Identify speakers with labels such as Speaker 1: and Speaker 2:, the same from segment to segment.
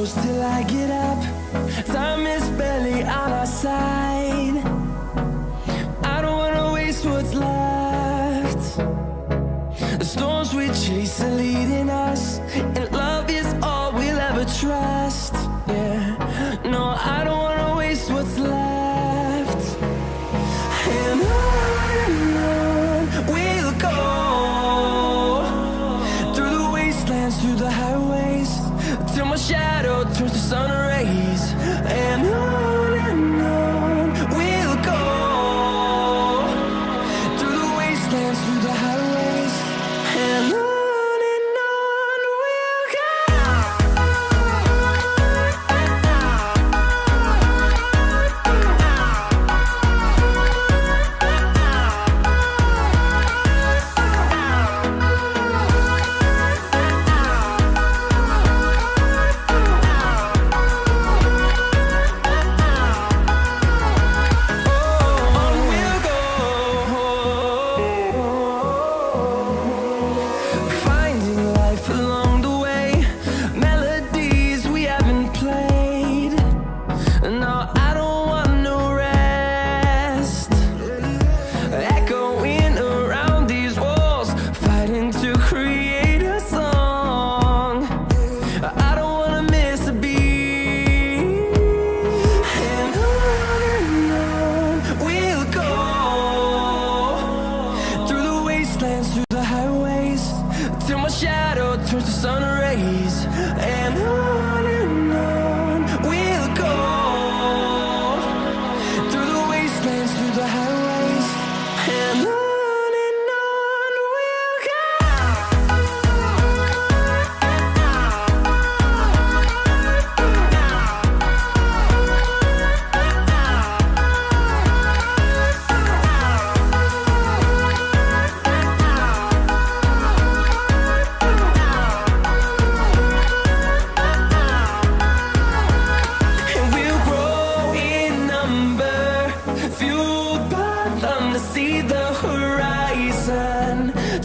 Speaker 1: close till I get up. Time is barely on our side. I don't wanna waste what's left. The storms we chase are leading us, and love is all we'll ever trust. Yeah, no, I don't wanna waste what's left. And on we'll go, through the wastelands, through the highways, till my shadow turns to sun rays. And on we'll go, through the wastelands, through the highways, and on we'll go. Through the highways, till my shadow turns to sun rays. And on we'll go, through the wastelands, through the highways, and on we'll go. See the horizon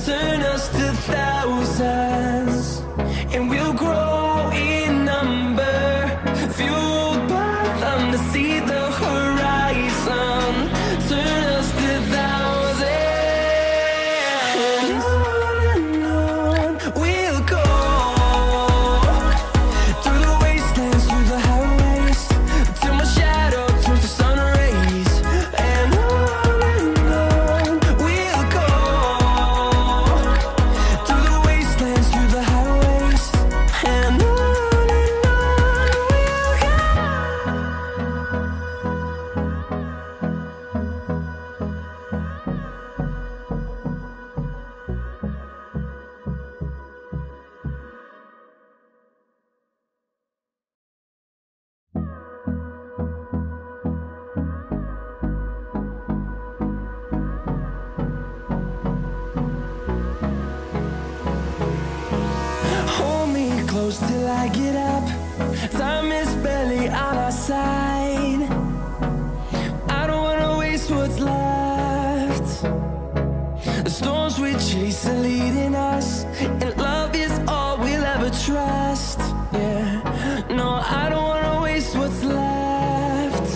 Speaker 1: turn us to thousands, and we'll grow in number, fueled by them. To see the horizon turn us to thousands, and on we'll go, through the wastelands, through the highways, till my shadow turns to sun rays. And close till I get up. Time is barely on our side. I don't wanna waste what's left. The storms we chase are leading us, and love is all we'll ever trust. Yeah, no, I don't wanna waste what's left.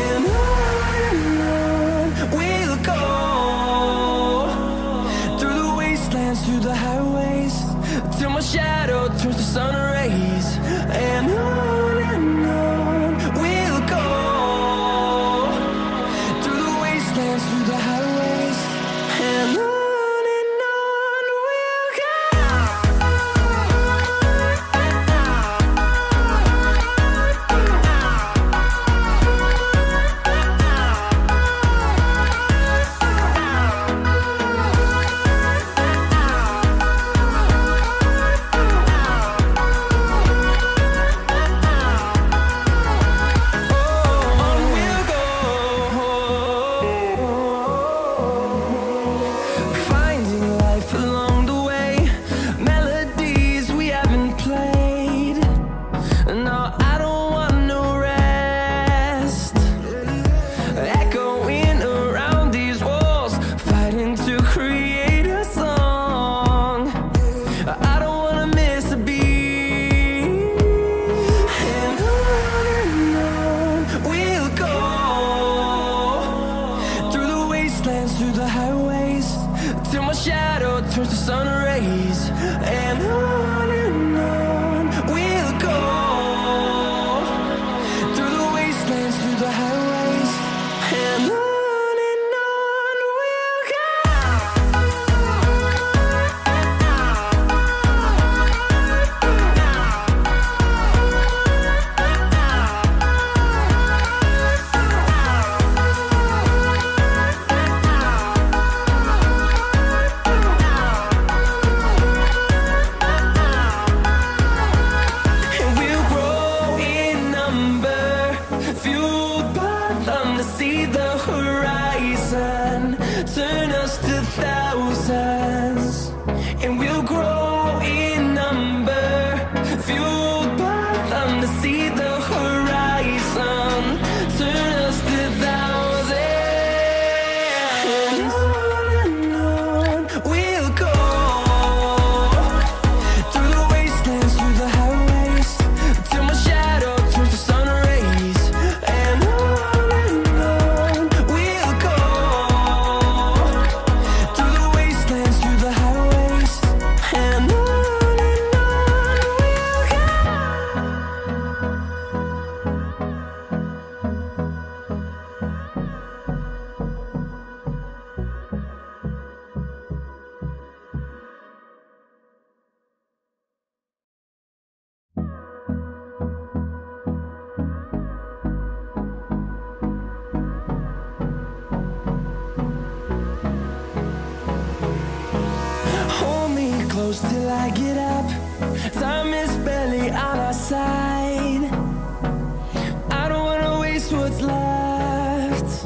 Speaker 1: And on we'll go, through the wastelands, through the highways, till my shadow turns to sun rays. And on we'll go, through the wastelands, through the highways, and on we'll go. turns to sun rays, and on we'll go through the wastelands, through the highways, and on we'll go. See the horizon, turn us to thousands, and we'll grow in number, fueled by them to see the horizon, turn us to thousands, and on we'll go, through the wastelands, through the highways, till my shadow turns to sun rays, and till I get up, time is barely on our side. I don't wanna waste what's left.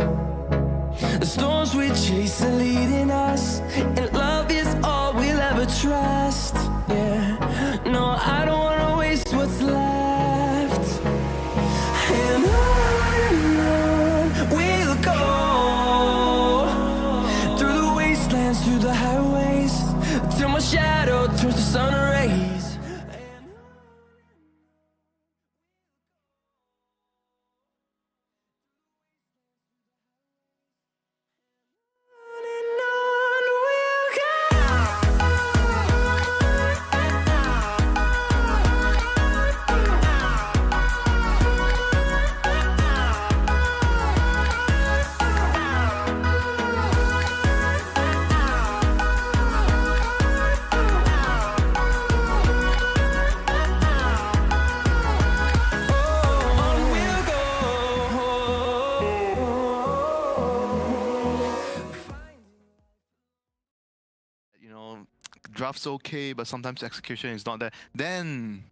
Speaker 1: The storms we chase are leading us, and love is all we'll ever trust. Yeah, no, I don't wanna waste what's left. And on we'll go, through the wastelands, through the highways, till my shadow turns to sun rays.
Speaker 2: Draft's okay, but sometimes execution is not there. Then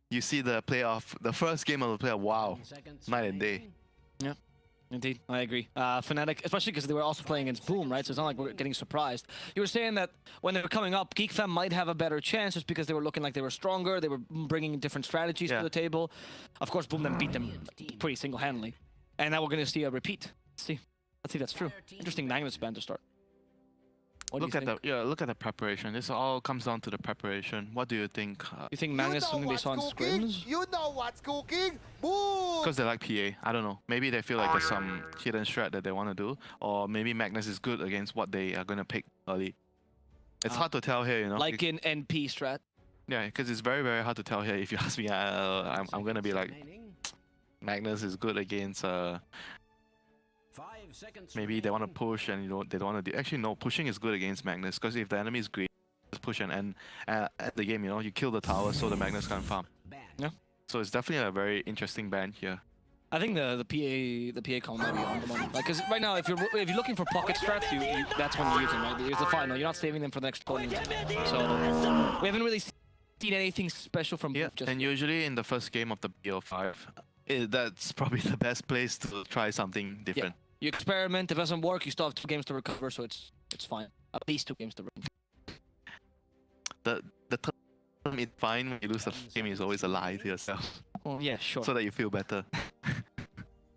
Speaker 2: you see the playoff, the first game of the playoff. Wow, night and day.
Speaker 3: Yeah, indeed, I agree. FNATIC, especially because they were also playing against Boom, right? So it's not like we're getting surprised. You were saying that when they were coming up, GeekFam might have a better chance just because they were looking like they were stronger. They were bringing different strategies to the table. Of course, Boom then beat them pretty single-handedly, and now we're going to see a repeat. Let's see if that's true. Interesting Magnus ban to start.
Speaker 2: Look at the preparation. This all comes down to the preparation. What do you think?
Speaker 3: You think Magnus is something they saw in scrims?
Speaker 4: You know what's cooking? Boom!
Speaker 2: Because they like PA. I don't know. Maybe they feel like there's some hidden strat that they want to do, or maybe Magnus is good against what they are going to pick early. It's hard to tell here, you know.
Speaker 3: Like in NP strat.
Speaker 2: Yeah, because it's very, very hard to tell here. If you ask me, I'm going to be like, Magnus is good against maybe they want to push and they don't want to do. Actually, no, pushing is good against Magnus because if the enemy is green, just push and end the game. You kill the tower so the Magnus can't farm.
Speaker 3: Yeah.
Speaker 2: So it's definitely a very interesting ban here.
Speaker 3: I think the PA call might be on the moment. Like, because right now, if you're looking for pocket strats, that's when you use them. Right, it's the final. You're not saving them for the next opponent. So we haven't really seen anything special from.
Speaker 2: Yeah, and usually in the first game of the BO5, that's probably the best place to try something different.
Speaker 3: Yeah. You experiment, if it doesn't work, you still have 2 games to recover, so it's fine. At least 2 games to recover.
Speaker 2: The term "it's fine" when you lose the game is always a lie to yourself.
Speaker 3: Well, yeah, sure.
Speaker 2: So that you feel better.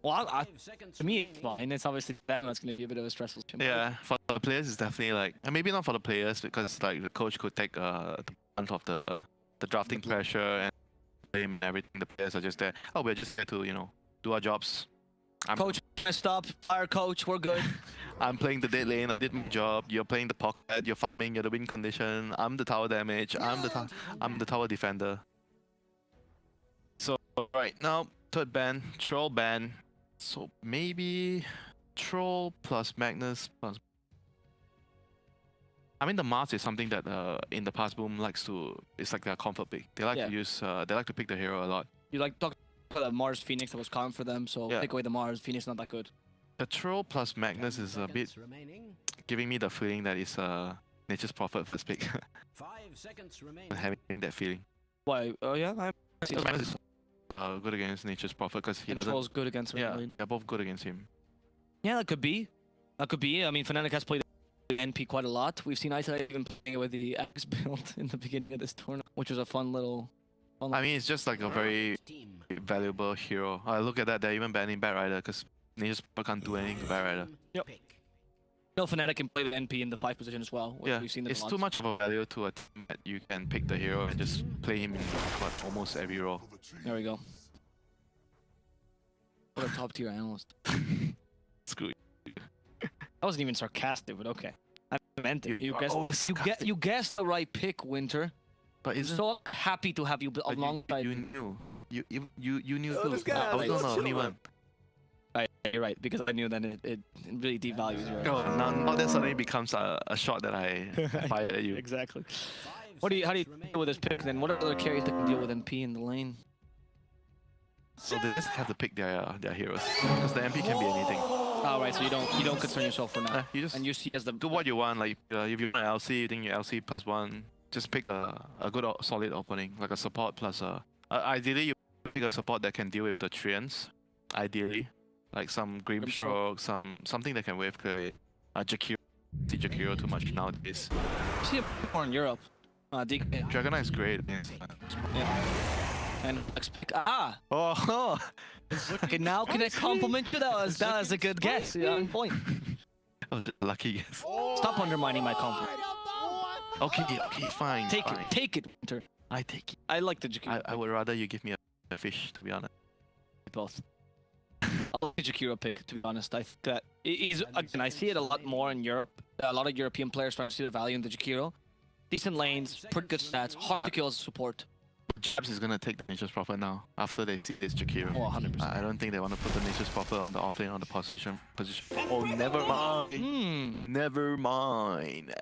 Speaker 3: Well, to me, it's fine. It's obviously that's going to be a bit of a stressful situation.
Speaker 2: Yeah, for the players, it's definitely like, and maybe not for the players because like the coach could take the brunt of the drafting pressure and blame and everything. The players are just there. Oh, we're just there to do our jobs.
Speaker 3: Coach Messed up. Fire coach, we're good.
Speaker 2: I'm playing the dead lane. I did my job. You're playing the pocket. You're farming. You're the win condition. I'm the tower damage. I'm the tower defender. So right now, third ban, troll ban. So maybe troll plus Magnus plus. I mean, the Mars is something that in the past Boom likes to. It's like their comfort pick. They like to use. They like to pick the hero a lot.
Speaker 3: You like talk about the Mars Phoenix that was common for them, so take away the Mars. Phoenix not that good.
Speaker 2: The troll plus Magnus is a bit giving me the feeling that it's Nature's Prophet first pick.
Speaker 5: 5 seconds remaining.
Speaker 2: Having that feeling.
Speaker 3: Why? Oh yeah,
Speaker 2: Because Magnus is good against Nature's Prophet because he doesn't.
Speaker 3: Troll's good against him.
Speaker 2: Yeah, they're both good against him.
Speaker 3: Yeah, that could be. That could be. I mean, Fnatic has played NP quite a lot. We've seen atau even playing it with the X build in the beginning of this tournament, which was a fun little.
Speaker 2: I mean, it's just like a very valuable hero. Look at that. They're even banning Bat Rider because Nature's Prophet can't do anything to Bat Rider.
Speaker 3: Yep. No, Fnatic can play the NP in the 5 position as well.
Speaker 2: Yeah,
Speaker 3: we've seen
Speaker 2: it's too much of a value to a team that you can pick the hero and just play him in almost every role.
Speaker 3: There we go. What a top tier analyst.
Speaker 2: Screw you.
Speaker 3: That wasn't even sarcastic, but okay. I meant it.
Speaker 2: You are always sarcastic.
Speaker 3: You guessed the right pick, Winter.
Speaker 2: But
Speaker 3: I'm
Speaker 2: isn't
Speaker 3: so happy to have you alongside.
Speaker 2: you knew. You knew
Speaker 4: Oh,
Speaker 2: too.
Speaker 4: this guy
Speaker 2: I was not the
Speaker 4: is
Speaker 2: only one.
Speaker 3: Right, you're right, because I knew that it really devalues you.
Speaker 2: Oh, now that suddenly becomes a shot that I fired at you.
Speaker 3: Exactly. How do you deal with this pick then? What are other carries that can deal with NP in the lane?
Speaker 2: So they just have to pick their heroes because the MP can be anything.
Speaker 3: Oh right, so you don't concern yourself for now.
Speaker 2: You just
Speaker 3: and you see as the
Speaker 2: do what you want. Like if you're an LC, you think you're LC +1, just pick a good solid opening, like a support plus ideally you pick a support that can deal with the treants. Ideally, like some Grimstroke, something that can wave clear it. Jakiro, see Jakiro too much nowadays.
Speaker 3: You see it more in Europe. DK.
Speaker 2: Dragon Knight is great.
Speaker 3: Yeah. And expect
Speaker 2: Oh.
Speaker 3: Okay, now can I compliment you? That was a good guess. Yeah, on point.
Speaker 2: Oh, lucky guess.
Speaker 3: Stop undermining my compliment.
Speaker 2: Okay, fine.
Speaker 3: Take it, Winter.
Speaker 2: I take it.
Speaker 3: I like the Jakiro.
Speaker 2: I would rather you give me a fish, to be honest.
Speaker 3: Both. I like the Jakiro pick, to be honest. I think that again, I see it a lot more in Europe. A lot of European players trying to see the value in the Jakiro. Decent lanes, pretty good stats, hard to kill as support.
Speaker 2: Jabs is gonna take the Nature's Prophet now after they see this Jakiro.
Speaker 3: Oh, 100%.
Speaker 2: I don't think they want to put the Nature's Prophet on the offlane on the position. Oh, never mind. Never mind.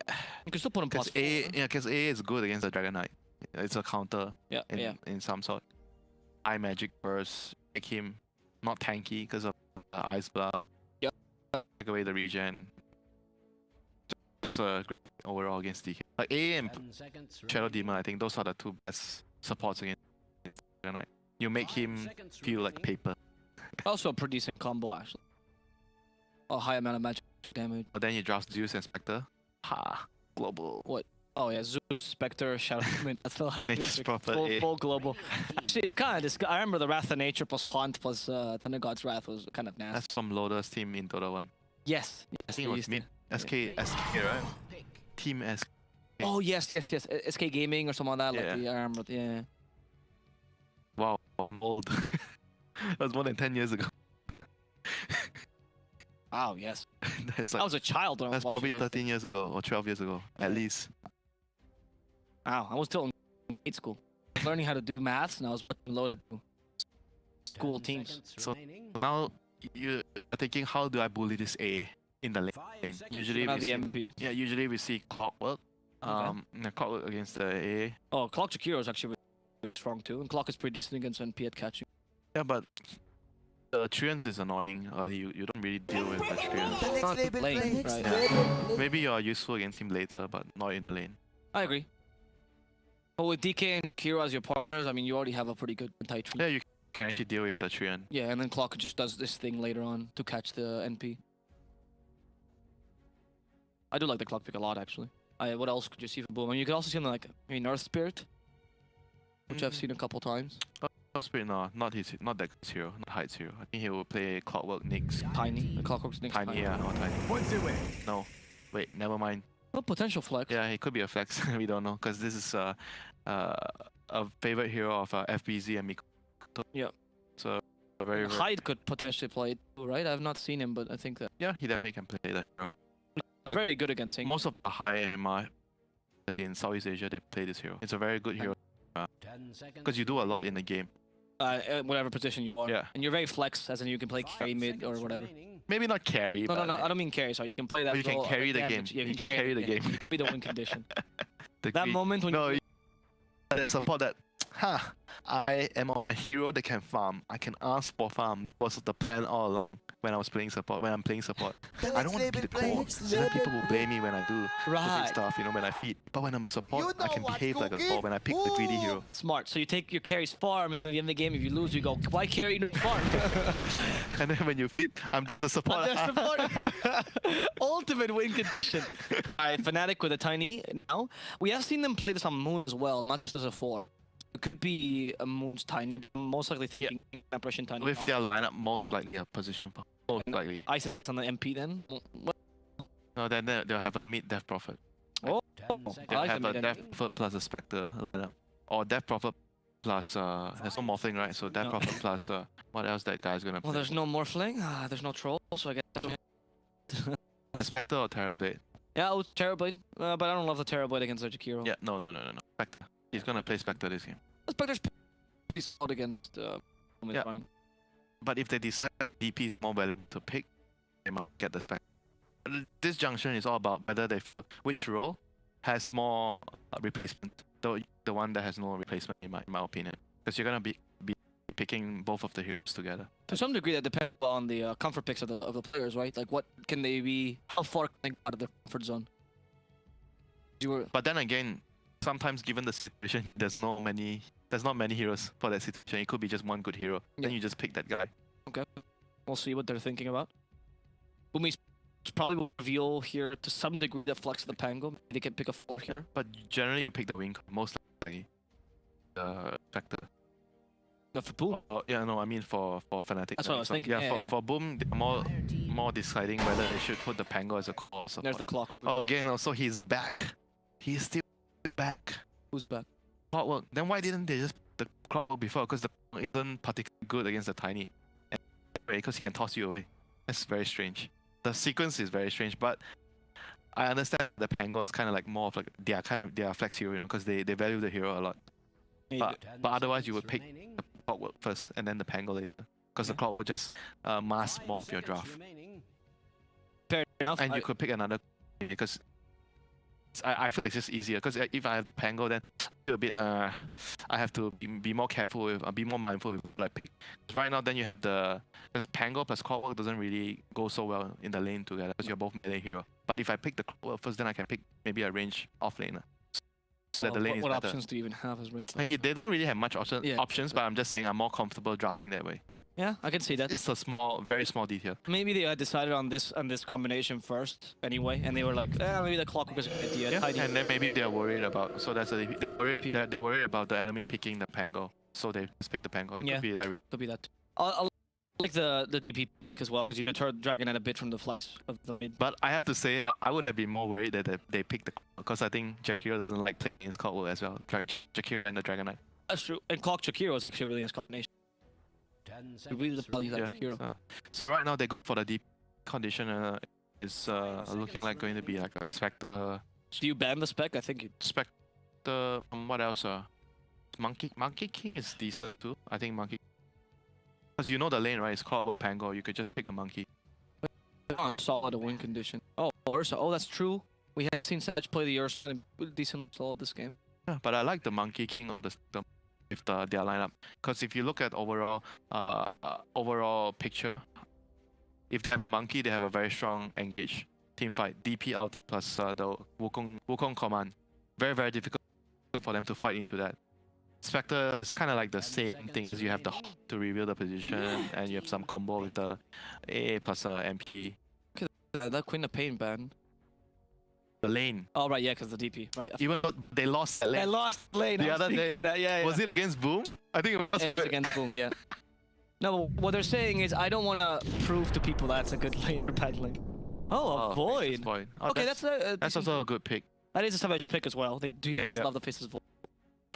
Speaker 3: You can still put him
Speaker 2: Because
Speaker 3: plus
Speaker 2: A is good against the Dragon Knight. It's a counter in some sort. Eye Magic burst, make him not tanky because of Ice Blood.
Speaker 3: Yep.
Speaker 2: Take away the regen. Just great overall against DK. Like A and Shadow Demon, I think those are the two best supports against Dragon Knight. You make him feel like paper.
Speaker 3: Also a pretty decent combo, actually. A high amount of magic damage.
Speaker 2: But then you draft Zeus and Spectre. Ha! Global.
Speaker 3: What? Oh yeah, Zeus, Spectre, Shadow Demon. That's the
Speaker 2: Nature's Prophet.
Speaker 3: full global. Actually, kind of. I remember the Wrath of Nature plus Haunt plus Thunder God's Wrath was kind of nasty.
Speaker 2: That's some loaders team in Dota 1.
Speaker 3: Yes.
Speaker 2: I think it was mid SK, right? Team SK.
Speaker 3: Oh yes. SK Gaming or something like that.
Speaker 2: Yeah.
Speaker 3: Like I remember. Yeah.
Speaker 2: Wow, I'm old. That was more than 10 years ago.
Speaker 3: Wow. Yes.
Speaker 2: That's
Speaker 3: I was a child when I was
Speaker 2: that's probably 13 years ago or 12 years ago, at least.
Speaker 3: Wow. I was still in grade school, learning how to do maths, and I was loaded to school teams.
Speaker 2: So now you're thinking, how do I bully this A in the lane? Usually
Speaker 3: Not
Speaker 2: we
Speaker 3: the
Speaker 2: see,
Speaker 3: MP.
Speaker 2: usually we see Clockwork. Clockwork against the A.
Speaker 3: Oh, Clock Jakiro is actually really strong too, and Clock is pretty decent against NP at catching.
Speaker 2: Yeah, but the Treant is annoying. You don't really deal with the Treant.
Speaker 3: Not the lane, right?
Speaker 2: Yeah. Maybe you are useful against him later, but not in the lane.
Speaker 3: I agree. But with DK and Kiro as your partners, I mean, you already have a pretty good tight tree.
Speaker 2: Yeah, you can actually deal with the Treant.
Speaker 3: Yeah, and then Clock just does this thing later on to catch the NP. I do like the Clock pick a lot, actually. What else could you see for Boom? I mean, you could also see him like maybe Earth Spirit, which I've seen a couple times.
Speaker 2: Spirit, no, not that hero, not Heights hero. I think he will play Clockwork Nyx.
Speaker 3: Tiny. The Clockwork's next
Speaker 2: Tiny, yeah, no, Tiny. No, wait, never mind.
Speaker 3: Well, potential flex.
Speaker 2: Yeah, it could be a flex. We don't know, because this is a favorite hero of FBZ and Miko.
Speaker 3: Yeah.
Speaker 2: So very
Speaker 3: Hyde could potentially play it too, right? I've not seen him, but I think that
Speaker 2: yeah, he definitely can play that.
Speaker 3: very good against King.
Speaker 2: Most of the high MI in Southeast Asia, they play this hero. It's a very good hero
Speaker 5: 10 seconds.
Speaker 2: because you do a lot in the game.
Speaker 3: Whatever position you are.
Speaker 2: Yeah.
Speaker 3: And you're very flex, as in you can play carry mid or whatever.
Speaker 2: Maybe not carry,
Speaker 3: No,
Speaker 2: but
Speaker 3: I don't mean carry. Sorry, you can play that.
Speaker 2: you can
Speaker 3: role,
Speaker 2: carry the game.
Speaker 3: damage. Yeah,
Speaker 2: You can carry the game.
Speaker 3: Be the win condition.
Speaker 2: The
Speaker 3: That
Speaker 2: green-
Speaker 3: moment when
Speaker 2: No, that support that. I am a hero that can farm. I can ask for farm. Was the plan all along when I was playing support. When I'm playing support, I don't want to be the core. Then people will blame me when I do
Speaker 3: Right.
Speaker 2: stuff. You know, when I feed. But when I'm support,
Speaker 4: You
Speaker 2: I can
Speaker 4: know what's
Speaker 2: behave like a
Speaker 4: cooking?
Speaker 2: core. When I pick the greedy hero,
Speaker 3: Smart. So you take your carries farm, and at the end of the game, if you lose, you go, why carry no farm?
Speaker 2: and then when you feed, I'm the support.
Speaker 3: That's support. Ultimate win condition. Alright, FNATIC with a tiny now. We have seen them play this on Moon as well, not just as a 4. It could be a Moon's tiny, most likely thinking impression tiny.
Speaker 2: With their lineup, more likely a position. Most likely.
Speaker 3: I said on the MP then.
Speaker 2: No, then they'll have a mid Death Prophet.
Speaker 3: Oh,
Speaker 5: 10
Speaker 3: I
Speaker 5: seconds.
Speaker 2: They'll
Speaker 3: like
Speaker 2: have
Speaker 3: the
Speaker 2: a
Speaker 3: mid
Speaker 2: Death
Speaker 3: MP.
Speaker 2: Prophet plus a Spectre lineup. Or Death Prophet plus there's no more thing, right? So Death
Speaker 3: No.
Speaker 2: Prophet plus what else that guy's gonna play?
Speaker 3: Well, there's no more fling. There's no troll, so I guess.
Speaker 2: Spectre or Terrorblade?
Speaker 3: Yeah, it was Terrorblade, but I don't love the Terrorblade against the Jakiro.
Speaker 2: Yeah, no. Spectre. He's gonna play Spectre this game.
Speaker 3: Spectre's pretty solid against.
Speaker 2: Yeah. But if they decide DP is more valuable to pick, they might get the Spectre. This junction is all about whether which role has more replacement. The one that has no replacement, in my opinion, because you're gonna be picking both of the heroes together.
Speaker 3: To some degree, that depends on the comfort picks of the players, right? Like, what can they be? How far can they go out of their comfort zone? You were
Speaker 2: But then again, sometimes given the situation, there's not many heroes for that situation. It could be just one good hero. Then
Speaker 3: Yeah.
Speaker 2: you just pick that guy.
Speaker 3: We'll see what they're thinking about. Boomies probably will reveal here to some degree the flex of the Pango. Maybe they can pick a 4 here.
Speaker 2: But generally you pick the wing, most likely the Spectre.
Speaker 3: But for Boom,
Speaker 2: Oh, yeah, no, I mean for FNATIC.
Speaker 3: That's what I was thinking,
Speaker 2: Yeah,
Speaker 3: yeah.
Speaker 2: for Boom, they're more deciding whether they should put the Pango as a core
Speaker 3: there's
Speaker 2: support.
Speaker 3: the clock.
Speaker 2: Oh, again, also he's back. He's still back.
Speaker 3: Who's back?
Speaker 2: Clockwork. Then why didn't they just put the Clockwork before? Because the Clockwork isn't particularly good against the Tiny. Because he can toss you away. That's very strange. The sequence is very strange, but I understand the Pango is kind of like more of like they are flex hero because they value the hero a lot. But
Speaker 5: 10
Speaker 2: otherwise you would
Speaker 5: seconds
Speaker 2: pick
Speaker 5: remaining.
Speaker 2: the Clockwork first and then the Pango later. Because the Clockwork would just mask
Speaker 5: 5
Speaker 2: more of your
Speaker 5: seconds
Speaker 2: draft.
Speaker 5: remaining.
Speaker 3: Fair enough.
Speaker 2: And you could pick another because I feel it's just easier because if I have Pango, then a bit I have to be more careful with, be more mindful with like pick. Right now, then you have the Pango plus Clockwork doesn't really go so well in the lane together because you're both melee hero. But if I pick the Clockwork first, then I can pick maybe a range off laner. So that the lane
Speaker 3: what
Speaker 2: is better.
Speaker 3: options do you even have as well?
Speaker 2: They don't really have much
Speaker 3: Yeah.
Speaker 2: options, but I'm just saying I'm more comfortable drafting that way.
Speaker 3: Yeah, I can see that.
Speaker 2: It's a very small detail.
Speaker 3: Maybe they had decided on this combination first anyway, and they were like, maybe the Clockwork is a good idea. Tidy.
Speaker 2: And then maybe they're worried about they're worried about the enemy picking the Pango, so they just pick the Pango.
Speaker 3: Yeah.
Speaker 2: Could be
Speaker 3: Could be that. I like the DP as well, because you deter the Dragon at a bit from the flash of the mid.
Speaker 2: But I have to say, I would have been more worried that they picked the because I think Jakiro doesn't like playing in Clockwork as well. Jakiro and the Dragon Knight.
Speaker 3: That's true. And Clock Chakiro is actually really nice combination.
Speaker 5: 10
Speaker 3: We really
Speaker 5: seconds
Speaker 3: value that
Speaker 2: Yeah.
Speaker 5: remaining.
Speaker 3: hero.
Speaker 2: So right now they go for the deep condition. Is looking like going to be like a Spectre.
Speaker 3: Do you ban the spec? I think you...
Speaker 2: Spectre. What else? Monkey King is decent too. I think Monkey. Because you know the lane, right? It's called Pango. You could just pick a monkey.
Speaker 3: solid a win condition. Oh, Ursa. Oh, that's true. We have seen Sage play the Ursa in decent solid this game.
Speaker 2: Yeah, but I like the Monkey King of the with their lineup. Because if you look at overall picture, if they have Monkey, they have a very strong engage team fight. DP out plus the Wukong command. Very, very difficult for them to fight into that. Spectre is kind of like the same thing. You have the Hawk to reveal the position, and you have some combo with the A plus MP.
Speaker 3: That Queen of Pain ban.
Speaker 2: The lane.
Speaker 3: Oh, right, yeah, because the DP. Right.
Speaker 2: Even though they lost that
Speaker 3: I
Speaker 2: lane.
Speaker 3: lost lane.
Speaker 2: The
Speaker 3: I was
Speaker 2: other
Speaker 3: thinking
Speaker 2: day-
Speaker 3: that, yeah.
Speaker 2: Was it against Boom? I think it was.
Speaker 3: It's against Boom, yeah. No, but what they're saying is I don't want to prove to people that's a good lane or bad lane. Oh, a Void.
Speaker 2: Void. Oh,
Speaker 3: Okay, that's a
Speaker 2: that's also a good pick.
Speaker 3: that is a savage pick as well. They do
Speaker 2: Yeah.
Speaker 3: love the faces Void.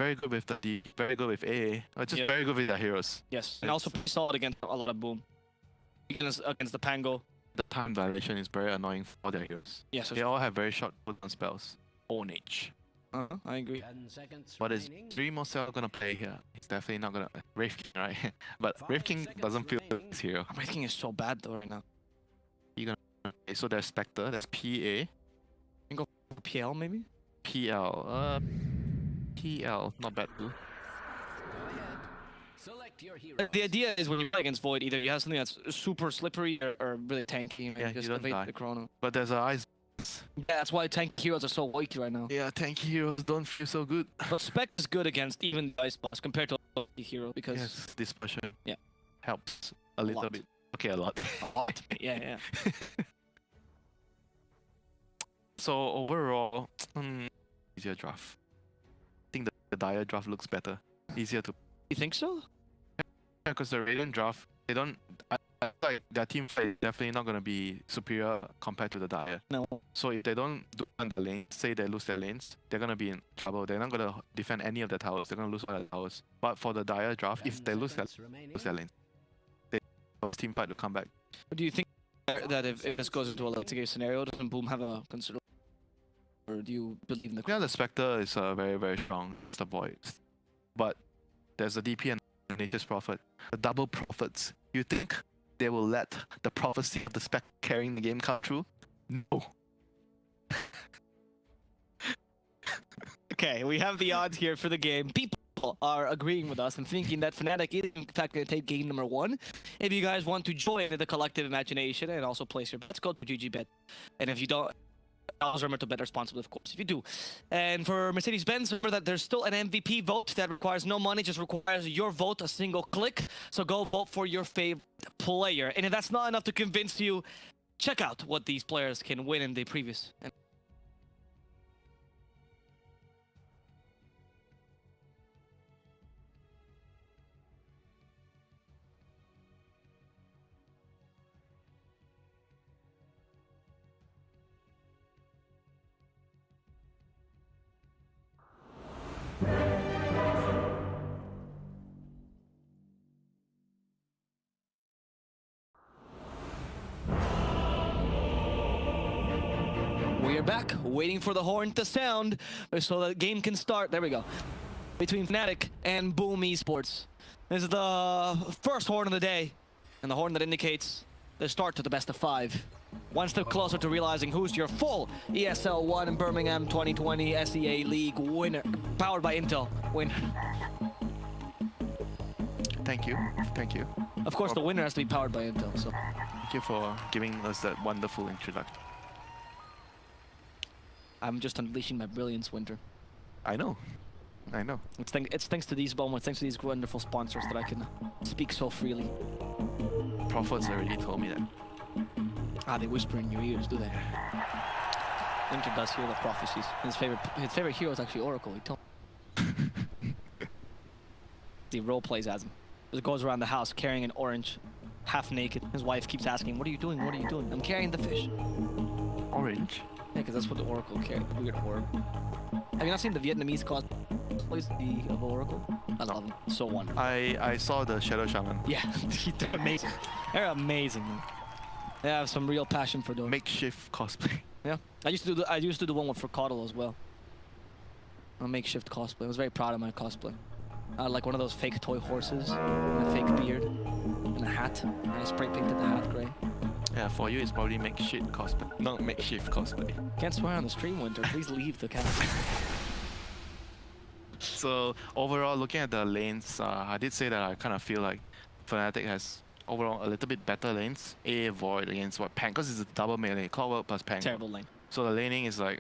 Speaker 2: very good with the D, very good with AA, or just
Speaker 3: Yeah.
Speaker 2: very good with their heroes.
Speaker 3: Yes, and also pretty solid against a lot of boom. Against the Pango.
Speaker 2: The time dilation is very annoying for their heroes.
Speaker 3: Yes,
Speaker 2: They all have very short cooldown spells. Ownage.
Speaker 3: I agree.
Speaker 5: 10 seconds
Speaker 2: But is
Speaker 5: remaining.
Speaker 2: Dream Cell gonna play here? He's definitely not gonna. Wraith King, right? But Wraith King doesn't feel this hero.
Speaker 3: My thinking is so bad though right now.
Speaker 2: Okay, so there's Spectre, there's PA,
Speaker 3: PL maybe?
Speaker 2: PL. PL, not bad too.
Speaker 5: Go ahead. Select your hero.
Speaker 3: The idea is when you play against Void, either you have something that's super slippery or really tanky, and
Speaker 2: Yeah, you
Speaker 3: just
Speaker 2: don't
Speaker 3: evade
Speaker 2: die.
Speaker 3: the chrono.
Speaker 2: But there's a Ice.
Speaker 3: Yeah, that's why tank heroes are so wikey right now.
Speaker 2: Yeah, tanky heroes don't feel so good.
Speaker 3: But Spec is good against even the Ice Boss compared to a wikey hero because
Speaker 2: Yes, dispersion.
Speaker 3: Yeah.
Speaker 2: Helps a little
Speaker 3: lot.
Speaker 2: bit. Okay, a lot.
Speaker 3: yeah.
Speaker 2: So overall, easier draft. I think the Dire draft looks better. Easier to.
Speaker 3: You think so?
Speaker 2: Because the Radiant draft, they don't. I feel like their team fight is definitely not gonna be superior compared to the Dire.
Speaker 3: No.
Speaker 2: So if they don't do on the lane, say they lose their lanes, they're gonna be in trouble. They're not gonna defend any of the towers. They're gonna lose all the towers. But for the Dire draft,
Speaker 5: 10
Speaker 2: if they lose their
Speaker 5: seconds remaining.
Speaker 2: lanes, they team fight to come back.
Speaker 3: But do you think that if this goes into a late-game scenario, doesn't Boom have a considerable? Or do you believe in the?
Speaker 2: Yeah, the Spectre is very, very strong. It's the Void. But there's the DP and Nature's Prophet. The double prophets. You think they will let the prophecy of the Spectre carrying the game come true? No.
Speaker 3: Okay, we have the odds here for the game. People are agreeing with us and thinking that FNATIC is in fact going to take game number 1. If you guys want to join the collective imagination and also place your bets, go to GGBet. And if you don't, always remember to bet responsibly, of course, if you do. And for Mercedes-Benz, remember that there's still an MVP vote that requires no money, just requires your vote, a single click. So go vote for your favorite player. And if that's not enough to convince you, check out what these players can win in the previous. We're back, waiting for the horn to sound so the game can start. There we go. Between FNATIC and Boom Esports. This is the first horn of the day, and the horn that indicates the start to the best of 5. One step closer to realizing who's your full ESL 1 Birmingham 2020 SEA League winner, powered by Intel winner.
Speaker 2: Thank you. Thank you.
Speaker 3: Of course, the winner has to be powered by Intel, so.
Speaker 2: Thank you for giving us that wonderful introduction.
Speaker 3: I'm just unleashing my brilliance, Winter.
Speaker 2: I know. I know.
Speaker 3: It's thanks to these moments, thanks to these wonderful sponsors that I can speak so freely.
Speaker 2: Prophets already told me that.
Speaker 3: Ah, they whisper in your ears, do they? Winter does hear the prophecies. His favorite hero is actually Oracle. He told me. He role plays as him. Just goes around the house carrying an orange, half naked. His wife keeps asking, "What are you doing? What are you doing?" "I'm carrying the fish."
Speaker 2: Orange?
Speaker 3: Yeah, because that's what the Oracle carries. Weird orb. Have you not seen the Vietnamese cosplays of Oracle? I love them. So wonderful.
Speaker 2: I saw the Shadow Shaman.
Speaker 3: Yeah, they're amazing. They're amazing, man. They have some real passion for doing.
Speaker 2: Makeshift cosplay.
Speaker 3: Yeah, I used to do the one with for Coddle as well. A makeshift cosplay. I was very proud of my cosplay. I had like one of those fake toy horses, and a fake beard, and a hat. And I spray painted the hat gray.
Speaker 2: Yeah, for you it's probably makeshift cosplay, not makeshift cosplay.
Speaker 3: Can't swear on the stream, Winter. Please leave the cast.
Speaker 2: So overall, looking at the lanes, I did say that I kind of feel like FNATIC has overall a little bit better lanes. A Void against what Pang, because it's a double melee, Clockwork plus Pang.
Speaker 3: Terrible lane.
Speaker 2: So the laning is like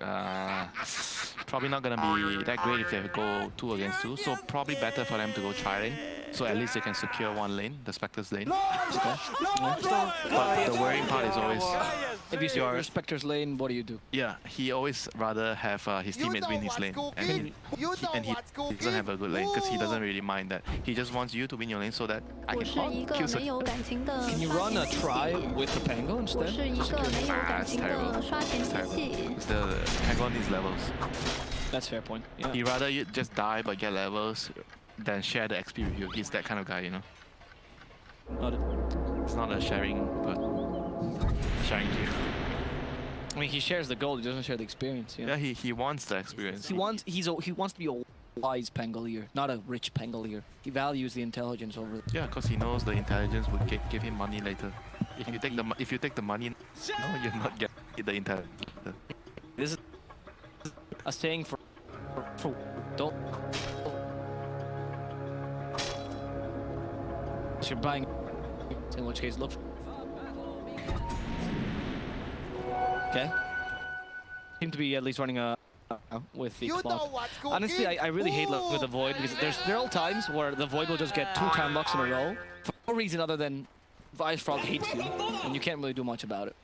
Speaker 2: probably not gonna be that great if they go 2 against 2. So probably better for them to go tri-lane. So at least they can secure one lane, the Spectre's lane. Okay. But the worrying part is always,
Speaker 3: If you see your Spectre's lane, what do you do?
Speaker 2: yeah, he always rather have his teammates win his lane, and he doesn't have a good lane because he doesn't really mind that. He just wants you to win your lane so that I
Speaker 6: 我
Speaker 2: can
Speaker 6: 是一个
Speaker 2: kill
Speaker 6: 没有感情的
Speaker 3: Can you
Speaker 6: 刷
Speaker 3: run a
Speaker 6: 钱机
Speaker 3: try
Speaker 6: 器。
Speaker 3: with the Pango
Speaker 6: 我
Speaker 3: instead?
Speaker 6: 是一个没有感
Speaker 2: Ah, it's
Speaker 6: 情
Speaker 2: terrible.
Speaker 6: 的刷钱
Speaker 2: It's
Speaker 6: 机
Speaker 2: terrible.
Speaker 6: 器。
Speaker 2: It's the hang on these levels.
Speaker 3: That's a fair point. Yeah.
Speaker 2: He rather you just die but get levels than share the XP with you. He's that kind of guy, you know.
Speaker 3: Noted.
Speaker 2: It's not a sharing, but sharing gear.
Speaker 3: I mean, he shares the gold. He doesn't share the experience. Yeah.
Speaker 2: Yeah, he wants the experience.
Speaker 3: He wants to be a wise Pangolier, not a rich Pangolier. He values the intelligence over.
Speaker 2: Yeah, because he knows the intelligence would give him money later. If you take the money, no, you're not getting the intelligence.
Speaker 3: This is a saying for don't. You're buying, in which case look. Okay. Seem to be at least running a with the
Speaker 4: You know
Speaker 3: clock.
Speaker 4: what's cooking?
Speaker 3: Honestly, I really hate looking with the void because there are times where the void will just get 2 time blocks in a row for no reason other than Ice Frog hates you and you can't really do much about it,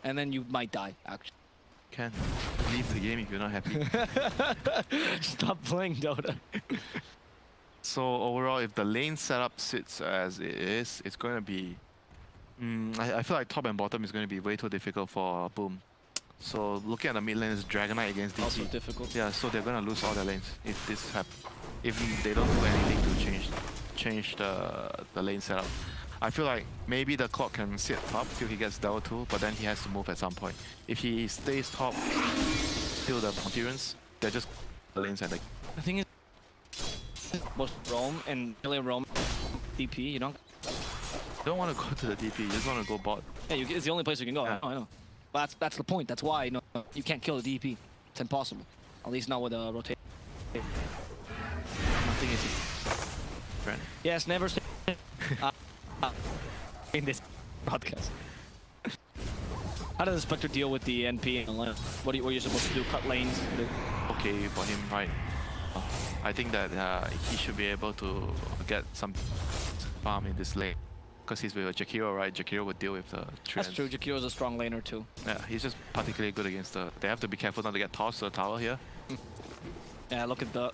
Speaker 3: and then you might die actually.
Speaker 2: Can leave the game if you're not happy.
Speaker 3: Stop playing Dota.
Speaker 2: So overall, if the lane setup sits as it is, it's going to be. I feel like top and bottom is going to be way too difficult for Boom. So looking at the mid lane is Dragonite against DT.
Speaker 3: Also difficult.
Speaker 2: Yeah, so they're going to lose all their lanes if this happens. If they don't do anything to change the lane setup. I feel like maybe the clock can sit top till he gets level 2, but then he has to move at some point. If he stays top till the appearance, they're just the lanes at the.
Speaker 3: The thing is, most roam and really roam DP. You don't.
Speaker 2: You don't want to go to the DP. You just want to go bot.
Speaker 3: Yeah, it's the only place you can go.
Speaker 2: Yeah.
Speaker 3: I know. But that's the point. That's why you can't kill the DP. It's impossible. At least not with a rotation.
Speaker 2: Nothing is friend.
Speaker 3: Yes, never say in this broadcast. How does the Spectre deal with the NP in the line? What are you supposed to do? Cut lanes?
Speaker 2: Okay for him, right? I think that he should be able to get some farm in this lane. Because he's with Jakiro, right? Jakiro would deal with the trends.
Speaker 3: That's true. Jakiro's a strong laner too.
Speaker 2: Yeah, he's just particularly good against the. They have to be careful not to get tossed to the tower here.
Speaker 3: Yeah, look at the.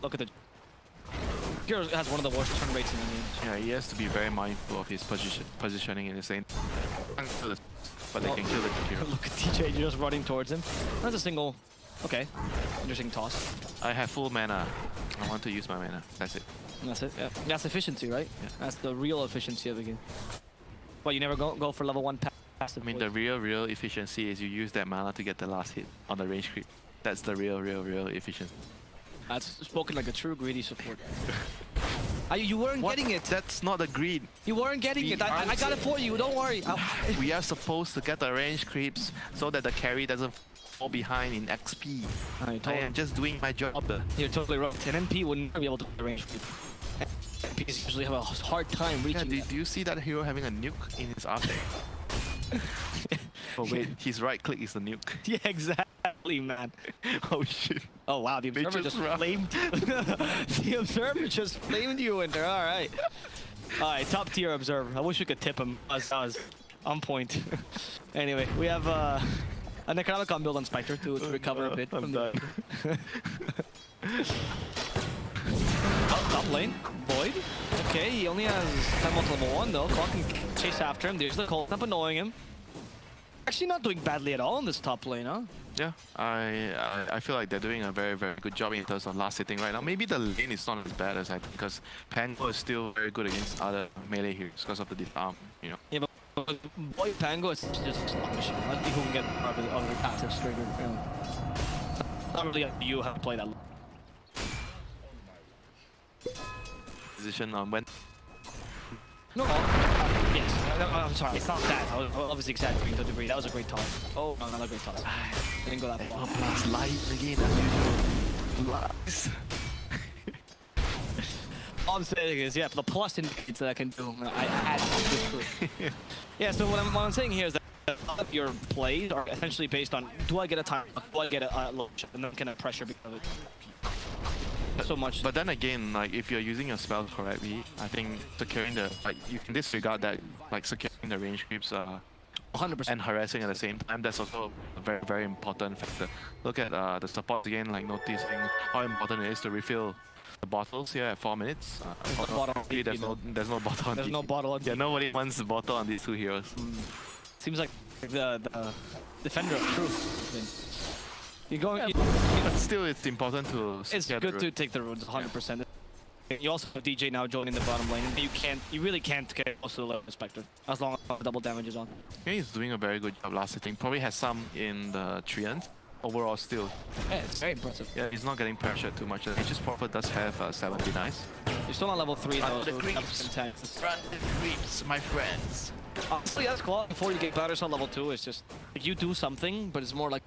Speaker 3: Jakiro has one of the worst turn rates in the game.
Speaker 2: Yeah, he has to be very mindful of his positioning in his lane. But they can kill the Jakiro.
Speaker 3: Look at TJ just running towards him. That's a single. Okay, interesting toss.
Speaker 2: I have full mana. I want to use my mana. That's it.
Speaker 3: And that's it. Yeah. That's efficiency, right?
Speaker 2: Yeah.
Speaker 3: That's the real efficiency of the game. But you never go for level 1 passive.
Speaker 2: I mean, the real efficiency is you use that mana to get the last hit on the range creep. That's the real efficiency.
Speaker 3: That's spoken like a true greedy support. You weren't getting it.
Speaker 2: That's not a greed.
Speaker 3: You weren't getting it. I got it for you. Don't worry.
Speaker 2: We are supposed to get the range creeps so that the carry doesn't fall behind in XP. I am just doing my job.
Speaker 3: You're totally right. An MP would never be able to do range. MPs usually have a hard time reaching.
Speaker 2: Yeah, do you see that hero having a nuke in his arc? Oh wait, his right click is the nuke.
Speaker 3: Yeah, exactly, man.
Speaker 2: Oh shit.
Speaker 3: Oh wow, the observer just flamed you. The observer just flamed you, Winter. All right. All right, top tier observer. I wish we could tip him. I was on point. Anyway, we have a Necronomicon build on Spectre to recover a bit from the. Top lane, Void. Okay, he only has time on level 1 though. Clock can chase after him. There's the Cold Snap annoying him. Actually not doing badly at all in this top lane, huh?
Speaker 2: Yeah, I feel like they're doing a very good job in terms of last hitting right now. Maybe the lane is not as bad as I think because Pango is still very good against other melee heroes because of the disarm, you know.
Speaker 3: Yeah, but Void Pango is just a slot machine. I think who can get out of the passive trigger. You know. Not really up to you how to play that.
Speaker 2: Position on when.
Speaker 3: No. Yes. I'm sorry. It's not that. I was obviously exaggerating to a degree. That was a great toss. Oh, no, not a great toss. Didn't go that far.
Speaker 2: Plus light again as usual. Lies.
Speaker 3: All I'm saying is, yeah, the plus indicates that I can do. I add to this. Yeah. So what I'm saying here is that your plays are essentially based on: do I get a time? Do I get a low shot? And then can I pressure because of it? So much.
Speaker 2: But then again, like if you're using your spells correctly, I think securing the you can disregard that securing the range creeps
Speaker 3: 100%.
Speaker 2: and harassing at the same time. That's also a very important factor. Look at the support again, noticing how important it is to refill the bottles here at 4 minutes.
Speaker 3: There's no bottle on DP,
Speaker 2: there's no bottle on
Speaker 3: There's
Speaker 2: DP.
Speaker 3: no bottle on DP.
Speaker 2: Yeah, nobody wants the bottle on these two heroes.
Speaker 3: Seems like the defender of truth. You're going.
Speaker 2: But still, it's important to.
Speaker 3: It's
Speaker 2: secure
Speaker 3: good
Speaker 2: the
Speaker 3: to
Speaker 2: route.
Speaker 3: take the runes 100%. You also have DJ now joining the bottom lane. And you really can't get close to the low Spectre as long as double damage is on.
Speaker 2: I think he's doing a very good job last hitting. Probably has some in the Treant. Overall, still.
Speaker 3: Yeah, it's very impressive.
Speaker 2: Yeah, he's not getting pressured too much. The Aegis Prophet does have 70 nice.
Speaker 3: You're still on level 3 though,
Speaker 2: Run the
Speaker 3: so
Speaker 2: creeps.
Speaker 3: that's intense.
Speaker 2: Run the creeps, my friends.
Speaker 3: Honestly, that's cool. Before you get batters on level 2, it's just like you do something, but it's more like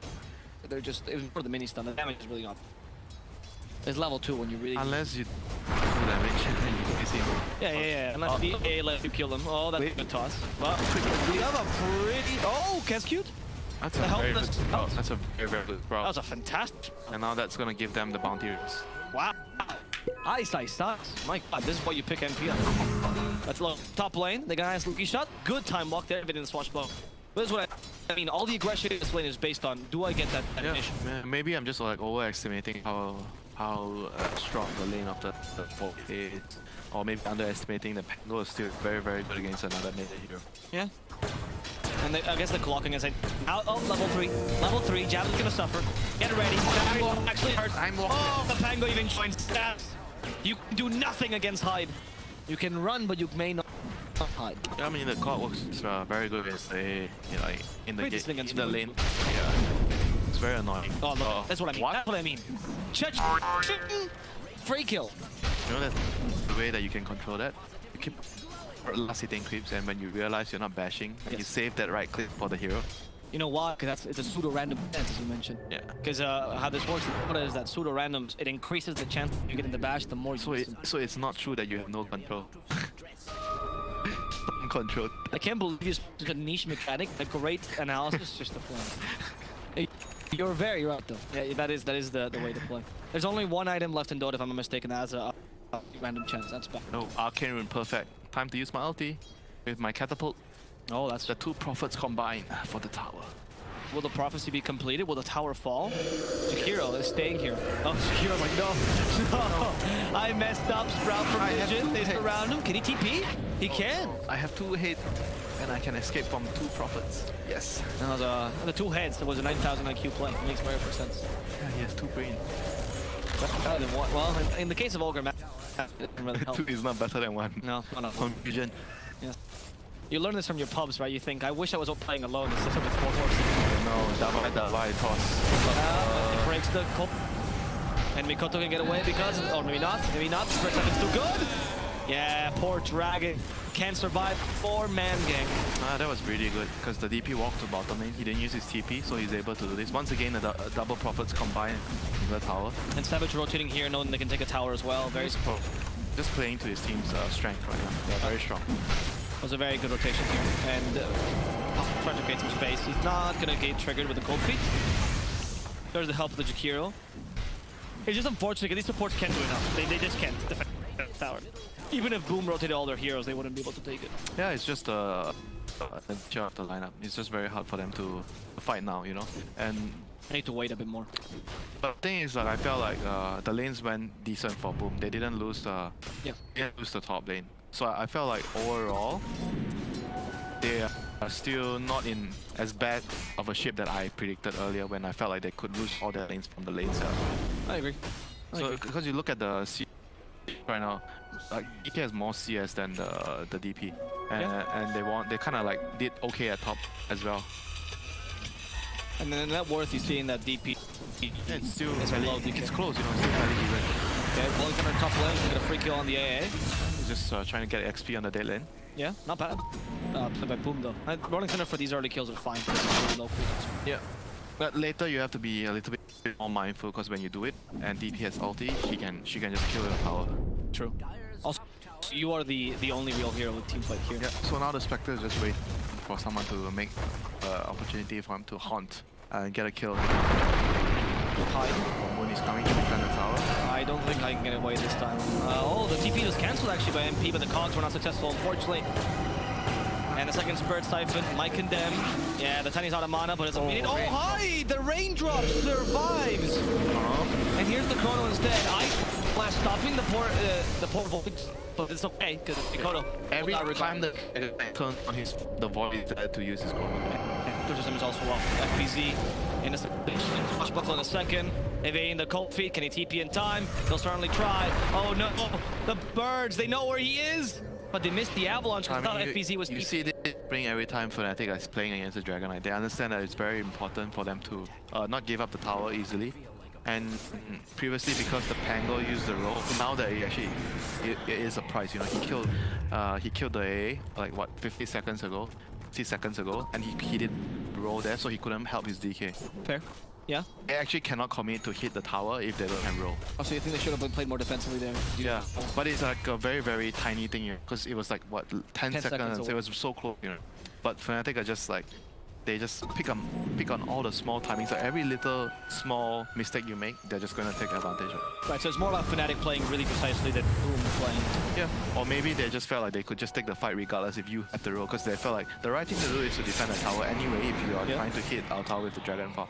Speaker 3: they're just it was more the mini stun. The damage is really not. It's level 2 when you really.
Speaker 2: Unless you do damage and then you miss him.
Speaker 3: Yeah. Unless the A lets you kill them. Oh, that's a good toss. Well, we have a pretty. Oh, Kes cute.
Speaker 2: That's a
Speaker 3: The
Speaker 2: very
Speaker 3: helpless
Speaker 2: good sprout.
Speaker 3: sprout.
Speaker 2: That's a very good
Speaker 3: That
Speaker 2: sprout.
Speaker 3: was a fantastic.
Speaker 2: And now that's gonna give them the bounty rings.
Speaker 3: Wow. Ice. My God, this is what you pick MP on. That's low. Top lane. They got a nice Luki shot. Good time walk there. They didn't swashbuckle. This is what I mean. All the aggression in this lane is based on do I get that initial?
Speaker 2: Yeah, maybe I'm just like overestimating how strong the lane of the bot is, or maybe underestimating the Pango is still very good against another meta hero.
Speaker 3: Yeah. And I guess the clocking is out. Oh, level 3. Level 3. Javelin's gonna suffer. Get ready. Pango actually hurts. Oh, the Pango even joins stabs. You can do nothing against Hyde. You can run, but you may not hide.
Speaker 2: Yeah, I mean the clock works very good against the like in the
Speaker 3: Wait, this thing
Speaker 2: in
Speaker 3: against
Speaker 2: the
Speaker 3: Moon.
Speaker 2: lane. Yeah, it's very annoying.
Speaker 3: Oh, look, that's what I mean.
Speaker 2: What?
Speaker 3: That's what I mean. Free kill.
Speaker 2: You know that's the way that you can control that. You keep last hitting creeps, and when you realize you're not bashing, you
Speaker 3: Yes.
Speaker 2: save that right click for the hero.
Speaker 3: You know why? Because it's a pseudo-random chance, as you mentioned.
Speaker 2: Yeah.
Speaker 3: Because how this works is that pseudo-randoms, it increases the chance that you get in the bash the more you use them.
Speaker 2: So it's not true that you have no control. Control.
Speaker 3: I can't believe you took a niche mechanic, a great analysis just to play. You're very right, though. Yeah, that is the way to play. There's only one item left in Dota, if I'm not mistaken, that has a random chance. That's bad.
Speaker 2: No, Arcane Rune perfect. Time to use my ulti with my catapult.
Speaker 3: Oh, that's
Speaker 2: The two prophets combine for the tower.
Speaker 3: Will the prophecy be completed? Will the tower fall? Jakiro is staying here. Oh, Jakiro's like, no. No. I messed up. Sprout from
Speaker 2: I have
Speaker 3: Vision.
Speaker 2: two
Speaker 3: They
Speaker 2: hits.
Speaker 3: surround him. Can he TP? He can.
Speaker 2: I have 2 hits, and I can escape from 2 prophets. Yes.
Speaker 3: That was the 2 heads. That was a 9,000 IQ play. It makes very sense.
Speaker 2: Yeah, he has 2 brains.
Speaker 3: Better than one. Well, in the case of Ogre, it didn't really help.
Speaker 2: 2 is not better than 1.
Speaker 3: No.
Speaker 2: Confusion.
Speaker 3: Yes. You learn this from your pubs, right? You think, I wish I was playing alone instead of with 4 horses.
Speaker 2: No, double toss.
Speaker 3: It breaks the cup. And Mikoto can get away because, or maybe not. First time it's too good. Yeah, poor Dragon can't survive 4-man gang.
Speaker 2: That was really good because the DP walked to bottom lane. He didn't use his TP, so he's able to do this. Once again, the double prophets combine in the tower.
Speaker 3: And Savage rotating here, knowing they can take a tower as well. Very
Speaker 2: So, just playing to his team's strength right now. They're very strong.
Speaker 3: was a very good rotation here. And trying to create some space. He's not gonna get triggered with the cold feet. There's the help of the Jakiro. It's just unfortunate because these supports can't do enough. They just can't defend the tower. Even if Boom rotated all their heroes, they wouldn't be able to take it.
Speaker 2: Yeah, it's just the nature of the lineup. It's just very hard for them to fight now, you know. And
Speaker 3: I need to wait a bit more.
Speaker 2: but the thing is that I felt like the lanes went decent for Boom. They didn't lose the top lane. So I felt like overall they are still not in as bad of a shape that I predicted earlier when I felt like they could lose all their lanes from the lane side.
Speaker 3: I agree.
Speaker 2: So because you look at the CS right now, like DK has more CS than the DP, and they kind of like did okay at top as well.
Speaker 3: And then in net worth, you see in that DP.
Speaker 2: It's still
Speaker 3: It's
Speaker 2: fairly,
Speaker 3: low DK.
Speaker 2: it's close, you know, it's still fairly even.
Speaker 3: Okay, Wellington on top lane, get a free kill on the AA.
Speaker 2: He's just trying to get XP on the dead lane.
Speaker 3: Yeah, not bad. Played by Boom though. Rolling Thunder for these early kills are fine. Because it's really low cooldowns.
Speaker 2: Yeah. But later you have to be a little bit more mindful because when you do it and DP has ulti, she can just kill your tower.
Speaker 3: True. Also, you are the only real hero with team fight here.
Speaker 2: Yeah. So now the Spectre is just waiting for someone to make opportunity for him to haunt and get a kill. Moon is coming to defend the tower.
Speaker 3: I don't think I can get away this time. Oh, the TP was cancelled actually by MP, but the cogs were not successful, unfortunately. And the second Spirit Siphon might condemn. Yeah, the Tiny's out of mana, but it's immediate. Oh, hi! The Raindrop survives! And here's the Chrono instead. Ice Flash stopping the poor Voids, but it's okay, because Mikoto
Speaker 2: Every time the turn on the Void is there to use his Chrono.
Speaker 3: System is also off. FPZ in a swashbuckle in a second. Evading the cold feet. Can he TP in time? They'll certainly try. Oh no! The birds, they know where he is! But they missed the avalanche because I thought FPZ was...
Speaker 2: You see this bring every time FNATIC is playing against the Dragon Knight. They understand that it's very important for them to not give up the tower easily. And previously, because the Pango used the roll, now that it is a price, you know, he killed the AA like what 50 seconds ago, and he did roll there, so he couldn't help his DK.
Speaker 3: Fair. Yeah.
Speaker 2: They actually cannot commit to hit the tower if they don't have roll.
Speaker 3: Oh, so you think they should have been played more defensively there?
Speaker 2: Yeah, but it's like a very, very tiny thing here, because it was like what 10 seconds. It was so close, you know. But FNATIC are just like, they just pick on all the small timings. So every little small mistake you make, they're just going to take advantage of.
Speaker 3: Right, so it's more about FNATIC playing really precisely than Boom playing.
Speaker 2: Yeah, or maybe they just felt like they could just take the fight regardless if you had the roll, because they felt like the right thing to do is to defend the tower anyway if you are trying to hit our tower with the Dragon Fall.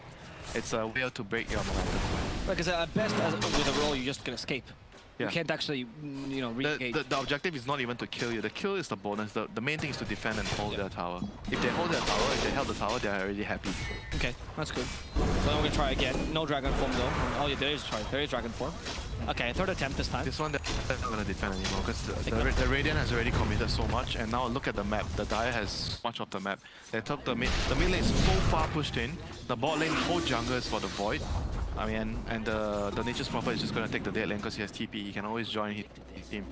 Speaker 2: It's a way to break your momentum.
Speaker 3: Right, because at best, with a roll, you just can escape.
Speaker 2: Yeah.
Speaker 3: You can't actually, you know, re-engage.
Speaker 2: The objective is not even to kill you. The kill is the bonus. The main thing is to defend and hold their tower. If they hold their tower, if they held the tower, they're already happy.
Speaker 3: Okay, that's good. So then we're gonna try again. No Dragon Form though. Oh yeah, there is Dragon Form. Okay, third attempt this time.
Speaker 2: This one, they're not going to defend anymore because the Radiant has already committed so much, and now look at the map. The Dire has much of the map. They took the mid lane is so far pushed in. The bot lane whole jungle is for the Void. I mean, and the Nature's Prophet is just going to take the dead lane because he has TP. He can always join his team.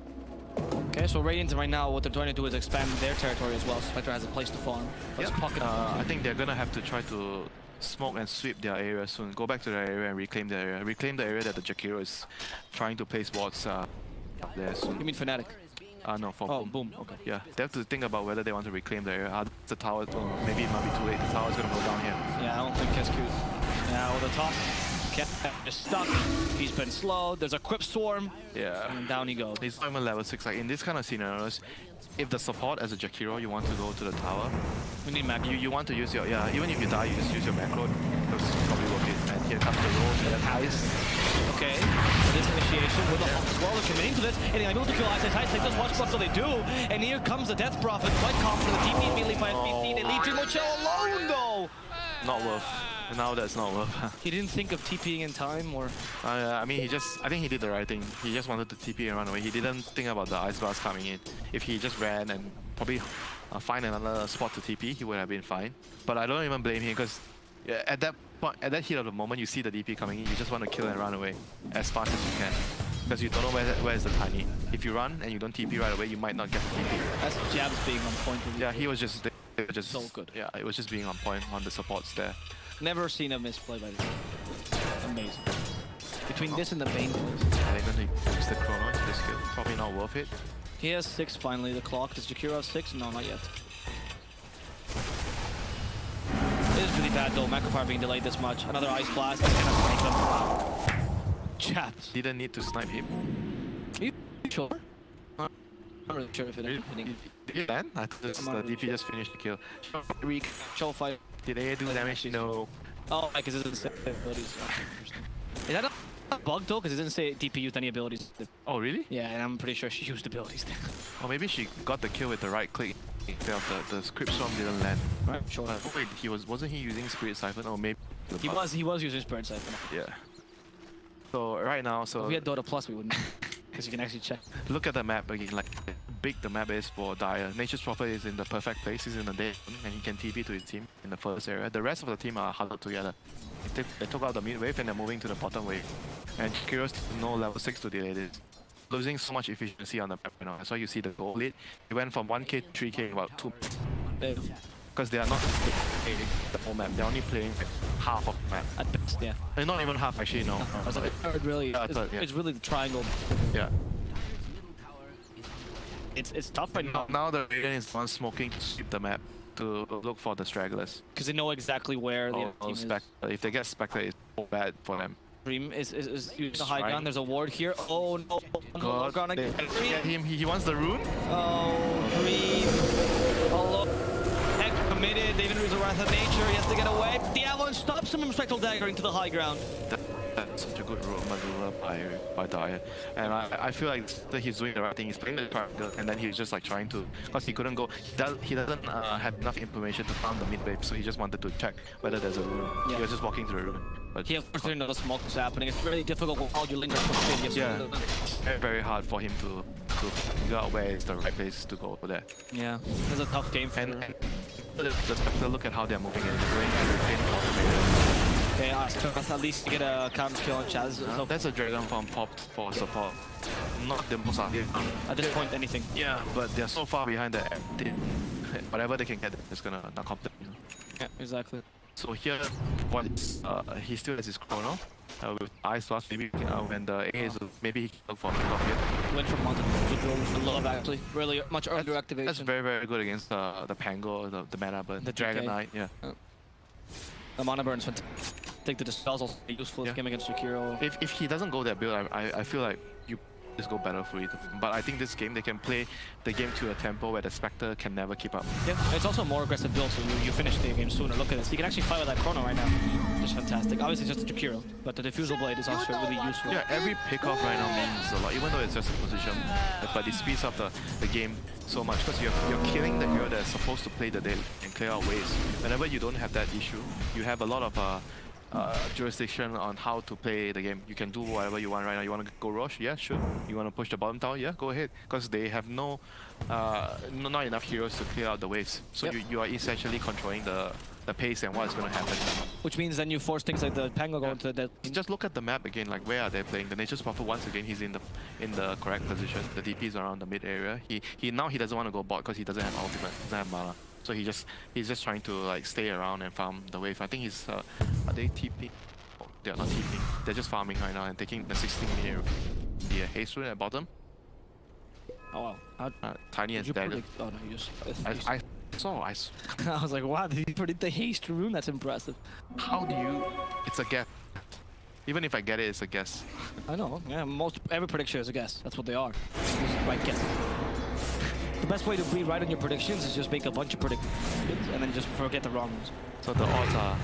Speaker 3: Okay, so Radiant right now, what they're trying to do is expand their territory as well. Spectre has a place to farm. Let's pocket.
Speaker 2: I think they're going to have to try to smoke and sweep their area soon. Go back to their area and reclaim their area. Reclaim the area that the Jakiro is trying to place wards up there soon.
Speaker 3: You mean FNATIC?
Speaker 2: No, for
Speaker 3: Boom. Boom. Okay.
Speaker 2: Yeah, they have to think about whether they want to reclaim the area. The tower, maybe it might be too late. The tower is going to go down here.
Speaker 3: Yeah, I don't think Kescu's. Now the top. Kept just stuck. He's been slowed. There's a Crypt Swarm.
Speaker 2: Yeah.
Speaker 3: And down he goes.
Speaker 2: He's not even level 6. Like in this kind of scenarios, if the support as a Jakiro, you want to go to the tower.
Speaker 3: We need macro.
Speaker 2: You want to use your even if you die, you just use your macro. That's probably worth it. And here comes the roll to the highest.
Speaker 3: Okay. So this initiation with the Hawk as well. They're committing to this. And they're able to kill Ice Ice. Take this watch buff, so they do. And here comes the Death Prophet. Quite confident. The TP immediately by FPC. They leave Timochel alone though.
Speaker 2: Not worth. Now that's not worth.
Speaker 3: He didn't think of TPing in time, or?
Speaker 2: I mean, I think he did the right thing. He just wanted to TP and run away. He didn't think about the Ice Blast coming in. If he just ran and probably find another spot to TP, he would have been fine. But I don't even blame him because at that point, at that heat of the moment, you see the DP coming in, you just want to kill and run away as fast as you can. Because you don't know where is the tiny. If you run and you don't TP right away, you might not get the TP.
Speaker 3: That's Jabs being on point.
Speaker 2: Yeah, he was just
Speaker 3: so good.
Speaker 2: Yeah, it was just being on point on the supports there.
Speaker 3: Never seen a misplay by this guy. Amazing. Between this and the Bane plays.
Speaker 2: Are they going to use the chrono into this skill? Probably not worth it.
Speaker 3: He has 6 finally. The clock. Does Jakiro have 6? No, not yet. It is really bad though. Macropire being delayed this much. Another Ice Blast. He's gonna snipe them. Wow. Chaps.
Speaker 2: Didn't need to snipe him.
Speaker 3: Are you sure? I'm not really sure if it ended up hitting.
Speaker 2: Did he land? I thought the DP just finished the kill.
Speaker 3: Reek. Show fire.
Speaker 2: Did they do damage? No.
Speaker 3: Oh, because it doesn't say abilities. Is that a bug though? Because it doesn't say DP used any abilities.
Speaker 2: Oh, really?
Speaker 3: Yeah, and I'm pretty sure she used abilities there.
Speaker 2: Or maybe she got the kill with the right click instead of the Crypt Swarm didn't land.
Speaker 3: Right, sure.
Speaker 2: Oh wait, wasn't he using Spirit Siphon? Or maybe
Speaker 3: He was using Spirit Siphon.
Speaker 2: Yeah. So right now,
Speaker 3: If we had Dota Plus, we wouldn't. Because you can actually check.
Speaker 2: Look at the map again, like how big the map is for Dire. Nature's Prophet is in the perfect place, he's in the dead zone, and he can TP to his team in the first area. The rest of the team are huddled together. They took out the mid wave and they're moving to the bottom wave. And Kyrios no level 6 to delay this. Losing so much efficiency on the map right now. That's why you see the goal lead. It went from 1k to 3k in about 2 minutes. Because they are not playing the whole map, they're only playing half of the map.
Speaker 3: At best, yeah.
Speaker 2: Not even half actually, no.
Speaker 3: It's really the triangle.
Speaker 2: Yeah.
Speaker 3: It's tough right now.
Speaker 2: Now the Radiant is the one smoking to sweep the map to look for the stragglers.
Speaker 3: Because they know exactly where the team is.
Speaker 2: If they get Spectre, it's so bad for them.
Speaker 3: Dream is using the high ground. There's a ward here. Oh no.
Speaker 2: God,
Speaker 3: gonna
Speaker 2: get him. He wants the rune.
Speaker 3: Oh, Dream. Oh, look. Heck committed. David Ruiz, the Wrath of Nature, he has to get away. The Avalanche stops him from Spectral Daggering to the high ground.
Speaker 2: That's such a good maneuver by Dyer, and I feel like that he's doing the right thing. He's playing the triangle, and then he's just like trying to, because he couldn't go. He doesn't have enough information to farm the mid wave, so he just wanted to check whether there's a rune.
Speaker 3: Yeah.
Speaker 2: He was just walking through the rune. But
Speaker 3: He of course didn't know the smoke was happening. It's really difficult with all your linkers pushed in.
Speaker 2: yeah, very, very hard for him to figure out where is the right place to go for that.
Speaker 3: Yeah, it's a tough game for
Speaker 2: And
Speaker 3: him.
Speaker 2: the Spectre, look at how they're moving in. They're going everything automated.
Speaker 3: Okay, at least get a counter kill on Chaz. So
Speaker 2: That's a Dragon Farm popped for support. Not the most ideal.
Speaker 3: at this point, anything.
Speaker 2: Yeah, but they're so far behind that whatever they can get is gonna knock off them.
Speaker 3: Yeah, exactly.
Speaker 2: So here, he still has his chrono with Ice Blast. Maybe when the A is maybe he can look for a here.
Speaker 3: Went from Mountain to Drone to Love actually. Really much earlier activation.
Speaker 2: That's very, very good against the Pango, the Mana Burn, the Dragon
Speaker 3: DK.
Speaker 2: Knight. Yeah.
Speaker 3: The Mana Burn's fantastic. I think the Dispel's also useful
Speaker 2: Yeah.
Speaker 3: game against Shakiro.
Speaker 2: If he doesn't go that build, I feel like you just go better for it. But I think this game they can play the game to a tempo where the Spectre can never keep up.
Speaker 3: Yeah, it's also a more aggressive build, so you finish the game sooner. Look at this. You can actually fight with that Chrono right now. Just fantastic. Obviously, it's just a Jakiro, but the Diffusal Blade is also really useful.
Speaker 2: Yeah, every pickoff right now means a lot, even though it's just a position. But it speeds up the game so much because you're killing the hero that's supposed to play the dead and clear out waves. Whenever you don't have that issue, you have a lot of jurisdiction on how to play the game. You can do whatever you want right now. You want to go rush? Yeah, sure. You want to push the bottom tower? Yeah, go ahead. Because they have not enough heroes to clear out the waves. So
Speaker 3: Yep.
Speaker 2: you are essentially controlling the pace and what is going to happen.
Speaker 3: Which means then you force things like the Pango going to the
Speaker 2: Just look at the map again, like where are they playing? The Nature's Prophet, once again, he's in the correct position. The DP is around the mid area. He doesn't want to go bot because he doesn't have ultimate, doesn't have mana. So he's just trying to like stay around and farm the wave. I think he's are they TP? Oh, they're not TP. They're just farming right now and taking the 16-minute haste rune at bottom.
Speaker 3: Oh wow.
Speaker 2: Tiny and
Speaker 3: Did you
Speaker 2: dagger.
Speaker 3: predict? Oh no, you just.
Speaker 2: I saw.
Speaker 3: I was like, wow, did you predict the haste rune? That's impressive.
Speaker 2: How do you? It's a guess. Even if I get it, it's a guess.
Speaker 3: I know. Yeah, every prediction is a guess. That's what they are. Just right guesses. The best way to be right on your predictions is just make a bunch of predictions and then just forget the wrong ones.
Speaker 2: So the odds are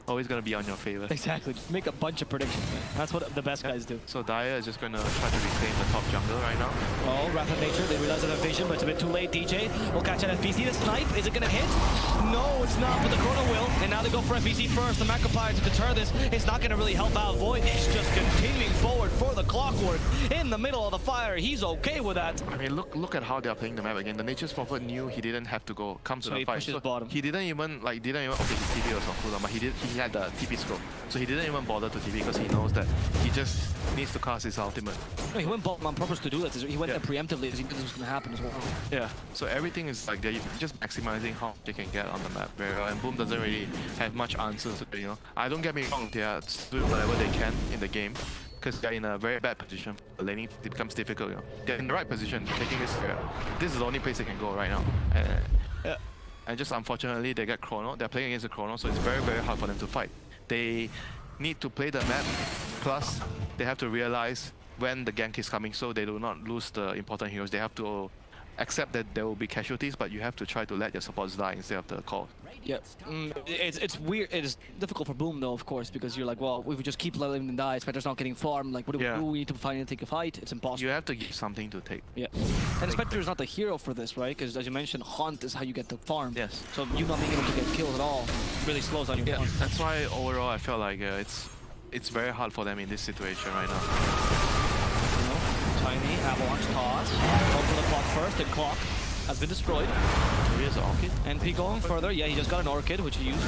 Speaker 2: always gonna be on your favor.
Speaker 3: Exactly. Just make a bunch of predictions, man. That's what the best guys do.
Speaker 2: So Dyer is just gonna try to reclaim the top jungle right now.
Speaker 3: Oh, Wrath of Nature, they realize that vision, but it's a bit too late. DJ will catch an FBC. The snipe, is it gonna hit? No, it's not, but the Chrono will. And now they go for FBC first. The Macropire to deter this. It's not gonna really help out. Void is just continuing forward for the Clockwork in the middle of the fire. He's okay with that.
Speaker 2: I mean, look at how they are playing the map again. The Nature's Prophet knew he didn't have to come to
Speaker 3: So
Speaker 2: the
Speaker 3: he
Speaker 2: fight.
Speaker 3: pushed his bottom.
Speaker 2: He didn't even okay, his TP was on cooldown, but he had the TP scroll. So he didn't even bother to TP because he knows that he just needs to cast his ultimate.
Speaker 3: No, he went bottom on purpose to do that. He went
Speaker 2: Yeah.
Speaker 3: there preemptively because he knew this was gonna happen as well.
Speaker 2: Yeah. So everything is like they're just maximizing how they can get on the map very well. And Boom doesn't really have much answers, you know. I don't get me wrong, they are doing whatever they can in the game. Because they're in a very bad position. The laning it becomes difficult, you know. They're in the right position, taking this area. This is the only place they can go right now. And just unfortunately, they get Chrono. They're playing against the Chrono, so it's very, very hard for them to fight. They need to play the map, plus they have to realize when the gank is coming so they do not lose the important heroes. They have to accept that there will be casualties, but you have to try to let your supports die instead of the call.
Speaker 3: Yeah, it's weird. It is difficult for Boom though, of course, because you're like, well, if we just keep letting them die, Spectre's not getting farmed. Like, what do we do? We need to find and take a fight. It's impossible.
Speaker 2: You have to give something to take.
Speaker 3: Yeah, and Spectre is not the hero for this, right? Because as you mentioned, Hunt is how you get the farm.
Speaker 2: Yes.
Speaker 3: So you not being able to get kills at all really slows down your farm.
Speaker 2: That's why overall I felt like it's very hard for them in this situation right now.
Speaker 3: You know, Tiny Avalanche toss. Go for the clock first. The clock has been destroyed.
Speaker 2: Here's the Orchid.
Speaker 3: NP going further. Yeah, he just got an Orchid, which he used.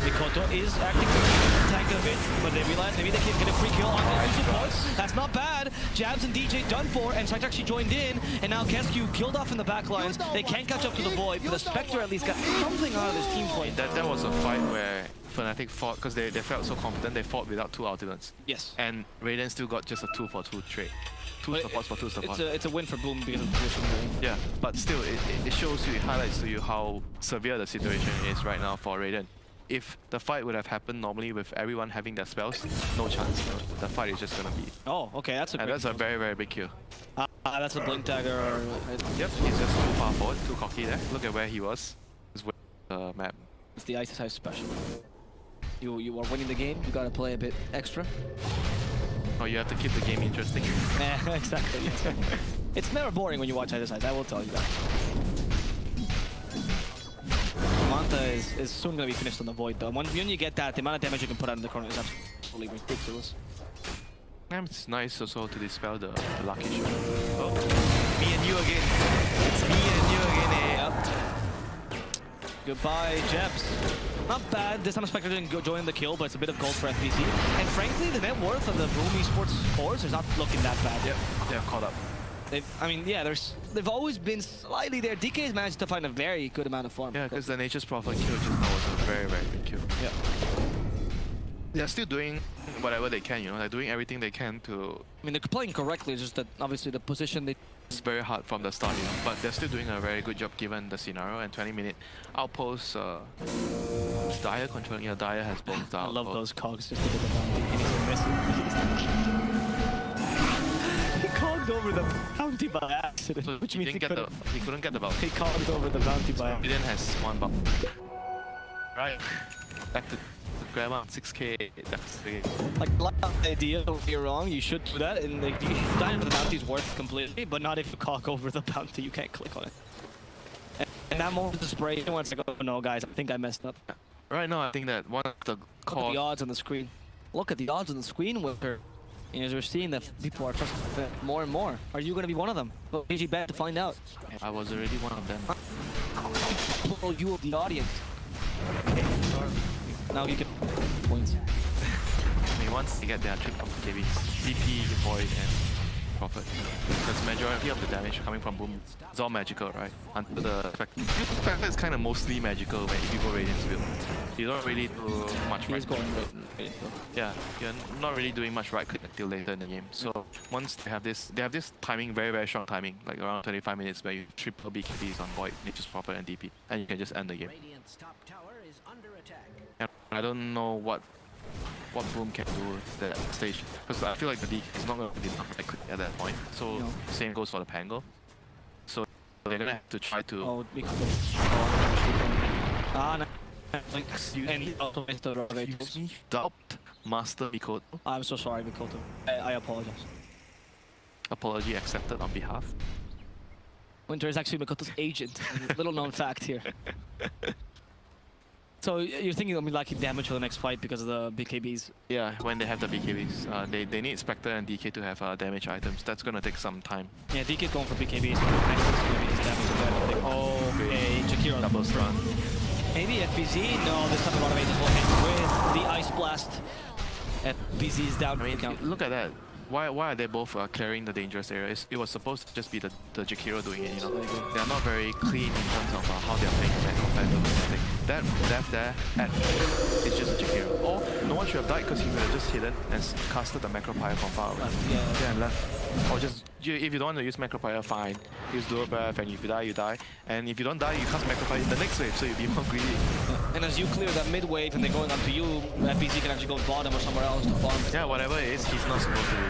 Speaker 3: Mikoto is acting to tank a bit, but they realize maybe they can get a free kill on the support. That's not bad. Jabs and DJ done for, and Spectre actually joined in, and now Kescu killed off in the back lines. They can't catch up to the Void, but the Spectre at least got something out of this team fight.
Speaker 2: That was a fight where FNATIC fought, because they felt so confident, they fought without 2 ultimates.
Speaker 3: Yes.
Speaker 2: And Raiden still got just a 2-for-2 trade. 2 supports for 2 supports.
Speaker 3: It's a win for Boom because of the position.
Speaker 2: Yeah, but still, it shows you, it highlights to you how severe the situation is right now for Raiden. If the fight would have happened normally with everyone having their spells, no chance. The fight is just gonna be.
Speaker 3: Oh, okay, that's a
Speaker 2: And
Speaker 3: great
Speaker 2: that's a very, very big kill.
Speaker 3: that's a blink dagger.
Speaker 2: Yep, he's just too far forward, too cocky there. Look at where he was. the map.
Speaker 3: It's the Ice Ice special. You are winning the game, you gotta play a bit extra.
Speaker 2: Oh, you have to keep the game interesting.
Speaker 3: Yeah, exactly. It's never boring when you watch Ice Ice, I will tell you that. Manta is soon gonna be finished on the Void though. When you get that, the amount of damage you can put out in the corner is absolutely ridiculous.
Speaker 2: And it's nice also to dispel the lucky shot. Oh, me and you again. It's me and you again, eh?
Speaker 3: Goodbye, Jeps. Not bad. This time Spectre didn't join the kill, but it's a bit of gold for FBC. And frankly, the net worth of the Boom Esports cores is not looking that bad.
Speaker 2: Yep, they're caught up.
Speaker 3: They've always been slightly there. DK has managed to find a very good amount of form.
Speaker 2: Yeah, because the Nature's Prophet kill just now was a very, very good kill.
Speaker 3: Yeah.
Speaker 2: They're still doing whatever they can, you know, they're doing everything they can to...
Speaker 3: I mean, they're playing correctly, it's just that obviously the position they...
Speaker 2: It's very hard from the start, you know, but they're still doing a very good job given the scenario. And 20-minute outpost, Dyer controlling, yeah, Dyer has both the
Speaker 3: I love
Speaker 2: outpost.
Speaker 3: those cogs just to get the bounty. And he's missing. He cogged over the bounty by accident,
Speaker 2: So
Speaker 3: which
Speaker 2: he
Speaker 3: means
Speaker 2: didn't get the, he couldn't get the belt.
Speaker 3: he cogged over the bounty by accident.
Speaker 2: Biden has one belt. Right, back to grab on 6k deficit.
Speaker 3: Like the idea, don't get me wrong, you should do that, and like, dying for the bounty is worth completely, but not if you cock over the bounty, you can't click on it. And that moment of spray, no one's like, oh no guys, I think I messed up.
Speaker 2: Right now, I think that one of the
Speaker 3: Look at
Speaker 2: core...
Speaker 3: the odds on the screen. Look at the odds on the screen with her. And as we're seeing that people are trusting her more and more. Are you going to be one of them? Well, GG bet to find out.
Speaker 2: I was already one of them.
Speaker 3: Well, you of the audience. Now you get points.
Speaker 2: I mean, once they get their trick from KBs, DP, Void, and Prophet. Because majority of the damage coming from Boom, it's all magical, right? Until the Spectre is kind of mostly magical when if you go Radiance build. You don't really do much
Speaker 3: He's
Speaker 2: right
Speaker 3: going
Speaker 2: click.
Speaker 3: right.
Speaker 2: Yeah, you're not really doing much right click until later in the game. So once they have this timing, very, very short timing, like around 25 minutes where you triple BKBs on Void, Nature's Prophet and DP, and you can just end the game.
Speaker 5: Radiant's top tower is under attack.
Speaker 2: And I don't know what Boom can do at that stage, because I feel like the DK is not going to be enough right click at that point. So
Speaker 3: No.
Speaker 2: same goes for the Pango. So they're gonna have to try to.
Speaker 3: Oh, we could go. Ah, no. And also
Speaker 2: Excuse me, doubt Master Mikoto.
Speaker 3: I'm so sorry, Mikoto. I apologize.
Speaker 2: Apology accepted on behalf.
Speaker 3: Winter is actually Mikoto's agent. Little known fact here. So you're thinking they'll be lacking damage for the next fight because of the BKBs?
Speaker 2: Yeah, when they have the BKBs, they need Spectre and DK to have damage items. That's gonna take some time.
Speaker 3: Yeah, DK going for BKBs. Next is going to be his damage. Okay, Jakiro.
Speaker 2: Double stun.
Speaker 3: Maybe FBZ? No, this time the Rotomages will hit with the Ice Blast. FBZ is down.
Speaker 2: I mean,
Speaker 3: count.
Speaker 2: look at that. Why are they both clearing the dangerous areas? It was supposed to just be the Jakiro doing it, you know. They are not very clean in terms of how they are playing compared to everything. That death there it's just a Jakiro. Or no one should have died because he would have just hidden and casted the Macropire from far away. Yeah, and left. Or just, if you don't want to use Macropire, fine. Use Dual Breath, and if you die, you die. And if you don't die, you cast Macropire in the next wave, so you'll be more greedy.
Speaker 3: And as you clear that mid wave and they're going onto you, FBZ can actually go bottom or somewhere else to farm.
Speaker 2: Yeah, whatever it is, he's not supposed to do.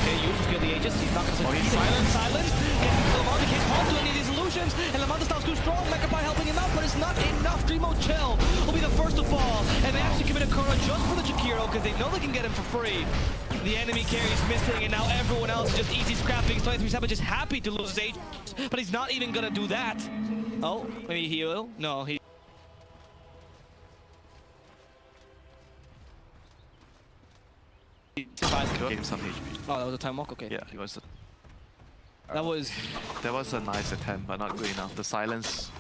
Speaker 3: Okay, uses kill the Aegis. He's not going to silence. And Lamont can't hold to any of these illusions. And Lamont style's too strong. Macropie helping him out, but it's not enough. Dreamo Chill will be the first to fall. And they actually commit a Kura just for the Jakiro because they know they can get him for free. The enemy carry's missing, and now everyone else is just easy scrapping. 23-7 just happy to lose his Aegis, but he's not even going to do that. Oh, maybe he will? No, he...
Speaker 2: Gave him some HP.
Speaker 3: Oh, that was a time walk? Okay.
Speaker 2: Yeah, he was.
Speaker 3: That was...
Speaker 2: That was a nice attempt, but not good enough. The silence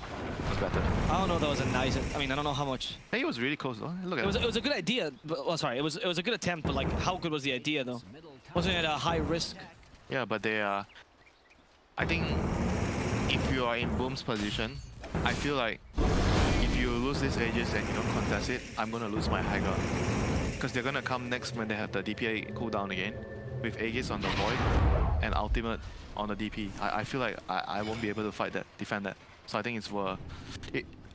Speaker 2: was better.
Speaker 3: I don't know if that was a nice... I mean, I don't know how much...
Speaker 2: Hey, it was really close though. Look at
Speaker 3: It was a good idea, but, well, sorry, it was a good attempt, but like, how good was the idea though? Wasn't it a high risk?
Speaker 2: Yeah, but they are... I think if you are in Boom's position, I feel like if you lose this Aegis and you don't contest it, I'm gonna lose my high ground. Because they're gonna come next when they have the DPA cooldown again, with Aegis on the Void and Ultimate on the DP. I feel like I won't be able to fight that, defend that. So I think it's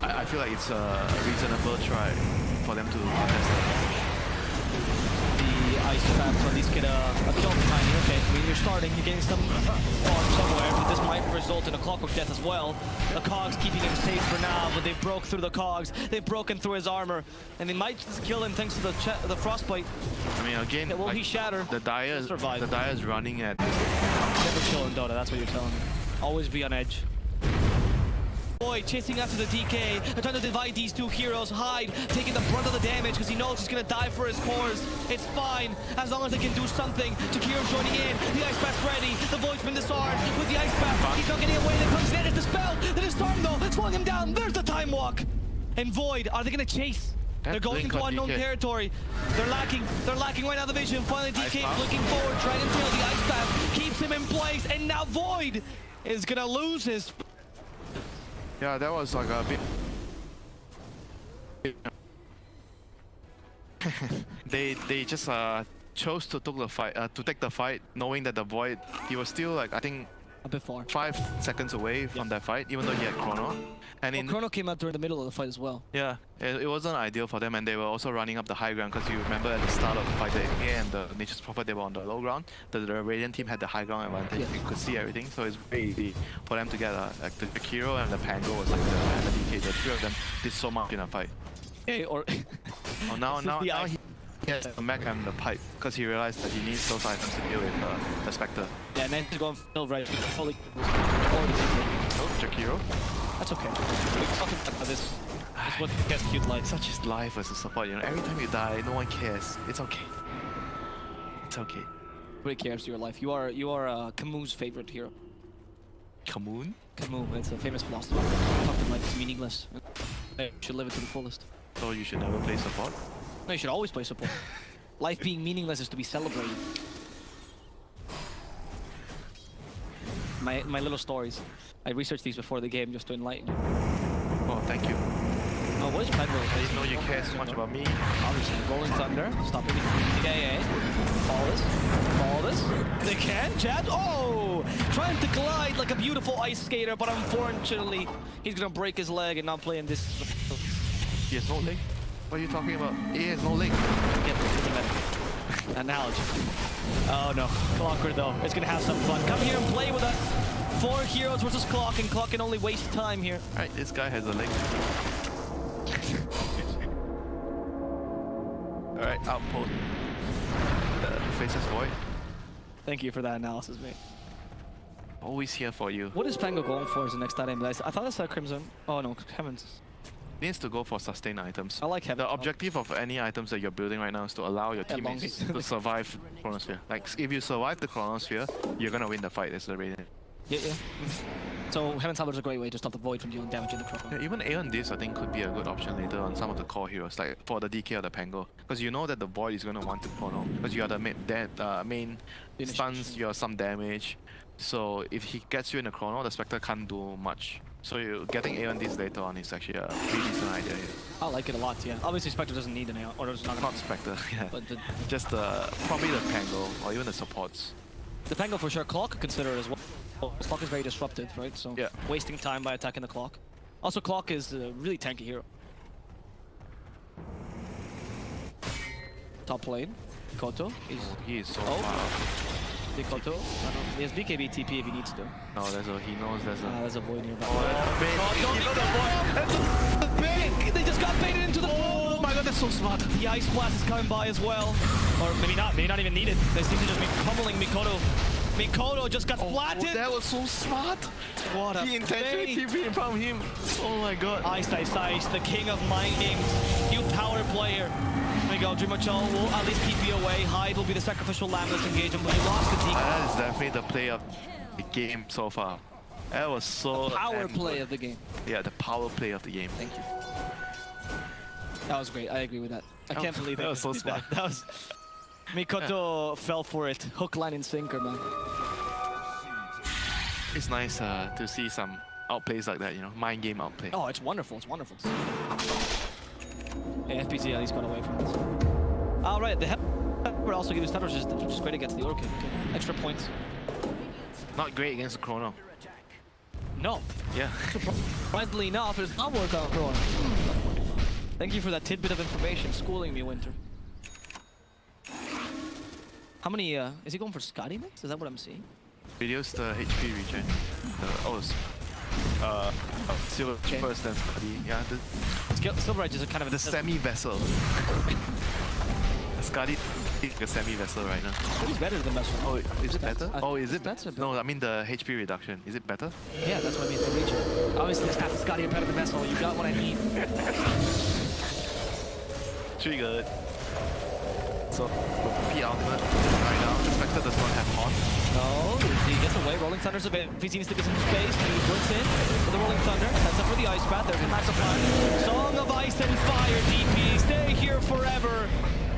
Speaker 2: I feel like it's a reasonable try for them to contest that.
Speaker 3: The Ice Trap to at least get a kill behind you. Okay, we you're starting, you're getting some farm somewhere, but this might result in a clockwork death as well. The cogs keeping him safe for now, but they've broke through the cogs, they've broken through his armor, and they might just kill him thanks to the frostbite.
Speaker 2: I mean, again,
Speaker 3: Will
Speaker 2: like,
Speaker 3: he shatter?
Speaker 2: the Dire is running at.
Speaker 3: Never chill in Dota, that's what you're telling me. Always be on edge. Void chasing after the DK. They're trying to divide these two heroes. Hyde taking the brunt of the damage because he knows he's gonna die for his cores. It's fine as long as they can do something. Takiro joining in. The Ice Path's ready. The Void's been disarmed with the Ice Path. He's not getting away. There comes in. It's dispelled. The disarm though, slowing him down. There's the time walk. And Void, are they gonna chase? They're going into unknown territory. They're lacking right now the vision. Finally DK looking forward. Dragon Tail, the Ice Path keeps him in place. And now Void is gonna lose his.
Speaker 2: Yeah, that was like a bit. they just chose to take the fight, knowing that the Void, he was still like, I think,
Speaker 3: a bit far.
Speaker 2: 5 seconds away from that fight, even though he had Chrono. And
Speaker 3: Chrono came out during the middle of the fight as well.
Speaker 2: Yeah, it wasn't ideal for them, and they were also running up the high ground because you remember at the start of the fight, the ENG and the Nature's Prophet, they were on the low ground. The Radiant team had the high ground advantage.
Speaker 3: Yeah.
Speaker 2: You could see everything, so it's very easy for them to get like the Kiro and the Pango was like and the DK. The three of them did so much in a fight.
Speaker 3: Yeah, or
Speaker 2: Oh, now he has the mech and the pipe because he realized that he needs those items to deal with the Spectre.
Speaker 3: yeah, and then he's going for right. Holy.
Speaker 2: Oh, Jakiro.
Speaker 3: That's okay. We're talking about this. It's what gets cute like.
Speaker 2: Such is life as a support, you know. Every time you die, no one cares. It's okay. It's okay.
Speaker 3: Nobody cares your life. You are Camus' favorite hero.
Speaker 2: Kamoon?
Speaker 3: Camus, it's a famous philosopher. Talking like it's meaningless. You should live it to the fullest.
Speaker 2: So you should never play support?
Speaker 3: No, you should always play support. Life being meaningless is to be celebrated. My little stories. I researched these before the game just to enlighten you.
Speaker 2: Oh, thank you.
Speaker 3: Oh, what is Pango?
Speaker 2: I didn't know you care so much about me.
Speaker 3: Obviously, Rolling Thunder. Stop it. Yeah. Follow this. Follow this. They can. Chad. Oh! Trying to glide like a beautiful ice skater, but unfortunately, he's gonna break his leg and not play in this.
Speaker 2: He has no leg? What are you talking about? He has no leg.
Speaker 3: Get the analogy. Oh no. Clocker though. It's gonna have some fun. Come here and play with us. 4 heroes versus Clock, and Clock can only waste time here.
Speaker 2: Alright, this guy has a leg. Alright, outpost. Faces Void.
Speaker 3: Thank you for that analysis, mate.
Speaker 2: Always here for you.
Speaker 3: What is Pango going for as the next item? I thought I saw Crimson. Oh no, Heavens.
Speaker 2: Needs to go for sustained items.
Speaker 3: I like Heaven.
Speaker 2: The objective of any items that you're building right now is to allow your teammates to survive Chronosphere. Like, if you survive the Chronosphere, you're gonna win the fight as the Radiant.
Speaker 3: Yeah. So Heaven Salvage is a great way to stop the Void from dealing damage in the Chrono.
Speaker 2: Yeah, even Aeon This, I think, could be a good option later on some of the core heroes, like for the DK or the Pango. Because you know that the Void is going to want to Chrono. Because you are the main stuns, you have some damage. So if he gets you in the Chrono, the Spectre can't do much. So you getting Aeon This later on is actually a pretty decent idea here.
Speaker 3: I like it a lot, yeah. Obviously Spectre doesn't need an Aeon, or there's not
Speaker 2: Spectre, yeah.
Speaker 3: But
Speaker 2: Just probably the Pango or even the supports.
Speaker 3: the Pango for sure. Clock could consider it as well. Clock is very disruptive, right? So
Speaker 2: yeah,
Speaker 3: wasting time by attacking the Clock. Also, Clock is a really tanky hero. Top lane, Koto.
Speaker 2: He is so
Speaker 3: Oh.
Speaker 2: far.
Speaker 3: Koto. He has BKB TP if he needs to.
Speaker 2: No, he knows there's a...
Speaker 3: There's a Void nearby.
Speaker 2: Oh, that's big.
Speaker 3: Oh, don't big! They just got baited into the
Speaker 2: Oh my god, that's so smart.
Speaker 3: The Ice Blast is coming by as well. Or maybe not even needed. They seem to just be pummeling Mikoto. Mikoto just got flattened.
Speaker 2: That was so smart.
Speaker 3: What a
Speaker 2: He intentionally TP from him. Oh my god.
Speaker 3: Ice, the king of mind games. You power player. There we go. Dreamachal will at least TP away. Hyde will be the sacrificial lamb that's engaged, but he lost the TP.
Speaker 2: That is definitely the play of the game so far. That was so...
Speaker 3: Power play of the game.
Speaker 2: Yeah, the power play of the game.
Speaker 3: Thank you. That was great. I agree with that. I can't believe
Speaker 2: that was so
Speaker 3: did
Speaker 2: smart.
Speaker 3: That was... Mikoto fell for it. Hook, line, and sinker, man.
Speaker 2: It's nice to see some outplays like that, you know, mind game outplay.
Speaker 3: Oh, it's wonderful. It's wonderful. Hey, FPZ at least got away from this. All right, the would also give you stat resistance, which is great against the Orchid. Okay. Extra points.
Speaker 2: Not great against the Chrono.
Speaker 3: No.
Speaker 2: Yeah.
Speaker 3: Surprisingly enough, it does not work out, Chrono. Thank you for that tidbit of information, schooling me, Winter. How many, is he going for Scotty next? Is that what I'm seeing?
Speaker 2: Reduce the HP regen. Silver
Speaker 3: Okay.
Speaker 2: first then Scotty. Yeah,
Speaker 3: Silver Edge is a kind of
Speaker 2: the semi-vessel. Scotty is a semi-vessel right now.
Speaker 3: He's better than Vessel.
Speaker 2: Oh, is it better? Oh, is it
Speaker 3: That's a bit.
Speaker 2: No, I mean the HP reduction. Is it better?
Speaker 3: Yeah, that's what I mean. The region. Obviously, the stats of Scotty are better than Vessel. You got what I mean.
Speaker 2: Triggered. So, P ultimate right now. Spectre does not have Haunt.
Speaker 3: No, he gets away. Rolling Thunder's a bit. If he needs to get some space, and he puts in with the Rolling Thunder. Sets up for the Ice Path. There's a massive plan. Song of Ice and Fire, DP. Stay here forever.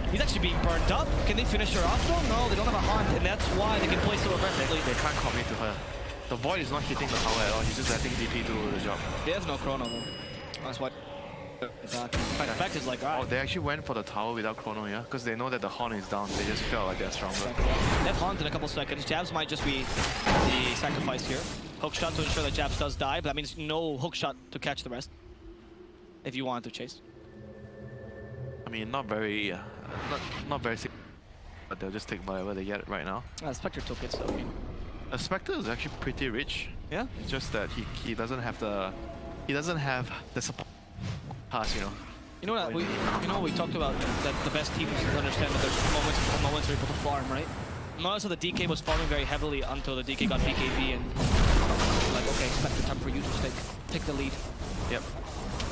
Speaker 3: He's actually being burnt up. Can they finish her off though? No, they don't have a Haunt, and that's why they can play so aggressively.
Speaker 2: They can't commit to her. The Void is not hitting the tower at all. He's just letting DP do the job.
Speaker 3: They have no Chrono though. That's why. The fact is like,
Speaker 2: Oh,
Speaker 3: alright.
Speaker 2: they actually went for the tower without Chrono, yeah? Because they know that the Haunt is down. They just felt like they're stronger.
Speaker 3: They have Haunt in a couple seconds. Jabs might just be the sacrifice here. Hook shot to ensure that Jabs does die, but that means no hook shot to catch the rest. If you want to chase.
Speaker 2: I mean, not very, not very sick, but they'll just take whatever they get right now.
Speaker 3: Spectre took it, so I mean.
Speaker 2: Spectre is actually pretty rich.
Speaker 3: Yeah?
Speaker 2: It's just that he doesn't have the support pass, you know.
Speaker 3: You know what we talked about that the best teams understand that there's moments where you're able to farm, right? Notice that the DK was farming very heavily until the DK got BKB and like, okay, Spectre, time for you to take the lead.
Speaker 2: Yep.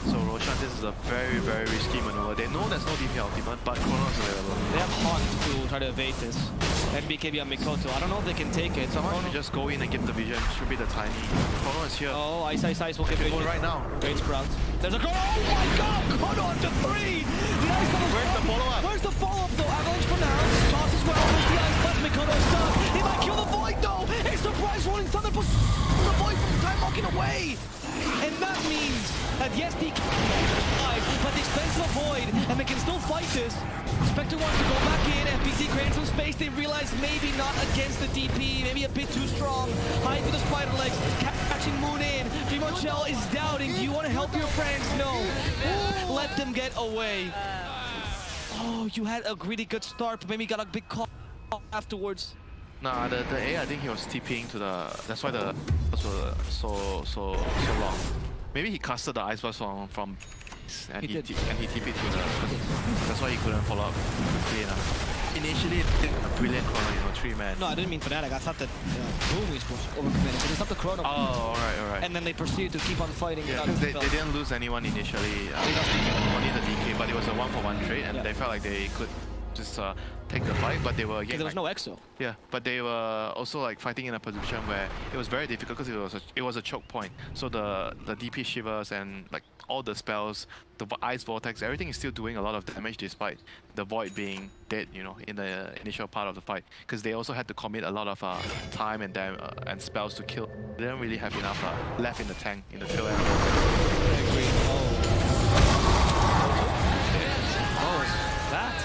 Speaker 2: So Roshan, this is a very, very risky maneuver. They know there's no DP ultimate, but Chrono's available.
Speaker 3: They have Haunt to try to evade this. And BKB on Mikoto. I don't know if they can take it.
Speaker 2: Someone should just go in and get the vision. Should be the tiny. Chrono is here.
Speaker 3: Oh, Ice will give it
Speaker 2: Go right now.
Speaker 3: Great Sprout. There's a Chrono. Oh my god! Chrono on to 3! Nice little
Speaker 2: Where's the follow-up?
Speaker 3: Where's the follow-up though? Avalanche for now. Toss as well. There's the Ice Blast. Mikoto's stuck. He might kill the Void though. A surprise Rolling Thunder puts the Void from time walking away. And that means that yes, DK but the expense of Void, and they can still fight this. Spectre wants to go back in, and BT creates some space. They realize maybe not against the DP, maybe a bit too strong. Hide for the spider legs, catching Moon in. Dreamon Shell is doubting. Do you want to help your friends? No. Let them get away. Oh, you had a really good start, but maybe got a big call afterwards.
Speaker 2: Nah, the A, I think he was TPing to the. That's why the was so long. Maybe he casted the Ice Blast from and he TP'd to the. That's why he couldn't follow up quickly enough. Initially, it did a brilliant Chrono, you know, 3-man.
Speaker 3: No, I didn't mean FNATIC. I thought that Boom was overcommitted. It's not the Chrono.
Speaker 2: Oh, alright.
Speaker 3: And then they proceeded to keep on fighting.
Speaker 2: Yeah, because they didn't lose anyone initially. Only the DK, but it was a 1-for-1 trade, and they felt like they could just take the fight, but they were again.
Speaker 3: There was no EXO.
Speaker 2: Yeah, but they were also like fighting in a position where it was very difficult because it was a choke point. So the DP shivers and like all the spells, the Ice Vortex, everything is still doing a lot of damage despite the Void being dead, you know, in the initial part of the fight. Because they also had to commit a lot of time and spells to kill. They didn't really have enough left in the tank in the tail end.
Speaker 3: I agree. Oh, is that?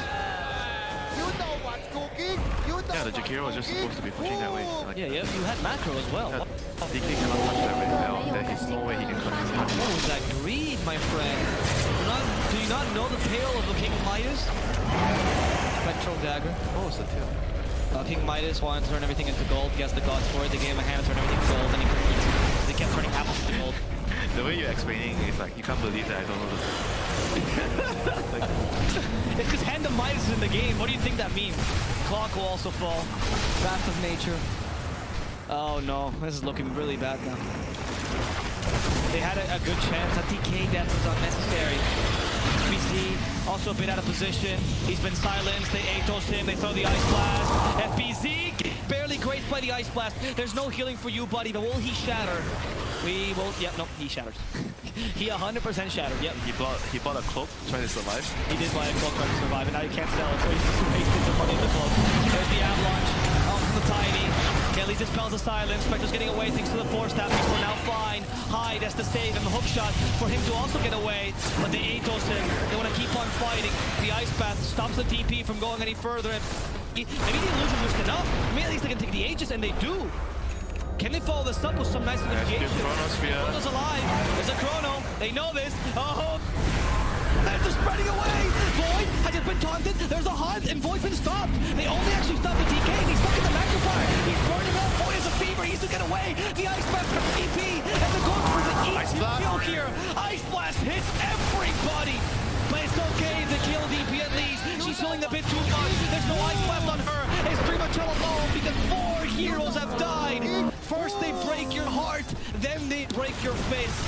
Speaker 4: You know what's cooking. You know
Speaker 2: Yeah, the Jakiro was just supposed to be pushing that way. Like,
Speaker 3: Yeah, you had macro as well.
Speaker 2: Yeah, DK cannot touch that way now. There is no way he can touch
Speaker 3: What
Speaker 2: it.
Speaker 3: was that greed, my friend? Do you not know the tale of the King Midas? Spectral Dagger.
Speaker 2: What was the tail?
Speaker 3: King Midas wanted to turn everything into gold. Guess the gods for it. They gave him a hand to turn everything to gold, and he kept turning apples into gold.
Speaker 2: The way you're explaining is like, you can't believe that I don't know this.
Speaker 3: It's because Hand of Midas is in the game. What do you think that means? Clock will also fall. Wrath of Nature. Oh no, this is looking really bad now. They had a good chance. A DK death was unnecessary. FBZ also a bit out of position. He's been silenced. They Atos him. They throw the Ice Blast. FBZ barely grazed by the Ice Blast. There's no healing for you, buddy, but will he shatter? We won't. Yep, no, he shatters. He 100% shattered. Yep.
Speaker 2: He bought a cloak, trying to survive.
Speaker 3: He did buy a cloak trying to survive, and now he can't sell it, so he's just wasted some money in the cloak. There's the Avalanche. Out from the Tiny. Okay, at least dispels the silence. Spectre's getting away thanks to the Force Staff. We're now fine. Hyde has to save him. The hook shot for him to also get away, but they Atos him. They want to keep on fighting. The Ice Path stops the TP from going any further. And maybe the illusion was enough. Maybe at least they can take the Aegis, and they do. Can they follow this up with some nice initiation?
Speaker 2: Chronosphere.
Speaker 3: Chrono's alive. There's a Chrono. They know this. Oh, As they're spreading away, Void has just been taunted. There's a hunt, and Void's been stopped. They only actually stopped the DK, and he's stuck in the magnifier. He's burning up. Void is a fever. He needs to get away. The Ice Blast from TP, and the goal for the easy kill here. Ice Blast hits everybody. But it's okay, the kill DP at least. She's feeling a bit too much. There's no Ice Blast on her. It's pretty much all alone because 4 heroes have died. First they break your heart, then they break your fist.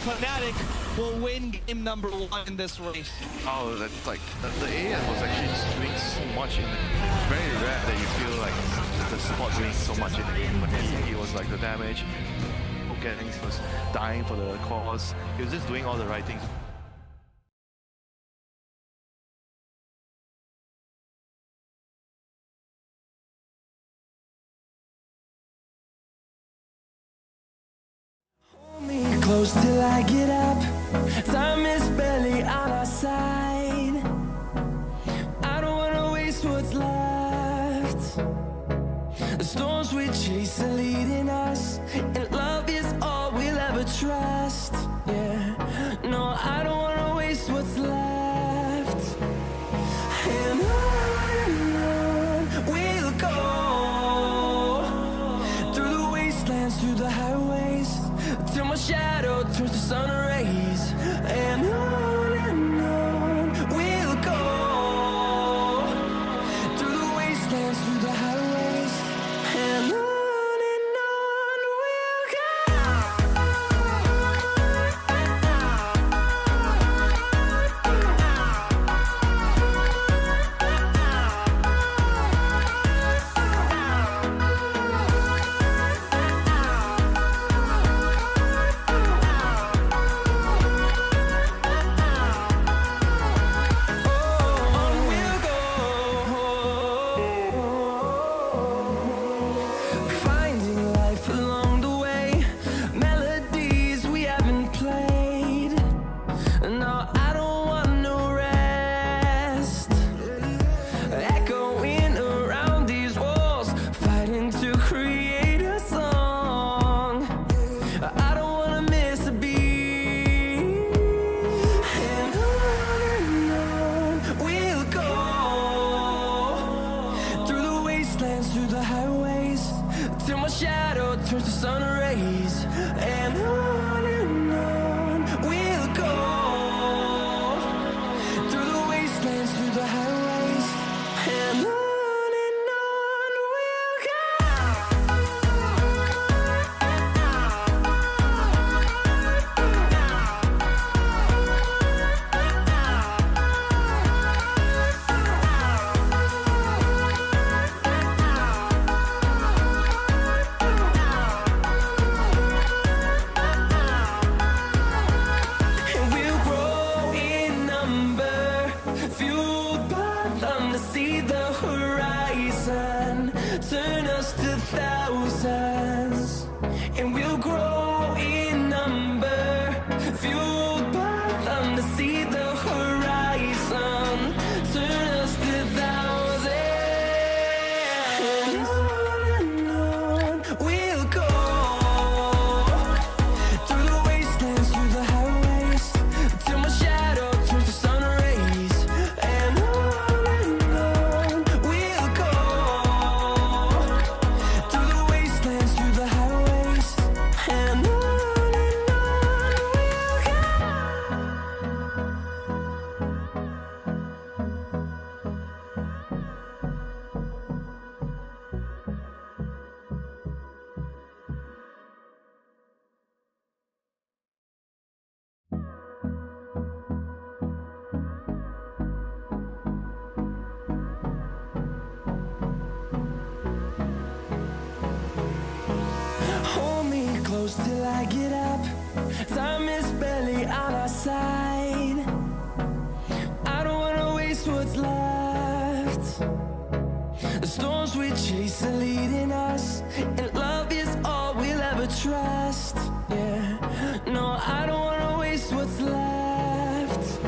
Speaker 3: FNATIC will win game number 1 in this race.
Speaker 2: Oh, that's like the AS was actually just doing so much in the game. Very rare that you feel like the support doing so much in the game, but he was like the damage, getting, he was dying for the cause. He was just doing all the right things.
Speaker 1: Close till I get up. Time is barely on our side. I don't wanna waste what's left. The storms we chase are leading us, and love is all we'll ever trust. Yeah, no, I don't wanna waste what's left. And on we'll go, through the wastelands, through the highways, till my shadow turns to sun rays. And on we'll go, through the wastelands, through the highways. And on we'll through the highways, till my shadow turns to sun rays. And on we'll go, through the wastelands, through the highways. And on we'll go. Turn us to thousands, and we'll grow in number, fueled by them to see the horizon. Turn us to thousands, and on we'll go, through the wastelands, through the highways, till my shadow turns to sun rays. And on we'll go, through the wastelands, through the highways. And on we'll go. Hold me close till I get up. Time is barely on our side. I don't wanna waste what's left. The storms we chase are leading us, and love is all we'll ever trust. Yeah, no, I don't wanna waste what's left.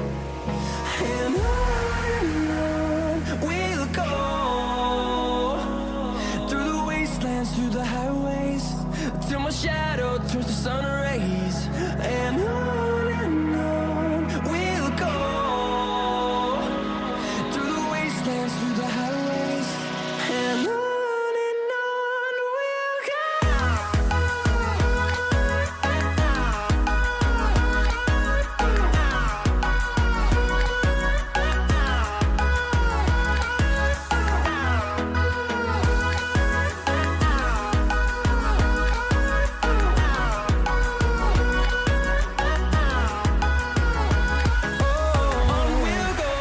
Speaker 1: And on we'll go, through the wastelands, through the highways, till my shadow turns to sun rays. And on we'll go, wastelands, through the highways, and on we'll go.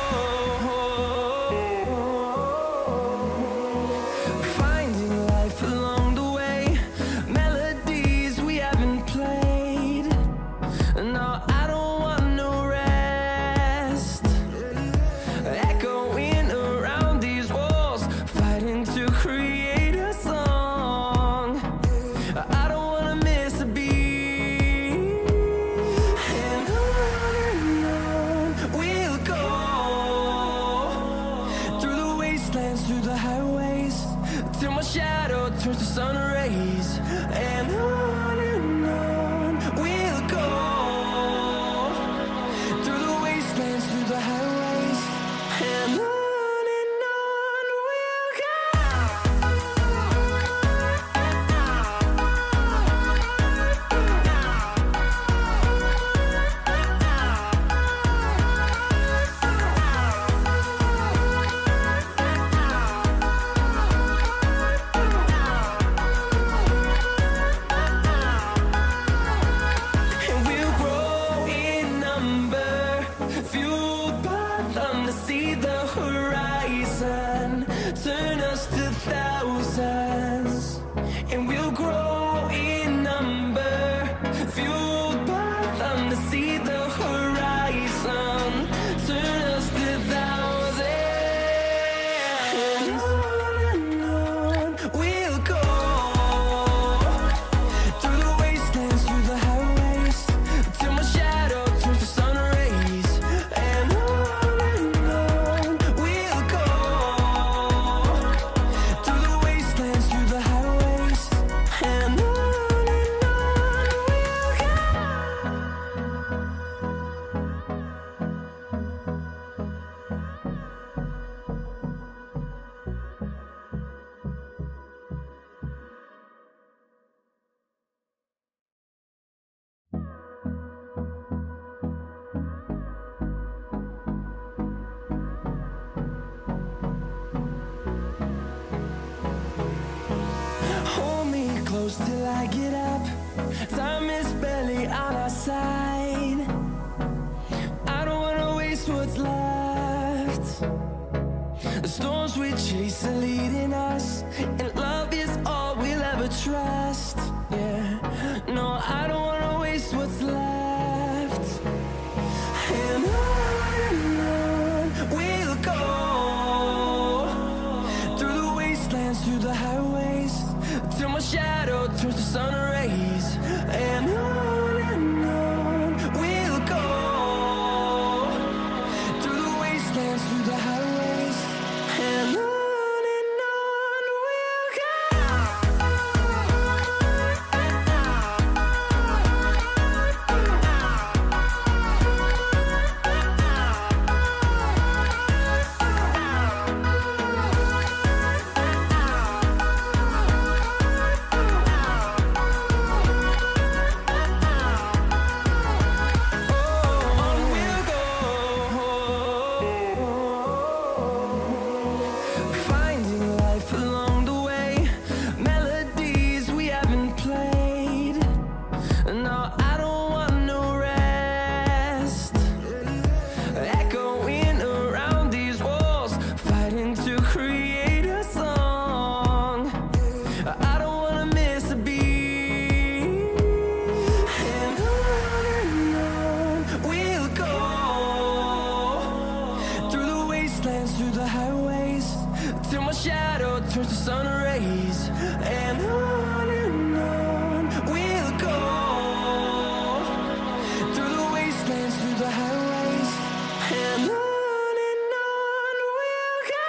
Speaker 1: Finding life along the way, melodies we haven't played. No, I don't want no rest. Echoing around these walls, fighting to create a song. I don't wanna miss a beat. And on we'll go, through the wastelands, through the highways, till my shadow turns to sun rays. And on we'll go, through the wastelands, through the highways, and on we'll go. And we'll grow in number, fueled by them to see the horizon, turn us to thousands. And we'll grow in number, fueled by them to see the horizon, turn us to thousands. And on we'll go, through the wastelands, through the highways, till my shadow turns to sun rays. And on we'll go, through the wastelands, through the highways, and on we'll go. Hold me close till I get up. Time is barely on our side. I don't wanna waste what's left. The storms we chase are leading us, and love is all we'll ever trust. Yeah, no, I don't wanna waste what's left. And on we'll go, through the wastelands, through the highways, till my shadow turns to sun rays. And on we'll go, through the wastelands, through the highways, and on we'll go. turns to sun rays, and on we'll go, through the wastelands, through the highways, and on we'll go.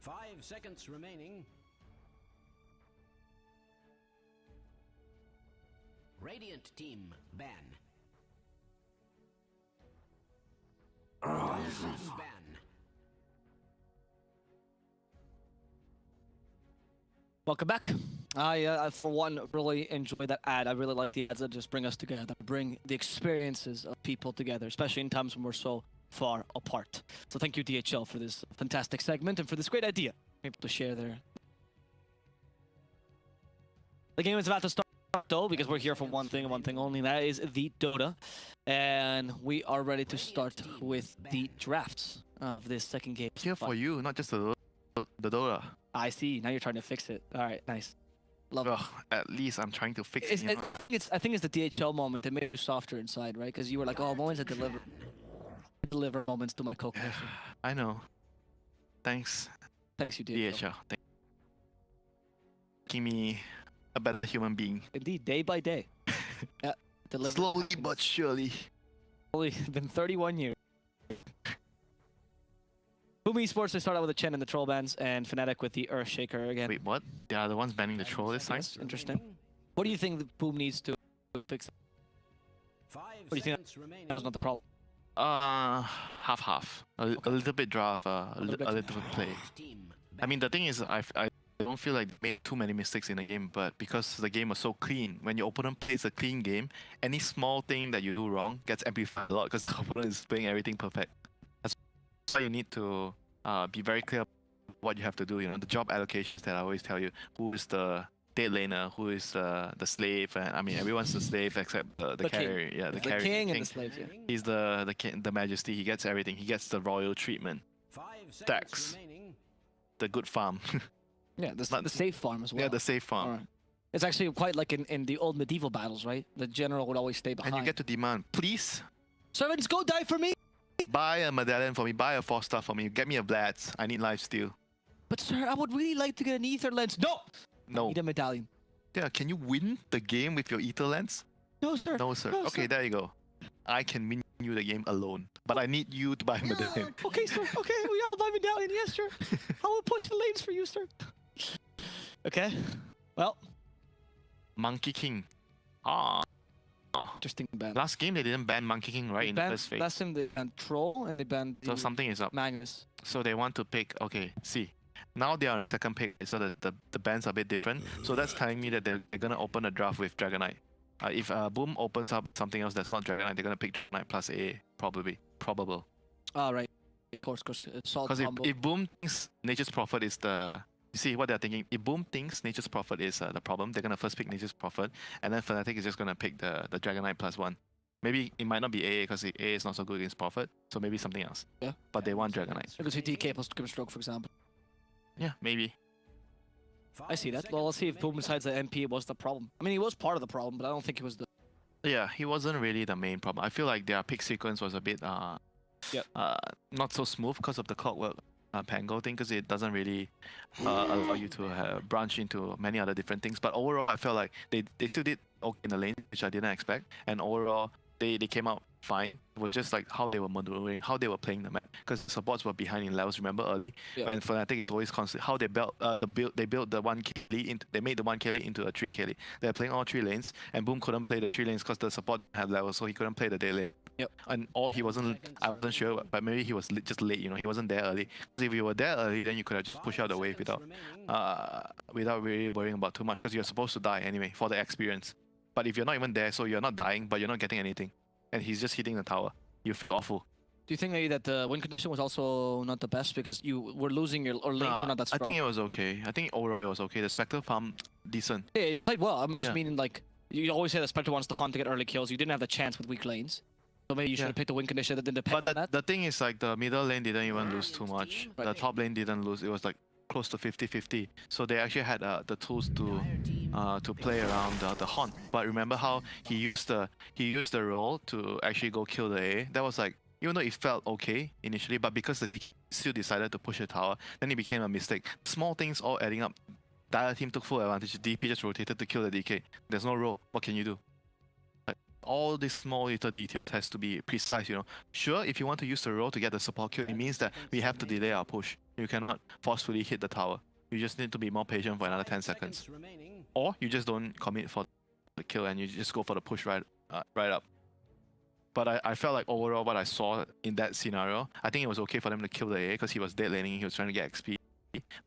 Speaker 5: 5 seconds remaining. Radiant team ban. Ban.
Speaker 3: Welcome back. I, for one, really enjoy that ad. I really like the ads that just bring us together, bring the experiences of people together, especially in times when we're so far apart. So thank you, DHL, for this fantastic segment and for this great idea. Able to share there. The game is about to start, though, because we're here for one thing and one thing only, and that is the Dota. And we are ready to start with the drafts of this second game.
Speaker 2: Here for you, not just the Dota.
Speaker 3: I see. Now you're trying to fix it. All right, nice. Love it.
Speaker 2: Ugh, at least I'm trying to fix it.
Speaker 3: I think it's the DHL moment that made you softer inside, right? Because you were like, oh, moments that deliver moments to my co-creation.
Speaker 2: I know. Thanks,
Speaker 3: Thanks, you did.
Speaker 2: DHL. Making me a better human being.
Speaker 3: Indeed, day by day. Yeah, deliver.
Speaker 2: Slowly but surely.
Speaker 3: Only been 31 years. Boom Esports, they start out with the Chen and the Troll bans, and FNATIC with the Earthshaker again.
Speaker 2: Wait, what? They are the ones banning the troll this time?
Speaker 3: That's interesting. What do you think the Boom needs to fix?
Speaker 5: 5
Speaker 3: What do you think
Speaker 5: seconds remaining.
Speaker 3: that's not the problem?
Speaker 2: Half. A little bit draft, a little bit play.
Speaker 5: Team
Speaker 2: I mean, the thing is, I don't feel like they made too many mistakes in the game, but because the game was so clean, when your opponent plays a clean game, any small thing that you do wrong gets amplified a lot because the opponent is playing everything perfect. That's why you need to be very clear what you have to do. You know, the job allocations that I always tell you: who is the dead laner, who is the slave, and I mean everyone's the slave except the carrier. Yeah, the
Speaker 3: The
Speaker 2: carrier.
Speaker 3: king and the slaves, yeah.
Speaker 2: He's the majesty. He gets everything. He gets the royal treatment,
Speaker 5: 5
Speaker 2: Stacks.
Speaker 5: seconds remaining.
Speaker 2: the good farm.
Speaker 3: Yeah, the safe farm as well.
Speaker 2: Yeah, the safe farm.
Speaker 3: Alright. It's actually quite like in the old medieval battles, right? The general would always stay behind.
Speaker 2: And you get to demand, please
Speaker 3: Servants, go die for me!
Speaker 2: buy a medallion for me, buy a 4-star for me, get me a Vlads. I need lifesteal.
Speaker 3: But sir, I would really like to get an ether lens. No!
Speaker 2: No.
Speaker 3: Need a medallion.
Speaker 2: Yeah, can you win the game with your ether lens?
Speaker 3: No, sir.
Speaker 2: No, sir.
Speaker 3: No,
Speaker 2: Okay,
Speaker 3: sir.
Speaker 2: there you go. I can win you the game alone, but I need you to buy a medallion.
Speaker 3: Okay, sir. Okay, we have my medallion. Yes, sir. I will punch the lanes for you, sir. Okay. Well,
Speaker 2: Monkey King. Ah.
Speaker 3: interesting ban.
Speaker 2: Last game they didn't ban Monkey King, right? In the first phase.
Speaker 3: Last time they banned Troll and they banned
Speaker 2: So
Speaker 3: the
Speaker 2: something is up.
Speaker 3: Magnus.
Speaker 2: So they want to pick, okay, see. Now they are on second pick, so the bands are a bit different. So that's telling me that they're gonna open a draft with Dragonite. If Boom opens up something else that's not Dragonite, they're gonna pick Dragonite plus A, probably. Probable.
Speaker 3: All right. Of course, solid
Speaker 2: Because
Speaker 3: combo.
Speaker 2: if Boom thinks Nature's Prophet is the... You see what they're thinking? If Boom thinks Nature's Prophet is the problem, they're gonna first pick Nature's Prophet, and then FNATIC is just gonna pick the Dragonite plus 1. Maybe it might not be AA because A is not so good against Prophet, so maybe something else.
Speaker 3: Yeah.
Speaker 2: But they want Dragonite.
Speaker 3: You could see DK plus Grimstroke, for example.
Speaker 2: Yeah, maybe.
Speaker 3: I see that. Well, let's see if Boom decides that MP was the problem. I mean, he was part of the problem, but I don't think he was the...
Speaker 2: Yeah, he wasn't really the main problem. I feel like their pick sequence was a bit not so smooth because of the clockwork Pango thing, because it doesn't really allow you to branch into many other different things. But overall, I felt like they still did okay in the lane, which I didn't expect. And overall, they came out fine. It was just like how they were maneuvering, how they were playing the map. Because the supports were behind in levels, remember early?
Speaker 3: Yeah.
Speaker 2: And FNATIC is always constant. How they built they built the 1K lead into, they made the 1K lead into a 3K lead. They're playing all 3 lanes, and Boom couldn't play the 3 lanes because the support didn't have levels, so he couldn't play the day lane.
Speaker 3: Yep.
Speaker 2: And I wasn't sure, but maybe he was just late, you know, he wasn't there early. Because if you were there early, then you could have just pushed out the wave without really worrying about too much, because you're supposed to die anyway for the experience. But if you're not even there, so you're not dying, but you're not getting anything, and he's just hitting the tower, you feel awful.
Speaker 3: Do you think maybe that the win condition was also not the best because you were losing your lane were not that
Speaker 2: I
Speaker 3: strong?
Speaker 2: think it was okay. I think overall it was okay. The Spectre farm, decent.
Speaker 3: Yeah, it played well. I'm
Speaker 2: Yeah.
Speaker 3: just meaning like you always say that Spectre wants to come to get early kills. You didn't have the chance with weak lanes, so maybe you should
Speaker 2: Yeah.
Speaker 3: have picked a win condition that didn't depend
Speaker 2: But
Speaker 3: on that.
Speaker 2: the thing is, like, the middle lane didn't even lose too much.
Speaker 3: Right.
Speaker 2: The top lane didn't lose. It was like close to 50-50. So they actually had the tools to play around the Haunt. But remember how he used the roll to actually go kill the A? That was like, even though it felt okay initially, but because he still decided to push the tower, then it became a mistake. Small things all adding up. The other team took full advantage. DP just rotated to kill the DK. There's no roll. What can you do? Like, all these small little details has to be precise, you know. Sure, if you want to use the roll to get the support kill, it means that we have to delay our push. You cannot forcefully hit the tower. You just need to be more patient for another 10 seconds.
Speaker 5: Remaining.
Speaker 2: Or you just don't commit for the kill and you just go for the push right up. But I felt like overall what I saw in that scenario, I think it was okay for them to kill the A because he was dead laning, he was trying to get XP.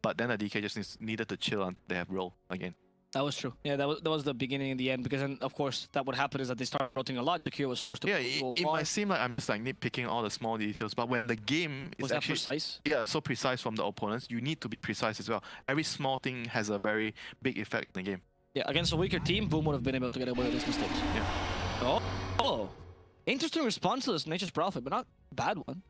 Speaker 2: But then the DK just needed to chill until they have roll again.
Speaker 3: That was true. Yeah, that was the beginning and the end, because then of course that would happen is that they start rotating a lot. The Kira was supposed to
Speaker 2: Yeah,
Speaker 3: go
Speaker 2: it
Speaker 3: wide.
Speaker 2: might seem like I'm just like nitpicking all the small details, but when the game is
Speaker 3: Was that
Speaker 2: actually
Speaker 3: precise?
Speaker 2: so precise from the opponents, you need to be precise as well. Every small thing has a very big effect in the game.
Speaker 3: Yeah, against a weaker team, Boom would have been able to get away with these mistakes.
Speaker 2: Yeah.
Speaker 3: Oh, interesting response to this Nature's Prophet, but not a bad one.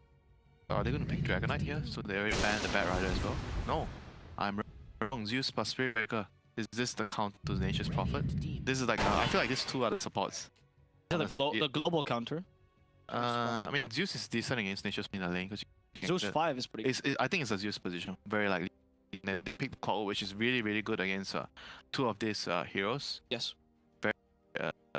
Speaker 2: Are they going to pick Dragonite here? So they already banned the Bat Rider as well? No, I'm wrong. Zeus plus Spirit Breaker. Is this the counter to Nature's Prophet? This is like, I feel like these two are the supports.
Speaker 3: Yeah, the global counter.
Speaker 2: I mean, Zeus is decent against Nature's in the lane because
Speaker 3: Zeus 5 is pretty good.
Speaker 2: I think it's a Zeus position, very likely. They pick Call, which is really good against two of these heroes.
Speaker 3: Yes.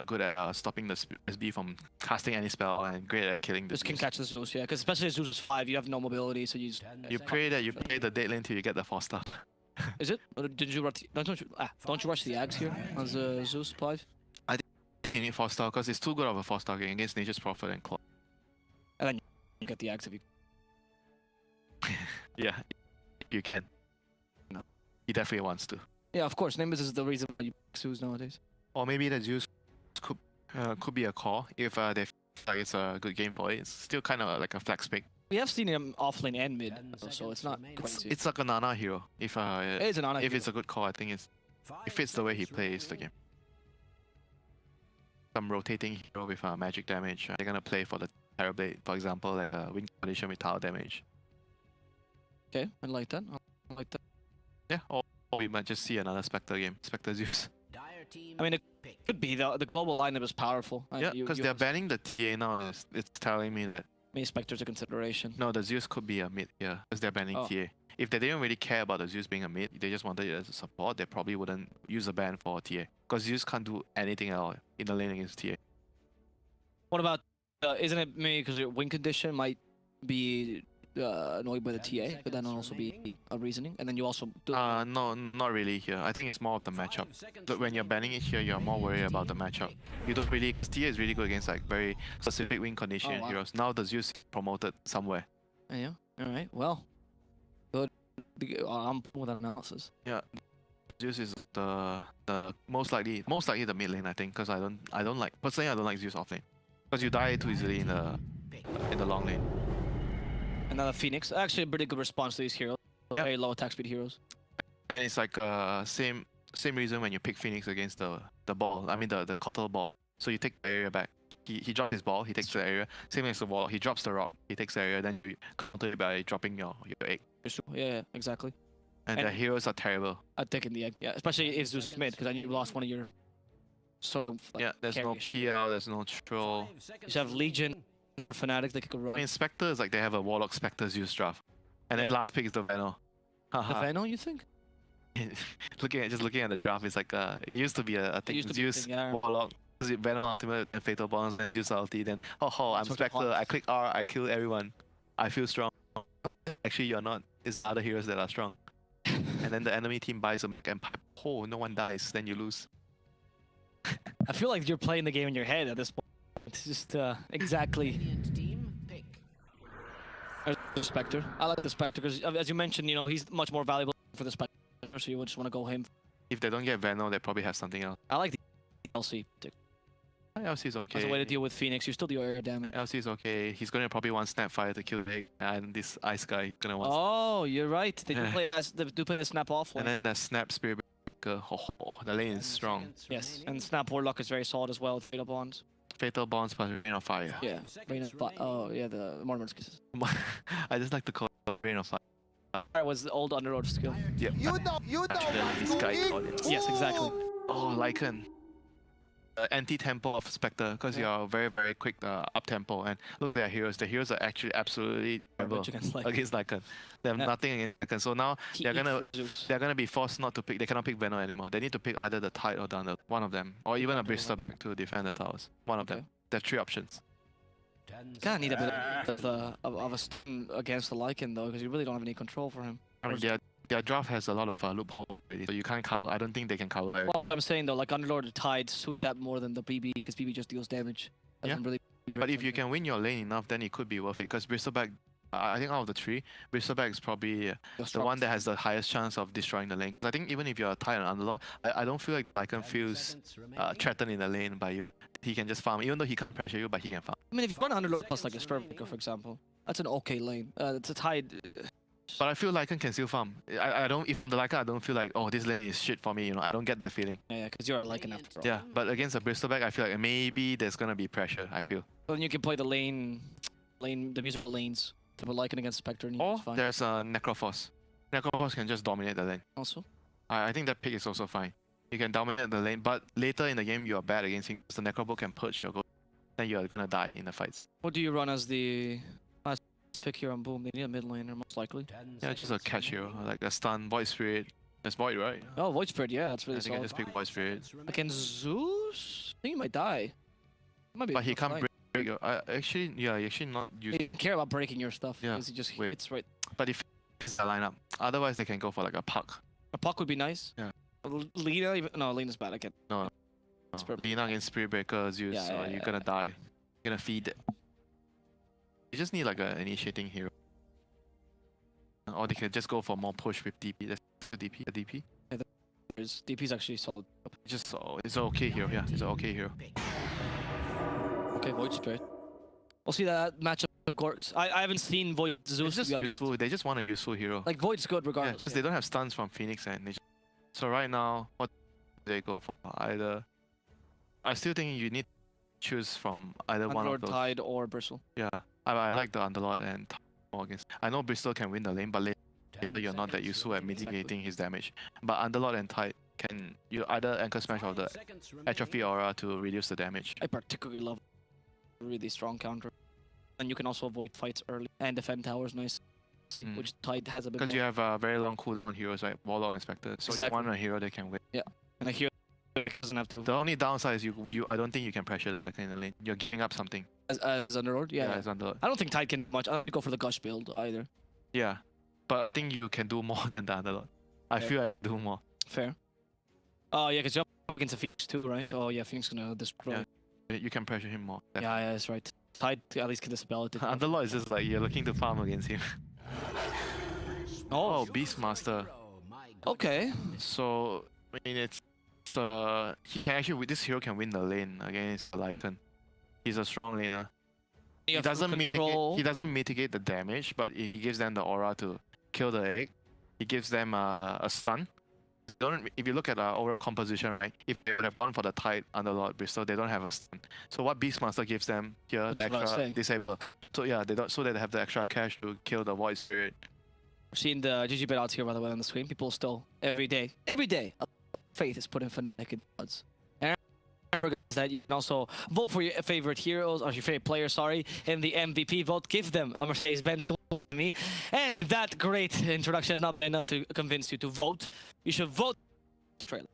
Speaker 2: Good at stopping the SB from casting any spell and great at killing the
Speaker 3: Just can
Speaker 2: Zeus.
Speaker 3: catch the Zeus, yeah, because especially Zeus 5, you have no mobility, so you just...
Speaker 2: You pray that you play the dead lane till you get the 4-star.
Speaker 3: Is it? Or did you rush? Don't you rush the Ags here as Zeus 5?
Speaker 2: You need 4-star because it's too good of a 4-star game against Nature's Prophet and Claw.
Speaker 3: And then you get the Ags if you...
Speaker 2: Yeah, you can.
Speaker 3: No.
Speaker 2: He definitely wants to.
Speaker 3: Yeah, of course. Nimbus is the reason why you pick Zeus nowadays.
Speaker 2: Or maybe the Zeus could be a call if they feel like it's a good game for it. It's still kind of like a flex pick.
Speaker 3: We have seen him off lane and mid, so it's not crazy.
Speaker 2: It's like a Nana hero. If
Speaker 3: It is an Nana
Speaker 2: if
Speaker 3: hero.
Speaker 2: it's a good call, I think it fits the way he plays the game. Some rotating hero with magic damage. They're gonna play for the Terrorblade, for example, like a wing condition with tower damage.
Speaker 3: Okay, I like that. I like that.
Speaker 2: Yeah, or we might just see another Spectre game, Spectre Zeus.
Speaker 5: Dire team
Speaker 3: I mean, it
Speaker 5: pick.
Speaker 3: could be the global lineup is powerful.
Speaker 2: Yeah, because they're banning the TA now. It's telling me that
Speaker 3: Maybe Spectre's a consideration.
Speaker 2: no, the Zeus could be a mid here because they're banning
Speaker 3: Oh.
Speaker 2: TA. If they didn't really care about the Zeus being a mid, they just wanted it as a support, they probably wouldn't use a ban for TA. Because Zeus can't do anything at all in the lane against TA.
Speaker 3: What about, isn't it maybe because your win condition might be annoyed by the TA? Could that not also be a reasoning? And then you also do...
Speaker 2: No, not really here. I think it's more of the matchup. Look, when you're banning it here, you're more worried about the matchup. You don't really... TA is really good against like very specific win condition
Speaker 3: Oh, wow.
Speaker 2: heroes. Now the Zeus is promoted somewhere.
Speaker 3: Yeah, alright, well. Good. I'm with that analysis.
Speaker 2: Yeah. Zeus is the most likely the mid lane, I think, because I don't like personally I don't like Zeus off lane. Because you die too easily in the long lane.
Speaker 3: Another Phoenix. Actually, a pretty good response to these heroes.
Speaker 2: Yeah.
Speaker 3: Very low attack speed heroes.
Speaker 2: And it's like same reason when you pick Phoenix against the ball. I mean the Cottle ball. So you take the area back. He drops his ball, he takes the area. Same as the wall, he drops the rock, he takes the area, then you counter it by dropping your egg.
Speaker 3: Yeah, exactly.
Speaker 2: And the heroes are terrible.
Speaker 3: I'm taking the egg. Yeah, especially if Zeus is mid, because then you lost one of your sort of like,
Speaker 2: Yeah, there's no
Speaker 3: carry-ish.
Speaker 2: PL, there's no troll.
Speaker 3: You just have Legion, Fnatic, they could run.
Speaker 2: I mean Spectre is like they have a Warlock Spectre Zeus draft. And then last pick is the Veno.
Speaker 3: The Veno, you think?
Speaker 2: looking at the draft, it's like it used to be a thing.
Speaker 3: used to be a
Speaker 2: Zeus,
Speaker 3: thing, yeah.
Speaker 2: Warlock, Venom Ultimate, and Fatal Bonds, and Zeus ulti. Then I'm
Speaker 3: Sort of
Speaker 2: Spectre.
Speaker 3: hot.
Speaker 2: I click R, I kill everyone. I feel strong. Actually, you're not. It's other heroes that are strong. And then the enemy team buys a and pipe. Oh, no one dies. Then you lose.
Speaker 3: I feel like you're playing the game in your head at this point. It's just exactly
Speaker 5: Radiant team pick.
Speaker 3: the Spectre. I like the Spectre because, as you mentioned, you know, he's much more valuable for the Spectre, so you would just want to go him.
Speaker 2: If they don't get Venom, they probably have something else.
Speaker 3: I like the LC.
Speaker 2: LC is
Speaker 3: As a way to
Speaker 2: okay.
Speaker 3: deal with Phoenix, you still do air damage.
Speaker 2: LC is okay. He's gonna probably want Snapfire to kill Vig, and this Ice guy gonna want.
Speaker 3: Oh, you're right. They do play the Snap off
Speaker 2: And
Speaker 3: one.
Speaker 2: then that Snap Spirit Breaker. The lane is strong.
Speaker 3: Yes, and Snap Warlock is very solid as well with Fatal Bonds.
Speaker 2: Fatal Bonds plus Rain of Fire.
Speaker 3: Yeah, Rain of Fire. Oh, yeah, the Mormon's kisses.
Speaker 2: I just like to call it Rain of Fire.
Speaker 3: That was the old Underlord skill.
Speaker 2: Yep.
Speaker 4: You know
Speaker 2: This
Speaker 4: what's
Speaker 2: guy
Speaker 4: cooking.
Speaker 2: got it.
Speaker 3: Yes, exactly.
Speaker 2: Oh, Lycan. Anti-tempo of Spectre, because you are very, very quick up-tempo. And look at their heroes. The heroes are actually absolutely terrible
Speaker 3: Garbage against Lycan.
Speaker 2: against Lycan. They have
Speaker 3: Yeah.
Speaker 2: nothing against Lycan. So now
Speaker 3: He
Speaker 2: they're
Speaker 3: eats
Speaker 2: gonna
Speaker 3: Zeus.
Speaker 2: be forced not to pick. They cannot pick Venom anymore. They need to pick either the Tide or Thunder, one of them, or even a Brister to defend the towers. One of them.
Speaker 3: Okay.
Speaker 2: They have 3 options.
Speaker 3: Kind of need a bit of a stun against the Lycan though, because you really don't have any control for him.
Speaker 2: I mean, their draft has a lot of loopholes already, so you can't cover. I don't think they can cover it.
Speaker 3: Well, I'm saying though, like Underlord and Tide suit that more than the BB, because BB just deals damage. Doesn't really.
Speaker 2: But if you can win your lane enough, then it could be worth it. Because Bristleback, I think out of the three, Bristleback is probably the one that has the highest chance of destroying the lane. I think even if you're a Tide and Underlord, I don't feel like Lycan feels threatened in the lane by you. He can just farm, even though he can't pressure you, but he can farm.
Speaker 3: I mean, if you run Underlord plus like a Stormbreaker, for example, that's an okay lane. It's a Tide.
Speaker 2: But I feel Lycan can still farm. I don't. If the Lycan, I don't feel like, oh, this lane is shit for me. You know, I don't get the feeling.
Speaker 3: Yeah, because you're a Lycan after all.
Speaker 2: Yeah, but against a Bristleback, I feel like maybe there's gonna be pressure. I feel.
Speaker 3: Then you can play the the musical lanes. To put Lycan against Spectre, and
Speaker 2: Or
Speaker 3: it's fine.
Speaker 2: there's a Necroforce. Necroforce can just dominate the lane.
Speaker 3: Also,
Speaker 2: I think that pick is also fine. You can dominate the lane, but later in the game you are bad against him. So the Necrobo can purge your gold. Then you are gonna die in the fights.
Speaker 3: what do you run as the pick here on Boom? They need a mid laner, most likely.
Speaker 2: Yeah, just a catch hero, like a stun, Void Spirit. That's Void, right?
Speaker 3: Oh, Void Spirit, yeah, that's really
Speaker 2: I think I
Speaker 3: solid.
Speaker 2: just pick Void Spirit.
Speaker 3: Against Zeus? I think he might die. Might be
Speaker 2: But he
Speaker 3: a
Speaker 2: can't
Speaker 3: fight.
Speaker 2: break your... actually, yeah, he actually not use.
Speaker 3: He doesn't care about breaking your stuff,
Speaker 2: Yeah,
Speaker 3: because he just
Speaker 2: wait.
Speaker 3: hits right.
Speaker 2: But if it's the lineup, otherwise they can go for like a puck.
Speaker 3: A puck would be nice.
Speaker 2: Yeah.
Speaker 3: Lina, even, no, Lina's bad. I can't.
Speaker 2: No, Lina against Spirit Breaker, Zeus, you're gonna die. You're gonna feed it. You just need like a initiating hero. Or they can just go for more push with DP. That's the DP. A DP.
Speaker 3: DP's actually solid.
Speaker 2: Just it's an okay hero. Yeah, it's an okay hero.
Speaker 3: Okay, Void Spirit. We'll see that matchup works. I haven't seen Void Zeus.
Speaker 2: It's just
Speaker 3: to be honest.
Speaker 2: useful. They just want a useful hero.
Speaker 3: Like Void's good
Speaker 2: Yeah,
Speaker 3: regardless.
Speaker 2: because they don't have stuns from Phoenix and they just... So right now, what do they go for? Either... I still think you need to choose from either one of
Speaker 3: Underlord,
Speaker 2: those.
Speaker 3: Tide, or Bristle.
Speaker 2: Yeah, I like the Underlord and Tide more against... I know Bristol can win the lane, but later you're not that useful at mitigating his damage. But Underlord and Tide can... You either Anchor Smash or the Atrophy Aura to reduce the damage.
Speaker 3: I particularly love really strong counter. And you can also avoid fights early. And defend towers nice. Which Tide has a bit
Speaker 2: Because
Speaker 3: more.
Speaker 2: you have very long cooldown heroes, right? Warlock and Spectre. So if you want a hero they can win.
Speaker 3: And a hero doesn't have to...
Speaker 2: The only downside is you I don't think you can pressure the Lycan in the lane. You're giving up something.
Speaker 3: As Underlord? Yeah.
Speaker 2: As Underlord.
Speaker 3: I don't think Tide can much. I don't go for the Gush build either.
Speaker 2: Yeah. But I think you can do more than the Underlord. I feel I do more.
Speaker 3: Fair. Oh, yeah, because you're up against a Phoenix too, right? Oh, yeah, Phoenix gonna destroy.
Speaker 2: Yeah. You can pressure him more.
Speaker 3: Yeah, that's right. Tide at least can dispel it.
Speaker 2: Underlord is just like you're looking to farm against him. Oh, Beastmaster.
Speaker 3: Okay.
Speaker 2: So I mean it's he can actually this hero can win the lane against Lycan. He's a strong laner. He doesn't mitigate the damage, but he gives them the aura to kill the egg. He gives them a stun. If you look at our overall composition, right? If they would have gone for the Tide Underlord Bristol, they don't have a stun. So what Beastmaster gives them here, the extra disable. So yeah, they don't, so they have the extra cash to kill the Void Spirit.
Speaker 3: We're seeing the GG bit outs here, by the way, on the screen. People still every day, faith is put in FNATIC odds. And that you can also vote for your favorite heroes or your favorite players, in the MVP vote. Give them a Mercedes-Benz to me. And that great introduction is not enough to convince you to vote. You should vote straight.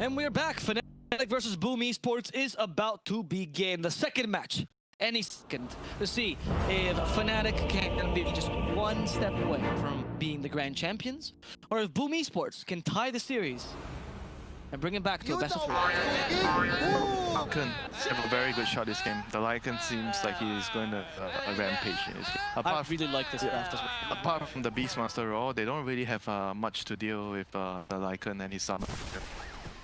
Speaker 3: And we're back. FNATIC versus Boom Esports is about to begin. The second match, any second, to see if FNATIC can be just one step away from being the grand champions, or if Boom Esports can tie the series and bring it back to a best of three.
Speaker 2: Lycan have a very good shot this game. The Lycan seems like he's going to a rampage in this game.
Speaker 3: I really like this draft as well.
Speaker 2: Apart from the Beastmaster role, they don't really have much to deal with the Lycan and his summoner.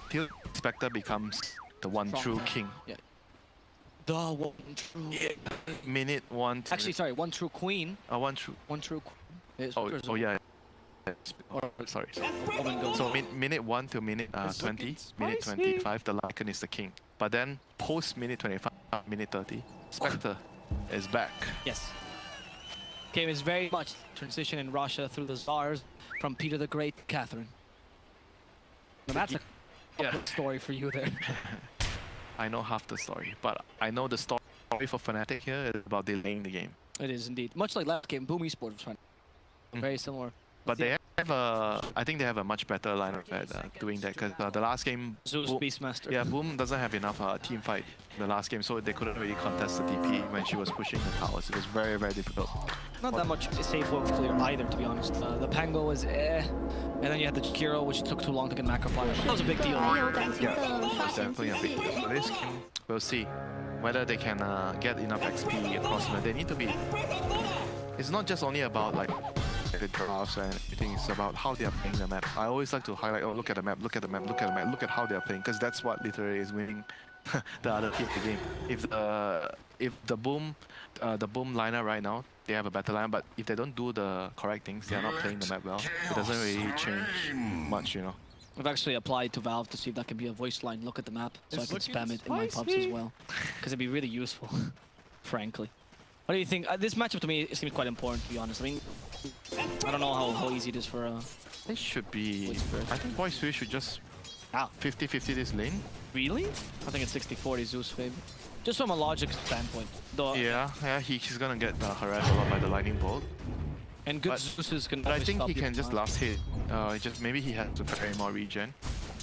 Speaker 2: Till Spectre becomes the one true king.
Speaker 3: Yeah. The one true.
Speaker 2: Yeah. Minute one.
Speaker 3: Actually, sorry, one true queen.
Speaker 2: One true.
Speaker 3: One true queen.
Speaker 2: Oh yeah. Oh, sorry. So minute 1 to minute 20, minute 25, the Lycan is the king. But then post minute 25, minute 30, Spectre is back.
Speaker 3: Yes. Game is very much transition in Russia through the Tsars from Peter the Great to Catherine. Now that's a
Speaker 2: Yeah.
Speaker 3: story for you there.
Speaker 2: I know half the story, but I know the story for FNATIC here is about delaying the game.
Speaker 3: It is indeed. Much like last game, Boom Esports was trying. Very similar.
Speaker 2: But they have a, I think they have a much better lineup at doing that, because the last game,
Speaker 3: Zeus Beastmaster.
Speaker 2: yeah, Boom doesn't have enough team fight the last game, so they couldn't really contest the DP when she was pushing the towers. It was very, very difficult.
Speaker 3: Not that much safe work clear either, to be honest. The Pango was and then you had the Kiro, which took too long to get macro fire. That was a big deal.
Speaker 2: It's definitely a big deal. For this game, we'll see whether they can get enough XP across the map. They need to be. It's not just only about like the graphs and everything. It's about how they are playing the map. I always like to highlight, oh, look at the map, look at the map, look at the map, look at how they are playing, because that's what literally is winning the other team the game. If the boom liner right now, they have a better line, but if they don't do the correct things, they are not playing the map well. It doesn't really change much, you know.
Speaker 3: I've actually applied to Valve to see if that can be a voice line. Look at the map, so I can spam it in my pubs as well, because it'd be really useful, frankly. What do you think? This matchup to me seems quite important, to be honest. I mean, I don't know how easy it is for.
Speaker 2: It should be.
Speaker 3: Voice Spirit.
Speaker 2: I think Voice Spirit should just 50-50 this lane.
Speaker 3: Really? I think it's 60-40 Zeus favor. Just from a logic standpoint, though.
Speaker 2: Yeah, he's gonna get harassed a lot by the lightning bolt.
Speaker 3: And good Zeus can.
Speaker 2: But I think he can just last hit. Just maybe he has to carry more regen.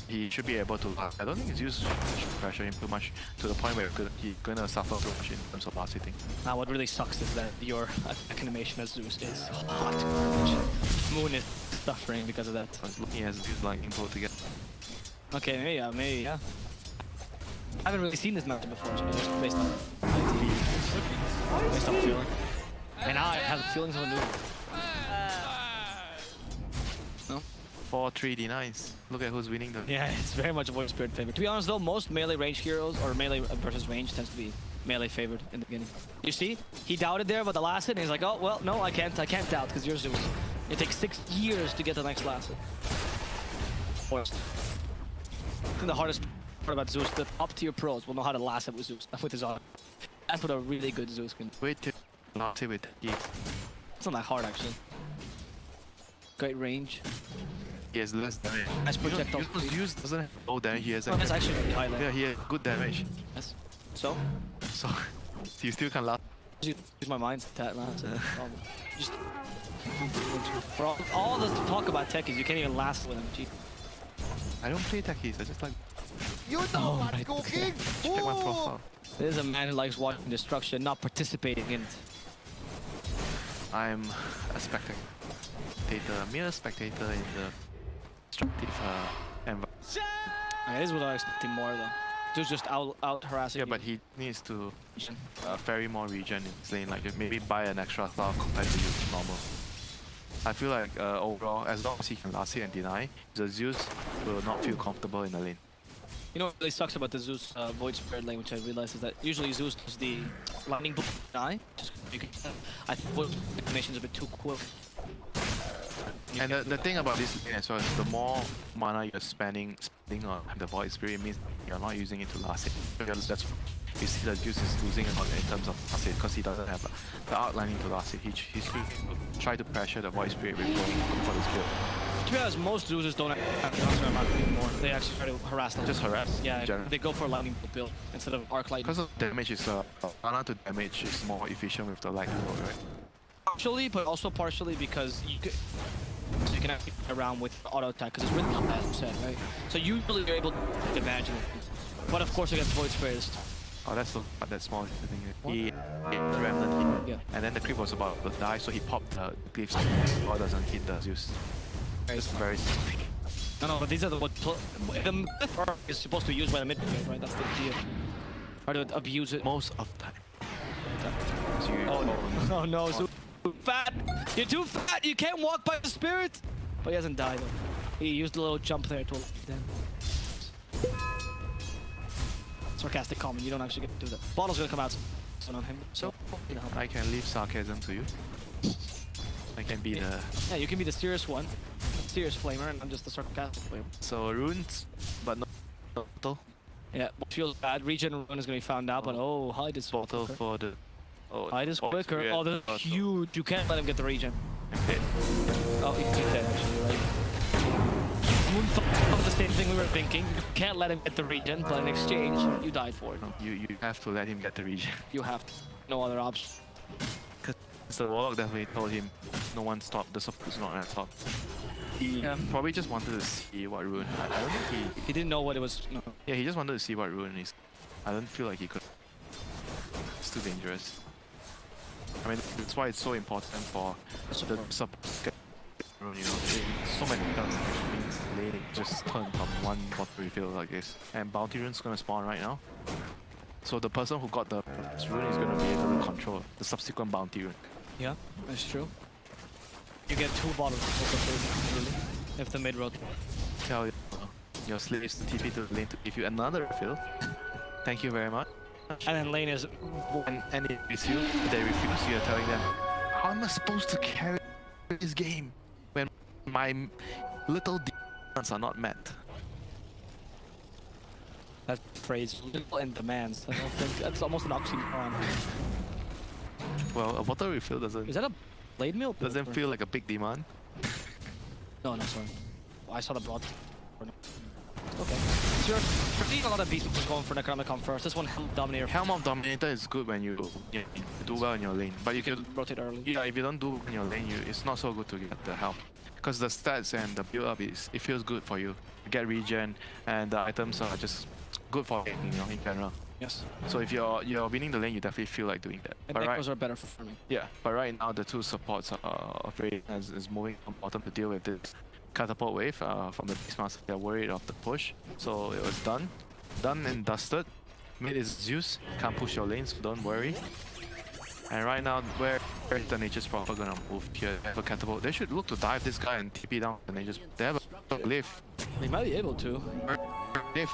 Speaker 2: He should be able to last. I don't think Zeus should pressure him too much to the point where he's gonna suffer too much in terms of last hitting.
Speaker 3: Now, what really sucks is that your attack animation as Zeus is hot. Moon is suffering because of that.
Speaker 2: He has Zeus lightning bolt to get.
Speaker 3: Okay, maybe, yeah. I haven't really seen this matchup before, so just based on IT, based on feeling. And now I have feelings of a new. No?
Speaker 2: 4-3 denies. Look at who's winning the.
Speaker 3: Yeah, it's very much a Voice Spirit favorite. To be honest though, most melee range heroes or melee versus range tends to be melee favored in the beginning. You see? He doubted there about the last hit and he's like, oh, well, no, I can't doubt because you're Zeus. It takes 6 years to get the next last hit. Forced. I think the hardest part about Zeus, the up tier pros will know how to last it with Zeus, with his arm. That's what a really good Zeus can do.
Speaker 2: Wait till last hit with he.
Speaker 3: It's not that hard actually. Great range.
Speaker 2: He has less damage.
Speaker 3: Nice projectile.
Speaker 2: Zeus doesn't have low damage. He has.
Speaker 3: Oh, that's actually really high level.
Speaker 2: Yeah, he has good damage.
Speaker 3: Yes. So?
Speaker 2: So you still can last.
Speaker 3: Use my mind to that last. Just for all the talk about techies, you can't even last with them. Gee.
Speaker 2: I don't play techies. I just like
Speaker 4: You know what's
Speaker 3: right.
Speaker 4: cooking?
Speaker 2: check my profile.
Speaker 3: There's a man who likes watching destruction, not participating in it.
Speaker 2: I'm a spectator, mere spectator in the destructive environment.
Speaker 3: This is what I was expecting more though. Just out harassing.
Speaker 2: Yeah,
Speaker 3: you.
Speaker 2: but he needs to ferry more regen in his lane, like maybe buy an extra star compared to use normal. I feel like overall, as long as he can last hit and deny, the Zeus will not feel comfortable in the lane.
Speaker 3: You know what really sucks about the Zeus Void Spirit lane, which I realized, is that usually Zeus does the lightning bolt deny. Just you can, I think Void animation is a bit too quick.
Speaker 2: And the thing about this lane as well is the more mana you're spending on the Void Spirit means you're not using it to last hit. That's you see that Zeus is losing a lot in terms of last hit because he doesn't have the outlining to last hit. He's try to pressure the Void Spirit with going for this kill.
Speaker 3: To be honest, most Zeus's don't have the answer amount anymore. They actually try to harass them.
Speaker 2: Just harass.
Speaker 3: Yeah,
Speaker 2: generally.
Speaker 3: they go for a lightning bolt build instead of arc lightning.
Speaker 2: Because of damage is mana to damage is more efficient with the lightning bolt, right?
Speaker 3: Partially, but also partially because you can actually get around with auto attack because it's really not bad, as you said, right? So usually you're able to take advantage of it. But of course against Void Spirit.
Speaker 2: Oh, that's that small thing. He hit the remnant,
Speaker 3: Yeah.
Speaker 2: and then the creep was about to die, so he popped the glyphs or doesn't hit the Zeus. It's very specific.
Speaker 3: No, but these are the glyph is supposed to be used by the mid game, right? That's the idea. Or to abuse it.
Speaker 2: Most of the time. So
Speaker 3: Oh no! Oh no! So fat! You're too fat! You can't walk by the spirit! But he hasn't died though. He used a little jump there to them. Sarcastic comment, you don't actually get to do that. Bottle's gonna come out soon on him, so you know.
Speaker 2: I can leave sarcasm to you. I can be the...
Speaker 3: Yeah, you can be the serious one. Serious flamer, and I'm just the sarcastic flamer.
Speaker 2: So runes, but not total.
Speaker 3: Yeah, what feels bad. Regen rune is gonna be found out, but oh, hide is
Speaker 2: Bottle for the Oh,
Speaker 3: Height is
Speaker 2: oh, it's
Speaker 3: quicker.
Speaker 2: weird.
Speaker 3: Oh, this
Speaker 2: Oh,
Speaker 3: is
Speaker 2: so-
Speaker 3: huge. You can't let him get the regen.
Speaker 2: Okay.
Speaker 3: Oh, he's dead actually, right? Moon thought the same thing we were thinking. You can't let him get the regen, but in exchange, you died for it.
Speaker 2: No, you have to let him get the regen.
Speaker 3: You have to. No other option.
Speaker 2: So the Warlock definitely told him, no one stop, the support's not at top. He probably just wanted to see what rune. I don't think
Speaker 3: He didn't know what it was. No.
Speaker 2: yeah, he just wanted to see what rune is. I don't feel like he could. It's too dangerous. I mean, that's why it's so important for the support to get rune, you know. So many times lane just turn from one bot refill like this. And bounty rune's gonna spawn right now. So the person who got the rune is gonna be able to control the subsequent bounty rune.
Speaker 3: Yeah, that's true. You get 2 bottles of focus really, if the mid road.
Speaker 2: Tell your slaves to TP to the lane to give you another refill. Thank you very much.
Speaker 3: And then lane is.
Speaker 2: And if it's you, they refuse, you're telling them, how am I supposed to carry this game when my little demands are not met?
Speaker 3: That phrase, little and demands. I don't think that's almost an oxymoron.
Speaker 2: Well, a water refill doesn't
Speaker 3: Is that a blade mill?
Speaker 2: doesn't feel like a big demand.
Speaker 3: No, no, sorry. Oh, I saw the broad. Okay. So you're seeing a lot of beasts going for Necronomicon first. This one Helm Dominator.
Speaker 2: Helm of Dominator is good when you do well in your lane, but you can
Speaker 3: rotate early.
Speaker 2: yeah, if you don't do in your lane, it's not so good to get the help. Because the stats and the build up it feels good for you. You get regen and the items are just good for laning, you know, in general.
Speaker 3: Yes.
Speaker 2: So if you're winning the lane, you definitely feel like doing that.
Speaker 3: And
Speaker 2: But
Speaker 3: Necros are better for farming.
Speaker 2: yeah, but right now the two supports are afraid as is moving from bottom to deal with this catapult wave from the Beastmaster. They're worried of the push, so it was done and dusted. Mid is Zeus, can't push your lanes, so don't worry. And right now, where is the Nature's Prophet gonna move here? They have a catapult. They should look to dive this guy and TP down. And they have a glyph.
Speaker 3: They might be able to.
Speaker 2: Glyph.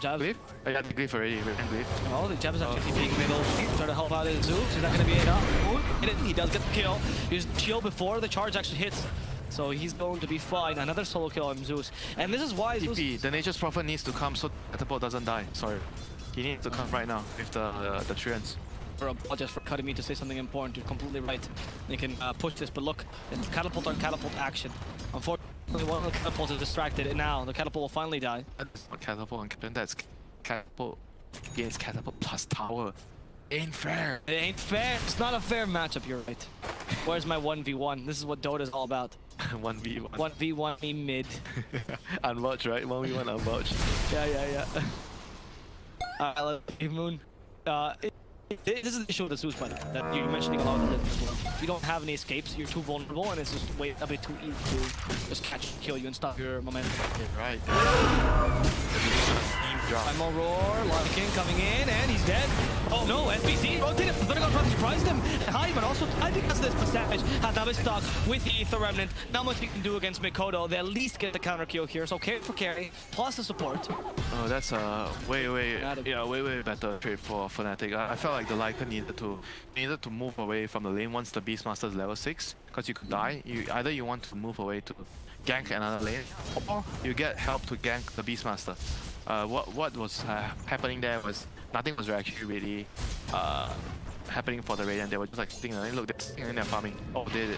Speaker 3: Jabs.
Speaker 2: Glyph? Oh, yeah, the glyph already. Glyph.
Speaker 3: Oh, the Jabs actually being middle. Trying to help out his Zeus. Is that going to be enough? He does get the kill. He used shield before the charge actually hits. So he's going to be fine. Another solo kill on Zeus. And this is why Zeus...
Speaker 2: TP. The Nature's Prophet needs to come so the catapult doesn't die. Sorry. He needs to come right now with the treants.
Speaker 3: Apologize for cutting me to say something important. You're completely right. You can push this, but look, it's catapult on catapult action. Unfortunately, one of the catapults is distracted, and now the catapult will finally die.
Speaker 2: That's not catapult and captain, that's catapult against catapult plus tower. Ain't fair.
Speaker 3: It ain't fair. It's not a fair matchup, you're right. Where's my 1v1? This is what Dota is all about.
Speaker 2: 1v1.
Speaker 3: 1v1 me mid.
Speaker 2: Unwatched, right? 1v1 unwatched.
Speaker 3: Yeah. Moon. This is the issue with the Zeus, by the way, that you're mentioning a lot of it as well. You don't have any escapes, you're too vulnerable, and it's just a bit too easy to just catch, kill you, and stop your momentum.
Speaker 2: Yeah, right.
Speaker 3: I'm a roar, Lava King coming in, and he's dead. Oh no, SBC rotated, Thundergod trying to surprise him. High, but also, I think because this percentage has now been stuck with the Ether Remnant. Not much you can do against Mikoto. They at least get the counter kill here, so carry for carry, plus the support.
Speaker 2: Oh, that's a way better trade for FNATIC. I felt like the Lycan needed to move away from the lane once the Beastmaster is level 6, because you could die. Either you want to move away to gank another lane, or you get help to gank the Beastmaster. What was happening there was nothing was actually really happening for the Radiant. They were just like sitting there. Look, they're sitting and they're farming. Oh, is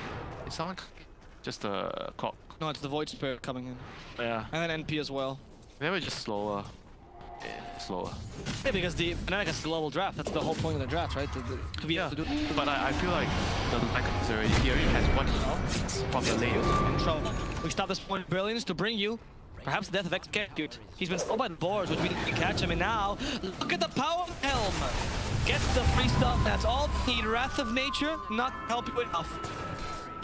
Speaker 2: someone just a clock?
Speaker 3: No, it's the Void Spirit coming in.
Speaker 2: Yeah.
Speaker 3: And then NP as well.
Speaker 2: They were just slower. Yeah, slower.
Speaker 3: Yeah, because the FNATIC is a global draft. That's the whole point of the draft, right? To be able to do.
Speaker 2: But I feel like the Lycan is already has one from the lane.
Speaker 3: In trouble. We stop this point of brilliance to bring you perhaps the death of Execute. He's been slowed by the boards, which means we can catch him. And now, look at the power of Helm. Gets the free stuff. That's all we need. Wrath of Nature, not help you enough.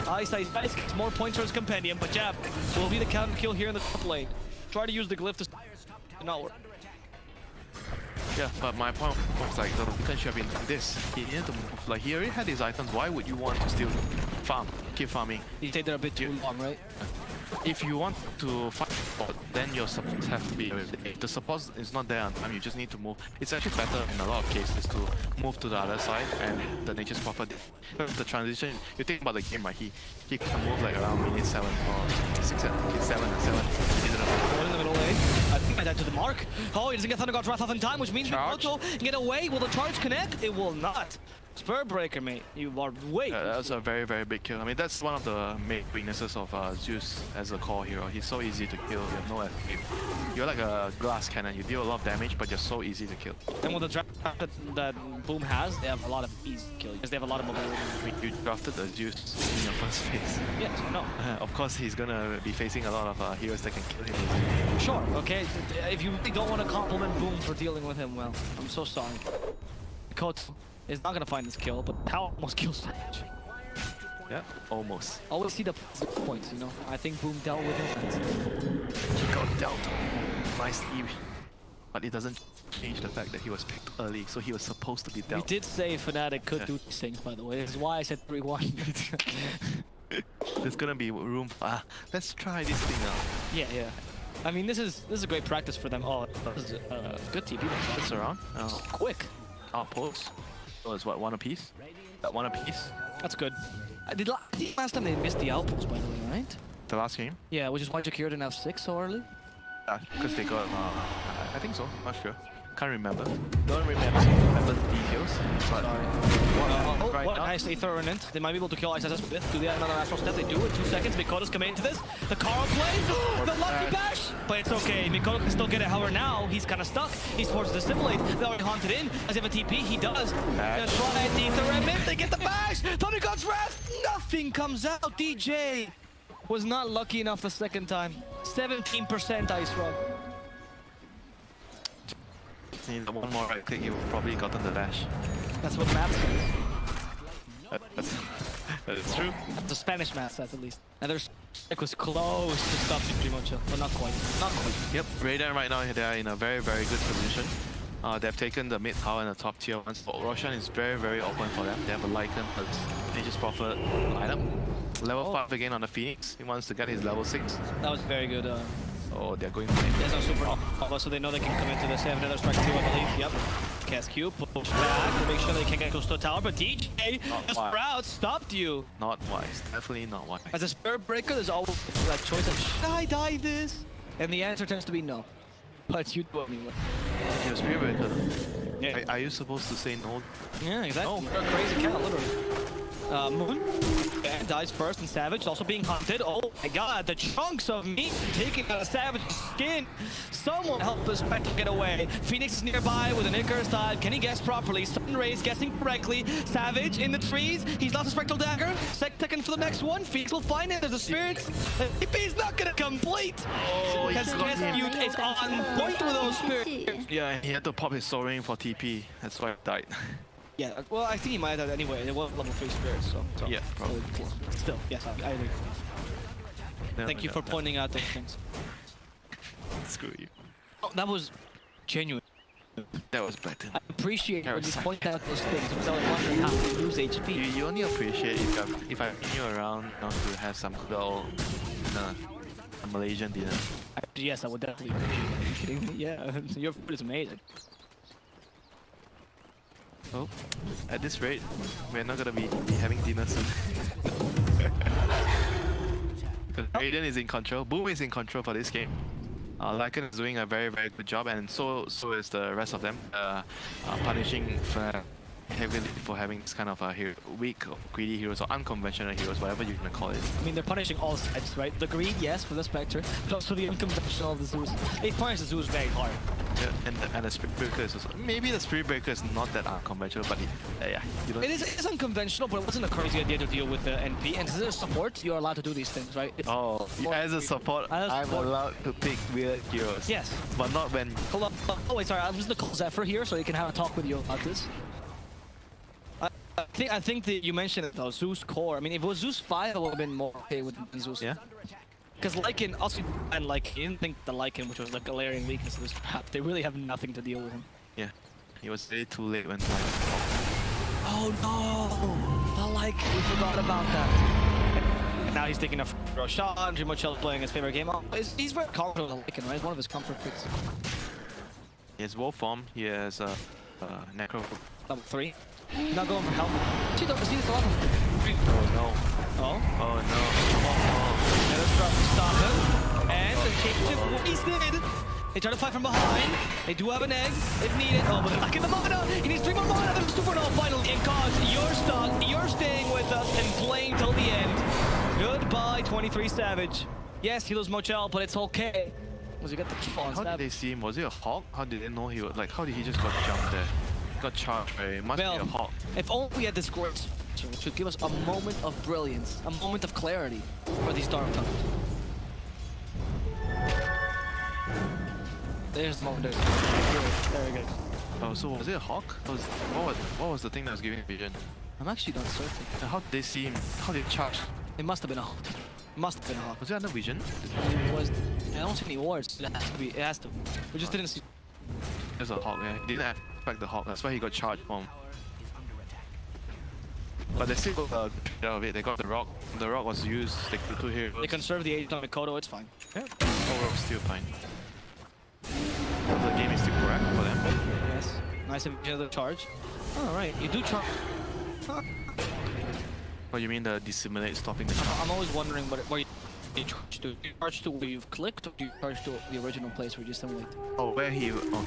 Speaker 3: Ice gets more points for his compendium, but Jab will be the counter kill here in the top lane. Try to use the glyph to not work.
Speaker 2: Yeah, but my point was like the Lycan should have been like this. He needed to move. Like he already had his items. Why would you want to still farm? Keep farming.
Speaker 3: You stayed there a bit too long, right?
Speaker 2: If you want to fight support, then your supports have to be. If the support is not there on time, you just need to move. It's actually better in a lot of cases to move to the other side, and the Nature's Prophet. The transition, you think about the game, right? He can move like around minute 7 or 6, 7 and 7.
Speaker 3: One in the middle lane. I think I died to the mark. Oh, he doesn't get Thundergod's Wrath off in time, which means
Speaker 2: Charge.
Speaker 3: Mikoto can get away. Will the charge connect? It will not. Spur breaker, mate. You are way.
Speaker 2: That's a very, very big kill. I mean, that's one of the main weaknesses of Zeus as a core hero. He's so easy to kill. You have no escape. You're like a glass cannon. You deal a lot of damage, but you're so easy to kill.
Speaker 3: And with the draft that Boom has, they have a lot of easy kills because they have a lot of mobility.
Speaker 2: You drafted the Zeus in your first phase.
Speaker 3: Yes, no.
Speaker 2: Of course, he's gonna be facing a lot of heroes that can kill him.
Speaker 3: Sure, okay. If you really don't want to compliment Boom for dealing with him well, I'm so sorry. Coach is not gonna find this kill, but how almost kills Savage.
Speaker 2: Yeah, almost.
Speaker 3: Always see the positive points, you know. I think Boom dealt with him.
Speaker 2: He got dealt nicely, but it doesn't change the fact that he was picked early, so he was supposed to be
Speaker 3: We
Speaker 2: dealt.
Speaker 3: did say FNATIC could do these things, by the way. This is why I said 3-1.
Speaker 2: There's gonna be room. Let's try this thing out.
Speaker 3: Yeah. I mean, this is a great practice for them. Oh, this is good TP.
Speaker 2: It's around.
Speaker 3: Quick.
Speaker 2: Outpost. So it's what, one apiece? That one apiece?
Speaker 3: That's good. Did last time they missed the outpost, by the way, right?
Speaker 2: The last game?
Speaker 3: Yeah, which is why Jakir didn't have 6 so early.
Speaker 2: Because they got, I think so, not sure. Can't remember. Don't remember the details. But
Speaker 3: What a nice Aether Remnant. They might be able to kill ISS with. Do they have another astral step? They do in 2 seconds. Mikoto's coming into this. The Carl play. The lucky bash. But it's okay. Mikoto can still get it. However, now he's kind of stuck. He's forced to assimilate. They already haunted in. Does he have a TP? He does. Gonna try the Aether Remnant. They get the bash. Thunder God's Wrath. Nothing comes out. DJ was not lucky enough the second time. 17% Ice Rod.
Speaker 2: Need one more right click, you've probably gotten the dash.
Speaker 3: That's what math says.
Speaker 2: That is true.
Speaker 3: The Spanish math says at least. And there's it was close to stop Primocho, but not quite. Not quite.
Speaker 2: Yep, Raiden right now they are in a very, very good position. They've taken the mid tower and the top tier ones. So Roshan is very, very open for them. They have a Lycan plus Nature's Prophet lineup. Level 5 again on the Phoenix. He wants to get his level 6.
Speaker 3: That was very good.
Speaker 2: Oh, they're going for it.
Speaker 3: There's no super alpha, so they know they can come into this. They have another strike 2, I believe. Yep. Cast Q, push back to make sure they can't get close to the tower. But DJ, the Sprout stopped you.
Speaker 2: Not wise. Definitely not wise.
Speaker 3: As a Spirit Breaker, there's always that choice of should I dive this? And the answer tends to be no. But you do anyway.
Speaker 2: You're Spirit Breaker.
Speaker 3: Yeah.
Speaker 2: Are you supposed to say no?
Speaker 3: Yeah, exactly. You're a crazy cat, literally. Moon and dies first, and Savage also being hunted. Oh my god, the chunks of meat taking out of Savage's skin. Someone help the Spectre get away. Phoenix is nearby with an Icarus dive. Can he guess properly? Sunrays guessing correctly. Savage in the trees. He's lost a Spectral Dagger. Second for the next one. Phoenix will find it. There's a Spirit. TP's not gonna complete.
Speaker 2: Oh,
Speaker 3: Because Mute is on point with those Spirits.
Speaker 2: Yeah, he had to pop his Soaring for TP. That's why he died.
Speaker 3: Yeah, well, I think he might have anyway. It was level 3 Spirits, so
Speaker 2: Yeah, probably.
Speaker 3: Still, yes, I agree. Thank you for pointing out those things.
Speaker 2: Screw you.
Speaker 3: Oh, that was genuine.
Speaker 2: That was better.
Speaker 3: I appreciate when you
Speaker 2: Parasite.
Speaker 3: point out those things because I was wondering how to lose HP.
Speaker 2: You only appreciate if I bring you around not to have some good old a Malaysian dinner.
Speaker 3: Yes, I would definitely appreciate it. Yeah, your food is amazing.
Speaker 2: Oh, at this rate, we're not gonna be having dinner soon. Because Raiden is in control, Boom is in control for this game. Lycan is doing a very, very good job, and so is the rest of them. Punishing FNATIC heavily for having this kind of weak, or greedy heroes, or unconventional heroes, whatever you're gonna call it.
Speaker 3: I mean, they're punishing all sides, right? The greed, yes, for the Spectre, but also the unconventional of the Zeus. They punish the Zeus very hard.
Speaker 2: Yeah, and the Spirit Breaker is also... Maybe the Spirit Breaker is not that unconventional, but yeah, you don't...
Speaker 3: It is unconventional, but it wasn't a crazy idea to deal with the NP. And as a support, you're allowed to do these things, right? It's
Speaker 2: as a support, I'm allowed to pick weird heroes.
Speaker 3: Yes.
Speaker 2: But not when...
Speaker 3: Hello. Oh wait, sorry. I'm just gonna call Zephyr here so he can have a talk with you about this. I think that you mentioned it though, Zeus core. I mean, if it was Zeus 5, I would have been more okay with Zeus.
Speaker 2: Yeah.
Speaker 3: Because Lycan also, and like, you didn't think the Lycan, which was the glaring weakness of this map, they really have nothing to deal with him.
Speaker 2: Yeah. It was way too late when...
Speaker 3: Oh no! The Lycan, we forgot about that. And now he's taking a shot. Dreamochel playing his favorite game. Oh, he's very confident with the Lycan, right? It's one of his comfort picks.
Speaker 2: He has Wolf Form, he has Necro...
Speaker 3: Level 3. Not going for help. See this level.
Speaker 2: Oh no.
Speaker 3: Oh?
Speaker 2: Oh no.
Speaker 3: Let us stop him. And the change is wasted. They try to fight from behind. They do have an egg if needed. Oh, but they're not getting the mana. He needs 3 more mana. There's super no finally. And Cause, you're stuck. You're staying with us and playing till the end. Goodbye, 23 Savage. Yes, he loses Mochel, but it's okay. Was he got the kill on
Speaker 2: How did
Speaker 3: Stab?
Speaker 2: they see him? Was it a hawk? How did they know he was like? How did he just got jumped there? Got charged. Right? It must
Speaker 3: Well,
Speaker 2: be a hawk.
Speaker 3: if only we had this great, which would give us a moment of brilliance, a moment of clarity for these dark times. There's the moment. There we go.
Speaker 2: Oh, so was it a hawk? What was the thing that was giving vision?
Speaker 3: I'm actually not certain.
Speaker 2: And how did they see him? How did they charge?
Speaker 3: It must have been a hawk. Must have been a hawk.
Speaker 2: Was it under vision?
Speaker 3: It was. I don't see any wards. It has to be. It has to. We just didn't see.
Speaker 2: There's a hawk. Yeah, he didn't expect the hawk. That's why he got charged from. But they still got out of it. They got the rock. The rock was used. They could do here.
Speaker 3: They conserve the age on Mikoto. It's fine.
Speaker 2: Yeah. Overall, still fine. The game is still correct for them.
Speaker 3: Yes. Nice of the charge. All right. You do charge.
Speaker 2: What you mean the dissimulate stopping the charge?
Speaker 3: I'm always wondering where you charge to. Do you charge to where you've clicked, or do you charge to the original place where you simulate?
Speaker 2: Oh, where he? Oh,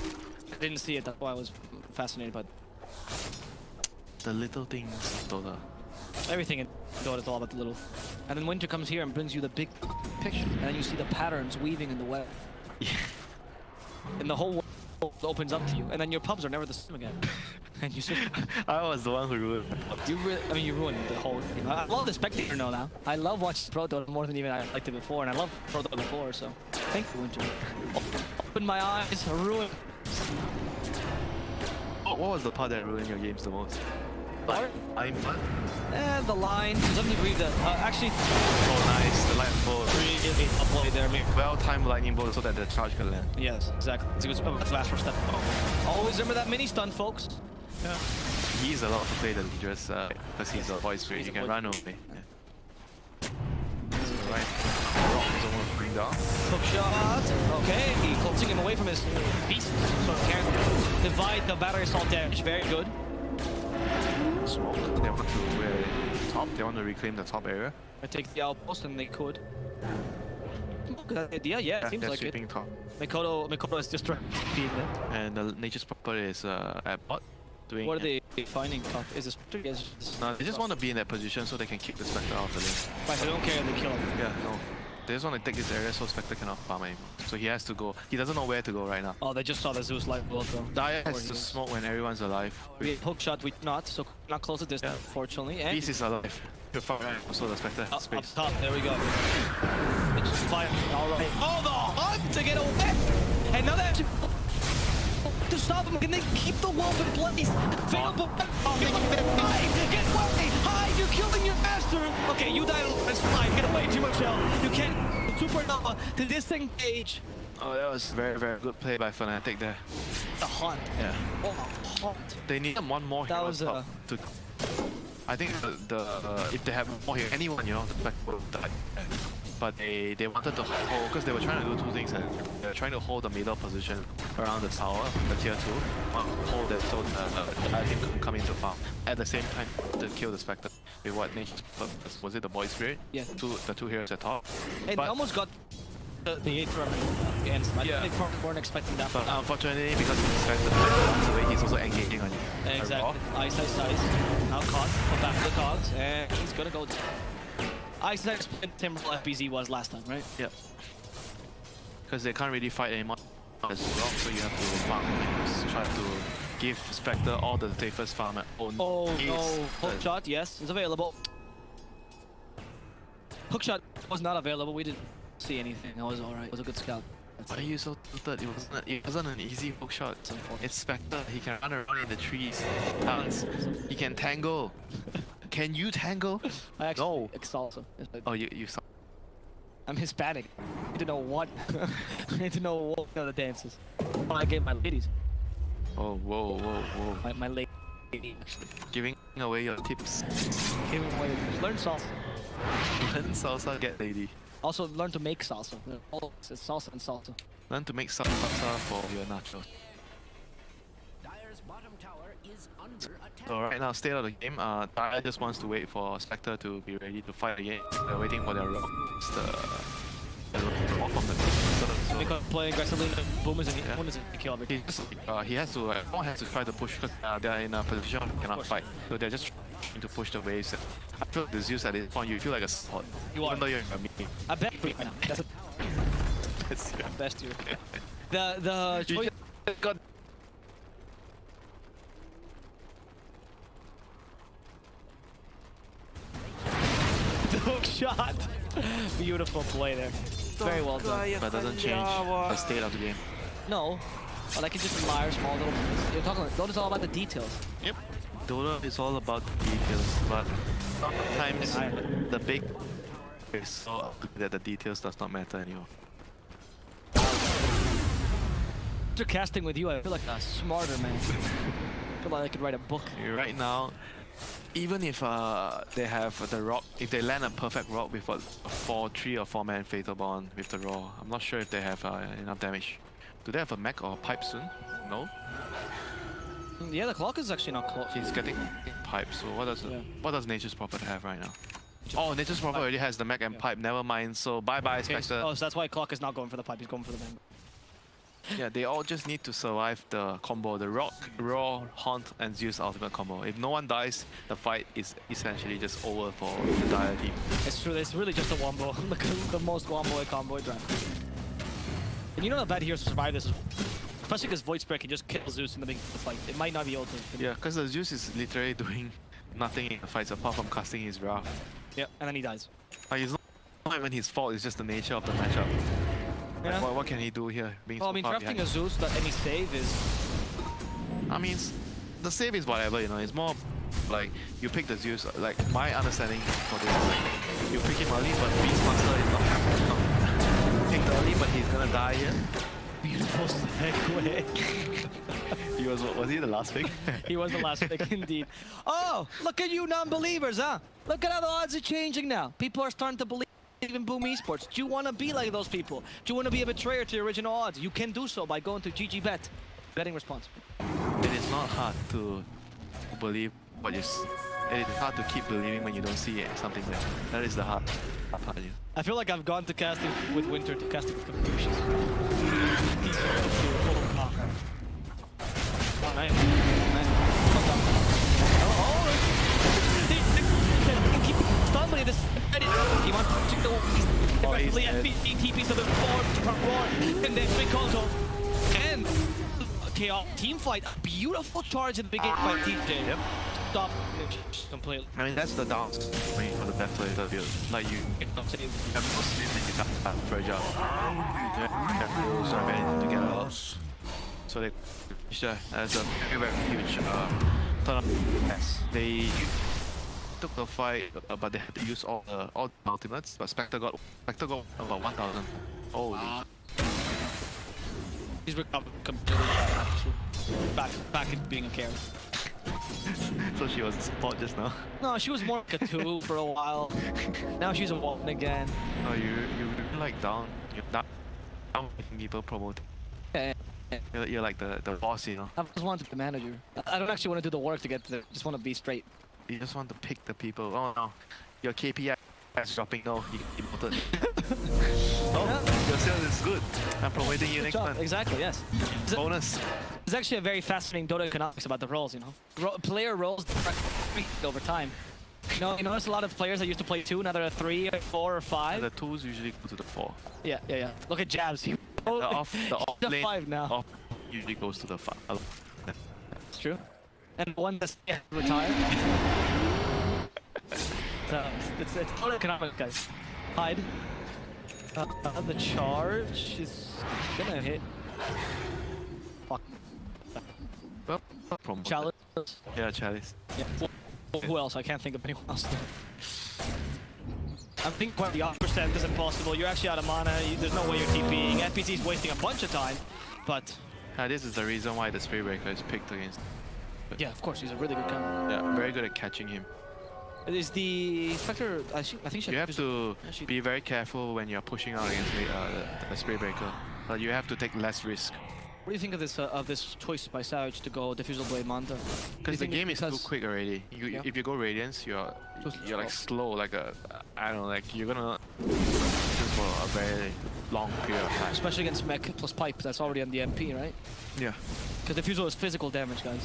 Speaker 3: I didn't see it. That's why I was fascinated by
Speaker 2: the little things. Dota.
Speaker 3: everything in Dota is all about the little. And then Winter comes here and brings you the big picture, and then you see the patterns weaving in the web,
Speaker 2: Yeah.
Speaker 3: and the whole world opens up to you. And then your pubs are never the same again. And you just,
Speaker 2: I was the one who ruined.
Speaker 3: you ruined the whole game. I love the spectator now. I love watching Pro Dota more than even I liked it before, and I love Pro Dota before. So thank you, Winter. Open my eyes, ruin.
Speaker 2: What was the part that ruined your games the most?
Speaker 3: Part?
Speaker 2: I'm
Speaker 3: The line. To some degree, actually.
Speaker 2: Oh, nice. The light bolt.
Speaker 3: Really a play there, maybe.
Speaker 2: Well-timed lightning bolt so that the charge can land.
Speaker 3: Yes, exactly. It's a good spot. That's the last first step. Always remember that mini stun, folks.
Speaker 2: Yeah. He's allowed to play the dangerous because he's a voice spirit.
Speaker 3: He's
Speaker 2: He
Speaker 3: a
Speaker 2: can
Speaker 3: voice-
Speaker 2: run away. Yeah. Right. Rock is almost bring down.
Speaker 3: Hook shot. Okay, he closing him away from his beast. So he can divide the battery assault damage. Very good.
Speaker 2: Smoke. They want to wear top. They want to reclaim the top area.
Speaker 3: I take the outpost, and they could. Good idea. Yeah, it seems
Speaker 2: they're
Speaker 3: like it.
Speaker 2: sweeping top.
Speaker 3: Mikoto is just being there.
Speaker 2: And the nature's proper is at bot. Doing
Speaker 3: What are they finding top? Is this? Yes.
Speaker 2: No, they just want to be in that position so they can kick the Spectre out of the lane.
Speaker 3: Right, they don't care. They kill him.
Speaker 2: Yeah, no. They just want to take this area so Spectre cannot farm anymore. So he has to go. He doesn't know where to go right now.
Speaker 3: Oh, they just saw the Zeus life world though.
Speaker 2: Dire
Speaker 3: Or
Speaker 2: has
Speaker 3: he
Speaker 2: to
Speaker 3: is.
Speaker 2: smoke when everyone's alive.
Speaker 3: We hook shot, we not, so not close at distance,
Speaker 2: Yeah.
Speaker 3: fortunately. And
Speaker 2: Beast is alive. You far right, so the Spectre has
Speaker 3: up
Speaker 2: space.
Speaker 3: top, there we go. They just fire. All right. Oh, the hunt to get away! And now they have to stop him. Can they keep the wolf in place? Fatal get away! Hide! You're killing your master! Okay, you die. It's fine. Get away. Too much health. You can't. Supernova to disengage.
Speaker 2: Oh, that was very, very good play by FNATIC there.
Speaker 3: The hunt.
Speaker 2: Yeah.
Speaker 3: Oh, the hunt.
Speaker 2: They need one more
Speaker 3: That
Speaker 2: hero
Speaker 3: was,
Speaker 2: top to. I think if they have more hero, anyone, you know, the Spectre would die. But they wanted to hold, because they were trying to do two things. And they were trying to hold the middle position around the tower, the tier 2. Hold that so the team couldn't come into farm. At the same time, to kill the Spectre. With what nature's purpose? Was it the Boy Spirit?
Speaker 3: Yeah.
Speaker 2: The two heroes at top.
Speaker 3: And
Speaker 2: But-
Speaker 3: they almost got the 8th round against.
Speaker 2: Yeah.
Speaker 3: They probably weren't expecting that.
Speaker 2: But unfortunately, because the Spectre runs away, he's also engaging on you.
Speaker 3: Exactly. Ice. Now caught. Put back to the cogs. And he's gonna go. Ice explained Timberwolf FBZ was last time, right?
Speaker 2: Yeah. Because they can't really fight anymore as well, so you have to farm and try to give Spectre all the safest farm at own.
Speaker 3: Oh
Speaker 2: pace.
Speaker 3: no. Hook shot, yes, it's available. Hook shot was not available. We didn't see anything. That was alright. It was a good scout.
Speaker 2: Why are you so tilted? It wasn't an easy hook shot. It's Spectre. He can run around in the trees. Dance. He can tangle. Can you tangle?
Speaker 3: I actually
Speaker 2: No.
Speaker 3: salsa.
Speaker 2: Oh, you saw.
Speaker 3: I'm Hispanic. I need to know what. I need to know what the dances. When I gave my ladies.
Speaker 2: Oh, whoa.
Speaker 3: My lady, actually.
Speaker 2: Giving away your tips.
Speaker 3: Giving away. Learn salsa.
Speaker 2: Learn salsa, get lady.
Speaker 3: Also, learn to make salsa. It's salsa and salsa.
Speaker 2: Learn to make salsa for your nachos.
Speaker 5: Dire's bottom tower is under attack.
Speaker 2: So right now, state of the game, Dire just wants to wait for Spectre to be ready to fight again. They're waiting for their rock. It's the rock from the so
Speaker 3: playing aggressively. Boom is in one is in kill every
Speaker 2: He has to everyone has to try to push because they're in a position where they cannot fight. So they're just trying to push the waves. I feel like the Zeus at this point, you feel like a support.
Speaker 3: You
Speaker 2: even
Speaker 3: are.
Speaker 2: though you're in a meeting.
Speaker 3: I bet right now. That's the
Speaker 2: That's
Speaker 3: best here. The choice.
Speaker 2: got
Speaker 3: Hook shot. Beautiful play there. Very well done.
Speaker 2: but doesn't change the state of the game.
Speaker 3: No, but I can just admire small little things. You're talking. Dota's all about the details.
Speaker 2: Yep. Dota is all about the details, but sometimes the big is so ugly that the details does not matter anymore.
Speaker 3: After casting with you, I feel like a smarter man. I feel like I could write a book.
Speaker 2: Right now, even if they have the rock, if they land a perfect rock with a 3 or 4 man fatal bond with the raw, I'm not sure if they have enough damage. Do they have a mech or a pipe soon? No?
Speaker 3: Yeah, the clock is actually not close.
Speaker 2: He's getting pipe, so what does Nature's Prophet have right now? Oh, Nature's Prophet already has the mech and pipe, never mind, so bye-bye
Speaker 3: Okay,
Speaker 2: Spectre.
Speaker 3: oh, so that's why clock is not going for the pipe, he's going for the bang.
Speaker 2: Yeah, they all just need to survive the combo, the Rock, Raw, Haunt, and Zeus ultimate combo. If no one dies, the fight is essentially just over for the Dire team.
Speaker 3: It's true, it's really just a wombo. the most wombo combo draft. And you know how bad heroes survive this? Especially because Void Spray can just kill Zeus in the beginning of the fight. It might not be able to.
Speaker 2: Yeah, because the Zeus is literally doing nothing in the fights apart from casting his Wrath.
Speaker 3: Yeah, and then he dies.
Speaker 2: Like, it's not even his fault, it's just the nature of the matchup.
Speaker 3: Yeah.
Speaker 2: Like, what can he do here? Being
Speaker 3: Well, I
Speaker 2: so
Speaker 3: mean,
Speaker 2: far
Speaker 3: drafting
Speaker 2: behind?
Speaker 3: a Zeus that any save is...
Speaker 2: I mean, the save is whatever, you know, it's more like you pick the Zeus, like my understanding for this is like you pick him early, but Beastmaster is not picked early, but he's gonna die here.
Speaker 3: Beautiful segue.
Speaker 2: He was he the last pick?
Speaker 3: He was the last pick, indeed. Oh, look at you non-believers, huh? Look at how the odds are changing now. People are starting to believe in Boom Esports. Do you want to be like those people? Do you want to be a betrayer to your original odds? You can do so by going to GGBet. Betting response.
Speaker 2: It is not hard to believe what you see. It is hard to keep believing when you don't see something there. That is the hard part.
Speaker 3: I feel like I've gone to casting with Winter to casting with Confucius. Oh, nice. Keep stumbling this. He wants to go aggressively and TP to the forward, and then Ricoto. And KO team fight. A beautiful charge at the beginning by TJ.
Speaker 2: Yep.
Speaker 3: Stop completely.
Speaker 2: I mean, that's the downside for the best players of you. Like you have no sleep and you can't fragile. You have rules or anything to get out. So they as a very, very huge turn up. Yes. They took the fight, but they had to use all the ultimates. But Spectre got about 1,000. Holy.
Speaker 3: He's recovered completely. Back into being a carry.
Speaker 2: So she was a support just now.
Speaker 3: No, she was more like a 2 for a while. Now she's a 1 again.
Speaker 2: No, you like down making people promoting.
Speaker 3: Yeah.
Speaker 2: You're like the boss, you know.
Speaker 3: I just want to be the manager. I don't actually want to do the work to get there. I just want to be straight.
Speaker 2: You just want to pick the people. Oh no, your KPI is dropping. No, you get demoted. Oh, your sales is good. I'm promoting you
Speaker 3: Good
Speaker 2: next
Speaker 3: job.
Speaker 2: month.
Speaker 3: Exactly, yes.
Speaker 2: Bonus.
Speaker 3: There's actually a very fascinating Dota economics about the roles, you know. Player roles over time. You notice a lot of players that used to play 2, now they're a 3 or 4 or 5.
Speaker 2: The 2s usually go to the 4.
Speaker 3: Yeah. Look at Jabs.
Speaker 2: The off
Speaker 3: the
Speaker 2: lane
Speaker 3: 5 now.
Speaker 2: off usually goes to the 5.
Speaker 3: It's true. And one that's retired. So it's Dota economics, guys. Hide. The charge is gonna hit. Fuck.
Speaker 2: Well, promoted.
Speaker 3: Chalice.
Speaker 2: Yeah, Chalice.
Speaker 3: Yeah. Who else? I can't think of anyone else. I think quite the % is impossible. You're actually out of mana. There's no way you're TPing. FPC's wasting a bunch of time, but
Speaker 2: This is the reason why the Spray Breaker is picked against.
Speaker 3: yeah, of course, he's a really good counter.
Speaker 2: Yeah, very good at catching him.
Speaker 3: Is the Spectre? I think she
Speaker 2: You have to
Speaker 3: she-
Speaker 2: be very careful when you're pushing out against the Spray Breaker. You have to take less risk.
Speaker 3: What do you think of this choice by Savage to go Diffusal Blade Manta?
Speaker 2: Because the game is too quick already.
Speaker 3: Yeah.
Speaker 2: If you go Radiance, you're
Speaker 3: Too
Speaker 2: like
Speaker 3: slow.
Speaker 2: slow, like I don't know, like you're gonna just for a very long period of time.
Speaker 3: Especially against mech plus pipe, that's already on the MP, right?
Speaker 2: Yeah.
Speaker 3: Because Diffusal is physical damage, guys.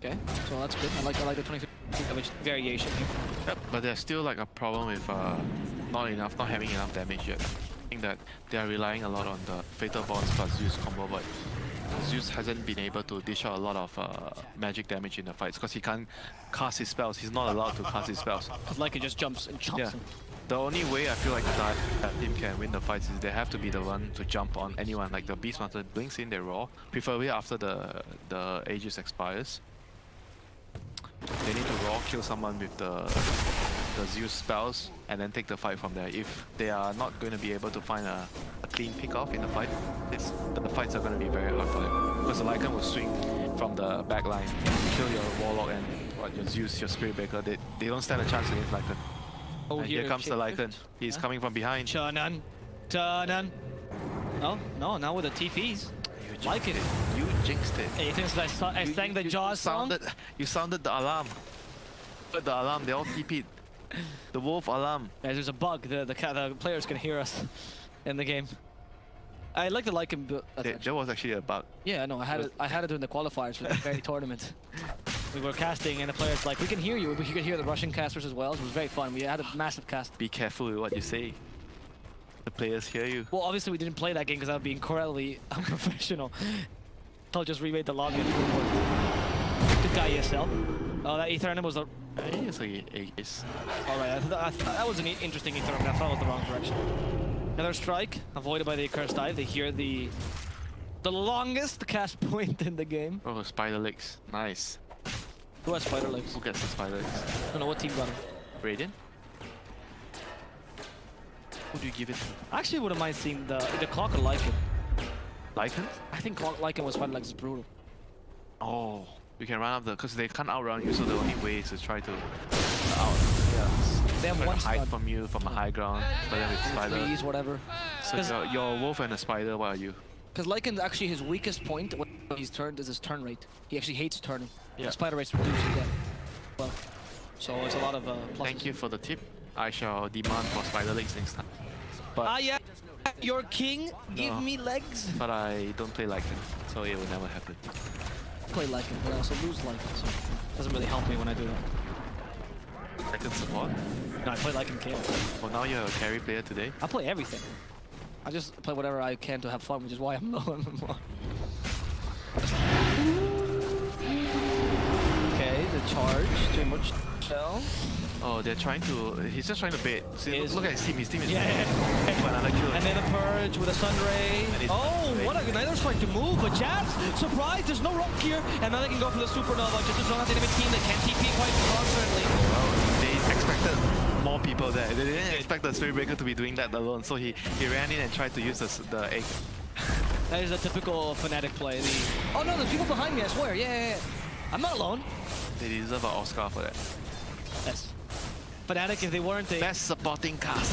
Speaker 3: Okay, so that's good. I like the 23 damage variation here.
Speaker 2: Yep, but there's still like a problem with not having enough damage yet. I think that they are relying a lot on the Fatal Bonds plus Zeus combo, but Zeus hasn't been able to dish out a lot of magic damage in the fights because he can't cast his spells. He's not allowed to cast his spells.
Speaker 3: Because like it just jumps and chomps him.
Speaker 2: The only way I feel like that team can win the fights is they have to be the one to jump on anyone. Like the Beastmaster blinks in, they roar, preferably after the Aegis expires. They need to raw kill someone with the Zeus spells and then take the fight from there. If they are not going to be able to find a clean pick-off in the fight, the fights are going to be very hard for them. Because the Lycan will swing from the back line, kill your Warlock and your Zeus, your Spirit Breaker. They don't stand a chance against Lycan.
Speaker 3: Oh,
Speaker 2: and here comes the Lycan. He's coming from behind.
Speaker 3: Chanan. Oh, no, now with the TPs. Like it.
Speaker 2: You jinxed it.
Speaker 3: Hey, you think I sang the Jaws song?
Speaker 2: You sounded the alarm. The alarm, they all TP'd. The wolf alarm.
Speaker 3: Guys, there's a bug. The players can hear us in the game. I like the Lycan build.
Speaker 2: There was actually a bug.
Speaker 3: Yeah, no, I had it during the qualifiers for the very tournament. We were casting and the players like, we can hear you, but you could hear the Russian casters as well. It was very fun. We had a massive cast.
Speaker 2: Be careful with what you say. The players hear you.
Speaker 3: Well, obviously we didn't play that game because that would be incredibly unprofessional. I'll just remade the lobby. Good guy, ESL. Oh, that Ether was the...
Speaker 2: It's like Aegis.
Speaker 3: Alright, that was an interesting Ether. I thought it was the wrong direction. Another strike, avoided by the accursed dive. They hear the longest cast point in the game.
Speaker 2: Oh, spider legs. Nice.
Speaker 3: Who has spider legs?
Speaker 2: Who gets the spider legs?
Speaker 3: I don't know what team got him.
Speaker 2: Radiant? Who do you give it to?
Speaker 3: I actually wouldn't mind seeing the Clock or Lycan.
Speaker 2: Lycan?
Speaker 3: I think Lycan was spider legs is brutal.
Speaker 2: Oh, you can run up because they can't outrun you, so the only way is to try to
Speaker 3: They have
Speaker 2: try
Speaker 3: one
Speaker 2: to hide
Speaker 3: stun.
Speaker 2: from you from a high ground, but then with spider.
Speaker 3: Trees, whatever.
Speaker 2: So you're a wolf and a spider, what are you?
Speaker 3: Because Lycan's actually his weakest point when he's turned is his turn rate. He actually hates turning.
Speaker 2: Yeah.
Speaker 3: The spider rate's reduced again. Well, so it's a lot of pluses.
Speaker 2: Thank you for the tip. I shall demand for spider legs next time. But
Speaker 3: Yeah, your king, give me legs.
Speaker 2: but I don't play Lycan, so it will never happen.
Speaker 3: Play Lycan, but I also lose Lycan, so it doesn't really help me when I do that.
Speaker 2: Lycan support?
Speaker 3: No, I play Lycan KO.
Speaker 2: Well, now you're a carry player today.
Speaker 3: I play everything. I just play whatever I can to have fun, which is why I'm low on MMR. Okay, the charge, too much shell.
Speaker 2: Oh, they're trying to... He's just trying to bait. See, look at his team. His team is
Speaker 3: Yeah.
Speaker 2: for another kill.
Speaker 3: And then a purge with a sun ray.
Speaker 2: And it's
Speaker 3: Oh,
Speaker 2: Sunray.
Speaker 3: what a Neither's trying to move, but Jabs, surprise, there's no rock here. And now they can go for the supernova. Just as long as they have a team that can TP quite confidently.
Speaker 2: Well, they expected more people there. They didn't expect the Spirit Breaker to be doing that alone, so he ran in and tried to use the egg.
Speaker 3: That is a typical FNATIC play. Oh no, there's people behind me, I swear. Yeah. I'm not alone.
Speaker 2: They deserve an Oscar for that.
Speaker 3: Yes. FNATIC, if they weren't a
Speaker 2: Best supporting cast.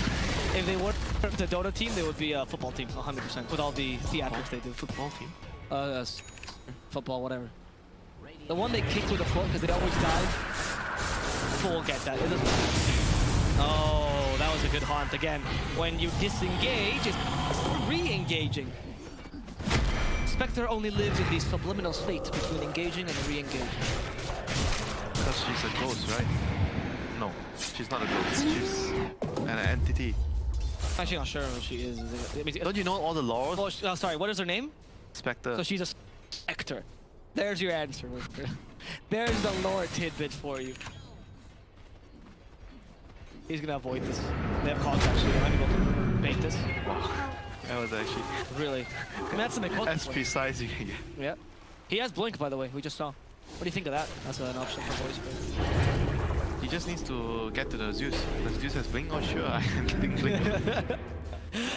Speaker 3: if they weren't the Dota team, they would be a football team, 100%. With all the theatrics they do.
Speaker 2: Football team?
Speaker 3: Yes. Football, whatever. The one they kick with the foot because they always dive. Full get that. It doesn't. Oh, that was a good haunt again. When you disengage, it's re-engaging. Spectre only lives in the subliminal state between engaging and re-engaging.
Speaker 2: Because she's a ghost, right? No, she's not a ghost. She's an entity.
Speaker 3: I'm actually not sure who she is.
Speaker 2: Don't you know all the lore?
Speaker 3: Oh, sorry, what is her name?
Speaker 2: Spectre.
Speaker 3: So she's a Spectre. There's your answer, Whisper. There's the lore tidbit for you. He's gonna avoid this. They have cogs actually. They might be able to bait this.
Speaker 2: Wow. That was actually
Speaker 3: Really. I mean, that's something
Speaker 2: as precise you can get.
Speaker 3: Yeah. He has Blink, by the way. We just saw. What do you think of that? That's an option for voice.
Speaker 2: He just needs to get to the Zeus. The Zeus has Blink? Oh sure, I am getting Blink.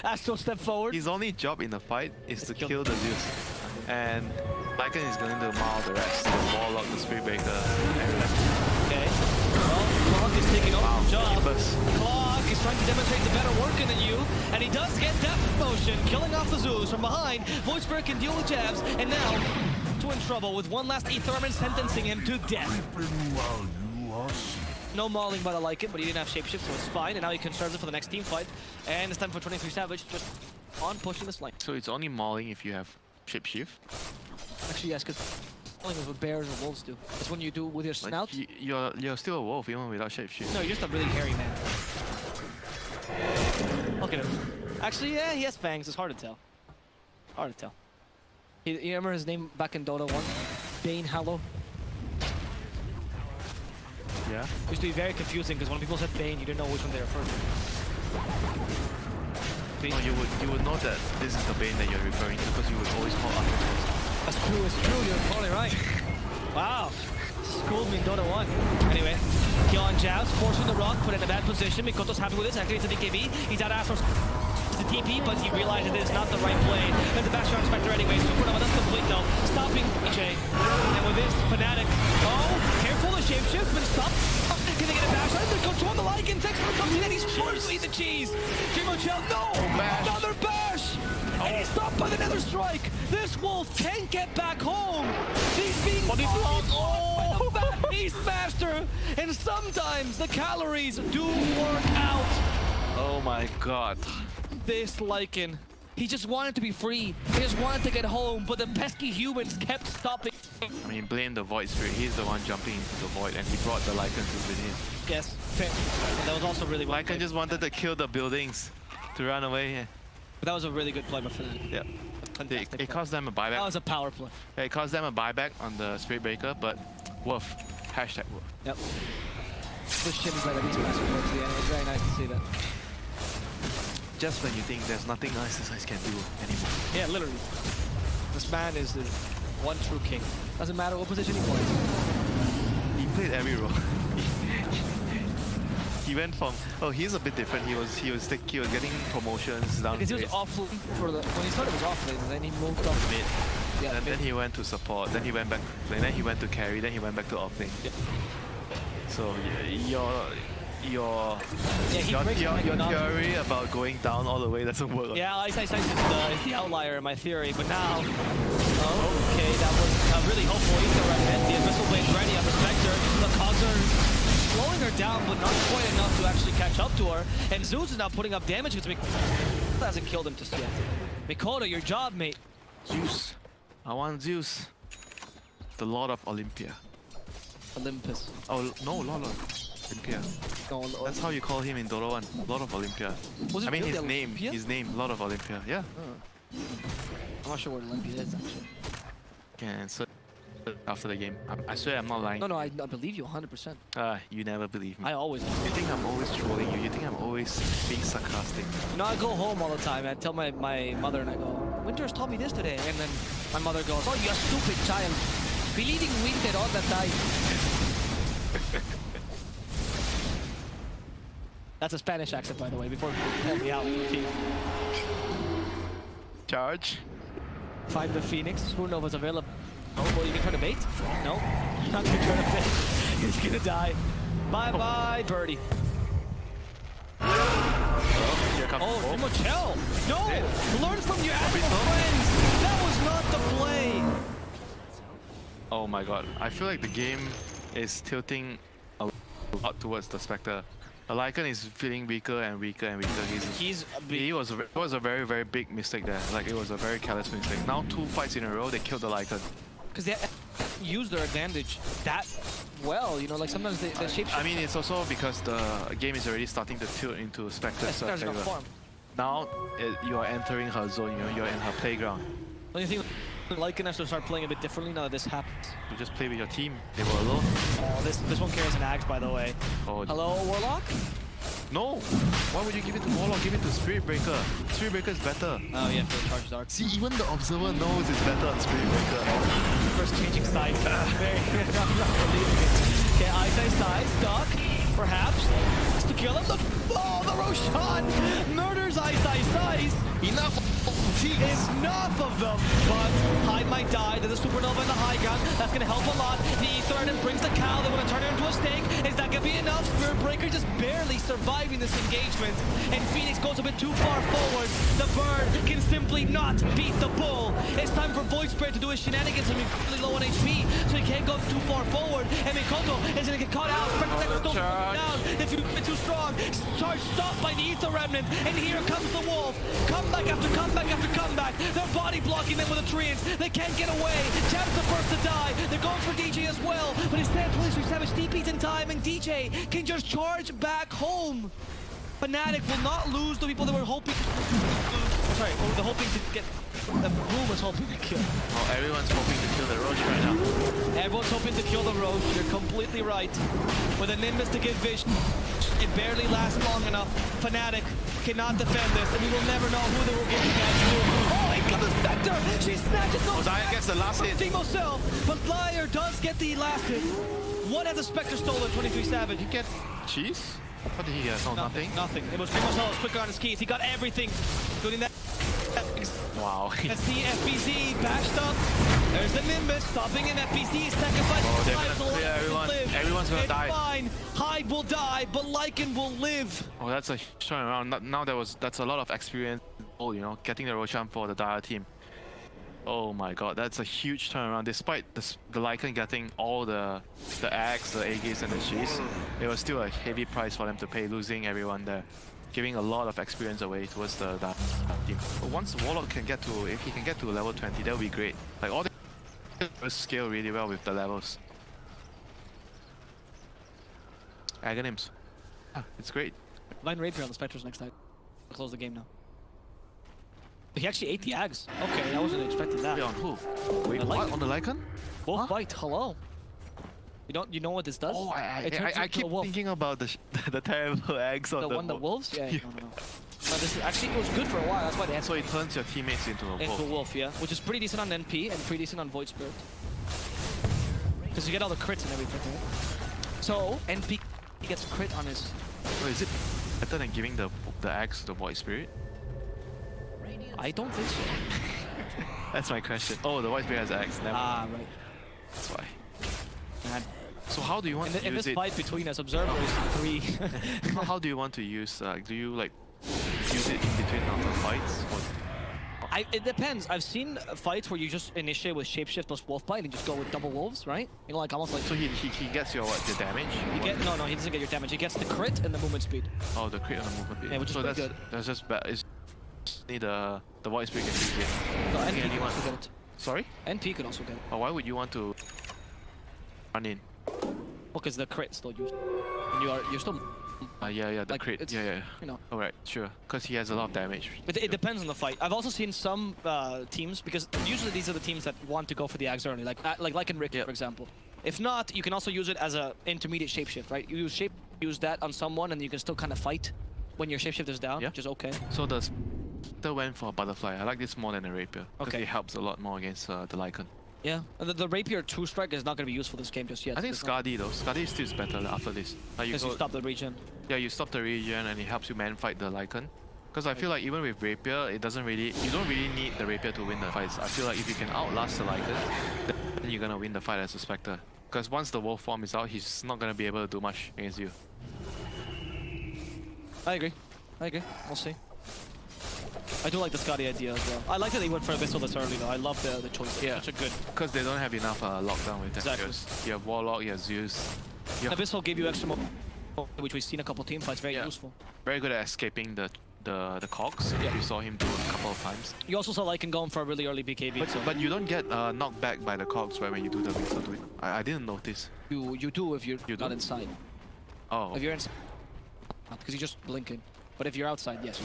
Speaker 3: Astro step forward.
Speaker 2: His only job in the fight is to
Speaker 3: kill-
Speaker 2: kill the Zeus. And Lycan is going to maul the rest. The Warlock, the Spirit Breaker, and the rest.
Speaker 3: Okay. Well, Clock is taking over the job.
Speaker 2: Keepers.
Speaker 3: Clock is trying to demonstrate the better worker than you, and he does get Death Motion, killing off the Zeus from behind. Voiceberg can deal with jabs, and now, two in trouble with one last Etherman sentencing him to death. No mauling by the Lycan, but he didn't have shapeshift, so it's fine. And now he conserves it for the next team fight. And it's time for 23 Savage, just on pushing this lane.
Speaker 2: So it's only mauling if you have shapeshift.
Speaker 3: Actually, yes, because mauling is what bears or wolves do. It's when you do with your snout.
Speaker 2: Like, you're still a wolf even without shapeshift.
Speaker 3: No, you're just a really hairy man. Look at him. Actually, yeah, he has fangs. It's hard to tell. Hard to tell. You remember his name back in Dota 1? Bane Hallow.
Speaker 2: Yeah.
Speaker 3: It used to be very confusing because when people said Bane, you didn't know which one they referred to.
Speaker 2: No, you would know that this is the Bane that you're referring to because you would always call Arthur first.
Speaker 3: That's true, it's true, you're totally right. Wow. Schooled me in Dota 1. Anyway, Kion jabs, forcing the rock, put in a bad position. Mikoto's happy with this, actually it's a BKB. He's out after the TP, but he realizes it's not the right play. There's the bash around Spectre anyway. Supernova doesn't complete though. Stopping EJ. And with this, FNATIC. Oh, careful, the shapeshift, but stopped. Can they get a bash on? They're controlling the Lycan. Thanks for coming in. He's forced to eat the cheese. Jimochel, no!
Speaker 2: Bash.
Speaker 3: Another bash! And he's stopped by the nether strike. This wolf can't get back home. He's being blocked by the fat Beastmaster. And sometimes the calories do work out.
Speaker 2: Oh my god.
Speaker 3: This Lycan, he just wanted to be free. He just wanted to get home, but the pesky humans kept stopping.
Speaker 2: I mean, blame the Void Spirit. He's the one jumping into the Void and he brought the Lycans with him.
Speaker 3: Yes, fair. And that was also really well
Speaker 2: Lycan
Speaker 3: played.
Speaker 2: just wanted to kill the buildings to run away.
Speaker 3: But that was a really good play by FNATIC.
Speaker 2: Yeah.
Speaker 3: Fantastic
Speaker 2: It
Speaker 3: play.
Speaker 2: cost them a buyback.
Speaker 3: That was a power play.
Speaker 2: Yeah, it cost them a buyback on the Spirit Breaker, but worth. Hashtag worth.
Speaker 3: Yep. This shimmy by the Beastmaster towards the end. It was very nice to see that.
Speaker 2: Just when you think there's nothing Ice can do anymore.
Speaker 3: Yeah, literally. This man is the one true king. Doesn't matter what position he plays.
Speaker 2: He played every role. He went from he's a bit different. He was getting promotions down.
Speaker 3: Because he was off lane for the when he started he was off lane and then he moved off
Speaker 2: mid.
Speaker 3: Yeah,
Speaker 2: And then he went to support, then he went back, then he went to carry, then he went back to off lane.
Speaker 3: Yeah.
Speaker 2: So your
Speaker 3: breaks
Speaker 2: theory about going down all the way doesn't work.
Speaker 3: Yeah, Ice is the outlier in my theory, but now... okay, that was really hopeful. He's the right hand. The Abyssal Blade's ready on the Spectre. The cogs are slowing her down, but not quite enough to actually catch up to her. And Zeus is now putting up damage because Mikoto hasn't killed him just yet. Mikoto, your job, mate.
Speaker 2: Zeus. I want Zeus. The Lord of Olympia.
Speaker 3: Olympus.
Speaker 2: Oh, no, Lord of Olympia.
Speaker 3: No,
Speaker 2: That's how you call him in Dota 1. Lord of Olympia.
Speaker 3: Was it
Speaker 2: I mean
Speaker 3: really
Speaker 2: his
Speaker 3: Olympia?
Speaker 2: name, Lord of Olympia. Yeah.
Speaker 3: I'm not sure what Olympia is, actually.
Speaker 2: Can search after the game. I swear I'm not lying.
Speaker 3: No, I believe you 100%.
Speaker 2: You never believe me.
Speaker 3: I always do.
Speaker 2: You think I'm always trolling you? You think I'm always being sarcastic?
Speaker 3: You know, I go home all the time. I tell my mother and I go, Winters taught me this today. And then my mother goes, oh, you stupid child. Believing Winter all the time. That's a Spanish accent, by the way, before people call me out.
Speaker 2: Charge.
Speaker 3: Find the Phoenix. Supernova's available. Oh, well, you can try to bait? No. You're not going to try to bait. He's going to die. Bye-bye, birdie.
Speaker 2: Here comes
Speaker 3: Oh, Timochel! No! Learn from your animal friends! That was not the play!
Speaker 2: Oh my god. I feel like the game is tilting a lot towards the Spectre. The Lycan is feeling weaker and weaker and weaker. It was a very, very big mistake there. Like, it was a very careless mistake. Now 2 fights in a row, they killed the Lycan.
Speaker 3: Because they use their advantage that well, you know, like sometimes the shape.
Speaker 2: I mean, it's also because the game is already starting to tilt into Spectre's
Speaker 3: there's no
Speaker 2: favor.
Speaker 3: farm.
Speaker 2: Now you're entering her zone, you know, you're in her playground.
Speaker 3: Don't you think Lycan has to start playing a bit differently now that this happens?
Speaker 2: You just play with your team. They were alone.
Speaker 3: Oh, this one carries an axe, by the way.
Speaker 2: Oh,
Speaker 3: Hello, Warlock?
Speaker 2: no! Why would you give it to Warlock? Give it to Spirit Breaker. Spirit Breaker is better.
Speaker 3: Oh yeah, for the charge dark.
Speaker 2: See, even the Observer knows it's better on Spirit Breaker.
Speaker 3: First changing sides. Very, I'm not believing it. Okay, Ice side, stuck. Perhaps. To kill him. The Roshan murders Ice.
Speaker 2: Enough!
Speaker 3: Enough of them, but Fight might die. There's a supernova in the high ground. That's going to help a lot. The Ether and brings the cow. They want to turn it into a stake. Is that going to be enough? Spirit Breaker just barely surviving this engagement. And Phoenix goes a bit too far forward. The bird can simply not beat the bull. It's time for Void Spirit to do his shenanigans and be really low on HP, so he can't go too far forward. And Mikoto is going to get caught out. Spectre still down. If you've been too strong, charge stopped by the Ether Remnant. And here comes the wolf. Comeback after comeback after comeback. They're body blocking them with the treants. They can't get away. Cham's the first to die. They're going for DJ as well. But instead, Police Savage TP's in time, and DJ can just charge back home. FNATIC will not lose the people that were hoping. Sorry, they're hoping to get. The Boom was hoping to kill.
Speaker 2: Oh, everyone's hoping to kill the Roach right now.
Speaker 3: Everyone's hoping to kill the Roach. You're completely right. With a Nimbus to give vision, it barely lasts long enough. FNATIC cannot defend this, and we will never know who they will give the match to. Oh, here comes the Spectre! She snatches those.
Speaker 2: Zaya gets the last hit.
Speaker 3: Timo Cell, but Flyer does get the last hit. What has the Spectre stolen? 23 Savage.
Speaker 2: He get cheese? What did he get? No, nothing.
Speaker 3: Nothing. It was Timo Cell was quicker on his keys. He got everything, including that.
Speaker 2: Wow.
Speaker 3: As the FBZ bashed up, there's the Nimbus stopping him. FBZ sacrifice.
Speaker 2: Oh, they're gonna clear everyone. Everyone's gonna die.
Speaker 3: Fine. Hyde will die, but Lycan will live.
Speaker 2: Oh, that's a turnaround. Now that's a lot of experience. Oh, you know, getting the Roshan for the Dire team. Oh my god, that's a huge turnaround. Despite the Lycan getting all the Axe, the Aegis, and the cheese, it was still a heavy price for them to pay, losing everyone there, giving a lot of experience away towards the team. But once Warlock can get to, if he can get to level 20, that would be great. Like all the scale really well with the levels. Aghanims. It's great.
Speaker 3: Line Rapier on the Spectres next time. We'll close the game now. He actually ate the Ags. Okay, I wasn't expecting that.
Speaker 2: Wait, on who? Wait,
Speaker 3: The
Speaker 2: what?
Speaker 3: Lycan.
Speaker 2: On the Lycan?
Speaker 3: Wolf Bite, hello. You know what this does?
Speaker 2: Oh,
Speaker 3: It turns
Speaker 2: I
Speaker 3: into
Speaker 2: keep
Speaker 3: a wolf.
Speaker 2: thinking about the terrible eggs on
Speaker 3: The
Speaker 2: the
Speaker 3: one that
Speaker 2: wolf.
Speaker 3: wolves? Yeah, no. But this is actually, it was good for a while. That's why they had
Speaker 2: So it turns your teammates into a wolf.
Speaker 3: into a wolf, yeah. Which is pretty decent on NP and pretty decent on Void Spirit. Because you get all the crits and everything, right? So, NP gets crit on his...
Speaker 2: Oh, is it better than giving the axe to the Void Spirit?
Speaker 3: I don't think so.
Speaker 2: That's my question. Oh, the Void Spirit has axe. Never.
Speaker 3: Ah, right.
Speaker 2: That's why.
Speaker 3: Man.
Speaker 2: So how do you want to
Speaker 3: In
Speaker 2: use
Speaker 3: this
Speaker 2: it?
Speaker 3: fight between us, Observer is 3.
Speaker 2: How do you want to use? Do you like use it in between other fights? Or...
Speaker 3: It depends. I've seen fights where you just initiate with Shapeshift plus Wolf Bite and just go with double wolves, right? You know, like almost like...
Speaker 2: So he gets your what? The damage?
Speaker 3: No, he doesn't get your damage. He gets the crit and the movement speed.
Speaker 2: Oh, the crit and the movement.
Speaker 3: Yeah, which is
Speaker 2: so
Speaker 3: pretty good.
Speaker 2: That's just bad. It's need the Void Spirit can use it.
Speaker 3: No,
Speaker 2: I think
Speaker 3: NP could
Speaker 2: anyone.
Speaker 3: also get it.
Speaker 2: Sorry?
Speaker 3: NP could also get it.
Speaker 2: Or why would you want to run in?
Speaker 3: Because the crit still used. And you're still...
Speaker 2: Yeah, the
Speaker 3: like,
Speaker 2: crit.
Speaker 3: it's,
Speaker 2: Yeah.
Speaker 3: You know.
Speaker 2: Alright, sure. Because he has a lot of damage.
Speaker 3: But it depends on the fight. I've also seen some teams, because usually these are the teams that want to go for the Ags early, like in Ricky, for example. If not, you can also use it as a intermediate shapeshift, right? You use that on someone, and you can still kind of fight when your shapeshift is down, which is okay.
Speaker 2: So the Spectre went for a Butterfly. I like this more than a Rapier. Because it helps a lot more against the Lycan.
Speaker 3: Yeah, the Rapier 2-strike is not going to be useful this game just yet.
Speaker 2: I think Skadi though. Skadi still is better after this.
Speaker 3: Because you stop the regen.
Speaker 2: Yeah, you stop the regen and it helps you man fight the Lycan. Because I feel like even with Rapier, you don't really need the Rapier to win the fights. I feel like if you can outlast the Lycan, then you're gonna win the fight as a Spectre. Because once the Wolf form is out, he's not gonna be able to do much against you.
Speaker 3: I agree. We'll see. I do like the Scotty idea as well. I like that they went for Abyssal this early though. I love the choice.
Speaker 2: Yeah.
Speaker 3: Such a good...
Speaker 2: Because they don't have enough lockdown with them.
Speaker 3: Exactly.
Speaker 2: You have Warlock, you have Zeus.
Speaker 3: Abyssal gave you extra which we've seen a couple team fights. Very useful.
Speaker 2: Very good at escaping the cogs. You saw him do a couple of times.
Speaker 3: You also saw Lycan going for a really early BKB.
Speaker 2: But you don't get knocked back by the cogs right when you do the Abyssal. I didn't notice.
Speaker 3: You do if you're not inside.
Speaker 2: Oh.
Speaker 3: If you're inside, because you're just blinking. But if you're outside, yes.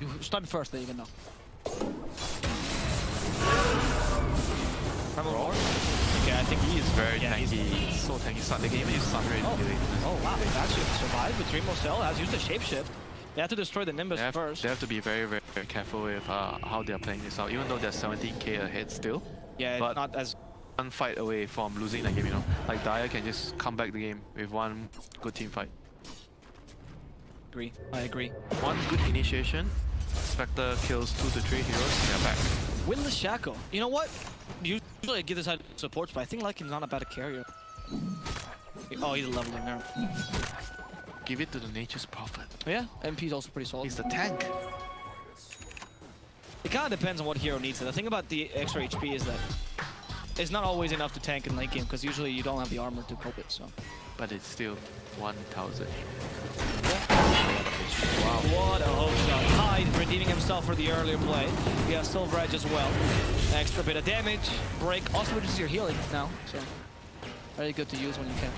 Speaker 3: You stun first, then you can knock.
Speaker 2: Okay, I think he is very tanky. He's so tanky. They can even use Sunray to kill him.
Speaker 3: Oh wow, they've actually survived with Dream Cell. Has used a shapeshift. They have to destroy the Nimbus first.
Speaker 2: They have to be very, very, very careful with how they are playing this out. Even though they're 17k ahead still.
Speaker 3: Yeah,
Speaker 2: but
Speaker 3: it's not as...
Speaker 2: one fight away from losing the game, you know. Like Dire can just come back the game with one good team fight.
Speaker 3: I agree.
Speaker 2: One good initiation. Spectre kills 2 to 3 heroes, they're back.
Speaker 3: Win the Shaco. You know what? Usually I give this side supports, but I think Lycan's not a bad carrier. Oh, he's a leveler now.
Speaker 2: Give it to the nature's prophet.
Speaker 3: Yeah, MP's also pretty solid.
Speaker 2: He's the tank.
Speaker 3: It kind of depends on what hero needs it. The thing about the extra HP is that it's not always enough to tank in late game, because usually you don't have the armor to cope it, so.
Speaker 2: But it's still 1,000.
Speaker 3: Wow. What a hook shot. Hyde redeeming himself for the earlier play. He has Silver Edge as well. Extra bit of damage. Break also reduces your healing now, so very good to use when you can.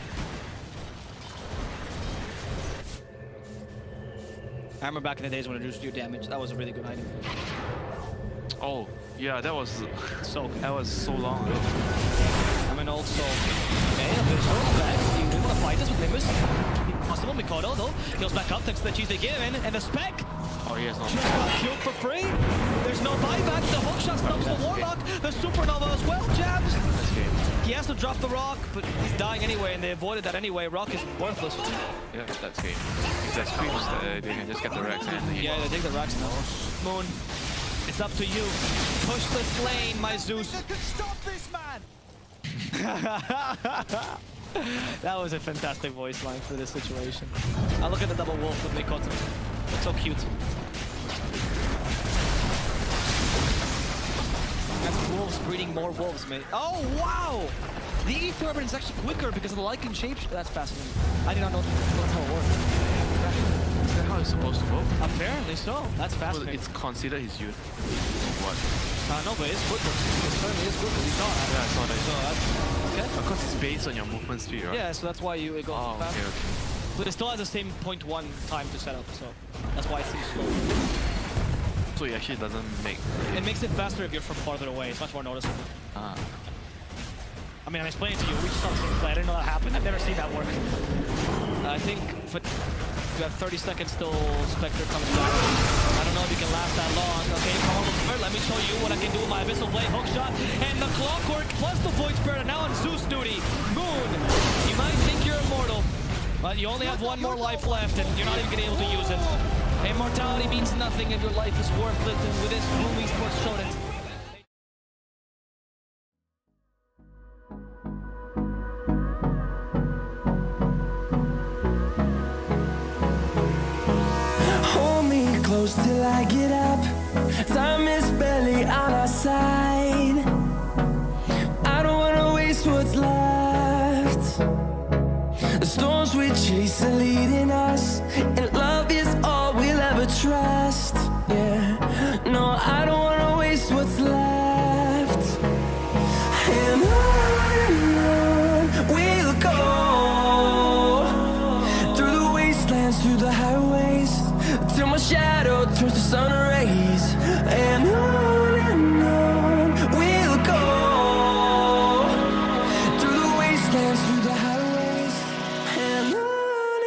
Speaker 3: I remember back in the days when it reduced your damage. That was a really good item.
Speaker 2: Oh, yeah, that was
Speaker 3: So good.
Speaker 2: that was so long ago.
Speaker 3: I'm an old soul. Okay, a bit of soul back. You want to fight us with Nimbus? Possible Mikado though. Heals back up thanks to the cheese they give in. And the spec
Speaker 2: Oh, he has no.
Speaker 3: just got killed for free. There's no buyback. The hookshot stops the Warlock. The Supernova as well jams.
Speaker 2: That's game.
Speaker 3: He has to drop the rock, but he's dying anyway, and they avoided that anyway. Rock is worthless.
Speaker 2: Yeah, that's game. If that screams, they can just get the Rex and the
Speaker 3: Yeah, they take the racks now. Moon, it's up to you. Push this lane, my Zeus.
Speaker 4: They can stop this man.
Speaker 3: That was a fantastic voice line for this situation. I look at the double wolf with Mikoto. It's so cute. That's wolves breeding more wolves, mate. Oh, wow! The Ether Urban is actually quicker because of the Lycan shape. That's fascinating. I did not know that's how it worked.
Speaker 2: Is that how it's supposed to go?
Speaker 3: Apparently so. That's
Speaker 2: Well,
Speaker 3: fascinating.
Speaker 2: it's considered his youth. What?
Speaker 3: No, but it's quicker. It certainly is quicker. You saw that.
Speaker 2: Yeah, I saw that.
Speaker 3: So that's okay.
Speaker 2: Of course, it's based on your movement speed, right?
Speaker 3: Yeah, so that's why it goes
Speaker 2: Oh,
Speaker 3: fast.
Speaker 2: okay, okay.
Speaker 3: But it still has the same 0.1 time to set up, so that's why it seems slow.
Speaker 2: So it actually doesn't make.
Speaker 3: It makes it faster if you're from farther away. It's much more noticeable.
Speaker 2: Ah.
Speaker 3: I mean, I'm explaining to you. We just saw the same play. I didn't know that happened. I've never seen that work. I think you have 30 seconds till Spectre comes back. I don't know if you can last that long. Okay, come on, let me show you what I can do with my Abyssal Blade hookshot. And the Clockwork plus the Void Spirit are now on Zeus duty. Moon, you might think you're immortal, but you only have one more life left and you're not even gonna be able to use it. Immortality means nothing if your life is worth it, and with this, Bloom Esports showed it.
Speaker 1: Hold me close till I get up. Time is barely on our side. I don't wanna waste what's left. The storms we chase are leading us, and love is all we'll ever trust. Yeah, no, I don't wanna waste what's left. And on we'll go, through the wastelands, through the highways, till my shadow turns to sun rays. And on we'll go, through the wastelands, through the highways, and on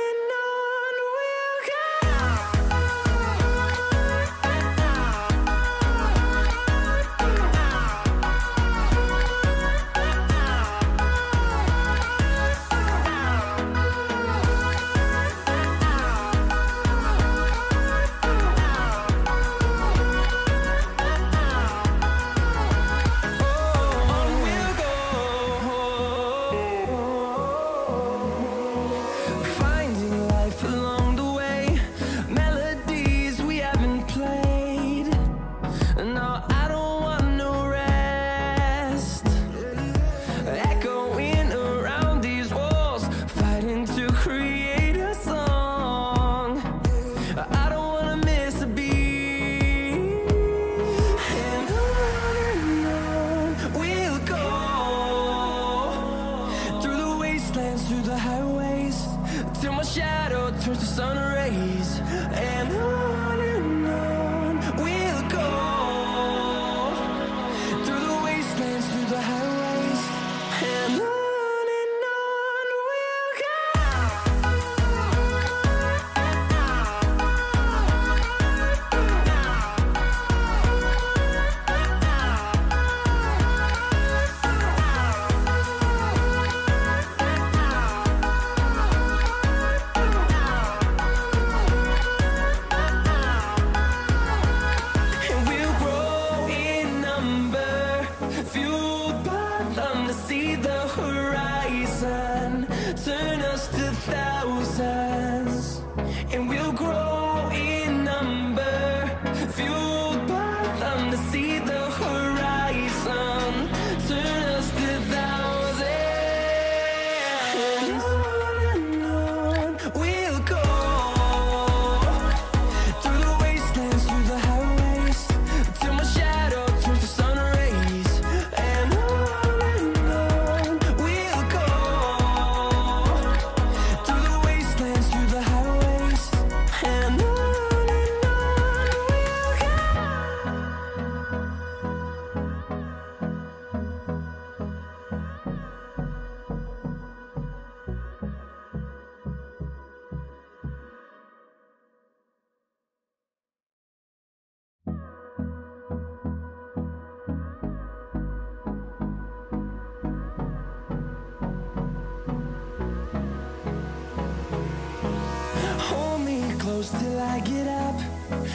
Speaker 1: close till I get up.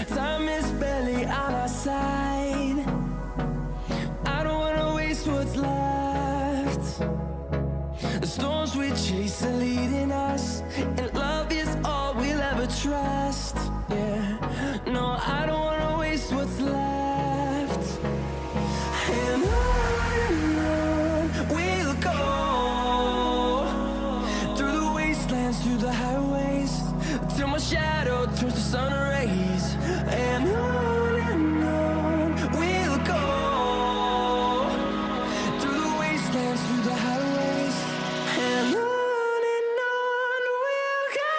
Speaker 1: Time is barely on our side. I don't wanna waste what's left. The storms we chase are leading us, and love is all we'll ever trust. Yeah, no, I don't wanna waste what's left. And on we'll go, through the wastelands, through the highways, till my shadow turns to sun rays. And on we'll go, through the wastelands, through the highways, and on we'll go.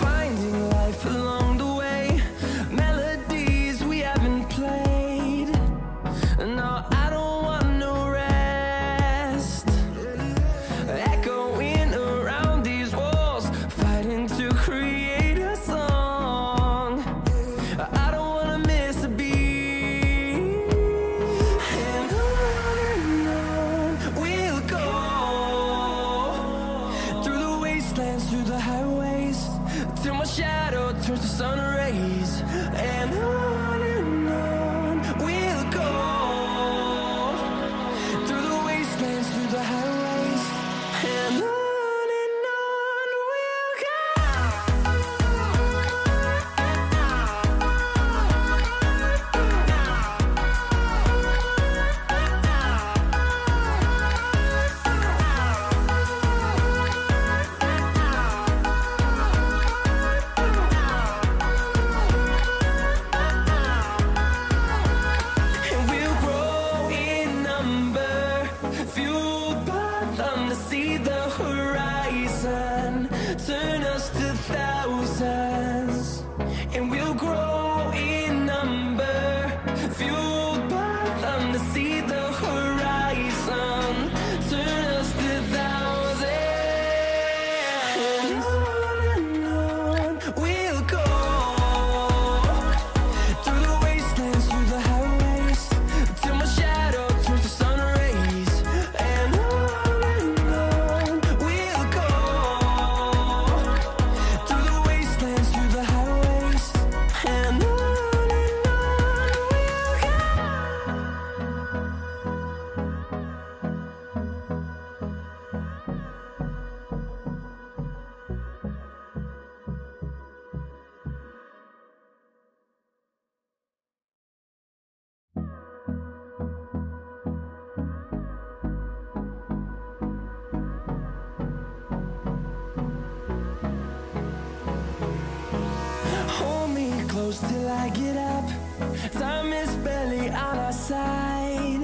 Speaker 1: Finding life along the way, melodies we haven't played. No, I don't want no rest. Echoing around these walls, fighting to create a song. I don't wanna miss a beat. And on we'll go, through the wastelands, through the highways, till my shadow turns to sun rays. And on we'll go, through the wastelands, through the highways, and on we'll go. And we'll grow in number, fueled by them to see the horizon, turn us to thousands. And we'll grow in number, fueled by them to see the horizon, turn us to thousands. And on we'll go, through the wastelands, through the highways, till my shadow turns to sun rays. And on we'll go, through the wastelands, through the highways, and on we'll go. Hold me close till I get up. Time is barely on our side.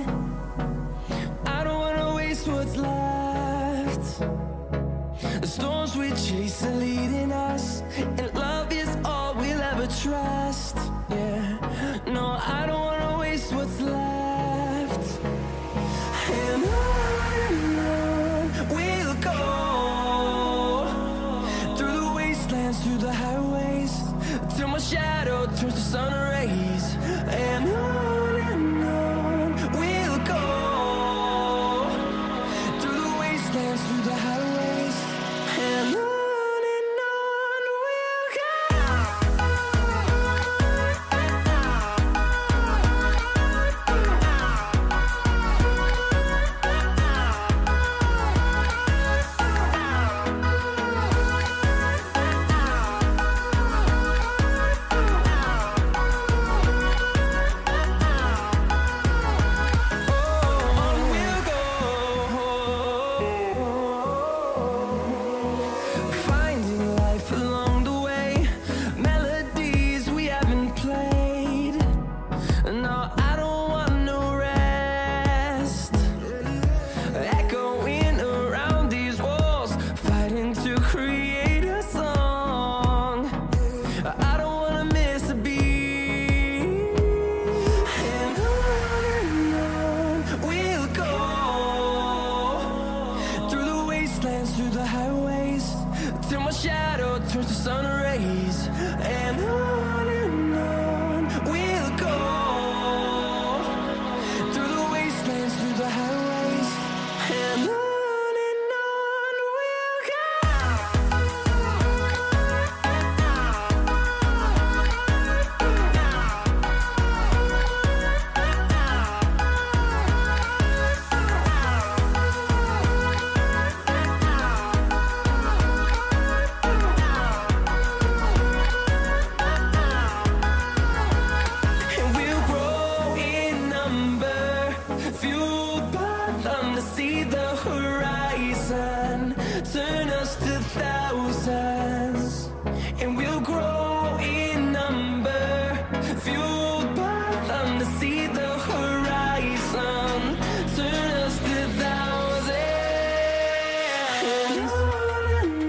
Speaker 1: I don't wanna waste what's left. The storms we chase are leading us, and love is all we'll ever trust. Yeah, no, I don't wanna waste what's left. And on we'll go, through the wastelands, through the highways, till my shadow turns to sun rays. And on we'll go, through the wastelands, through the highways, and on we'll go. On we'll go, the highways, till my shadow turns to sun rays. And on we'll go, through the wastelands, through the highways, and on we'll go. And we'll grow in number, fueled by them to see the horizon, turn us to thousands. And we'll grow in number, fueled by them to see the horizon, turn us to thousands. And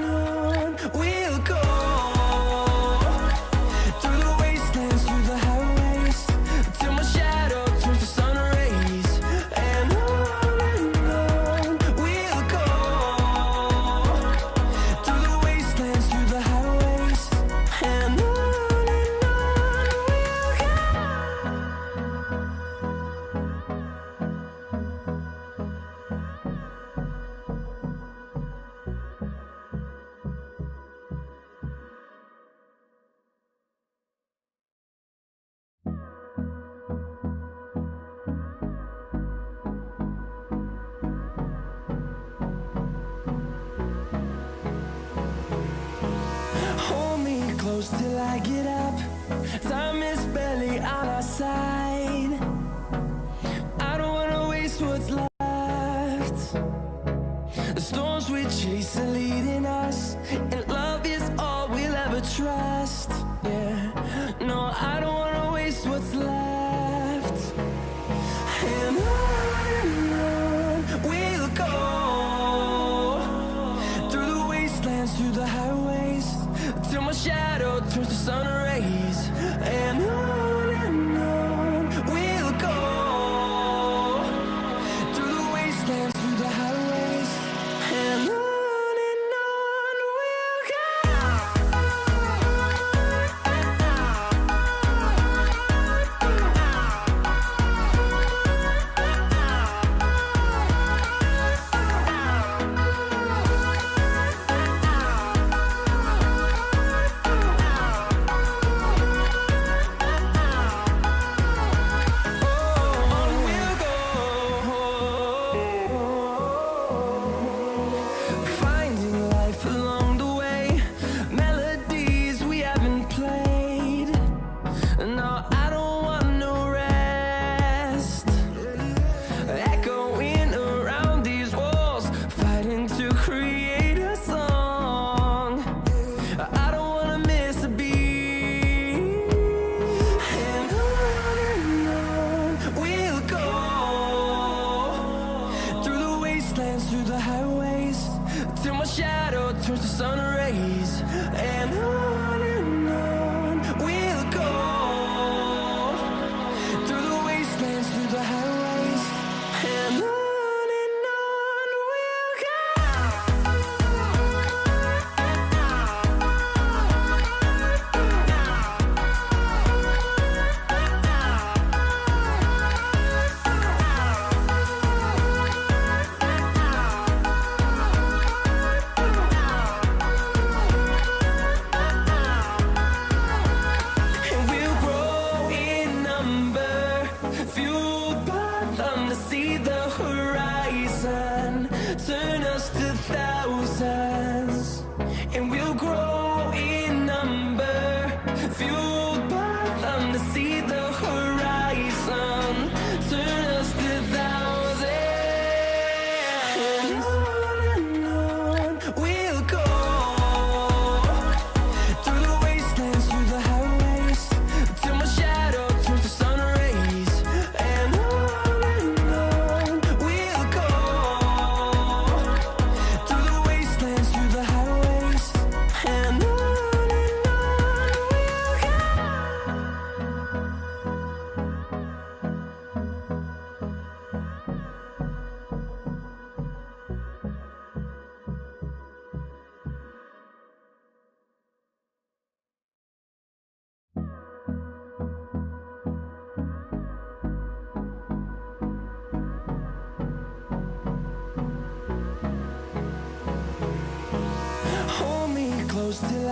Speaker 1: on we'll go, through the wastelands, through the highways, till my shadow turns to sun rays. And on we'll go, through the wastelands, through the highways, and on we'll go. Hold me close till I get up. Time is barely on our side. I don't wanna waste what's left. The storms we chase are leading us, and love is all we'll ever trust. Yeah, no, I don't wanna waste what's left. And on we'll go, through the wastelands, through the highways, till my shadow turns to sun rays. And on we'll go, through the wastelands, through the highways, and on we'll go. Finding life along the way, melodies we haven't played. No, I don't want no rest. Echoing around these walls, fighting to create a song. I don't wanna miss a beat. And on we'll go, through the wastelands, through the highways, till my shadow turns to sun rays. And on we'll go, through the wastelands, through the highways, and on we'll go. And we'll grow in number, fueled by them to see the horizon, turn us to thousands. And we'll grow in number, fueled by them to see the horizon, turn us to thousands. And on we'll go, through the wastelands, through the highways, till my shadow turns to sun rays. And on we'll go, through the wastelands,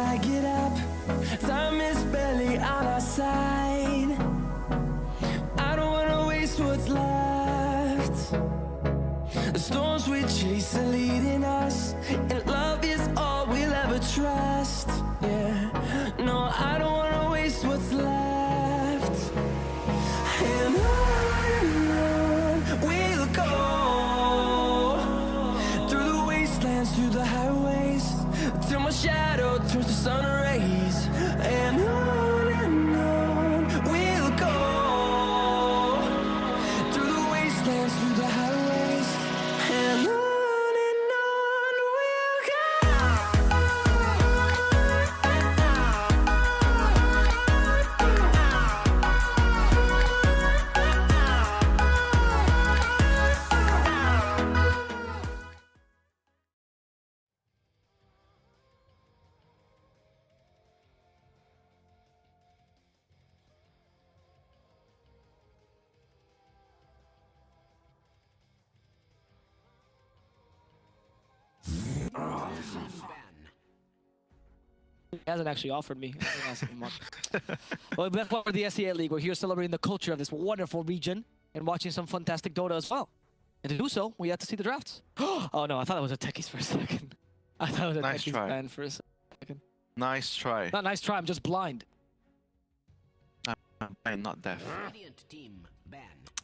Speaker 1: I get up. Time is barely on our side. I don't wanna waste what's left. The storms we chase are leading us, and love is all we'll ever trust. Yeah, no, I don't wanna waste what's left. And on we'll go, through the wastelands, through the highways, till my shadow turns to sun rays. And on we'll go, through the wastelands, through the highways, and on we'll go.
Speaker 3: He hasn't actually offered me anything much. Well, back for the SEA League. We're here celebrating the culture of this wonderful region and watching some fantastic Dota as well. And to do so, we had to see the drafts. Oh no, I thought it was a techies for a second. I thought it was a
Speaker 2: Nice
Speaker 3: techies
Speaker 2: try.
Speaker 3: ban for a second.
Speaker 2: Nice try.
Speaker 3: Not nice try, I'm just blind.
Speaker 2: I'm not deaf.
Speaker 5: Radiant team ban.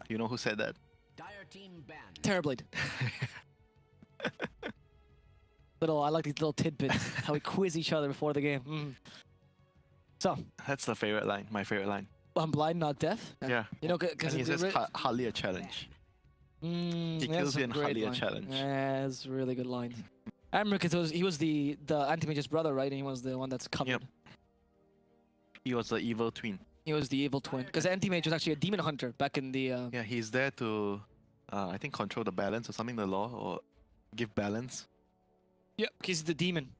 Speaker 2: You know who said that?
Speaker 5: Dire team ban.
Speaker 3: Terrorblade. I like these little tidbits, how we quiz each other before the game. So,
Speaker 2: That's the favorite line. My favorite line.
Speaker 3: I'm blind, not deaf.
Speaker 2: Yeah.
Speaker 3: You know, because
Speaker 2: And he says hardly a challenge. He kills you in hardly a challenge.
Speaker 3: Yeah, that's a really good line. I remember because he was the Anti-Mage's brother, right? And he was the one that's covered.
Speaker 2: Yep. He was the evil twin.
Speaker 3: He was the evil twin. Because Anti-Mage was actually a demon hunter back in the...
Speaker 2: Yeah, he's there to, I think, control the balance or something, the law, or give balance.
Speaker 3: Yeah, he's the demon.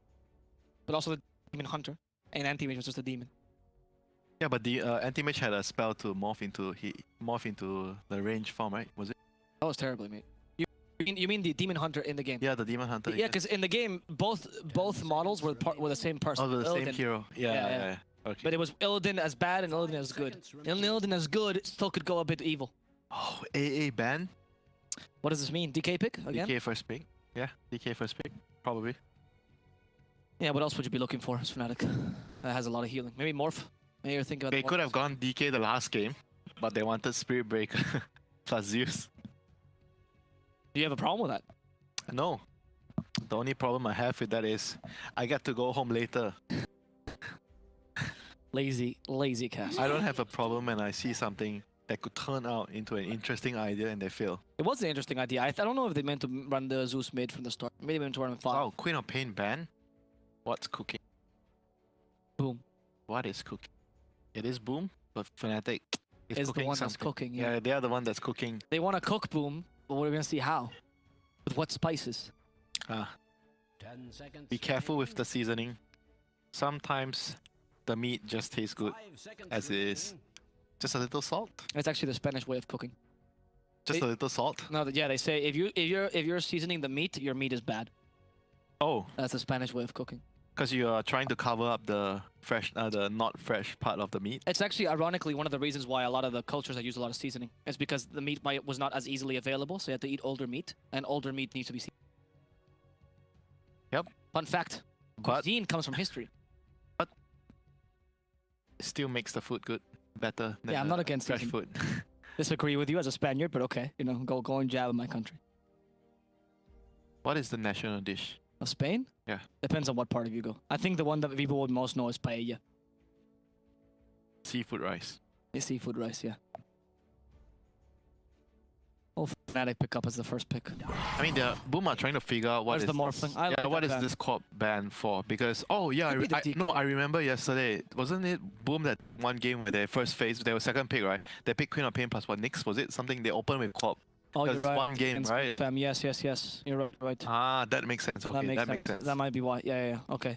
Speaker 3: But also the demon hunter. And Anti-Mage was just a demon.
Speaker 2: Yeah, but the anti-mage had a spell to morph into the range form, right? Was it?
Speaker 3: That was terribly, mate. You mean the demon hunter in the game?
Speaker 2: Yeah, the demon hunter.
Speaker 3: Yeah, because in the game, both models were the same person.
Speaker 2: Oh, the same
Speaker 3: Illidan.
Speaker 2: hero.
Speaker 3: Yeah,
Speaker 2: Yeah,
Speaker 3: yeah.
Speaker 2: yeah. Okay.
Speaker 3: But it was Illidan as bad and Illidan as good. And Illidan as good still could go a bit evil.
Speaker 2: Oh, AA ban?
Speaker 3: What does this mean? DK pick again?
Speaker 2: DK first pick. Yeah, DK first pick. Probably.
Speaker 3: Yeah, what else would you be looking for as Fnatic? That has a lot of healing. Maybe Morph? Maybe you're thinking about
Speaker 2: They
Speaker 3: Morph.
Speaker 2: could have gone DK the last game, but they wanted Spirit Breaker plus Zeus.
Speaker 3: Do you have a problem with that?
Speaker 2: No. The only problem I have with that is I get to go home later.
Speaker 3: Lazy cast.
Speaker 2: I don't have a problem when I see something that could turn out into an interesting idea and they fail.
Speaker 3: It was an interesting idea. I don't know if they meant to run the Zeus mid from the start. Maybe they meant to run him 5.
Speaker 2: Oh, Queen of Pain ban? What's cooking?
Speaker 3: Boom.
Speaker 2: What is cooking? It is Boom, but Fnatic is
Speaker 3: Is the
Speaker 2: cooking
Speaker 3: one that's
Speaker 2: something.
Speaker 3: cooking,
Speaker 2: Yeah, they are the one that's cooking.
Speaker 3: They want to cook Boom, but we're going to see how. With what spices?
Speaker 5: 10 seconds.
Speaker 2: Be careful with the seasoning. Sometimes the meat just tastes good
Speaker 5: 5 seconds
Speaker 2: as it is.
Speaker 5: remaining.
Speaker 2: Just a little salt.
Speaker 3: It's actually the Spanish way of cooking.
Speaker 2: Just
Speaker 3: It-
Speaker 2: a little salt.
Speaker 3: No, yeah, they say if you're seasoning the meat, your meat is bad.
Speaker 2: Oh,
Speaker 3: That's the Spanish way of cooking.
Speaker 2: because you are trying to cover up the fresh, the not fresh part of the meat.
Speaker 3: It's actually ironically one of the reasons why a lot of the cultures that use a lot of seasoning. It's because the meat was not as easily available, so you had to eat older meat, and older meat needs to be seasoned.
Speaker 2: Yep.
Speaker 3: Fun fact:
Speaker 2: But
Speaker 3: cuisine comes from history.
Speaker 2: it still makes the food good, better than
Speaker 3: Yeah, I'm
Speaker 2: the
Speaker 3: not against
Speaker 2: fresh
Speaker 3: seasoning.
Speaker 2: food.
Speaker 3: Disagree with you as a Spaniard, but okay, you know, go and jab at my country.
Speaker 2: What is the national dish?
Speaker 3: Of Spain?
Speaker 2: Yeah.
Speaker 3: Depends on what part of you go. I think the one that people would most know is paella.
Speaker 2: Seafood rice.
Speaker 3: It's seafood rice, yeah. Oh, Fnatic pick up as the first pick.
Speaker 2: I mean, Boom are trying to figure out what
Speaker 3: Where's
Speaker 2: is
Speaker 3: the morphling? I like
Speaker 2: what
Speaker 3: that
Speaker 2: is
Speaker 3: ban.
Speaker 2: this corp ban for? Because yeah,
Speaker 3: Maybe the
Speaker 2: no, I remember yesterday. Wasn't it Boom that one game where they first phase, they were second pick, right? They picked Queen of Pain plus what? Nyx, was it something they opened with corp?
Speaker 3: Oh, you're
Speaker 2: That's
Speaker 3: right.
Speaker 2: one game,
Speaker 3: Against
Speaker 2: right?
Speaker 3: Spam. Yes. You're right.
Speaker 2: Ah, that makes sense. Okay, that makes sense.
Speaker 3: That might be why. Yeah. Okay.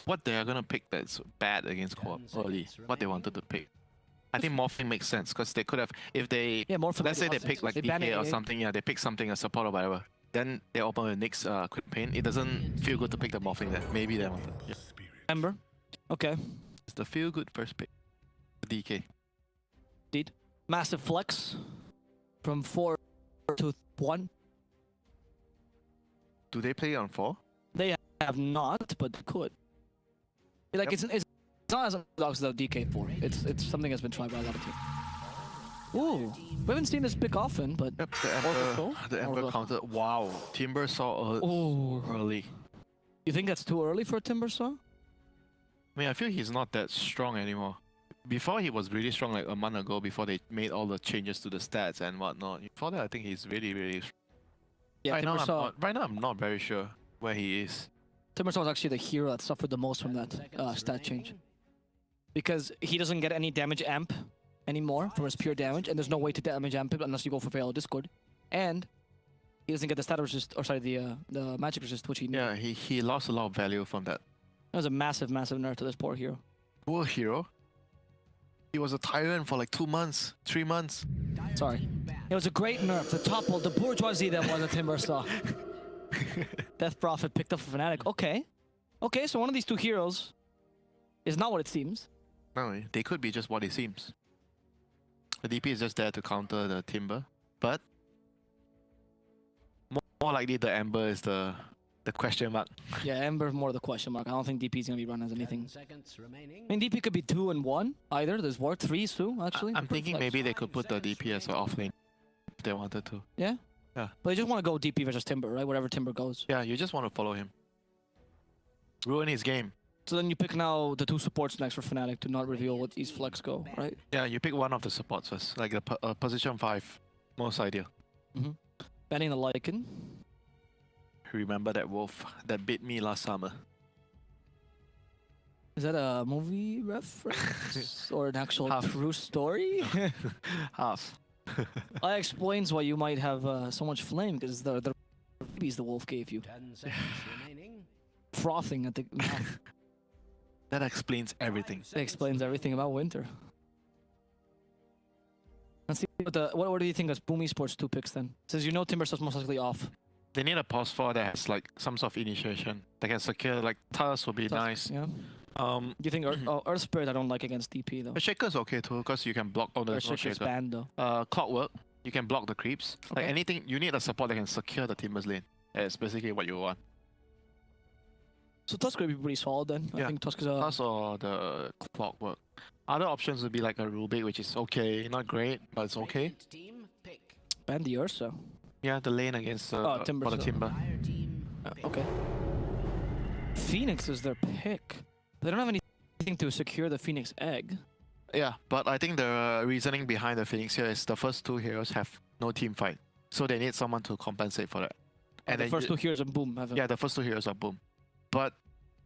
Speaker 2: What they are gonna pick that's bad against co-op
Speaker 5: 10
Speaker 2: early?
Speaker 5: seconds
Speaker 2: What they wanted to pick? I think morphing makes sense because they could have, if they,
Speaker 3: Yeah, more for
Speaker 2: let's say they
Speaker 3: the
Speaker 2: pick like
Speaker 3: they ban
Speaker 2: DK or
Speaker 3: it.
Speaker 2: something, yeah, they pick something as support or whatever. then they open with Nick's quick pain. It doesn't feel good to pick the morphling there. Maybe they wanted. Yeah.
Speaker 3: Ember. Okay.
Speaker 2: It's the feel good first pick. DK.
Speaker 3: Indeed. Massive flex from 4 to 1.
Speaker 2: Do they play on 4?
Speaker 3: They have not, but could. Like
Speaker 2: Yep.
Speaker 3: it's not as orthodox as the DK4. It's something that's been tried by a lot of teams. Ooh, we haven't seen this pick often, but
Speaker 2: Yep, the Ember counter. Wow, Timber saw early.
Speaker 3: You think that's too early for a Timbersaw?
Speaker 2: I mean, I feel he's not that strong anymore. Before he was really strong like a month ago before they made all the changes to the stats and whatnot. Before that, I think he's really strong.
Speaker 3: Yeah,
Speaker 2: Right now, I'm not very sure where he is.
Speaker 3: Timbersaw is actually the hero that suffered the most from that stat change. Because he doesn't get any damage amp anymore from his pure damage, and there's no way to damage amp it unless you go for Veil Discord. And he doesn't get the stat resist, or sorry, the magic resist, which he needed.
Speaker 2: Yeah, he lost a lot of value from that.
Speaker 3: That was a massive nerf to this poor hero.
Speaker 2: Poor hero. He was a tyrant for like 2 months, 3 months.
Speaker 3: Sorry. It was a great nerf. The topple, the bourgeoisie that was a Timbersaw. Death Prophet picked up for Fnatic. Okay. Okay, so one of these two heroes is not what it seems.
Speaker 2: No, they could be just what it seems. The DP is just there to counter the Timber, but more likely the Ember is the question mark.
Speaker 3: Yeah, Ember more the question mark. I don't think DP is going to be run as anything.
Speaker 5: Seconds remaining.
Speaker 3: I mean, DP could be 2 and 1 either. There's war 3 too, actually.
Speaker 2: I'm thinking maybe they could put the DP as an offlane if they wanted to.
Speaker 3: Yeah?
Speaker 2: Yeah.
Speaker 3: But they just want to go DP versus Timber, right? Whatever Timber goes.
Speaker 2: Yeah, you just want to follow him. Ruin his game.
Speaker 3: So then you pick now the 2 supports next for Fnatic to not reveal what these flex go, right?
Speaker 2: Yeah, you pick one of the supports first, like the position 5, most ideal.
Speaker 3: Banning the Lycan.
Speaker 2: Remember that wolf that bit me last summer?
Speaker 3: Is that a movie reference? Or an actual
Speaker 2: Half.
Speaker 3: true story?
Speaker 2: Half.
Speaker 3: That explains why you might have so much flame, because the babies the wolf gave you.
Speaker 5: 10 seconds remaining.
Speaker 3: Frothing at the mouth.
Speaker 2: That explains everything.
Speaker 3: It explains everything about winter. Let's see what do you think of Boom Esports 2 picks then? Says you know Timbersaw's most likely off.
Speaker 2: They need a pause 4 that has like some sort of initiation. They can secure like Tusk would be nice.
Speaker 3: Yeah. Do you think Earth Spirit I don't like against DP though?
Speaker 2: The Shaker's okay too, because you can block all the
Speaker 3: Earth Shaker's banned though.
Speaker 2: Clockwork, you can block the creeps. Like
Speaker 3: Okay.
Speaker 2: anything, you need a support that can secure the Timber's lane. That's basically what you want.
Speaker 3: So Tusk would be pretty solid then. I
Speaker 2: Yeah.
Speaker 3: think Tusk is a...
Speaker 2: Tusk or the Clockwork. Other options would be like a Rubik, which is okay, not great, but it's okay.
Speaker 5: Radiant team pick.
Speaker 3: ban the Ursa.
Speaker 2: Yeah, the lane against
Speaker 3: Timber
Speaker 2: for the
Speaker 3: still.
Speaker 2: Timber.
Speaker 5: Fire team pick.
Speaker 3: Okay. Phoenix is their pick. They don't have anything to secure the Phoenix egg.
Speaker 2: Yeah, but I think the reasoning behind the Phoenix here is the first 2 heroes have no team fight, so they need someone to compensate for that.
Speaker 3: And the
Speaker 2: then
Speaker 3: first 2 heroes and boom have
Speaker 2: Yeah, the first 2 heroes are boom. But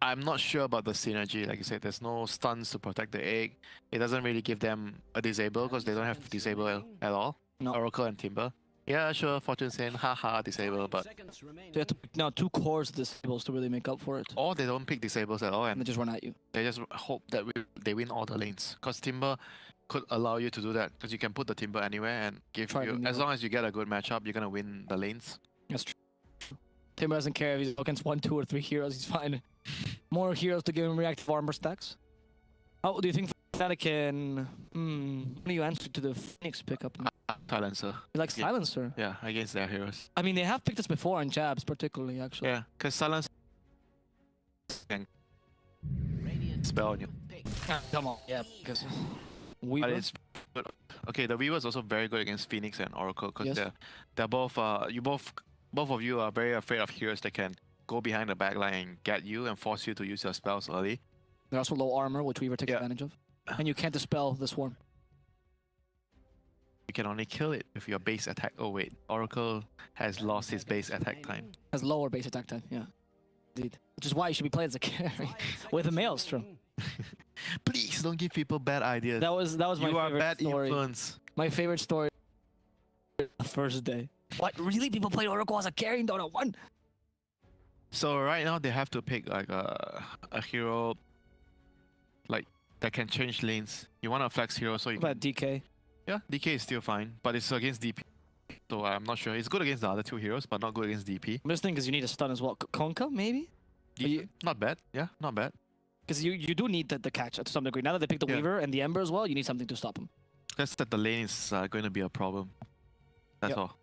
Speaker 2: I'm not sure about the synergy. Like you said, there's no stuns to protect the egg. It doesn't really give them a disable because they don't have disable at all.
Speaker 3: No.
Speaker 2: Oracle and Timber. Yeah, sure, Fortune saying haha disable, but
Speaker 5: Seconds remaining.
Speaker 3: So you have to pick now 2 cores disables to really make up for it.
Speaker 2: or they don't pick disables at all
Speaker 3: And
Speaker 2: and
Speaker 3: they just run at you.
Speaker 2: they just hope that they win all the lanes. Because Timber could allow you to do that because you can put the Timber anywhere and give
Speaker 3: Try
Speaker 2: you,
Speaker 3: to
Speaker 2: as
Speaker 3: neo.
Speaker 2: long as you get a good matchup, you're gonna win the lanes.
Speaker 3: That's true. Timber doesn't care if he's against 1, 2, or 3 heroes. He's fine. More heroes to give him reactive armor stacks. How do you think Fnatic can... What do you answer to the Phoenix pickup?
Speaker 2: Silencer.
Speaker 3: You like
Speaker 2: Yeah.
Speaker 3: Silencer?
Speaker 2: Yeah, against their heroes.
Speaker 3: I mean, they have picked this before on Jabs, particularly, actually.
Speaker 2: Yeah, because Silencer can
Speaker 5: Radiant
Speaker 2: spell on you.
Speaker 5: pick.
Speaker 3: Come on. Yeah, because...
Speaker 2: But
Speaker 3: Weaver?
Speaker 2: it's good. Okay, the Weaver is also very good against Phoenix and Oracle because
Speaker 3: Yes.
Speaker 2: they're both both of you are very afraid of heroes that can go behind the backline and get you and force you to use your spells early.
Speaker 3: They're also low armor, which Weaver takes
Speaker 2: Yeah.
Speaker 3: advantage of. And you can't dispel the swarm.
Speaker 2: You can only kill it with your base attack. Oh wait, Oracle has lost his base attack time.
Speaker 3: Has lower base attack time, yeah. Indeed. Which is why you should be played as a carry. With a Maelstrom.
Speaker 2: Please don't give people bad ideas.
Speaker 3: That was my
Speaker 2: You are
Speaker 3: favorite
Speaker 2: bad
Speaker 3: story.
Speaker 2: influence.
Speaker 3: My favorite story the first day. What? Really? People play Oracle as a carry in Dota 1?
Speaker 2: So right now they have to pick like a hero like that can change lanes. You want a flex hero so you
Speaker 3: What
Speaker 2: can...
Speaker 3: about DK?
Speaker 2: Yeah, DK is still fine, but it's against DP. So I'm not sure. It's good against the other two heroes, but not good against DP.
Speaker 3: I'm just thinking because you need a stun as well. Konka, maybe?
Speaker 2: Not bad. Yeah, not bad.
Speaker 3: Because you do need the catch to some degree. Now that they picked the
Speaker 2: Yeah.
Speaker 3: Weaver and the Ember as well, you need something to stop him.
Speaker 2: Just that the lane is going to be a problem. That's
Speaker 3: Yep.
Speaker 2: all.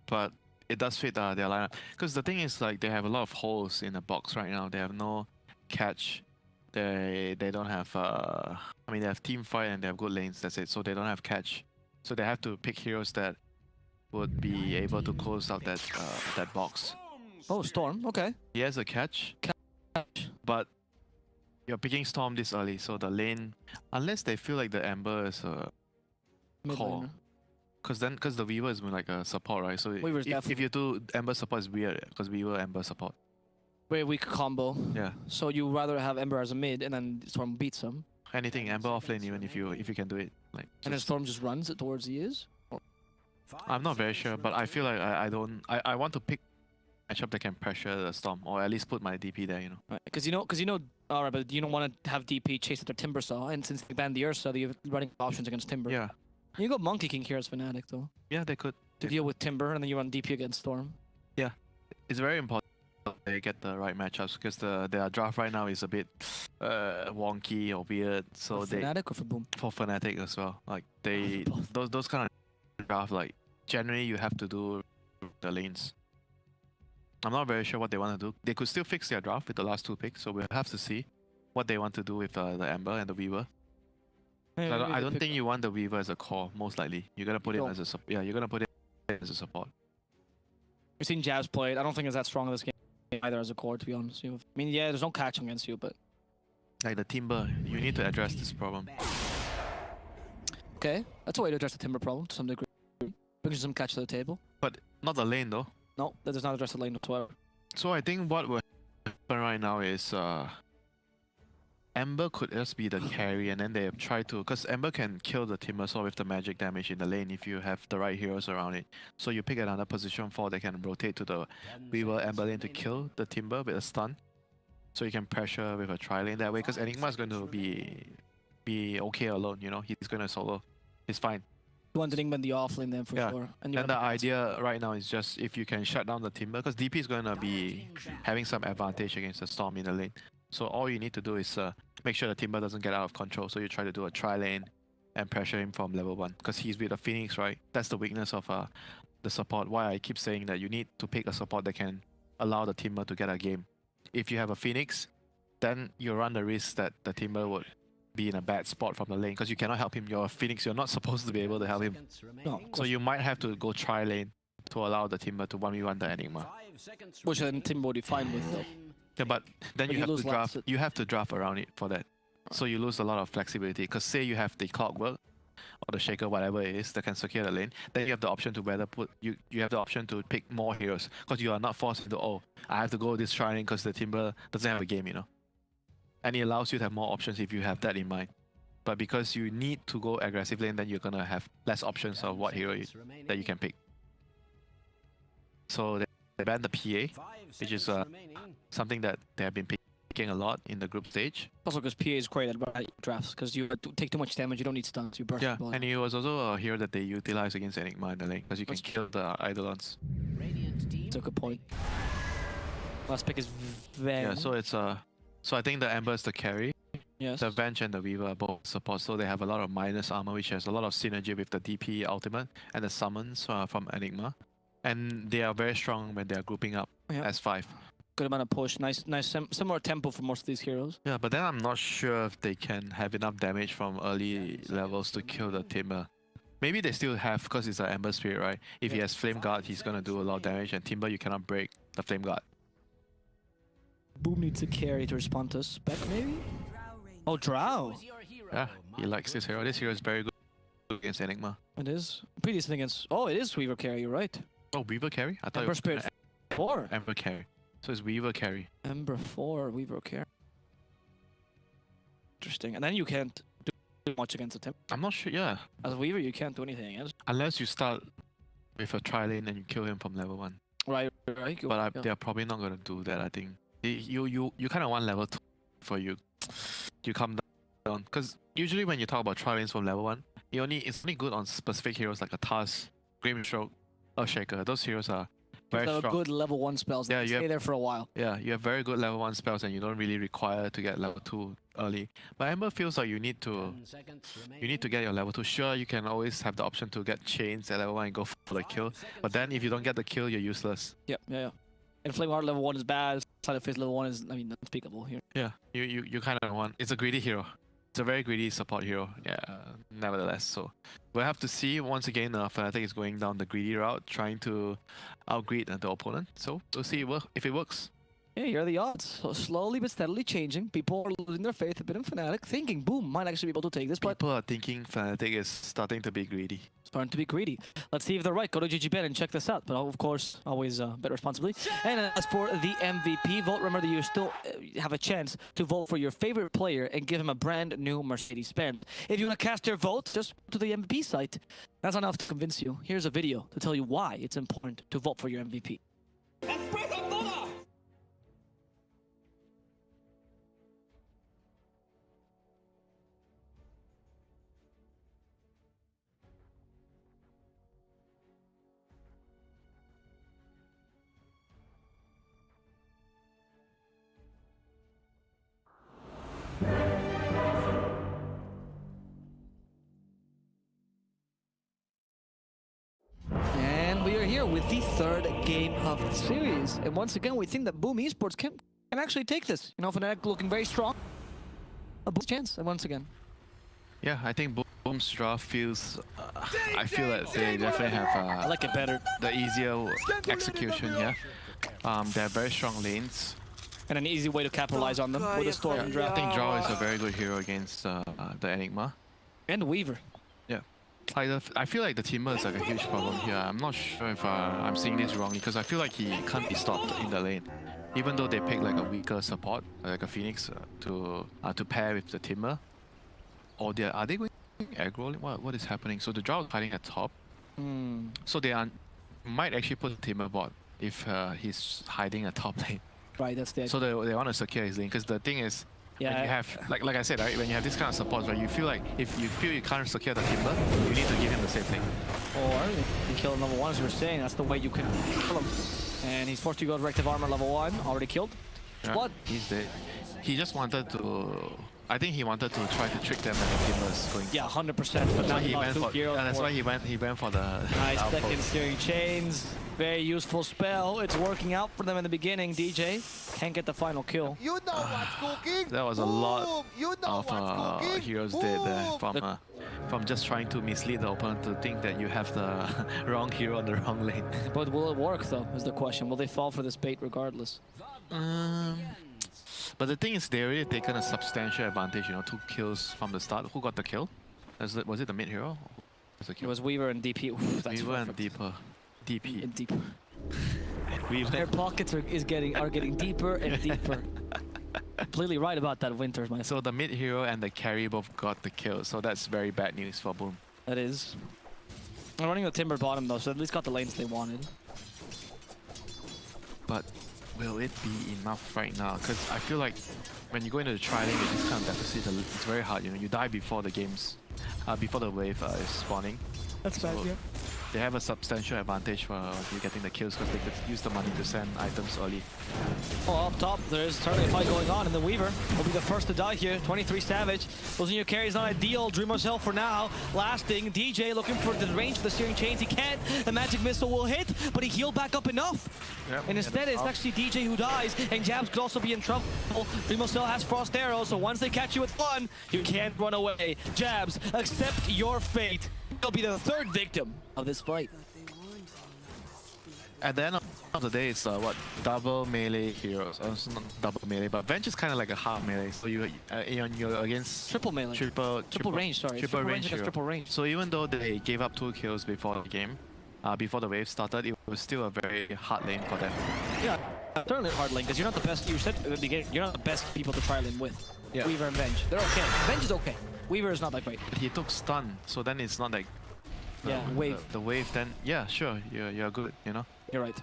Speaker 2: But it does fit their lineup. Because the thing is, like, they have a lot of holes in the box right now. They have no catch. They don't have. I mean, they have team fight and they have good lanes. That's it. So they don't have catch. So they have to pick heroes that would be able to close out that box.
Speaker 3: Oh, Storm. Okay.
Speaker 2: He has a catch, but you're picking Storm this early, so the lane, unless they feel like the Ember is a
Speaker 3: Mid
Speaker 2: core,
Speaker 3: laner.
Speaker 2: because the Weaver is more like a support, right? So
Speaker 3: Weaver's
Speaker 2: if you do Ember support, it's weird because Weaver Ember support.
Speaker 3: Very weak combo.
Speaker 2: Yeah,
Speaker 3: So you rather have Ember as a mid and then Storm beats him.
Speaker 2: anything Ember offlane, even if you can do it, like.
Speaker 3: And then Storm just runs it towards he is?
Speaker 2: I'm not very sure, but I feel like I want to pick a matchup that can pressure the Storm, or at least put my DP there, you know.
Speaker 3: Because you know, alright, but you don't want to have DP chase after Timber Saw, and since they banned the Ursa, you're running options against Timber.
Speaker 2: Yeah,
Speaker 3: You go Monkey King here as FNATIC though,
Speaker 2: yeah, they could.
Speaker 3: to deal with Timber, and then you run DP against Storm.
Speaker 2: It's very important that they get the right matchups because their draft right now is a bit wonky or weird. So
Speaker 3: For
Speaker 2: they
Speaker 3: FNATIC or for Boom?
Speaker 2: for FNATIC as well. Like they
Speaker 3: Both.
Speaker 2: those kind of draft, like generally you have to do the lanes. I'm not very sure what they want to do. They could still fix their draft with the last two picks, so we'll have to see what they want to do with the Ember and the Weaver. So I don't think you want the Weaver as a core. Most likely, you're gonna put him
Speaker 3: No.
Speaker 2: as a you're gonna put it as a support.
Speaker 3: We've seen Jazz play it. I don't think it's that strong in this game either as a core, to be honest with you. I mean, yeah, there's no catch against you, but
Speaker 2: Like the Timber, you need to address this problem.
Speaker 3: okay. That's a way to address the Timber problem to some degree. Brings some catch to the table.
Speaker 2: But not the lane though.
Speaker 3: No, that does not address the lane whatsoever.
Speaker 2: So I think what will happen right now is Ember could just be the carry, and then they try to, because Ember can kill the Timbersaw with the magic damage in the lane if you have the right heroes around it. So you pick another position 4 that can rotate to the Weaver Ember lane to kill the Timber with a stun. So you can pressure with a tri-lane that way, because Enigma is going to be okay alone, you know, he's going to solo. He's fine.
Speaker 3: You want Enigma in the offlane then for
Speaker 2: Yeah.
Speaker 3: sure. And you
Speaker 2: And
Speaker 3: want
Speaker 2: the idea right now is just if you can shut down the Timber, because DP is going to be having some advantage against the Storm in the lane. So all you need to do is make sure the Timber doesn't get out of control. So you try to do a tri-lane and pressure him from level 1. Because he's with the Phoenix, right? That's the weakness of the support. Why I keep saying that you need to pick a support that can allow the Timber to get a game. If you have a Phoenix, then you run the risk that the Timber would be in a bad spot from the lane. Because you cannot help him. You're a Phoenix, you're not supposed to be able to help him.
Speaker 3: No, of
Speaker 2: So
Speaker 3: course.
Speaker 2: you might have to go tri-lane to allow the Timber to 1v1 the Enigma.
Speaker 3: Which then Timber would be fine with though.
Speaker 2: Yeah, but then
Speaker 3: But
Speaker 2: you
Speaker 3: you
Speaker 2: have
Speaker 3: lose
Speaker 2: to
Speaker 3: lots
Speaker 2: draft.
Speaker 3: of-
Speaker 2: You have to draft around it for that. So you lose a lot of flexibility. Because say you have the Clockwork or the Shaker, whatever it is, that can secure the lane. Then you have the option to whether put you have the option to pick more heroes. Because you are not forced into I have to go this tri-lane because the Timber doesn't have a game, you know. And it allows you to have more options if you have that in mind. But because you need to go aggressive lane, then you're gonna have less options of what hero that you can pick. So they banned the PA, which is something that they have been picking a lot in the group stage.
Speaker 3: Also because PA is great at drafts, because you take too much damage, you don't need stuns, you burst
Speaker 2: Yeah,
Speaker 3: the ball.
Speaker 2: and it was also a hero that they utilized against Enigma in the lane because you can
Speaker 3: That's
Speaker 2: kill the Eidolons.
Speaker 3: That's a good point. Last pick is Venge.
Speaker 2: Yeah, so it's so I think the Ember is the carry.
Speaker 3: Yes.
Speaker 2: The Venge and the Weaver are both support, so they have a lot of minus armor, which has a lot of synergy with the DP ultimate and the summons from Enigma. And they are very strong when they are grouping up
Speaker 3: Yeah.
Speaker 2: as 5.
Speaker 3: Good amount of push. Nice similar tempo for most of these heroes.
Speaker 2: Yeah, but then I'm not sure if they can have enough damage from early levels to kill the Timber. Maybe they still have, because it's an Ember Spirit, right? If he has Flame Guard, he's gonna do a lot of damage, and Timber, you cannot break the Flame Guard.
Speaker 3: Boom needs a carry to respond to a spec, maybe? Oh, Drow.
Speaker 2: Yeah, he likes this hero. This hero is very good against Enigma.
Speaker 3: It is. Pretty decent against... Oh, it is Weaver carry, you're right.
Speaker 2: Oh, Weaver carry? I thought
Speaker 3: Ember
Speaker 2: it was
Speaker 3: Spirit 4.
Speaker 2: Ember carry. So it's Weaver carry.
Speaker 3: Ember 4, Weaver carry. Interesting. And then you can't do much against the Timber.
Speaker 2: I'm not sure, yeah.
Speaker 3: As a Weaver, you can't do anything against.
Speaker 2: Unless you start with a tri-lane and you kill him from level 1.
Speaker 3: Right.
Speaker 2: But they're probably not gonna do that, I think. You kind of want level 2 for you come down. Because usually when you talk about tri-lanes from level 1, it's only good on specific heroes like a Taz, Grimstroke, Earthshaker. Those heroes are
Speaker 3: Very
Speaker 2: very strong.
Speaker 3: good level 1 spells that
Speaker 2: Yeah,
Speaker 3: can
Speaker 2: you
Speaker 3: stay
Speaker 2: have-
Speaker 3: there for a while.
Speaker 2: Yeah, you have very good level 1 spells and you don't really require to get level 2 early. But Ember feels like you need to
Speaker 5: 10 seconds
Speaker 2: you need to get your level 2. Sure, you can always have the option to get chains at level 1 and go for the kill. But then if you don't get the kill, you're useless.
Speaker 3: Yep, yeah. And Flame Heart level 1 is bad. Side of Face level 1 is, I mean, unspeakable here.
Speaker 2: Yeah, you kind of want. It's a greedy hero. It's a very greedy support hero. Yeah, nevertheless. So we'll have to see. Once again, FNATIC is going down the greedy route, trying to outgreed the opponent. So we'll see if it works.
Speaker 3: Yeah, here are the odds. So slowly but steadily changing. People are losing their faith a bit in FNATIC, thinking Boom might actually be able to take this, but
Speaker 2: People are thinking FNATIC is starting to be greedy.
Speaker 3: starting to be greedy. Let's see if they're right. Go to GGBet and check this out. But of course, always bet responsibly. And as for the MVP vote, remember that you still have a chance to vote for your favorite player and give him a brand new Mercedes-Benz. If you want to cast your vote, just go to the MVP site. That's enough to convince you. Here's a video to tell you why it's important to vote for your MVP. And we are here with the third game of the series. And once again, we think that Boom Esports can actually take this. You know, FNATIC looking very strong. A Boom's chance, and once again.
Speaker 2: Yeah, I think Boom's draft feels. I feel that they definitely have
Speaker 3: I like it better.
Speaker 2: the easier execution here. They have very strong lanes.
Speaker 3: And an easy way to capitalize on them with a Storm and
Speaker 2: I
Speaker 3: draft.
Speaker 2: think Draw is a very good hero against the Enigma.
Speaker 3: And Weaver.
Speaker 2: Yeah. I feel like the Timber is like a huge problem here. I'm not sure if I'm seeing this wrongly because I feel like he can't be stopped in the lane. Even though they pick like a weaker support, like a Phoenix, to pair with the Timber. Or are they going aggro? What is happening? So the Draw is fighting at top. So they might actually put the Timber bot if he's hiding at top lane.
Speaker 3: Right, that's the idea.
Speaker 2: So they want to secure his lane because the thing is, when
Speaker 3: Yeah.
Speaker 2: you have like I said, right, when you have this kind of support, right, you feel like if you feel you can't secure the Timber, you need to give him the safe lane.
Speaker 3: Or you kill him level 1, as we were saying. That's the way you can kill him. And he's forced to go Directive Armor level 1, already killed.
Speaker 2: Yeah,
Speaker 3: What?
Speaker 2: he's dead. He just wanted to. I think he wanted to try to trick them and the Timbers going.
Speaker 3: Yeah, 100%. But
Speaker 2: That's
Speaker 3: now
Speaker 2: why he
Speaker 3: lost
Speaker 2: went
Speaker 3: two
Speaker 2: for.
Speaker 3: heroes
Speaker 2: Yeah, that's
Speaker 3: for-
Speaker 2: why he went for the.
Speaker 3: Nice
Speaker 2: outpost.
Speaker 3: second steering chains. Very useful spell. It's working out for them in the beginning. DJ can't get the final kill.
Speaker 4: You know what's cooking.
Speaker 2: That was a lot
Speaker 4: Boom. You know
Speaker 2: of
Speaker 4: what's cooking.
Speaker 2: heroes dead there
Speaker 4: Boom.
Speaker 2: from just trying to mislead the opponent to think that you have the wrong hero on the wrong lane.
Speaker 3: But will it work, though, is the question. Will they fall for this bait regardless?
Speaker 2: But the thing is, they already taken a substantial advantage. You know, 2 kills from the start. Who got the kill? Was it the mid hero? Was the
Speaker 3: It
Speaker 2: kill?
Speaker 3: was Weaver and DP. Oof, that's
Speaker 2: Weaver and
Speaker 3: perfect.
Speaker 2: deeper. DP.
Speaker 3: And deeper.
Speaker 2: Weaver.
Speaker 3: Their pockets are getting deeper and deeper. Completely right about that, Winters, myself.
Speaker 2: So the mid hero and the carry both got the kill. So that's very bad news for Boom.
Speaker 3: That is. They're running the Timber bottom, though, so at least got the lanes they wanted.
Speaker 2: But will it be enough right now? Because I feel like when you go into the tri-lane, you just kind of deficit. It's very hard. You know, you die before the before the wave is spawning.
Speaker 3: That's
Speaker 2: right, yeah. They have a substantial advantage for you getting the kills because they could use the money to send items early.
Speaker 3: Oh, up top, there's certainly a fight going on, and the Weaver will be the first to die here. 23 Savage. Losing your carry is not ideal. Dreamer's Hell for now. Lasting. DJ looking for the range of the steering chains. He can't. The magic missile will hit, but he healed back up enough.
Speaker 2: Yep.
Speaker 3: And instead, it's actually DJ who dies, and Jabs could also be in trouble. Dreamer's Hell has Frost Arrow, so once they catch you with one, you can't run away. Jabs, accept your fate. You'll be the third victim of this fight.
Speaker 2: At the end of the day, it's what, double melee heroes. Also not double melee, but Venge is kind of like a half melee. So you're against
Speaker 3: Triple melee.
Speaker 2: triple
Speaker 3: range, sorry.
Speaker 2: triple range
Speaker 3: against
Speaker 2: hero.
Speaker 3: triple range.
Speaker 2: So even though they gave up 2 kills before the game, before the wave started, it was still a very hard lane for them.
Speaker 3: Yeah, certainly a hard lane, because you're not the best. You said at the beginning, you're not the best people to try lane with.
Speaker 2: Yeah.
Speaker 3: Weaver and Venge. They're okay. Venge is okay. Weaver is not that great.
Speaker 2: But he took stun, so then it's not like
Speaker 3: Yeah, wave.
Speaker 2: The wave then, yeah, sure, you're good, you know.
Speaker 3: You're right.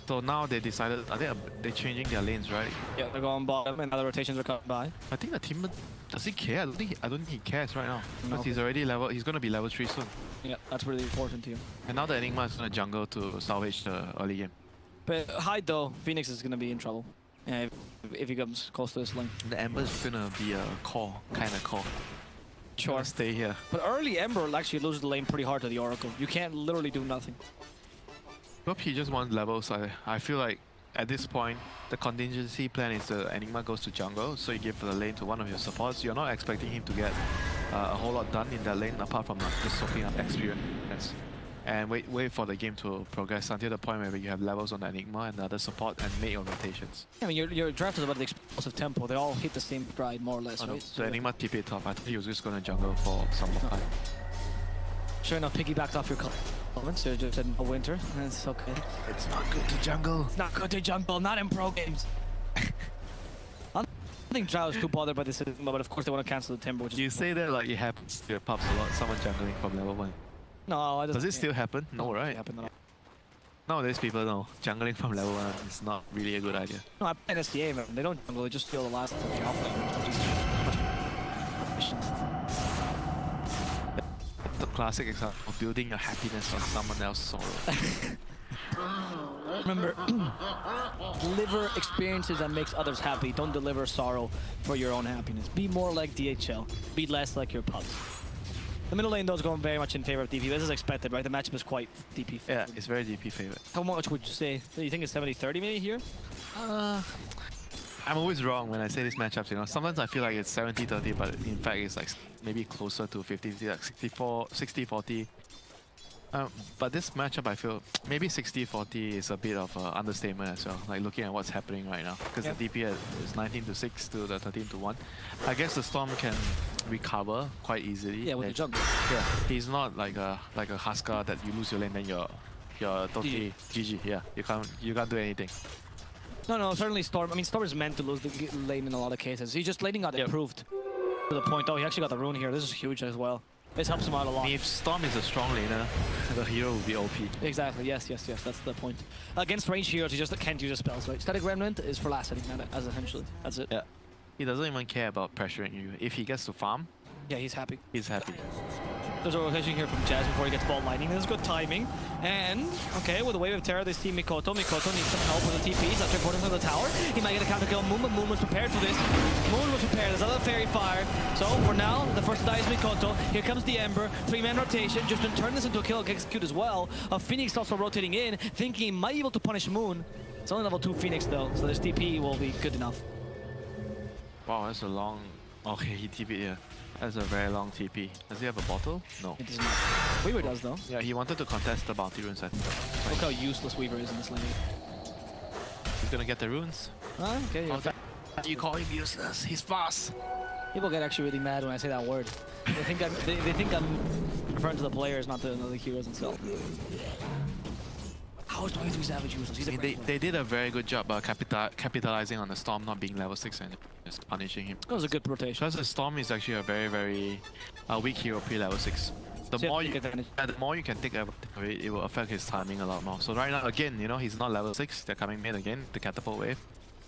Speaker 2: So now they decided, I think they're changing their lanes, right?
Speaker 3: Yeah, they're going bottom, and other rotations are coming by.
Speaker 2: I think the team, does he care? I don't think he cares right now.
Speaker 3: No.
Speaker 2: Because he's already he's gonna be level 3 soon.
Speaker 3: Yeah, that's really important to you.
Speaker 2: And now the Enigma is gonna jungle to salvage the early game.
Speaker 3: But hide though, Phoenix is gonna be in trouble. Yeah, if he comes close to this lane.
Speaker 2: The Ember is gonna be a core, kind of core.
Speaker 3: Sure.
Speaker 2: Gonna stay here.
Speaker 3: But early Ember actually loses the lane pretty hard to the Oracle. You can't literally do nothing.
Speaker 2: Hope he just wants levels. I feel like at this point, the contingency plan is the Enigma goes to jungle, so you give the lane to one of your supports. You're not expecting him to get a whole lot done in that lane, apart from just soaking up experience. And wait for the game to progress until the point where you have levels on the Enigma and other support and make your rotations.
Speaker 3: I mean, your draft is about the explosive tempo. They all hit the same stride, more or less,
Speaker 2: Oh, no.
Speaker 3: right?
Speaker 2: So Enigma TP top. I thought he was just gonna jungle for some more time.
Speaker 3: Sure enough, piggybacked off your comments. So just said no winter. That's okay.
Speaker 2: It's not good to jungle.
Speaker 3: It's not good to jungle, not in pro games. I don't think Drow is too bothered by this, but of course they want to cancel the Timber, which is...
Speaker 2: You say that like it happens to your pubs a lot. Someone jungling from level 1.
Speaker 3: No, I
Speaker 2: Does it still happen? No, right?
Speaker 3: It happened at all.
Speaker 2: Nowadays people know jungling from level 1 is not really a good idea.
Speaker 3: No, I play in SDA, man. They don't jungle, they just steal the last of the alpha, which is much more efficient.
Speaker 2: The classic example of building your happiness on someone else's sorrow.
Speaker 3: Remember, deliver experiences that makes others happy. Don't deliver sorrow for your own happiness. Be more like DHL. Be less like your pubs. The middle lane though is going very much in favor of DP, as is expected, right? The matchup is quite DP favored.
Speaker 2: Yeah, it's very DP favorite.
Speaker 3: How much would you say? Do you think it's 70-30 maybe here?
Speaker 2: I'm always wrong when I say these matchups, you know. Sometimes I feel like it's 70-30, but in fact it's like maybe closer to 50, like 60-40. But this matchup, I feel maybe 60-40 is a bit of an understatement as well, like looking at what's happening right now. Because the DP is 19-6 to the 13-1. I guess the Storm can recover quite easily.
Speaker 3: Yeah, with the jungle.
Speaker 2: Yeah, he's not like a Huskar that you lose your lane, then you're totally GG. Yeah, you can't do anything.
Speaker 3: No, certainly Storm. I mean, Storm is meant to lose the lane in a lot of cases. He just laning got improved to the point. Oh, he actually got the rune here. This is huge as well. This helps him out a lot.
Speaker 2: If Storm is a strong laner, the hero will be OP.
Speaker 3: Exactly, yes, that's the point. Against range heroes, he just can't use his spells, right? Static Remnant is for last hitting mana, as essentially. That's it.
Speaker 2: Yeah. He doesn't even care about pressuring you. If he gets to farm,
Speaker 3: yeah, he's happy.
Speaker 2: He's happy.
Speaker 3: There's a rotation here from Jazz before he gets ball lightning. This is good timing. And, okay, with a Wave of Terror, they see Mikoto. Mikoto needs some help with the TPs after porting to the tower. He might get a counter kill on Moon, but Moon was prepared for this. Moon was prepared. There's another Fairy Fire. So, for now, the first to die is Mikoto. Here comes the Ember. 3-man rotation. Just to turn this into a kill execute as well. Phoenix also rotating in, thinking he might be able to punish Moon. It's only level 2 Phoenix, though, so this TP will be good enough.
Speaker 2: Wow, that's a long... Okay, he TP'd here. That's a very long TP. Does he have a bottle? No.
Speaker 3: It does not. Weaver does, though.
Speaker 2: Yeah, he wanted to contest the bounty runes, I think.
Speaker 3: Look how useless Weaver is in this lane.
Speaker 2: He's gonna get the runes.
Speaker 3: Okay,
Speaker 2: Oh, you call him useless. He's fast.
Speaker 3: people get actually really mad when I say that word. They think I'm referring to the players, not the heroes themselves. How is 23 Savage useless? He's a great player.
Speaker 2: They did a very good job capitalizing on the Storm not being level 6 and just punishing him.
Speaker 3: That was a good rotation.
Speaker 2: Because the Storm is actually a very weak hero pre-level 6. The
Speaker 3: So
Speaker 2: more
Speaker 3: you
Speaker 2: you
Speaker 3: take advantage.
Speaker 2: the more you can take advantage of it, it will affect his timing a lot more. So right now, again, you know, he's not level 6. They're coming mid again, the catapult wave.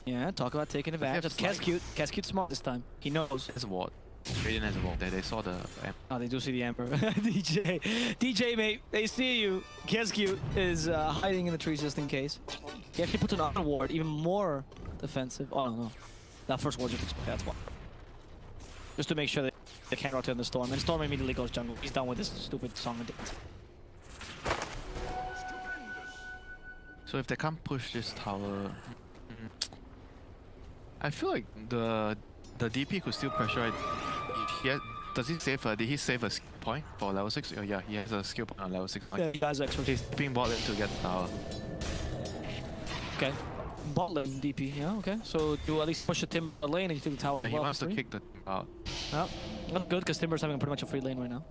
Speaker 3: Yeah, talk about taking advantage. That's Cascute. Cascute's smart this time. He knows.
Speaker 2: There's a ward. Radiant has a ward there. They saw the...
Speaker 3: Oh, they do see the Emperor. DJ, mate, they see you. Cascute is hiding in the trees just in case. He actually puts another ward, even more defensive. Oh, no. That first ward, that's why. Just to make sure that they can't rotate on the Storm. And Storm immediately goes jungle. He's done with this stupid song and dance.
Speaker 2: So if they can't push this tower... I feel like the DP could still pressure it. Does he save did he save a skill point for level 6? Oh yeah, he has a skill point on level 6.
Speaker 3: Yeah, he has expertise.
Speaker 2: He's being bot lane to get the tower.
Speaker 3: Okay. Bot lane DP, yeah, okay. So do at least push the Timber lane and you take the tower.
Speaker 2: He
Speaker 3: well,
Speaker 2: wants to
Speaker 3: free.
Speaker 2: kick the out.
Speaker 3: Oh, not good because Timber's having pretty much a free lane right now.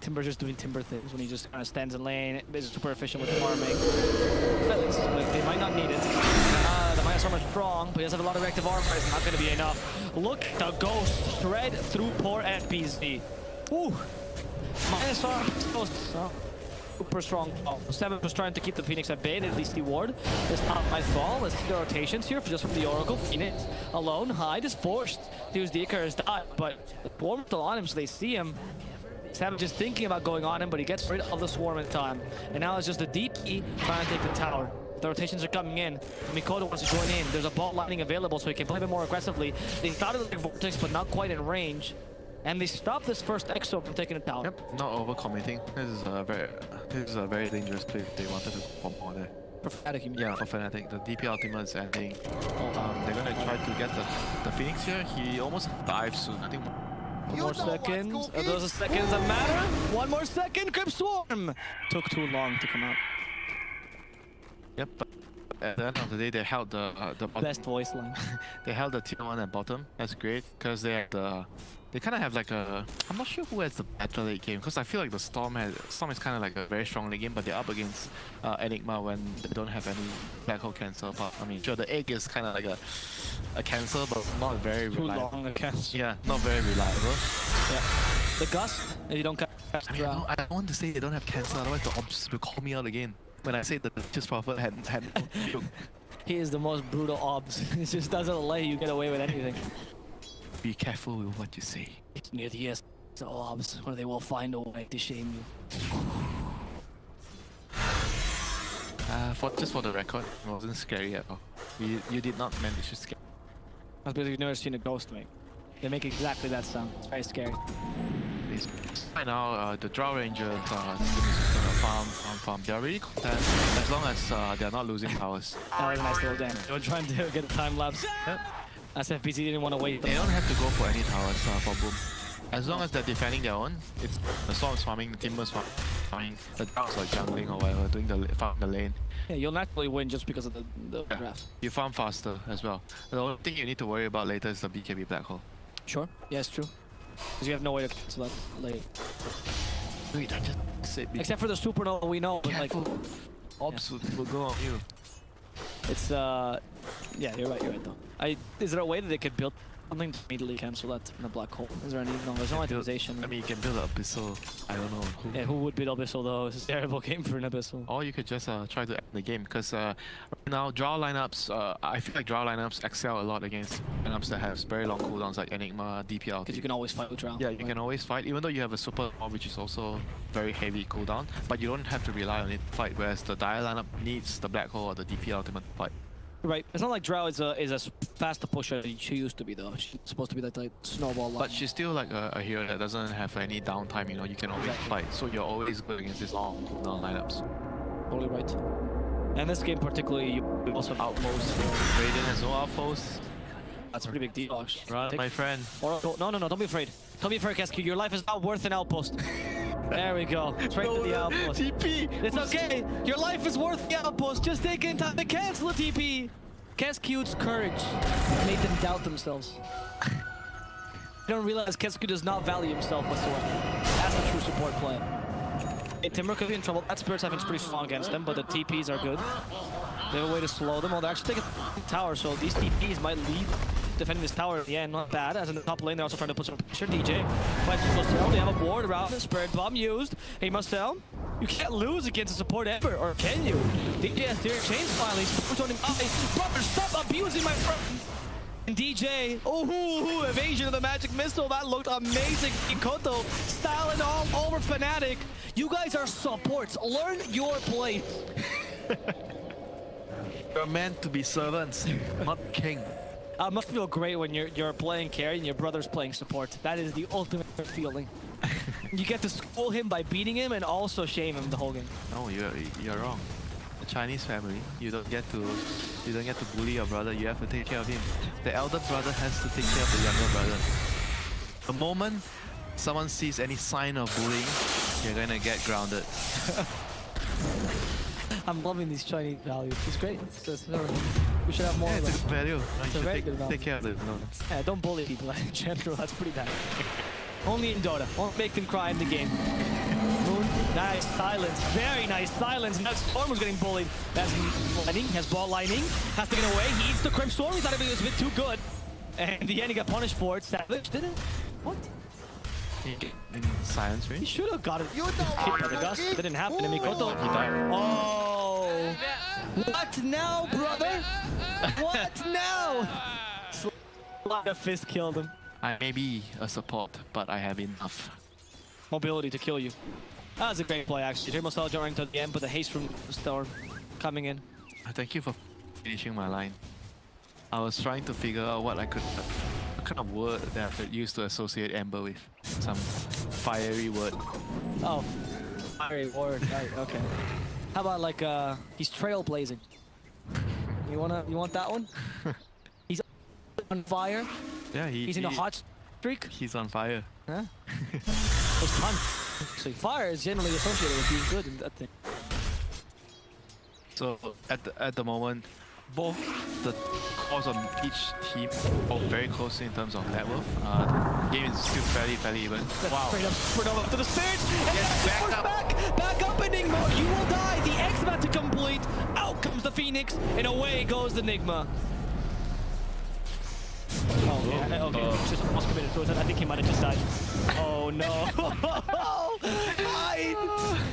Speaker 3: Timber's just doing Timber things when he just kind of stands in lane, is super efficient with farming. But they might not need it. The Minus Armor is strong, but he does have a lot of reactive armor. It's not going to be enough. Look, the Ghost thread through poor FPZ. Ooh. Minus Armor. Oh. super strong. Oh, 7 was trying to keep the Phoenix at bay, and at least the ward is not my fault. Let's see the rotations here just from the Oracle. Phoenix alone, Hyde is forced to use the Icarus dot, but the Swarm still on him, so they see him. Savage is thinking about going on him, but he gets rid of the Swarm in time. And now it's just the DP trying to take the tower. The rotations are coming in. Mikoto wants to join in. There's a bot lining available, so he can play a bit more aggressively. They thought it was like Vortex, but not quite in range. And they stopped this first EXO from taking it down.
Speaker 2: Yep, not overcommitting. This is a very dangerous play if they wanted to pop more there.
Speaker 3: For FNATIC, you mean?
Speaker 2: Yeah, for FNATIC, the DP ultimate is ending. They're gonna try to get the Phoenix here. He almost dives soon. I think.
Speaker 3: One more seconds. Are those the seconds that matter? One more second. Crypt Swarm took too long to come out.
Speaker 2: Yep, but at the end of the day, they held the bottom.
Speaker 3: Best voice line.
Speaker 2: They held the tier 1 at bottom. That's great because they had they kind of have like a. I'm not sure who has the better late game because I feel like the Storm is kind of like a very strong late game, but they're up against Enigma when they don't have any black hole cancel. But I mean, sure, the egg is kind of like a cancel, but not very reliable.
Speaker 3: Too long a cancel.
Speaker 2: Yeah, not very reliable.
Speaker 3: Yeah. The gust, if you don't cast
Speaker 2: I mean, I don't want to say they don't have cancel, otherwise the ops will call me out again. When I say that the Just Prophet had
Speaker 3: He is the most brutal obs. He just doesn't let you get away with anything.
Speaker 2: Be careful with what you say.
Speaker 3: It's near the ESL obs, where they will find a way to shame you.
Speaker 2: Just for the record, it wasn't scary at all. You did not manage to scare.
Speaker 3: That's because you've never seen a ghost make. They make exactly that sound. It's very scary.
Speaker 2: Right now, the Drow Rangers are just gonna farm. They're really content as long as they're not losing towers.
Speaker 3: That was a nice little dance. They were trying to get a time lapse.
Speaker 2: Yep.
Speaker 3: As FPC didn't want to wait.
Speaker 2: They don't have to go for any towers for Boom. As long as they're defending their own, it's the Storm's farming, the Timber's farming, the Drows are jungling or whatever, doing the lane.
Speaker 3: Yeah, you'll naturally win just because of the draft.
Speaker 2: You farm faster as well. The only thing you need to worry about later is the BKB black hole.
Speaker 3: Sure. Yeah, it's true. Because you have no way to cancel that late.
Speaker 2: Wait, I just said
Speaker 3: Except for the supernova we know, but like
Speaker 2: Ops will go on you.
Speaker 3: it's yeah, you're right though. Is there a way that they could build something to immediately cancel that in the black hole? Is there any? No, there's no optimization.
Speaker 2: I mean, you can build an Abyssal. I don't know who.
Speaker 3: Yeah, who would build Abyssal though? It's a terrible game for an Abyssal.
Speaker 2: Or you could just try to end the game because right now Drow lineups, I feel like Drow lineups excel a lot against lineups that have very long cooldowns like Enigma, DPL.
Speaker 3: Because you can always fight with Drow.
Speaker 2: Yeah, you can always fight, even though you have a super mob which is also very heavy cooldown, but you don't have to rely on it to fight, whereas the Dire lineup needs the black hole or the DP ultimate to fight.
Speaker 3: Right. It's not like Drow is as fast a pusher as she used to be though. She's supposed to be that like snowball line.
Speaker 2: But she's still like a hero that doesn't have any downtime, you know, you can always fight. So you're always good against these long cooldown lineups.
Speaker 3: Totally right. And this game particularly, you also have outposts.
Speaker 2: Raiden has no outposts.
Speaker 3: That's a pretty big deal.
Speaker 2: Run, my friend.
Speaker 3: No, don't be afraid. Don't be afraid, Kesky. Your life is not worth an outpost. There we go. Straight to the outpost.
Speaker 2: TP!
Speaker 3: It's okay. Your life is worth the outpost. Just take in time to cancel the TP. Kesky's courage made them doubt themselves. You don't realize Kesky does not value himself whatsoever. That's a true support play. Hey, Timber could be in trouble. That Spirit Siphon's pretty strong against them, but the TPs are good. They have a way to slow them. Well, they're actually taking the tower, so these TPs might lead defending this tower. Yeah, not bad. As in the top lane, they're also trying to put some pressure. DJ fights with Mustel. They have a ward around the Spirit Bomb used. Hey, Mustel, you can't lose against a support ever, or can you? DJ has their chains finally. Brother, stop abusing my friend. And DJ, oh, evasion of the magic missile. That looked amazing. Ikoto styling all over FNATIC. You guys are supports. Learn your place.
Speaker 2: You're meant to be servants, not king.
Speaker 3: Must feel great when you're playing carry and your brother's playing support. That is the ultimate feeling. You get to school him by beating him and also shame him the whole game.
Speaker 2: No, you're wrong. A Chinese family, you don't get to bully your brother. You have to take care of him. The elder brother has to take care of the younger brother. The moment someone sees any sign of bullying, you're gonna get grounded.
Speaker 3: I'm loving these Chinese values. It's great. We should have more.
Speaker 2: Yeah,
Speaker 3: of
Speaker 2: it's a
Speaker 3: them.
Speaker 2: good value. You
Speaker 3: It's a
Speaker 2: should
Speaker 3: very good value.
Speaker 2: take care of them. No,
Speaker 3: Yeah, don't bully people in general. That's pretty bad. Only in Dota. Won't make them cry in the game. Moon, nice silence. Very nice silence. Now Storm was getting bullied. That's lining. Has ball lining. Has to get away. He eats the Crimp Storm. He thought it was a bit too good. And in the end, he got punished for it. Savage did it? What?
Speaker 2: In silence
Speaker 3: He
Speaker 2: range.
Speaker 3: should have got it.
Speaker 4: You know
Speaker 3: Hit by the
Speaker 4: what,
Speaker 3: gust.
Speaker 4: Cookie?
Speaker 3: That didn't happen. And Mikoto.
Speaker 2: He died.
Speaker 3: Oh. What now, brother? What now? The fist killed him.
Speaker 2: I may be a support, but I have enough.
Speaker 3: Mobility to kill you. That was a great play, actually. Dream Nostalgia running to the end, but the haste from Storm coming in.
Speaker 2: Thank you for finishing my line. I was trying to figure out what kind of word that I could use to associate Ember with. Some fiery word.
Speaker 3: Oh, fiery word. Right. Okay. How about like he's trailblazing? You want that one? He's on fire.
Speaker 2: Yeah,
Speaker 3: He's in a hot streak.
Speaker 2: He's on fire.
Speaker 3: Huh? There's tons. So fire is generally associated with being good in that thing.
Speaker 2: So at the moment, both the cores on each team are very close in terms of net worth. The game is still fairly even. Wow.
Speaker 3: Straight up, Supernova up to the stage. And
Speaker 2: Yes,
Speaker 3: that's back up, Enigma. You will die. The X about to complete. Out comes the Phoenix, and away goes the Enigma. Oh, yeah. Okay. Just almost committed suicide. I think he might have just died. Oh no.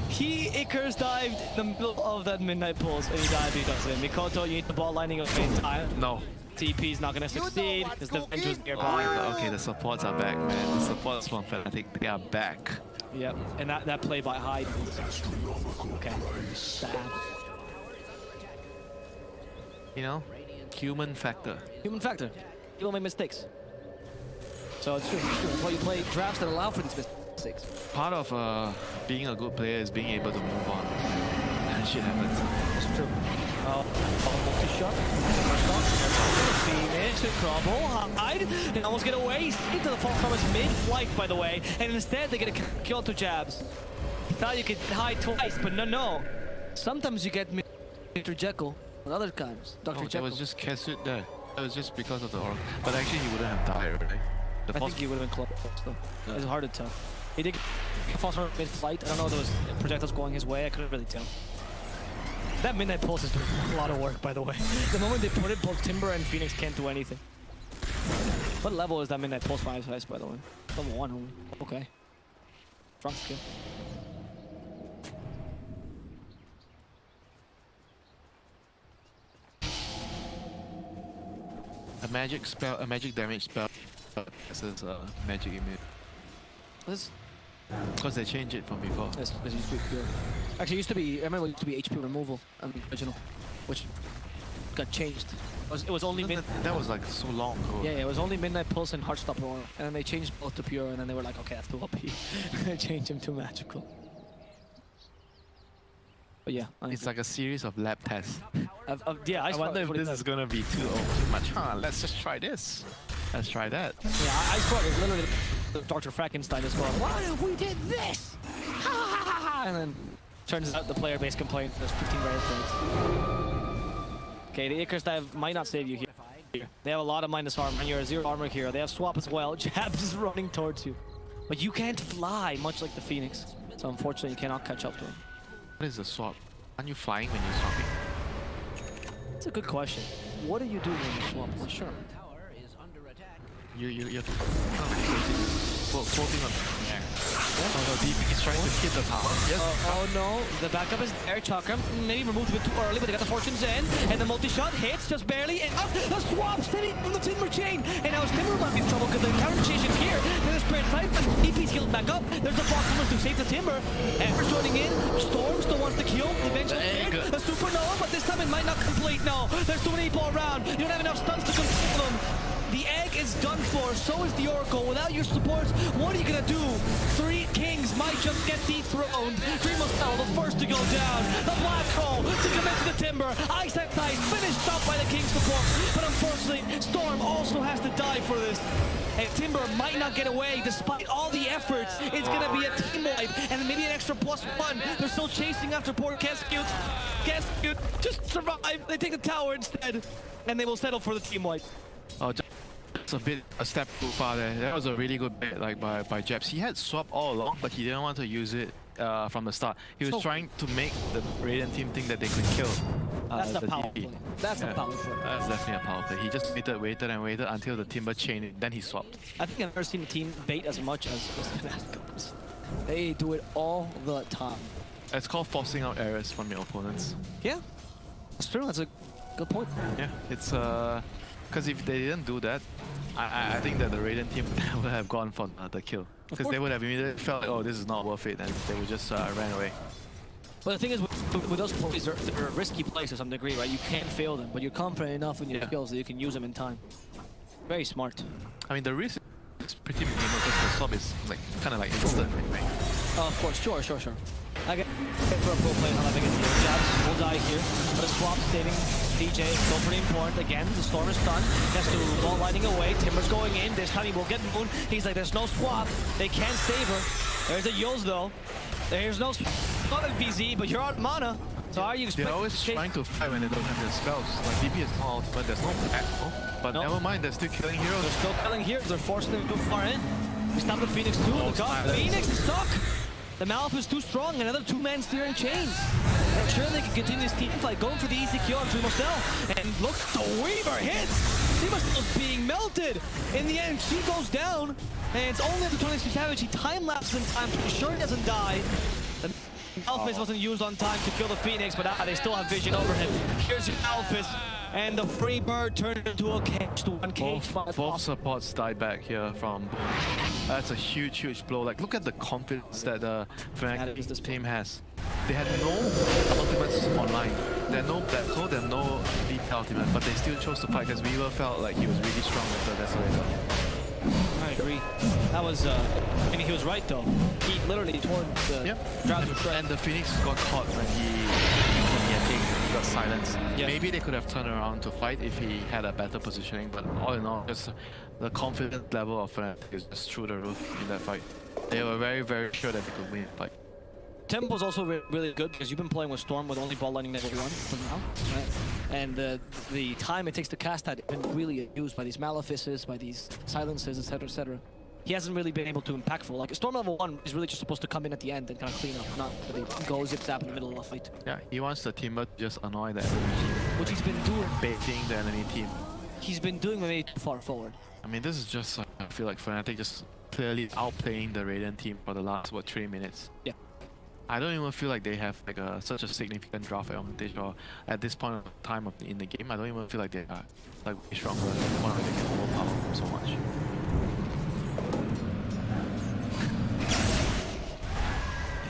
Speaker 3: He Icarus dived in the middle of that midnight pulse and he died because of it. Mikoto, you need the ball lining up in time.
Speaker 2: No.
Speaker 3: TP's not gonna succeed because the bench was nearby.
Speaker 2: Okay, the supports are back, man. The supports from FNATIC, they are back.
Speaker 3: Yep, and that play by Hyde. Okay. Sad.
Speaker 2: You know, human factor.
Speaker 3: Human factor. People make mistakes. So it's true. That's why you play drafts that allow for these mistakes.
Speaker 2: Part of being a good player is being able to move on. And shit happens.
Speaker 3: That's true. Multi-shot. Phoenix in trouble. Hyde and almost get away. He's into the fall from his mid-flight, by the way. And instead they get a kill to jabs. He thought you could hide twice, but no. Sometimes you get Mr. Jekyll, but other times Dr.
Speaker 2: Oh, that
Speaker 3: Jekyll.
Speaker 2: was just Kesut there. That was just because of the aura. But actually he wouldn't have died, right?
Speaker 3: I think he would have been close though. It's hard to tell. He did get false from mid-flight. I don't know if there was projectiles going his way. I couldn't really tell. That midnight pulse is doing a lot of work, by the way. The moment they put it, both Timber and Phoenix can't do anything. What level is that midnight pulse 5 size, by the way? Level 1 only. Okay. Strong skill.
Speaker 2: A magic spell, a magic damage spell versus magic immune.
Speaker 3: This
Speaker 2: Because they changed it from before.
Speaker 3: used to be pure. Actually, it used to be. I remember it used to be HP removal. I mean, original, which got changed. It was only mid.
Speaker 2: That was like so long ago.
Speaker 3: Yeah, it was only Midnight Pulse and Heartstopper, and then they changed both to pure, and then they were like, okay, that's too OP. They changed him to magical. But yeah,
Speaker 2: It's like a series of lab tests.
Speaker 3: yeah.
Speaker 2: I wonder if this is gonna be too much. Let's just try this. Let's try that.
Speaker 3: Yeah, I saw it. It's literally Dr. Frankenstein is going, what if we did this? And then turns out the player base complaint there's 15 rare things. Okay, the Icarus dive might not save you here. They have a lot of minus armor, and you're a 0 armor hero. They have swap as well. Jabs is running towards you. But you can't fly, much like the Phoenix. So unfortunately, you cannot catch up to him.
Speaker 2: What is the swap? Aren't you flying when you're swapping?
Speaker 3: That's a good question. What do you do when you swap? Well, sure.
Speaker 5: Tower is under attack.
Speaker 2: You're floating on the air. Oh no, DP is trying to hit the tower. Yes.
Speaker 3: Oh no, the backup is there. Chakram maybe removed a bit too early, but they got the Fortune's in. And the multi-shot hits just barely. And up the swap steady from the Timber chain. And now Timber might be in trouble because the counter chain's here. There's a spread fight, but DP's healed back up. There's the box coming to save the Timber. Ember's joining in. Storm still wants to kill. Eventually, a supernova, but this time it might not complete. No, there's too many people around. You don't have enough stuns to control them. The egg is done for, so is the Oracle. Without your supports, what are you gonna do? 3 kings might just get dethroned. Dream of Hell, the first to go down. The black hole to commit to the Timber. Ice at Ice finished off by the King's support. But unfortunately, Storm also has to die for this. And Timber might not get away despite all the efforts. It's gonna be a team wipe and maybe an extra +1. They're still chasing after poor Cascute. Cascute just survive. They take the tower instead. And they will settle for the team wipe.
Speaker 2: Oh, just a step too far there. That was a really good bet like by Jebs. He had swap all along, but he didn't want to use it from the start. He was trying to make the Radiant team think that they could kill
Speaker 3: That's the power
Speaker 2: DP.
Speaker 3: play. That's a
Speaker 2: Yeah,
Speaker 3: power play.
Speaker 2: that's definitely a power play. He just waited and waited until the Timber chained it, then he swapped.
Speaker 3: I think I've never seen a team bait as much as FNATIC. They do it all the time.
Speaker 2: It's called forcing out errors from your opponents.
Speaker 3: Yeah, that's true. That's a good point.
Speaker 2: Yeah, it's because if they didn't do that, I think that the Raiden team would have gone for the kill. Because they would have immediately felt like, oh, this is not worth it, and they would just ran away.
Speaker 3: But the thing is, with those plays, they're risky plays to some degree, right? You can fail them, but you're confident enough in your skills that you can use them in time. Very smart.
Speaker 2: I mean, the risk is pretty minimal because the swap is like kind of like instant, right?
Speaker 3: Oh, of course, sure. I get for a pro play, not having it. Jabs will die here, but a swap saving DJ is still pretty important. Again, the Storm is done. Has to ball lighting away. Timber's going in. This time he will get Moon. He's like, there's no swap. They can't save her. There's a Yos though. There's no not a BZ, but you're out of mana. So are you
Speaker 2: They're always trying to fight when they don't have their spells. Like DP is not ultimate, there's no back. But
Speaker 3: Nope.
Speaker 2: never mind, they're still killing heroes.
Speaker 3: They're still killing here. They're forcing them too far in. We stop the Phoenix too.
Speaker 2: Oh,
Speaker 3: Look up.
Speaker 2: silence.
Speaker 3: Phoenix is stuck. The Malf is too strong. Another two-man steering chains. And sure they can continue this team fight, going for the easy kill on Trumostel. And look, the Weaver hits. Trumostel's being melted. In the end, she goes down. And it's only the 23 Savage. He time-lapses in time to be sure he doesn't die. The Malphus wasn't used on time to kill the Phoenix, but they still have vision over him. Here's your Malphus. And the free bird turned into a cage to one cage.
Speaker 2: Both supports died back here from Boom. That's a huge blow. Like, look at the confidence that the FNATIC team has. They had no ultimates online. There are no Black Hole, there are no VP ultimate, but they still chose to fight because Weaver felt like he was really strong with the Desolator.
Speaker 3: I agree. That was, I mean, he was right though. He literally tore the Drowns with
Speaker 2: And the Phoenix got caught when he got silenced.
Speaker 3: Yeah.
Speaker 2: Maybe they could have turned around to fight if he had a better positioning, but all in all, just the confidence level of FNATIC is just through the roof in that fight. They were very sure that they could win the fight.
Speaker 3: Tempo's also really good because you've been playing with Storm with only ball lightning level 1 for now, right? And the time it takes to cast that has been really used by these Malefices, by these silences, etc. He hasn't really been able to impactful. Like Storm level 1 is really just supposed to come in at the end and kind of clean up, not really go zip-zap in the middle of the fight.
Speaker 2: Yeah, he wants the Timber to just annoy the enemy team,
Speaker 3: Which he's been doing.
Speaker 2: baiting the enemy team.
Speaker 3: He's been doing way too far forward.
Speaker 2: I mean, this is just, I feel like FNATIC just clearly outplaying the Raiden team for the last, 3 minutes.
Speaker 3: Yeah.
Speaker 2: I don't even feel like they have like such a significant draft advantage, or at this point of time in the game, I don't even feel like they are like way stronger than the point where they can overpower them so much.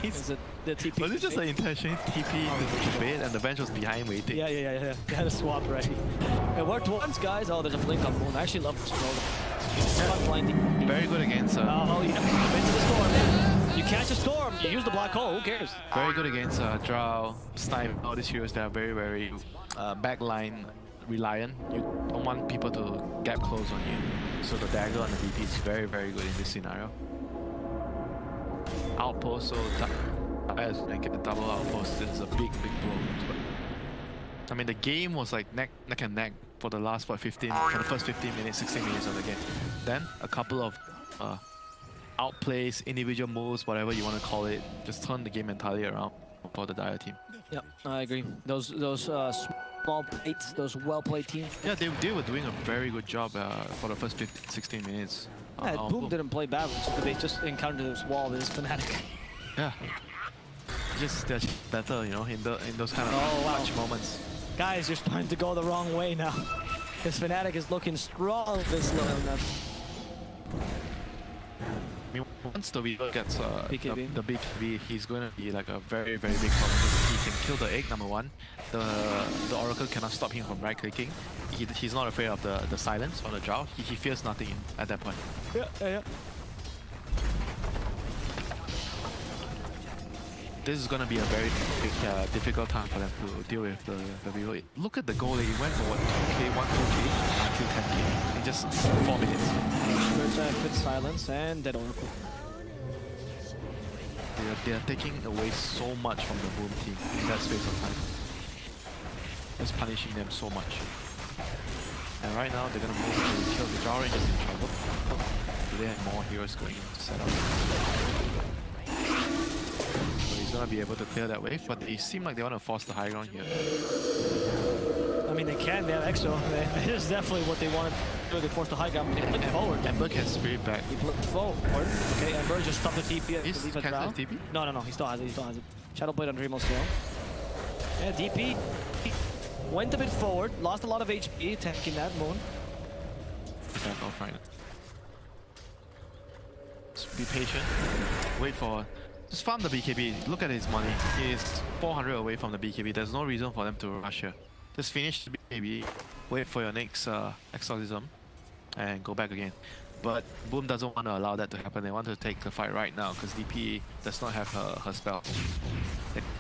Speaker 3: Is it the TP?
Speaker 2: Was it just an intention TP into the bait and the bench was behind waiting?
Speaker 3: Yeah. They had a swap ready. It worked once, guys. Oh, there's a blink on Moon. I actually love this roll. Blinding.
Speaker 2: Very good against
Speaker 3: Oh, yeah. Into the storm. You catch a storm, you use the black hole, who cares?
Speaker 2: very good against Drow, Snipe, all these heroes that are very backline reliant. You don't want people to gap close on you. So the dagger on the DP is very good in this scenario. Outpost, so as I get a double outpost, it's a big blow. But, I mean, the game was like neck and neck for the last for the first 15 minutes, 16 minutes of the game. Then a couple of outplays, individual moves, whatever you want to call it, just turn the game entirely around for the Dire team.
Speaker 3: Yeah, I agree. Those small plates, those well-played teams.
Speaker 2: Yeah, they were doing a very good job for the first 15, 16 minutes.
Speaker 3: Yeah, Boom didn't play bad, but they just encountered this wall that is FNATIC.
Speaker 2: Yeah. They're just better, you know, in those kind of clutch moments.
Speaker 3: Guys, you're starting to go the wrong way now. This FNATIC is looking strong this low enough.
Speaker 2: I mean, once the Weaver gets the
Speaker 3: BKB.
Speaker 2: BKB, he's going to be like a very big problem. Because he can kill the egg, number one. The Oracle cannot stop him from right-clicking. He's not afraid of the silence or the drow. He fears nothing at that point.
Speaker 3: Yeah.
Speaker 2: This is going to be a very difficult time for them to deal with the Weaver. Look at the goal. He went for what, 2k, 1-2k, until 10k in just 4 minutes.
Speaker 3: Fit silence and dead Oracle.
Speaker 2: They are taking away so much from the Boom team in that space of time. It's punishing them so much. And right now they're gonna move to kill the Drow Rangers in trouble. Do they have more heroes going in to set up? So he's gonna be able to clear that wave, but they seem like they want to force the high ground here.
Speaker 3: I mean, mean, they can. They have Exo. That is definitely what they wanted. They forced the high ground. They put forward.
Speaker 2: Ember can spirit back.
Speaker 3: He put forward. Okay, Ember just stopped the TP.
Speaker 2: He's cancelled TP?
Speaker 3: No, he still has it. He still has it. Shadow Blade on Dreamo still. Yeah, DP went a bit forward. Lost a lot of HP tanking that Moon.
Speaker 2: Back off right now. Just be patient. Wait for... Just farm the BKB. Look at his money. He is 400 away from the BKB. There's no reason for them to rush here. Just finish the BKB. Wait for your next exorcism. And go back again. But Boom doesn't want to allow that to happen. They want to take the fight right now because DP does not have her spell.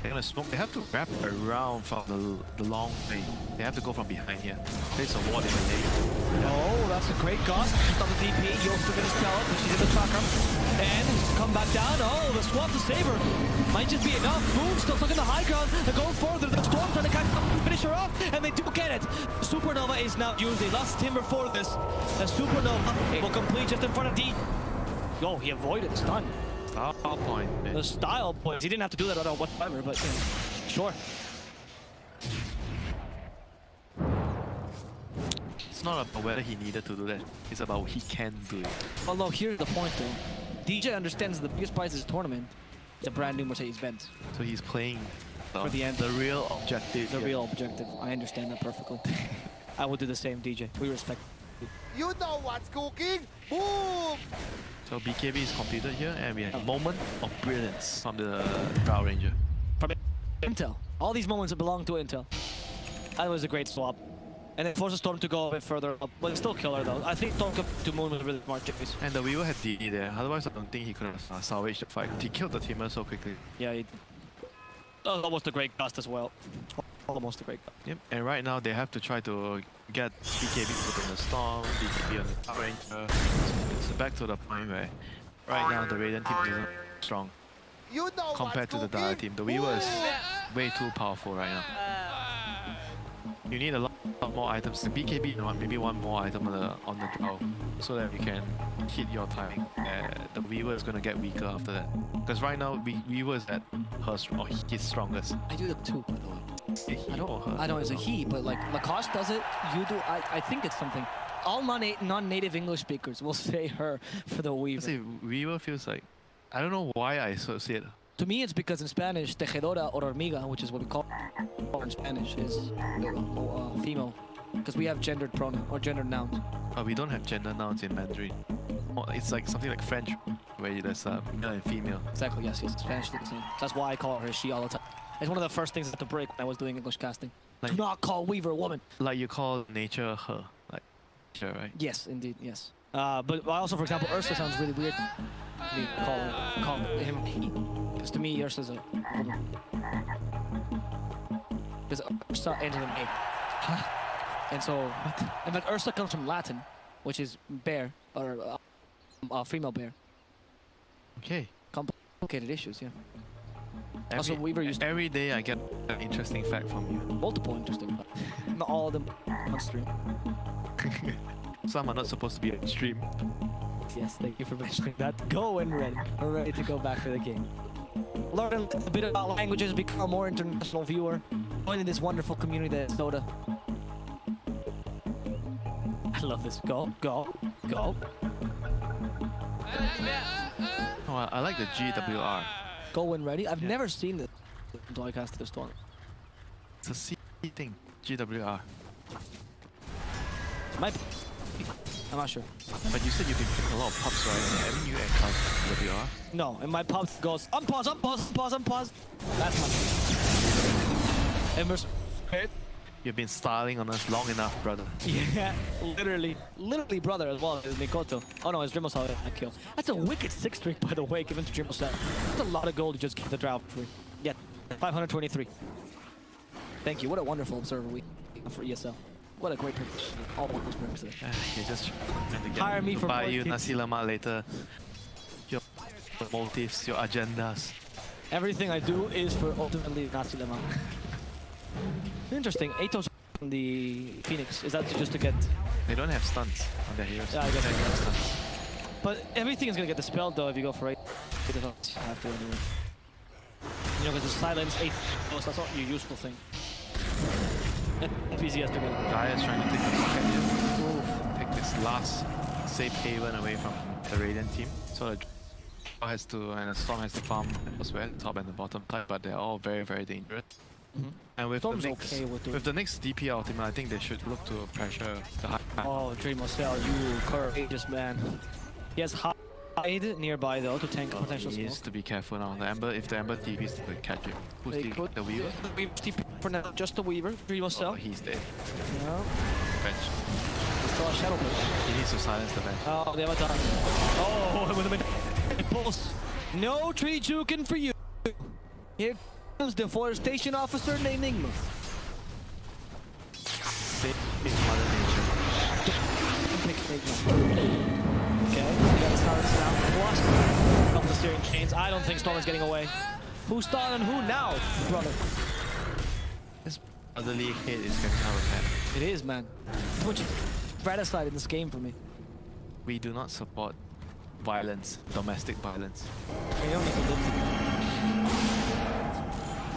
Speaker 2: They're gonna smoke. They have to wrap around from the long way. They have to go from behind here. Place a ward in the lane.
Speaker 3: Oh, that's a great gust. Stop the DP. Yost to finish spell, but she's in the tracker. And come back down. Oh, the swap to save her. Might just be enough. Boom still stuck in the high ground. They're going further. The Storm trying to kind of finish her off, and they do get it. Supernova is now used. They lost Timber for this. The Supernova will complete just in front of D. Oh, he avoided the stun.
Speaker 2: Style point. Man.
Speaker 3: The style points. He didn't have to do that at all whatsoever, but you know, sure.
Speaker 2: It's not about whether he needed to do that. It's about he can do it.
Speaker 3: Although here's the point though. DJ understands the biggest prize of this tournament. It's a brand new Mercedes-Benz.
Speaker 2: So he's playing
Speaker 3: For the end.
Speaker 2: the real objective.
Speaker 3: The
Speaker 2: here.
Speaker 3: real objective. I understand that perfectly. I would do the same, DJ. We respect.
Speaker 4: You know what's cooking? Boom!
Speaker 2: So BKB is completed here, and we have a moment of brilliance from the Drow Ranger.
Speaker 3: From Intel. All these moments belong to Intel. That was a great swap. And it forces Storm to go a bit further up, but it's still killer though. I think Storm to Moon was really smart choice.
Speaker 2: And the Weaver had DD there, otherwise I don't think he could have salvaged the fight. He killed the teamer so quickly.
Speaker 3: Yeah, almost a great gust as well. Almost a great gust.
Speaker 2: Yep, and right now they have to try to get BKB within the Storm, BKB on the Power Ranger. It's back to the point where right now the Radiant team isn't strong
Speaker 4: You know
Speaker 2: compared to
Speaker 4: what's
Speaker 2: the Dire
Speaker 4: cooking?
Speaker 2: team. The Weaver is way too powerful right now. You need a lot more items. The BKB, maybe one more item on the draw, so that you can hit your timing. The Weaver is gonna get weaker after that. Because right now, Weaver is at his strongest.
Speaker 3: I do that too, by the way.
Speaker 2: He or her?
Speaker 3: I know it's a he, but like Lacoste does it, you do. I think it's something. All non-native English speakers will say her for the Weaver.
Speaker 2: See, Weaver feels like, I don't know why I associate.
Speaker 3: To me, it's because in Spanish, tejedora or hormiga, which is what we call her in Spanish, is female. Because we have gendered pronoun or gendered nouns.
Speaker 2: We don't have gender nouns in Mandarin. It's like something like French, where there's male and female.
Speaker 3: Exactly, yes. Spanish is the same. That's why I call her she all the time. It's one of the first things I had to break when I was doing English casting.
Speaker 2: Like-
Speaker 3: Do not call Weaver a woman.
Speaker 2: Like you call nature her, like nature, right?
Speaker 3: Yes, indeed, yes. But also, for example, Ursa sounds really weird. We call him he. Because to me, Ursa's a woman. Because Ursa ends in an A. And so, in fact, Ursa comes from Latin, which is bear, or female bear.
Speaker 2: Okay.
Speaker 3: Complicated issues, yeah. Also, Weaver used
Speaker 2: every day I get an interesting fact from you.
Speaker 3: multiple interesting facts. Not all of them on stream.
Speaker 2: Some are not supposed to be on stream.
Speaker 3: Yes, thank you for mentioning that. Go and ready. We're ready to go back to the game. Learn a bit about languages, become a more international viewer. Join in this wonderful community that is DOTA. I love this. Go, go, go.
Speaker 2: Oh, I like the GWR.
Speaker 3: Go and ready. I've never seen this until I casted this one.
Speaker 2: It's a C thing. GWR.
Speaker 3: Might be. I'm not sure.
Speaker 2: But you said you've been playing a lot of pubs, right? Haven't you encountered GWR?
Speaker 3: No, and my pub goes unpause, unpause, unpause, unpause. That's my. Emerson.
Speaker 2: You've been styling on us long enough, brother.
Speaker 3: Yeah, literally, brother as well as Mikoto. Oh no, it's Dreamo saw that kill. That's a wicked 6 streak, by the way, given to Dreamo set. That's a lot of gold to just give the draft free. Yeah, 523. Thank you. What a wonderful observer week for ESL. What a great privilege. All those privileges.
Speaker 2: You're just trying to get
Speaker 3: Hire me for
Speaker 2: buy
Speaker 3: more
Speaker 2: you
Speaker 3: tips.
Speaker 2: nasi lemak later. Your motives, your agendas.
Speaker 3: Everything I do is for ultimately Nasi Lemak. Interesting. Ato's on the Phoenix. Is that just to get...
Speaker 2: They don't have stunts on their heroes.
Speaker 3: Yeah, I guess
Speaker 2: They don't have
Speaker 3: not.
Speaker 2: stunts.
Speaker 3: But everything is going to get dispelled though if you go for 8. It doesn't have to anyway. You know, because the silence 8, that's not your useful thing. FPZ has to get it.
Speaker 2: Dire is trying to take the pocket here. Take this last safe haven away from the Radiant team. So the Draw has to, and the Storm has to farm elsewhere, top and the bottom side, but they're all very, very dangerous. And with
Speaker 3: Storm's
Speaker 2: the next,
Speaker 3: okay with doing
Speaker 2: with the next DP ultimate, I think they should look to pressure the high.
Speaker 3: Oh, Dreamosell, you courageous man. He has hide nearby though to tank potential
Speaker 2: He
Speaker 3: smoke.
Speaker 2: needs to be careful now. The Ember, if the Ember TVs, they could catch it. Who's
Speaker 3: They
Speaker 2: the
Speaker 3: could.
Speaker 2: The Weaver?
Speaker 3: The Weaver TP for now, just the Weaver.
Speaker 2: Oh,
Speaker 3: Dreamosell.
Speaker 2: he's dead.
Speaker 3: Yeah.
Speaker 2: Bench.
Speaker 3: There's still a Shadow Blade.
Speaker 2: He needs to silence the bench.
Speaker 3: Oh, they have a time. Oh, with a minute. Pulse. No tree juking for you. Here comes Deforestation Officer named Enigma.
Speaker 2: Save Mother Nature.
Speaker 3: Okay, we got his silence now. Lost off the steering chains. I don't think Storm is getting away. Who's starting who now, brother?
Speaker 2: This otherly hit is getting out of hand.
Speaker 3: It is, man. Too much fratricide in this game for me.
Speaker 2: We do not support violence, domestic violence.
Speaker 3: We don't need to live.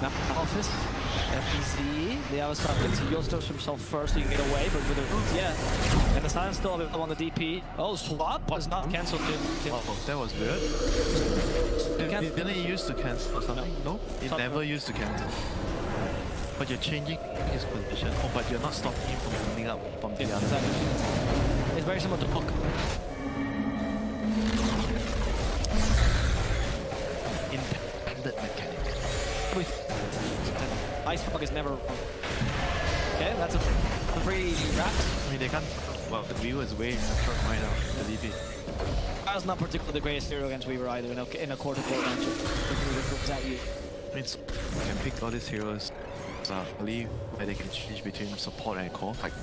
Speaker 3: Now, Office, FBZ, the other side gets Yostos himself first so you can get away, but with the root, yeah. And the silence still available on the DP. Oh, swap was not cancelled.
Speaker 2: Oh, that was weird. Didn't he used to cancel or something? No, he never used to cancel. But you're changing his position. Oh, but you're not stopping him from moving up from the other.
Speaker 3: Exactly. It's very similar to Hook.
Speaker 2: Independent mechanic.
Speaker 3: Ice Fog is never wrong. Okay, that's a pretty draft.
Speaker 2: I mean, they can't. Well, the Weaver is way in front right now. The DP.
Speaker 3: That's not particularly the greatest hero against Weaver either in a quarter-court matchup. Is that you?
Speaker 2: I mean, so you can pick all these heroes early where they can change between support and core. Like,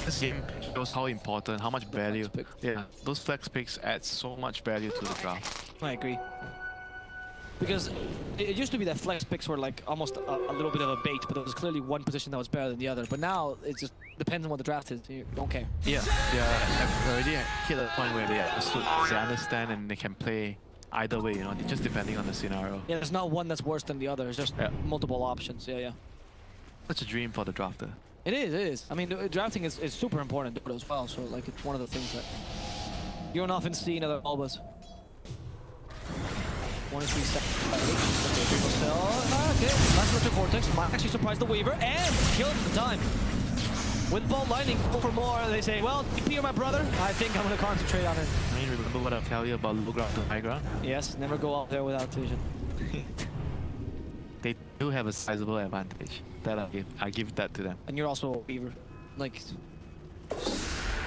Speaker 2: this game shows how important, how much value.
Speaker 3: pick.
Speaker 2: Yeah, those flex picks add so much value to the draft.
Speaker 3: I agree. Because it used to be that flex picks were like almost a little bit of a bait, but there was clearly one position that was better than the other. But now it just depends on what the draft is. You don't care.
Speaker 2: Yeah, they've already hit a point where they understand and they can play either way, you know, just depending on the scenario.
Speaker 3: Yeah, there's not one that's worse than the other. It's just multiple options. Yeah.
Speaker 2: Such a dream for the drafter.
Speaker 3: It is. I mean, drafting is super important in Dota as well. So like, it's one of the things that you don't often see in other MOBAs. 1 and 3 seconds. Okay, nice Electric Vortex. Might actually surprise the Weaver and killed the time. With Ball Lightning, go for more. They say, well, TP, you're my brother. I think I'm going to concentrate on it.
Speaker 2: I mean, remember what I tell you about low ground to high ground?
Speaker 3: Yes, never go out there without vision.
Speaker 2: They do have a sizable advantage. That I give that to them.
Speaker 3: And you're also a Weaver. Like,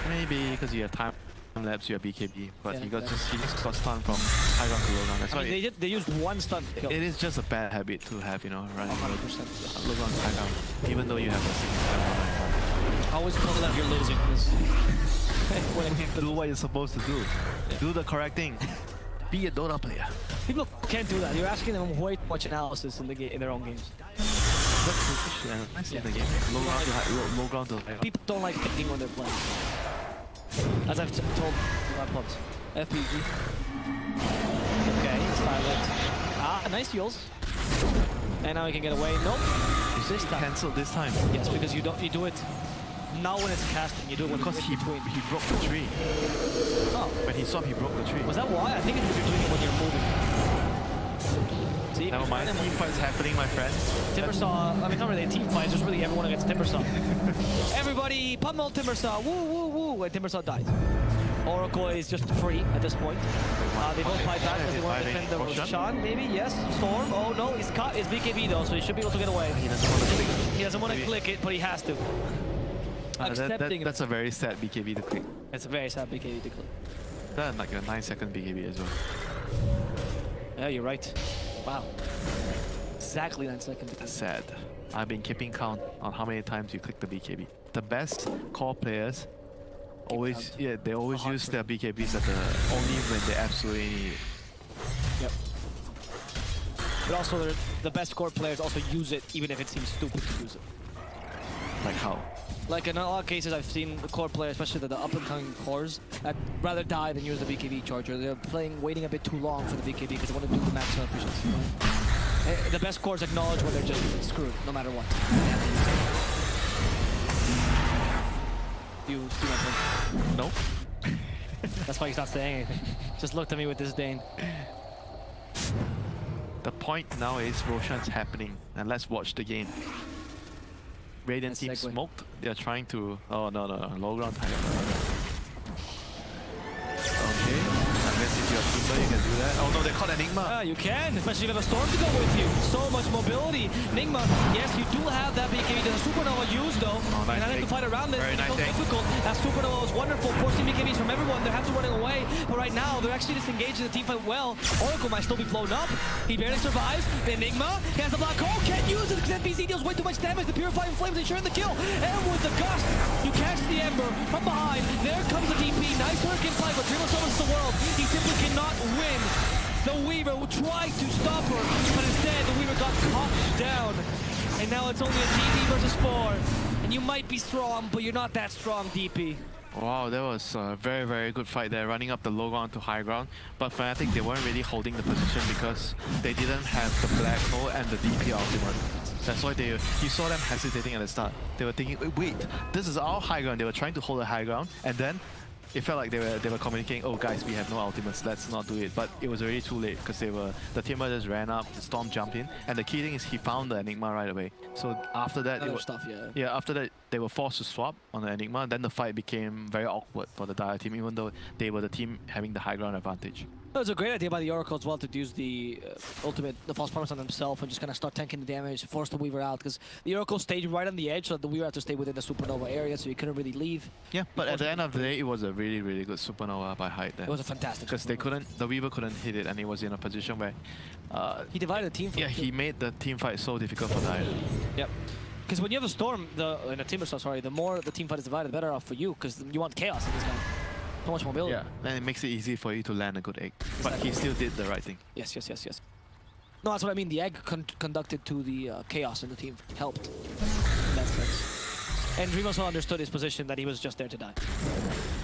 Speaker 2: Maybe because you have time lapse, you have BKB, but
Speaker 3: Yeah,
Speaker 2: he just got stunned from high ground to low ground. That's
Speaker 3: I
Speaker 2: why
Speaker 3: mean, they used one stun to kill.
Speaker 2: it is just a bad habit to have, you know, running
Speaker 3: 100%.
Speaker 2: low ground to high ground, even though you have a significant
Speaker 3: Always call it out if you're losing. When it-
Speaker 2: do what you're supposed to do. Do the correct thing. Be a Dota player.
Speaker 3: People can't do that. You're asking them way too much analysis in their own games.
Speaker 2: That's nice in the game. Low ground to high ground.
Speaker 3: People don't like thinking when they're playing. As I've told my pubs. FPG. Okay, silent. Ah, nice heals. And now he can get away. Nope. This time.
Speaker 2: Cancelled this time.
Speaker 3: Yes, because you do it not when it's casting. You do it when
Speaker 2: Because
Speaker 3: it's
Speaker 2: he
Speaker 3: in between.
Speaker 2: broke the tree.
Speaker 3: Oh,
Speaker 2: When he swapped, he broke the tree.
Speaker 3: was that why? I think it's you're doing it when you're moving. See,
Speaker 2: Never mind. Team fight's happening, my friends.
Speaker 3: Timbersaw, I mean, not really a team fight, it's just really everyone against Timbersaw. Everybody pummel Timbersaw, woo, woo, woo, and Timbersaw dies. Oracle is just free at this point. They both fight back because they want to defend the Roshan, maybe, yes. Storm, oh no, he's caught his BKB though, so he should be able to get away.
Speaker 2: He doesn't want to click.
Speaker 3: He doesn't want to click it, but he has to. Accepting
Speaker 2: That's a very sad BKB to click.
Speaker 3: It's a very sad BKB to click.
Speaker 2: That's like a 9-second BKB as well.
Speaker 3: Yeah, you're right. Wow. Exactly 9 seconds.
Speaker 2: That's sad. I've been keeping count on how many times you click the BKB. The best core players always, they always use their BKBs at the only when they absolutely need it.
Speaker 3: Yep. But also, the best core players also use it even if it seems stupid to use it.
Speaker 2: Like how?
Speaker 3: Like in a lot of cases, I've seen the core players, especially the up-and-coming cores, that rather die than use the BKB charger. They're waiting a bit too long for the BKB because they want to do the maximum efficiency. The best cores acknowledge when they're just screwed, no matter what. Do you see my point?
Speaker 2: No.
Speaker 3: That's why he's not saying anything. Just looked at me with disdain.
Speaker 2: The point now is Roshan's happening, and let's watch the game. Radiant team
Speaker 3: Segue.
Speaker 2: smoked. They're trying to. Oh no, low ground tiger. Okay, I guess if you're a teamer, you can do that. Oh no, they caught Enigma.
Speaker 3: Yeah, you can, especially if you have a storm to go with you. So much mobility. Nigma, yes, you do have that BKB. There's a supernova used though.
Speaker 2: Oh, nice
Speaker 3: and I think
Speaker 2: take.
Speaker 3: to fight around it,
Speaker 2: Very
Speaker 3: it's
Speaker 2: nice take.
Speaker 3: difficult. That supernova was wonderful, forcing BKBs from everyone. They're having to running away. But right now, they're actually disengaged in the team fight well. Oracle might still be blown up. He barely survives. The Enigma, he has the black hole, can't use it because NPC deals way too much damage. The Purifying Flames ensuring the kill. And with the gust, you catch the Ember from behind. There comes the DP. Nice hurricane fight, but Dreamer summons the world. He simply cannot win. The Weaver tried to stop her, but instead the Weaver got caught down. And now it's only a DP versus 4. And you might be strong, but you're not that strong, DP.
Speaker 2: Wow, that was a very, very good fight there, running up the low ground to high ground. But FNATIC, they weren't really holding the position because they didn't have the black hole and the DP ultimate. That's why you saw them hesitating at the start. They were thinking, wait, this is our high ground. They were trying to hold the high ground, and then it felt like they were communicating, oh guys, we have no ultimates, let's not do it. But it was already too late because the teamer just ran up, the storm jumped in, and the key thing is he found the Enigma right away. So after that,
Speaker 3: Other stuff, yeah.
Speaker 2: yeah, after that they were forced to swap on the Enigma, and then the fight became very awkward for the Dire team, even though they were the team having the high ground advantage.
Speaker 3: It was a great idea by the Oracle as well to use the ultimate, the false promise on himself and just kind of start tanking the damage, force the Weaver out, because the Oracle stayed right on the edge, so the Weaver had to stay within the supernova area, so he couldn't really leave.
Speaker 2: Yeah, but at the end of the day, it was a really, really good supernova by height there.
Speaker 3: It was a fantastic
Speaker 2: Because the Weaver couldn't hit it, and he was in a position where
Speaker 3: he divided the team.
Speaker 2: yeah, he made the team fight so difficult for Dire.
Speaker 3: Yep. Because when you have a storm, in a team sorry, the more the team fight is divided, the better off for you, because you want chaos in this game. So much mobility.
Speaker 2: Yeah, then it makes it easy for you to land a good egg. But he still did the right thing.
Speaker 3: Yes. No, that's what I mean. The egg conducted to the chaos in the team helped in that sense. And Dream also understood his position that he was just there to die.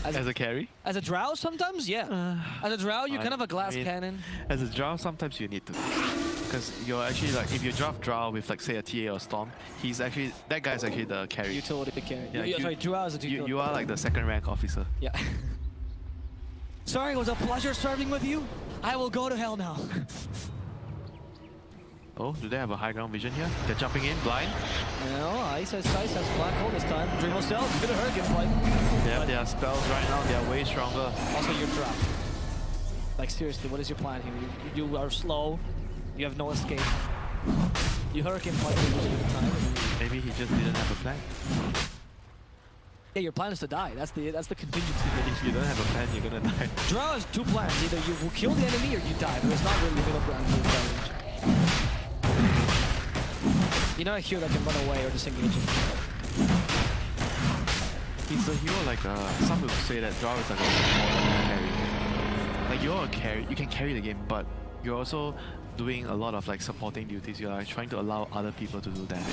Speaker 2: As a carry?
Speaker 3: As a drow, sometimes, yeah. As a drow, you're kind of a glass cannon.
Speaker 2: As a drow, sometimes you need to. Because you're actually like, if you draft drow with like say a TA or storm, that guy's actually the carry.
Speaker 3: Utility carry.
Speaker 2: Yeah,
Speaker 3: Sorry, drow is a utility.
Speaker 2: You are like the second rank officer.
Speaker 3: Yeah. Sorry, it was a pleasure serving with you. I will go to hell now.
Speaker 2: Oh, do they have a high ground vision here? They're jumping in blind.
Speaker 3: No, Ice has black hole this time. Dream will sell. Good hurricane fight.
Speaker 2: They have their spells right now. They are way stronger.
Speaker 3: Also, you're trapped. Like seriously, what is your plan here? You are slow. You have no escape. You hurricane fight the time.
Speaker 2: Maybe he just didn't have a plan.
Speaker 3: Yeah, your plan is to die. That's the contingency.
Speaker 2: If you don't have a plan, you're gonna die.
Speaker 3: Drow has two plans. Either you will kill the enemy or you die. There's not really middle ground for damage. You're not a hero that can run away or disengage.
Speaker 2: He's a hero like some people say that Drow is like a carry. Like you're a carry, you can carry the game, but you're also doing a lot of like supporting duties. You're like trying to allow other people to do damage.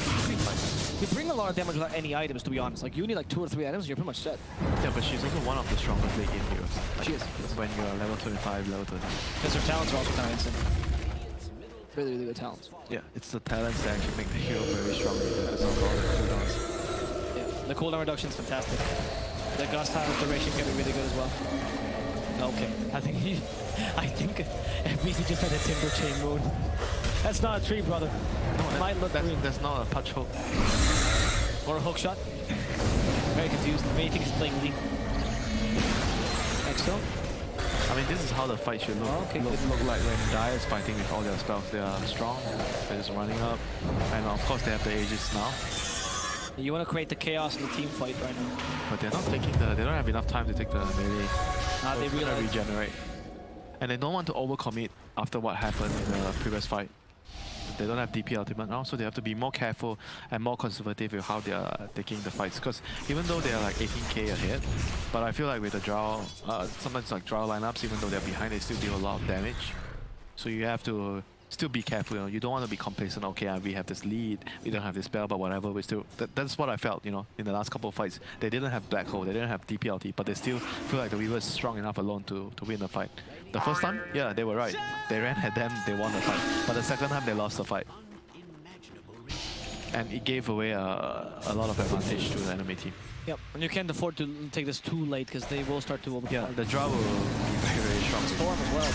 Speaker 3: You bring a lot of damage without any items, to be honest. Like you need like 2 or 3 items, and you're pretty much set.
Speaker 2: Yeah, but she's also one of the strongest late game heroes. Like,
Speaker 3: She is.
Speaker 2: When you're level 25, level 30.
Speaker 3: Because her talents are also kind of insane. Really, really good talents.
Speaker 2: Yeah, it's the talents that actually make the hero very strong because of all the cooldowns.
Speaker 3: Yeah, the cooldown reduction is fantastic. The gust time duration can be really good as well. Okay, I think FBC just had a timber chain moon. That's not a tree, brother.
Speaker 2: No,
Speaker 3: Might look green.
Speaker 2: that's not a touch hook.
Speaker 3: Or a hook shot. Very confused. Maybe think he's playing Lee. Exo.
Speaker 2: I mean, this is how the fight should look.
Speaker 3: Okay,
Speaker 2: look like when Dire is fighting with all their spells. They are strong, they're just running up, and of course they have the Aegis now.
Speaker 3: You want to create the chaos in the team fight right now.
Speaker 2: But they're not taking they don't have enough time to take the melee.
Speaker 3: They
Speaker 2: It's gonna
Speaker 3: realize.
Speaker 2: regenerate. And they don't want to overcommit after what happened in the previous fight. They don't have DP ultimate now, so they have to be more careful and more conservative with how they are taking the fights. Because even though they are like 18k ahead, but I feel like with the drow, sometimes like drow lineups, even though they're behind, they still deal a lot of damage. So you have to still be careful. You know? You don't want to be complacent. Okay, we have this lead, we don't have this spell, but whatever. We still that's what I felt. You know, in the last couple of fights, they didn't have black hole, they didn't have DPLT, but they still feel like the Weaver is strong enough alone to win the fight. The first time, yeah, they were right. They ran at them, they won the fight. But the second time, they lost the fight. And it gave away a lot of advantage to the enemy team.
Speaker 3: Yep, and you can't afford to take this too late because they will start to overpower.
Speaker 2: Yeah, the draw will be very, very strong.
Speaker 3: Storm as well.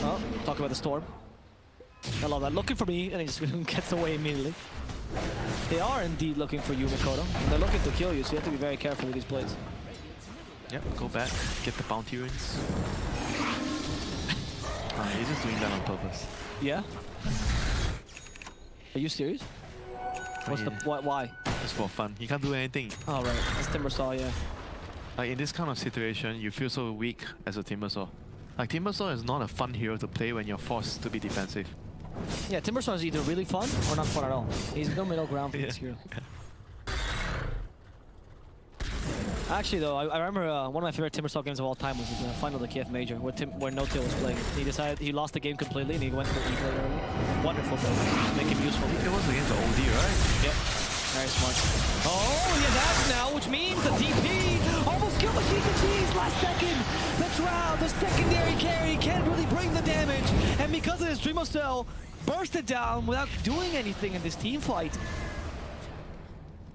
Speaker 3: Oh, talk about the Storm. I love that. Looking for me, and he just gets away immediately. They are indeed looking for you, Mikoto. They're looking to kill you, so you have to be very careful with these plays.
Speaker 2: Yep, go back, get the bounty runes. He's just doing that on purpose.
Speaker 3: Yeah? Are you serious? What's the why?
Speaker 2: Just for fun. He can't do anything.
Speaker 3: Oh right, it's Timbersaw, yeah.
Speaker 2: Like in this kind of situation, you feel so weak as a Timbersaw. Like Timbersaw is not a fun hero to play when you're forced to be defensive.
Speaker 3: Yeah, Timbersaw is either really fun or not fun at all. He's no middle ground for this hero. Actually though, I remember one of my favorite Timbersaw games of all time was the final of the KF Major where No-Tail was playing. He lost the game completely and he went for E-play early. Wonderful play. Make him useful.
Speaker 2: It was against the OD, right?
Speaker 3: Yep. Very smart. Oh, he has Axe now, which means the DP almost killed the Cheese and Cheese last second. The Trout, the secondary carry, can't really bring the damage. And because of this, Dream of Cell bursted down without doing anything in this team fight.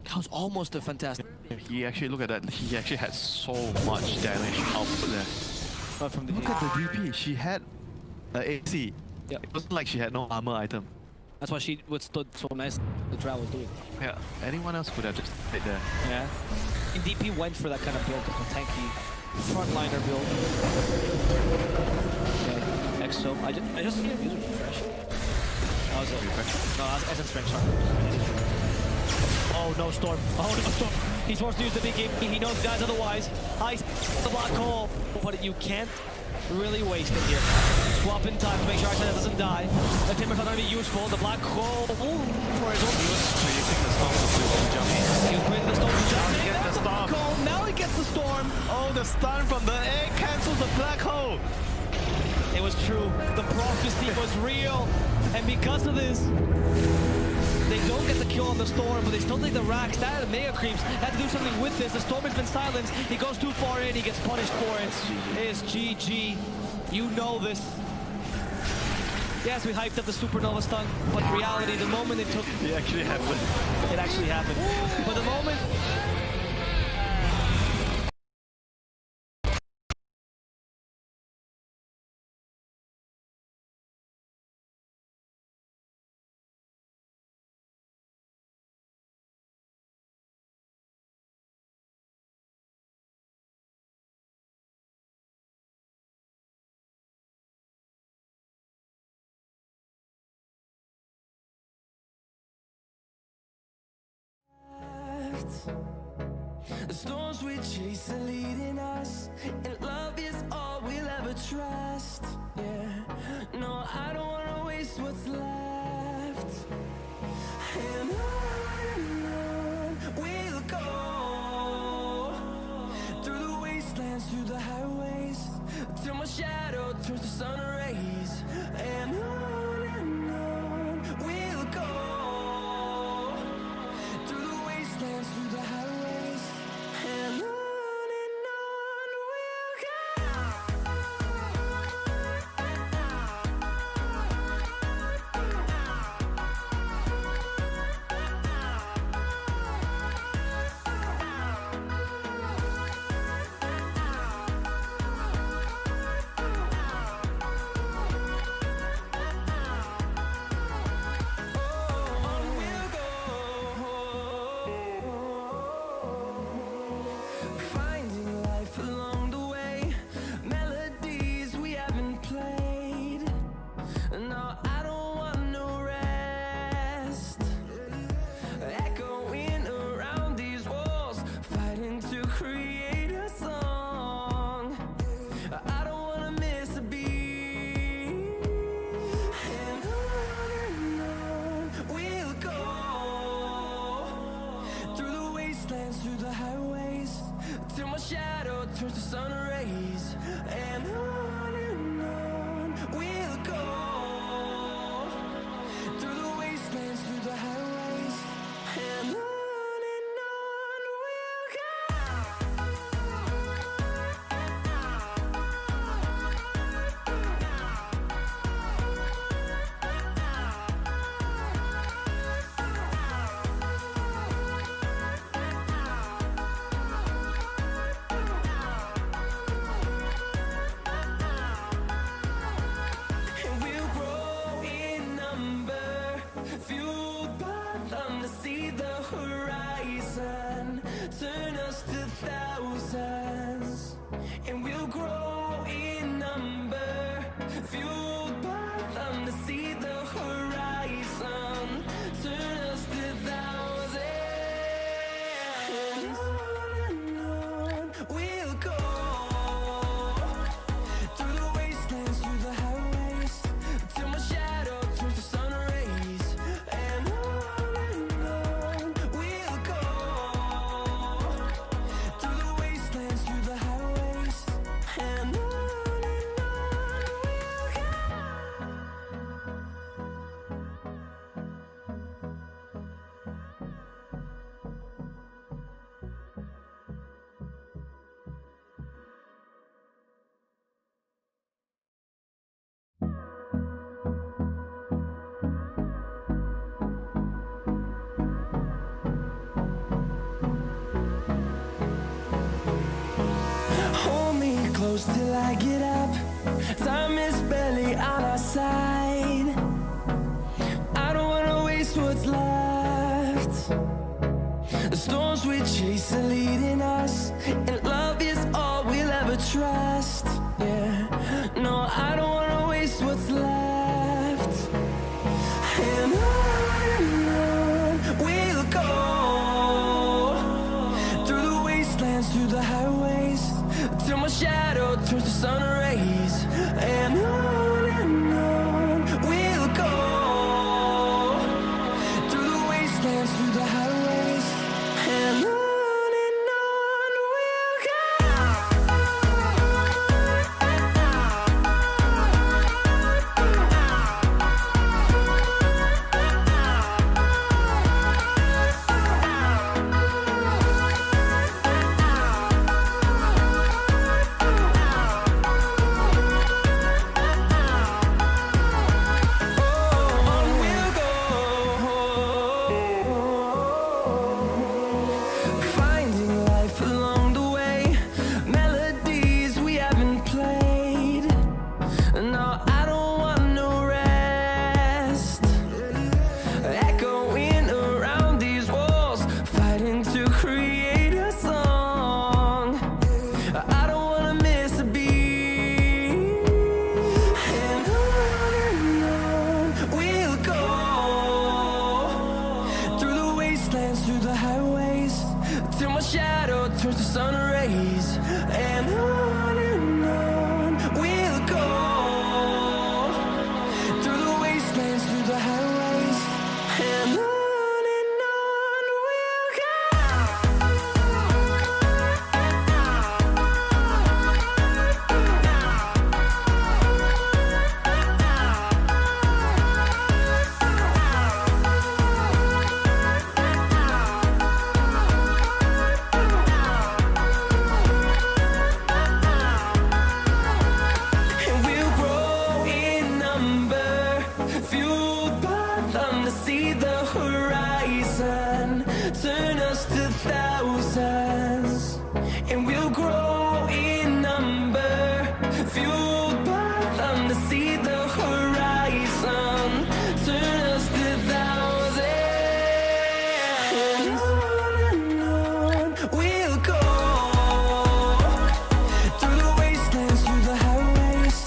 Speaker 3: That was almost a fantastic.
Speaker 2: He actually, look at that, he actually had so much damage output there.
Speaker 3: But from the
Speaker 2: Look at the DP, she had AC.
Speaker 3: Yep.
Speaker 2: It wasn't like she had no armor item.
Speaker 3: That's why she withstood so nice the Trout was doing.
Speaker 2: Yeah, anyone else could have just stayed there.
Speaker 3: Yeah. And DP went for that kind of build, a tanky frontliner build. Yeah, Exo. I just see him use refresh. That was it.
Speaker 2: Refresh?
Speaker 3: No, that's Essence Strength, sorry. Oh no, Storm. Oh no, Storm. He's forced to use the big game. He knows guys otherwise. Ice the black hole. But you can't really waste it here. Swap in time to make sure Iceland doesn't die. The Timber's not going to be useful. The black hole for his own.
Speaker 2: He was predicting the storm to jump in.
Speaker 3: He was waiting the storm to jump in.
Speaker 2: He gets the
Speaker 3: The black
Speaker 2: storm.
Speaker 3: hole. Now he gets the storm.
Speaker 2: Oh, the stun from the egg cancels the black hole.
Speaker 3: It was true. The prophecy was real. And because of this, they don't get the kill on the Storm, but they still take the racks. That and Mega Creeps had to do something with this. The Storm has been silenced. He goes too far in. He gets punished for it. It's GG. You know this. Yes, we hyped up the Supernova stun, but in reality, the moment it took...
Speaker 2: It actually happened.
Speaker 3: It actually happened. But the moment...
Speaker 1: The storms we chase are leading us, and love is all we'll ever trust. Yeah, no, I don't wanna waste what's left. And on we'll go, through the wastelands, through the highways, till my shadow turns to sun rays. And on we'll go, through the wastelands, through the highways, and on finding life along the way, melodies we haven't played. No, I don't want no rest, echoing around these walls, fighting to create a song. I don't wanna miss a beat. And on we'll go, through the wastelands, through the highways, till my shadow turns to sun rays. And on we'll go, through the wastelands, through the highways, and on we'll go. close till I get up. Time is barely on our side. I don't wanna waste what's left. The storms we chase are leading us, and love is all we'll ever trust. Yeah, no, I don't wanna waste what's left. And on we'll go, through the wastelands, through the highways, till my shadow turns to sun rays. And on we'll go, through the wastelands, through the highways, and on we'll go. Finding life along the way, melodies we haven't played. No, I don't want no rest. Echoing around these walls, fighting to create a song. I don't wanna miss a beat. And on we'll go, through the wastelands, through the highways, till my shadow turns to sun rays. And on we'll go, through the wastelands, through the highways, and on we'll go. And we'll grow in number, fueled by them to see the horizon, turn us to thousands. And we'll grow in number, fueled by them to see the horizon, turn us to thousands. And on we'll go, through the wastelands, through the highways,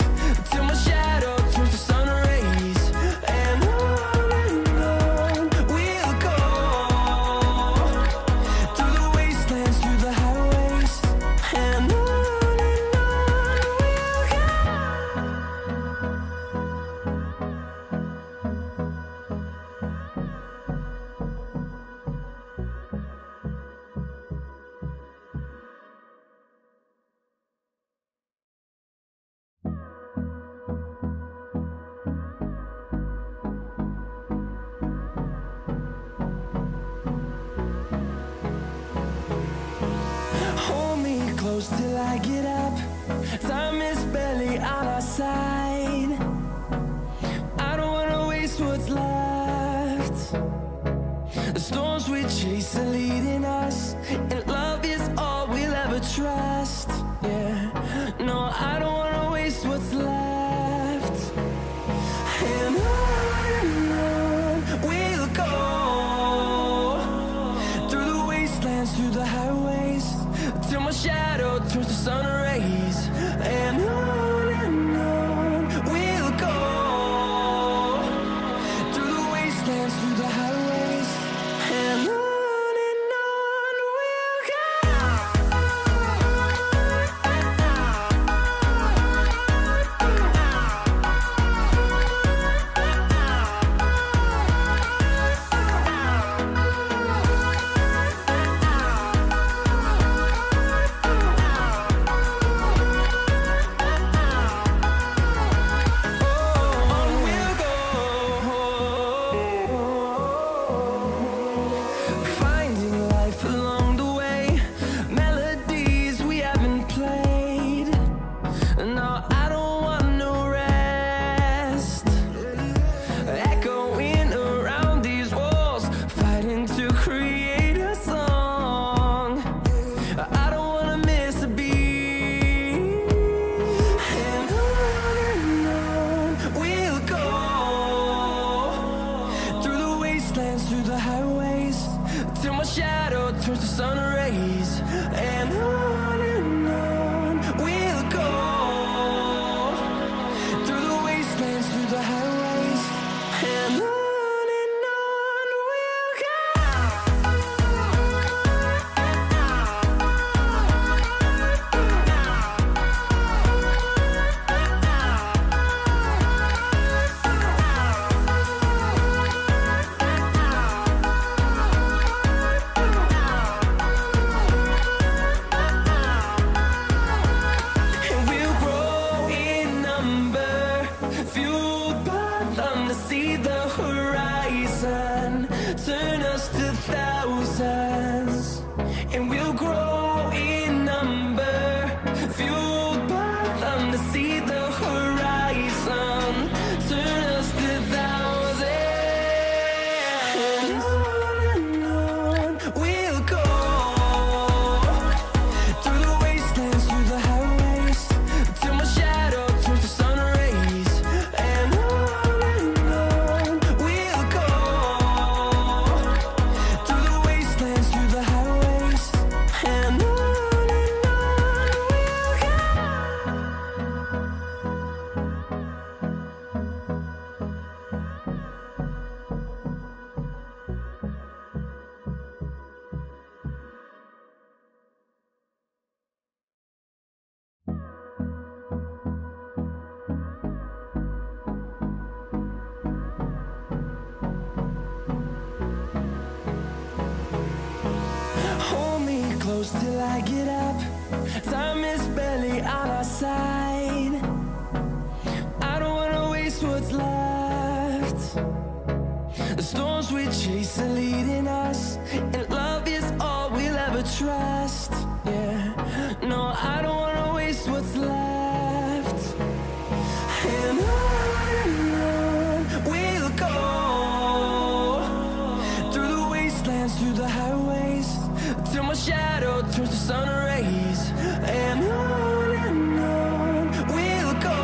Speaker 1: till my shadow turns to sun rays. And on we'll go, through the wastelands, through the highways, and on we'll go. Hold me close till I get up. Time is barely on our side. I don't wanna waste what's left. The storms we chase are leading us, and love is all we'll ever trust. Yeah, no, I don't wanna waste what's left. And on we'll go, through the wastelands, through the highways, till my shadow turns to sun rays. And on we'll go, through the wastelands, through the highways, and on we'll go. close till I get up. Time is barely on our side. I don't wanna waste what's left. The storms we chase are leading us, and love is all we'll ever trust. Yeah, no, I don't wanna waste what's left. And on we'll go, through the wastelands, through the highways, till my shadow turns to sun rays. And on we'll go,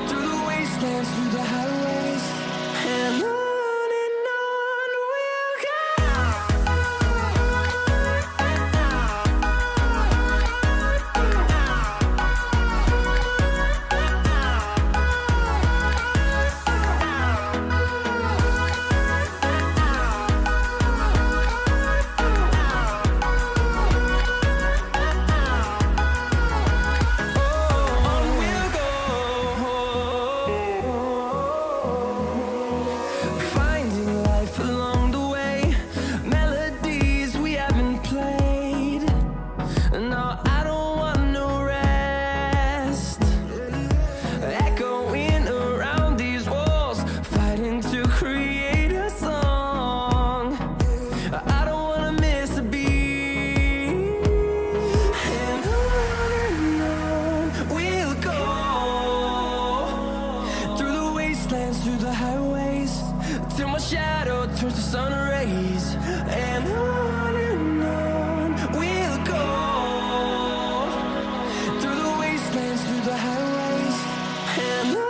Speaker 1: through the wastelands, through the highways, and on we'll go. Finding life along the way, melodies we haven't played. No, I don't want no rest. Echoing around these walls, fighting to create a song. I don't wanna miss a beat. And on we'll go, through the wastelands, through the highways, till my shadow turns to sun rays. And on we'll go, through the wastelands, through the highways, and on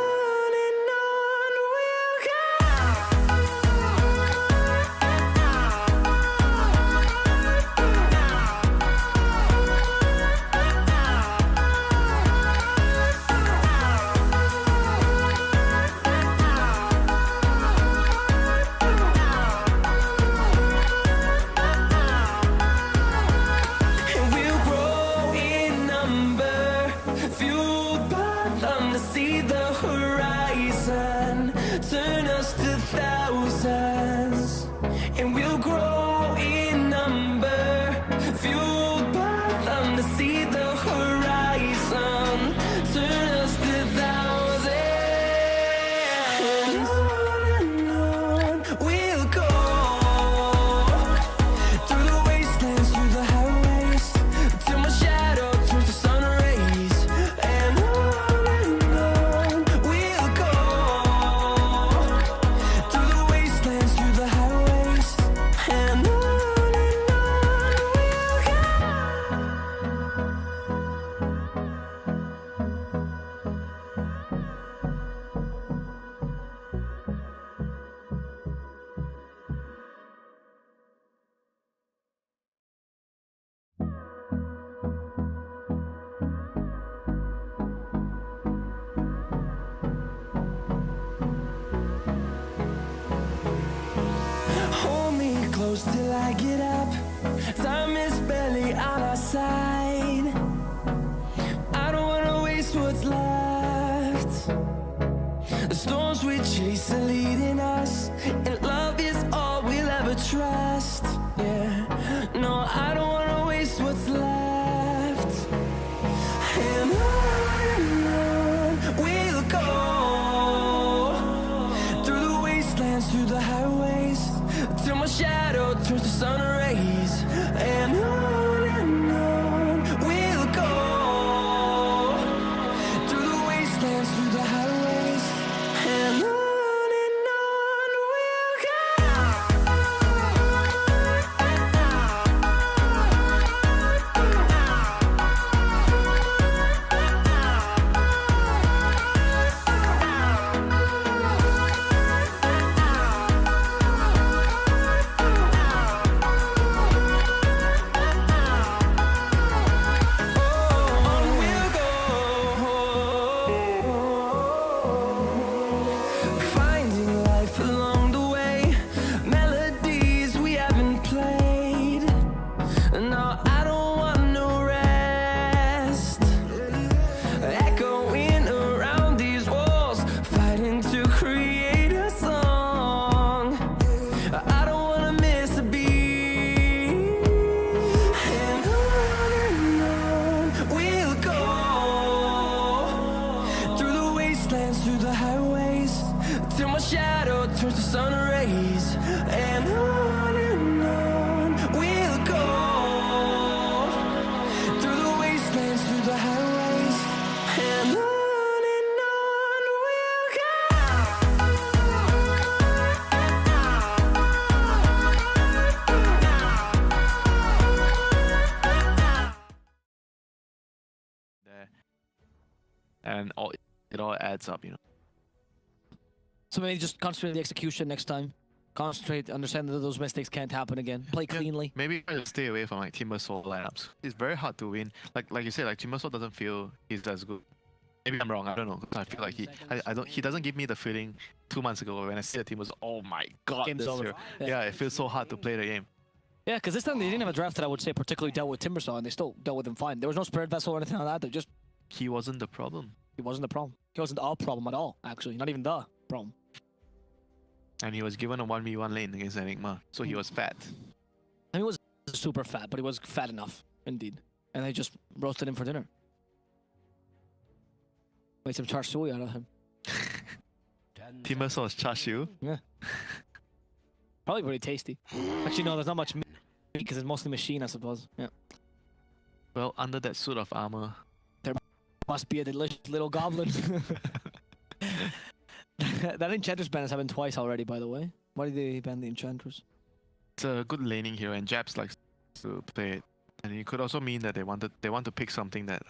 Speaker 1: we'll go. And we'll grow in number, fueled by them to see the horizon, turn us to thousands. And we'll grow in number, fueled by them to see the horizon, turn us to thousands. And on we'll go, through the wastelands, through the highways, till my shadow turns to sun rays. And on we'll go, through the wastelands, through the highways, and on we'll go. Hold me close till I get up. Time is barely on our side. I don't wanna waste what's left. The storms we chase are leading us, and love is all we'll ever trust. Yeah, no, I don't wanna waste what's left. And on we'll go, through the wastelands, through the highways, till my shadow turns to sun rays. And on
Speaker 2: there, and it all adds up, you know.
Speaker 3: So maybe just concentrate on the execution next time. Concentrate, understand that those mistakes can't happen again. Play
Speaker 2: Yeah,
Speaker 3: cleanly.
Speaker 2: maybe try to stay away from like Timbersaw lineups. It's very hard to win. Like you said, like Timbersaw doesn't feel he's as good. Maybe I'm wrong. I don't know. I feel like he doesn't give me the feeling 2 months ago when I see the team was, oh my god,
Speaker 3: Game's
Speaker 2: this
Speaker 3: over.
Speaker 2: year.
Speaker 3: Yeah.
Speaker 2: Yeah, it feels so hard to play the game.
Speaker 3: Yeah, because this time they didn't have a draft that I would say particularly dealt with Timbersaw, and they still dealt with him fine. There was no spirit vessel or anything like that. They just
Speaker 2: He wasn't the problem,
Speaker 3: he wasn't the problem. He wasn't our problem at all. Actually, not even the problem.
Speaker 2: and he was given a 1v1 lane against Enigma, so he was fat.
Speaker 3: And he was super fat, but he was fat enough, indeed. And they just roasted him for dinner. Made some char siu out of him.
Speaker 2: Timbersaw's char siu.
Speaker 3: Yeah. Probably pretty tasty. Actually, no, there's not much meat because it's mostly machine, I suppose. Yeah.
Speaker 2: Well, under that suit of armor,
Speaker 3: Must be a delicious little goblin. That Enchantress ban has happened twice already, by the way. Why did they ban the Enchantress?
Speaker 2: it's a good laning hero, and Japs likes to play it. And it could also mean that they want to pick something that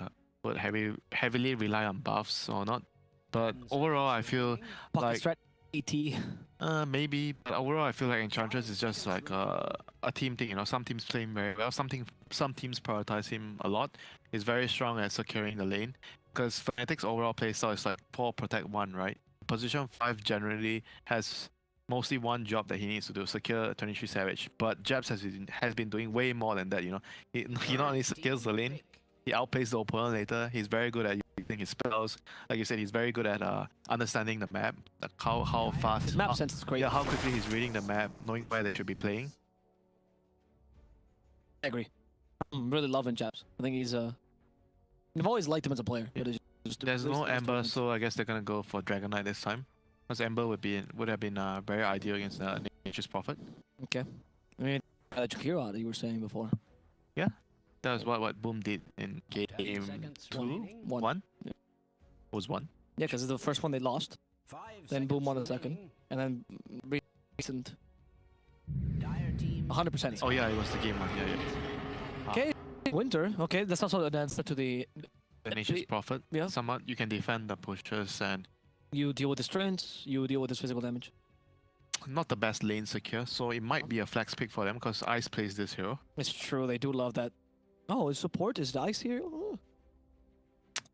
Speaker 2: would heavily rely on buffs or not. But overall, I feel
Speaker 3: Pocket
Speaker 2: like
Speaker 3: strat ET.
Speaker 2: maybe. But overall, I feel like Enchantress is just like a team thing. You know, some teams play him very well. Some teams prioritize him a lot. He's very strong at securing the lane. Because FNATIC's overall playstyle is like 4 protect 1, right? Position 5 generally has mostly one job that he needs to do, secure 23 Savage. But Jabs has been doing way more than that, you know. He not only secures the lane, he outplays the opponent later. He's very good at using his spells. Like you said, he's very good at understanding the map, like how fast,
Speaker 3: His map sense is great.
Speaker 2: yeah, how quickly he's reading the map, knowing where they should be playing.
Speaker 3: I agree. I'm really loving Japs. I think he's I've always liked him as a player. But it's just
Speaker 2: There's no Ember, so I guess they're gonna go for Dragon Knight this time. Because Ember would have been very ideal against Nature's Prophet.
Speaker 3: Okay. I mean, Jakira that you were saying before.
Speaker 2: Yeah, that was what Boom did in game 2, 1.
Speaker 3: Yeah.
Speaker 2: Was 1.
Speaker 3: Yeah, because the first one they lost. Then Boom won the second. And then recent. 100%.
Speaker 2: Oh yeah, it was the game 1. Yeah.
Speaker 3: Okay, Winter. Okay, that's also an answer to the...
Speaker 2: The Nature's Prophet.
Speaker 3: Yeah.
Speaker 2: Somewhat you can defend the pushes and
Speaker 3: You deal with the strengths, you deal with his physical damage.
Speaker 2: not the best lane secure, so it might be a flex pick for them because Ice plays this hero.
Speaker 3: It's true, they do love that. Oh, his support is Dice here? Oh.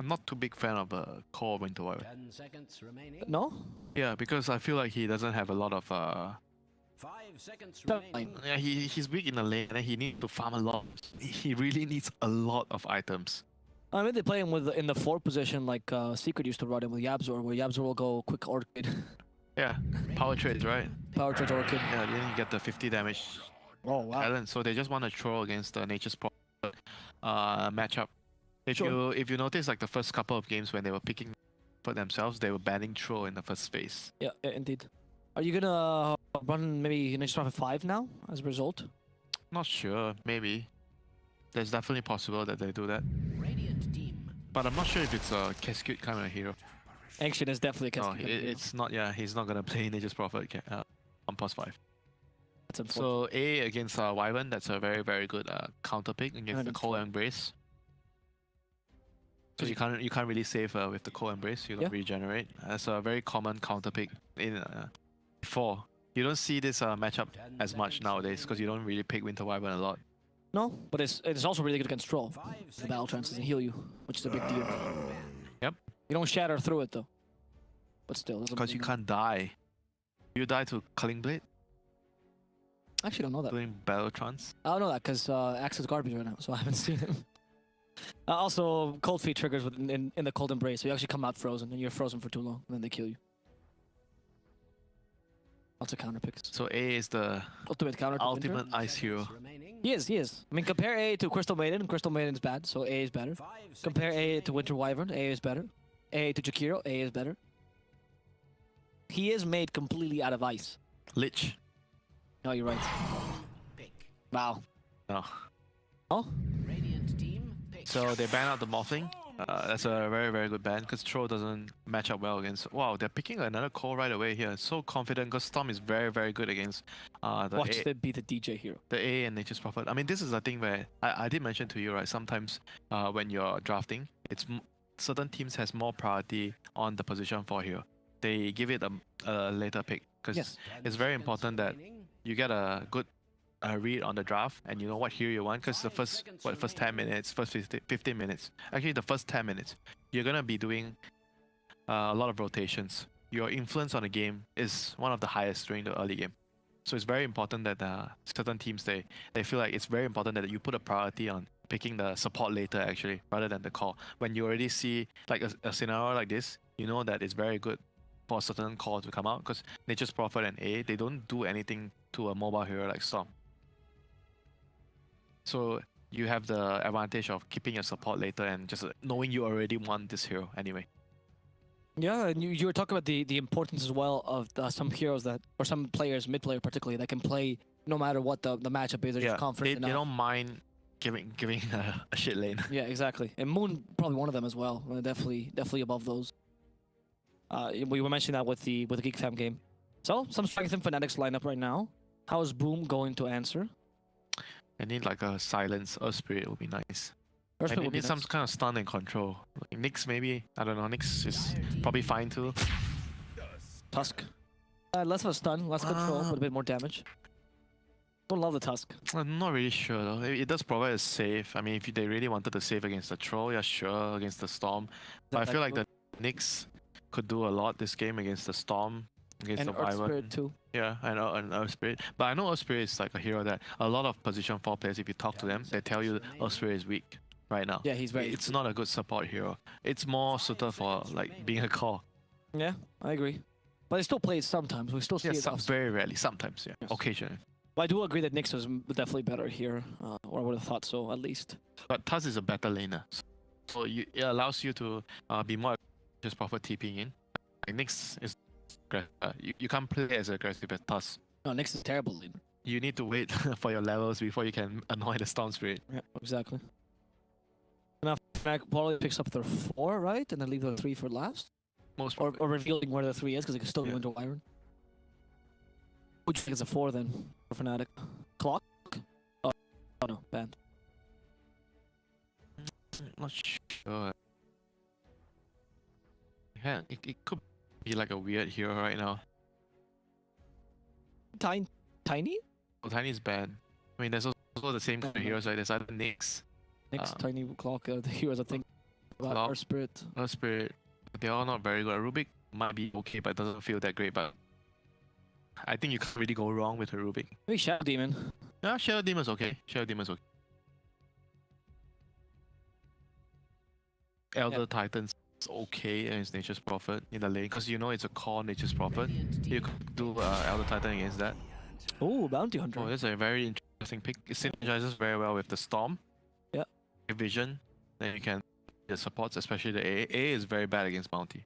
Speaker 2: I'm not too big fan of core Winter Warrior.
Speaker 5: 10 seconds remaining.
Speaker 3: No?
Speaker 2: Yeah, because I feel like he doesn't have a lot of
Speaker 5: 5 seconds
Speaker 3: Fine.
Speaker 5: remaining.
Speaker 2: yeah, he's weak in the lane and he needs to farm a lot. He really needs a lot of items.
Speaker 3: I mean, they play him with in the 4 position like Secret used to run him with Yabzor, where Yabzor will go quick Orchid.
Speaker 2: Yeah, power trades, right?
Speaker 3: Power Trade Orchid.
Speaker 2: Yeah, then you get the 50 damage
Speaker 3: Oh, wow.
Speaker 2: balance, so they just want to throw against the Nature's Prophet matchup. If
Speaker 3: Sure.
Speaker 2: you notice, like the first couple of games when they were picking for themselves, they were banning throw in the first phase.
Speaker 3: Yeah, indeed. Are you gonna run maybe Ninja Prophet 5 now as a result?
Speaker 2: Not sure, maybe. There's definitely possible that they do that,
Speaker 5: Radiant team.
Speaker 2: but I'm not sure if it's a Cascade kind of hero.
Speaker 3: Ancient is definitely a
Speaker 2: No,
Speaker 3: Cascade hero.
Speaker 2: it's not. Yeah, he's not gonna play Nature's Prophet on +5.
Speaker 3: That's unfortunate.
Speaker 2: So A against Wyvern, that's a very good counter pick against the Cold Embrace. So you can't really save with the Cold Embrace. You don't
Speaker 3: Yeah.
Speaker 2: regenerate. That's a very common counter pick in 4. You don't see this matchup as much nowadays because you don't really pick Winter Wyvern a lot.
Speaker 3: No, but it's also really good against Troll.
Speaker 5: 5
Speaker 3: The battle trance doesn't heal you, which is a big deal.
Speaker 2: Yep.
Speaker 3: You don't shatter through it though. But still, doesn't
Speaker 2: Because you
Speaker 3: mean-
Speaker 2: can't die. You die to Culling Blade
Speaker 3: I actually don't know that.
Speaker 2: doing Battle Trance.
Speaker 3: I don't know that because Axe is garbage right now, so I haven't seen him. Also, Cold Feet triggers in the Cold Embrace, so you actually come out frozen, and you're frozen for too long, and then they kill you. Lots of counter picks.
Speaker 2: So A is the
Speaker 3: Ultimate counter to Winter.
Speaker 2: ultimate ice hero.
Speaker 5: remaining.
Speaker 3: He is. I mean, compare A to Crystal Maiden. Crystal Maiden's bad, so A is better.
Speaker 5: 5
Speaker 3: Compare
Speaker 5: seconds
Speaker 3: A to Winter Wyvern. A is better. A to Jakiro. A is better. He is made completely out of ice.
Speaker 2: Lich.
Speaker 3: No, you're right.
Speaker 5: pick.
Speaker 3: Wow.
Speaker 2: No.
Speaker 3: Oh,
Speaker 5: Radiant team pick.
Speaker 2: So they ban out the Morphling. That's a very good ban because Troll doesn't match up well against. Wow, they're picking another call right away here. So confident because Storm is very good against
Speaker 3: watch them be the DJ hero.
Speaker 2: the A and Nature's Prophet. I mean, this is a thing where I did mention to you, right? Sometimes when you're drafting, certain teams has more priority on the position 4 hero. They give it a later pick because
Speaker 3: Yes.
Speaker 2: it's very important that you get a good read on the draft and you know what hero you want, because the first 10 minutes, first 15 minutes, actually the first 10 minutes, you're gonna be doing a lot of rotations. Your influence on the game is one of the highest during the early game. So it's very important that certain teams, they feel like it's very important that you put a priority on picking the support later actually, rather than the core. When you already see like a scenario like this, you know that it's very good for a certain core to come out, because Nature's Prophet and A, they don't do anything to a mobile hero like Storm. So you have the advantage of keeping your support later and just knowing you already want this hero anyway.
Speaker 3: Yeah, and you were talking about the importance as well of some heroes that, or some players, mid player particularly, that can play no matter what the matchup is. They're just confident
Speaker 2: they
Speaker 3: enough.
Speaker 2: don't mind giving a shit lane.
Speaker 3: Yeah, exactly. And Moon probably one of them as well. Definitely above those. We were mentioning that with the Geek Fam game. So some strength in FNATIC's lineup right now. How is Boom going to answer?
Speaker 2: I need like a silence or spirit would be nice.
Speaker 3: First
Speaker 2: I
Speaker 3: pick would be
Speaker 2: need some
Speaker 3: nice.
Speaker 2: kind of stun and control. Like Nyx maybe, I don't know. Nyx is probably fine too.
Speaker 3: Tusk. Less of a stun, less control, but a bit more damage. Don't love the Tusk.
Speaker 2: I'm not really sure though. It does provide a save. I mean, if they really wanted to save against the troll, yeah, sure, against the storm. But I feel like the Nyx could do a lot this game against the storm, against
Speaker 3: And
Speaker 2: the
Speaker 3: Earth Spirit
Speaker 2: Wyvern.
Speaker 3: too.
Speaker 2: Yeah, I know, and Earth Spirit. But I know Earth Spirit is like a hero that a lot of position 4 players, if you talk to them, they tell you Earth Spirit is weak right now.
Speaker 3: Yeah, he's very.
Speaker 2: It's not a good support hero. It's more suited for like being a core.
Speaker 3: Yeah, I agree. But they still play it sometimes. We still see
Speaker 2: Yeah,
Speaker 3: it. often.
Speaker 2: very rarely, sometimes, yeah,
Speaker 3: Yes.
Speaker 2: occasionally.
Speaker 3: But I do agree that Nyx was definitely better here, or I would have thought so at least.
Speaker 2: But Tuz is a better laner, so it allows you to be more just proper TPing in. Like Nyx is you can't play as aggressive as Tuz.
Speaker 3: No, Nyx is terrible leader.
Speaker 2: You need to wait for your levels before you can annoy the Storm Spirit.
Speaker 3: Yeah, exactly. Now Fnatic probably picks up their 4, right, and then leave the 3 for last,
Speaker 2: Most
Speaker 3: or
Speaker 2: probably.
Speaker 3: revealing where the 3 is because it can still go
Speaker 2: Yeah.
Speaker 3: into Wyvern. Would you think it's a 4 then for Fnatic? Clock? Oh no, banned.
Speaker 2: Not sure. Yeah, it could be like a weird hero right now.
Speaker 3: Tiny?
Speaker 2: Oh, Tiny's bad. I mean, there's also the same kind of heroes, right? There's either Nyx,
Speaker 3: Next tiny clock, the heroes I think about
Speaker 2: Clock.
Speaker 3: our spirit.
Speaker 2: Earth Spirit. They're all not very good. Rubik might be okay, but doesn't feel that great. But I think you can't really go wrong with a Rubik.
Speaker 3: Maybe Shadow Demon.
Speaker 2: Yeah, Shadow Demon's okay. Shadow Demon's okay. Elder Titan's okay against Nature's Prophet in the lane, because you know it's a core Nature's Prophet. You could do Elder Titan against that.
Speaker 3: Oh, Bounty Hunter.
Speaker 2: Oh, that's a very interesting pick. It synergizes very well with the Storm.
Speaker 3: Yeah.
Speaker 2: Vision. Then you can the supports, especially the A. A is very bad against Bounty.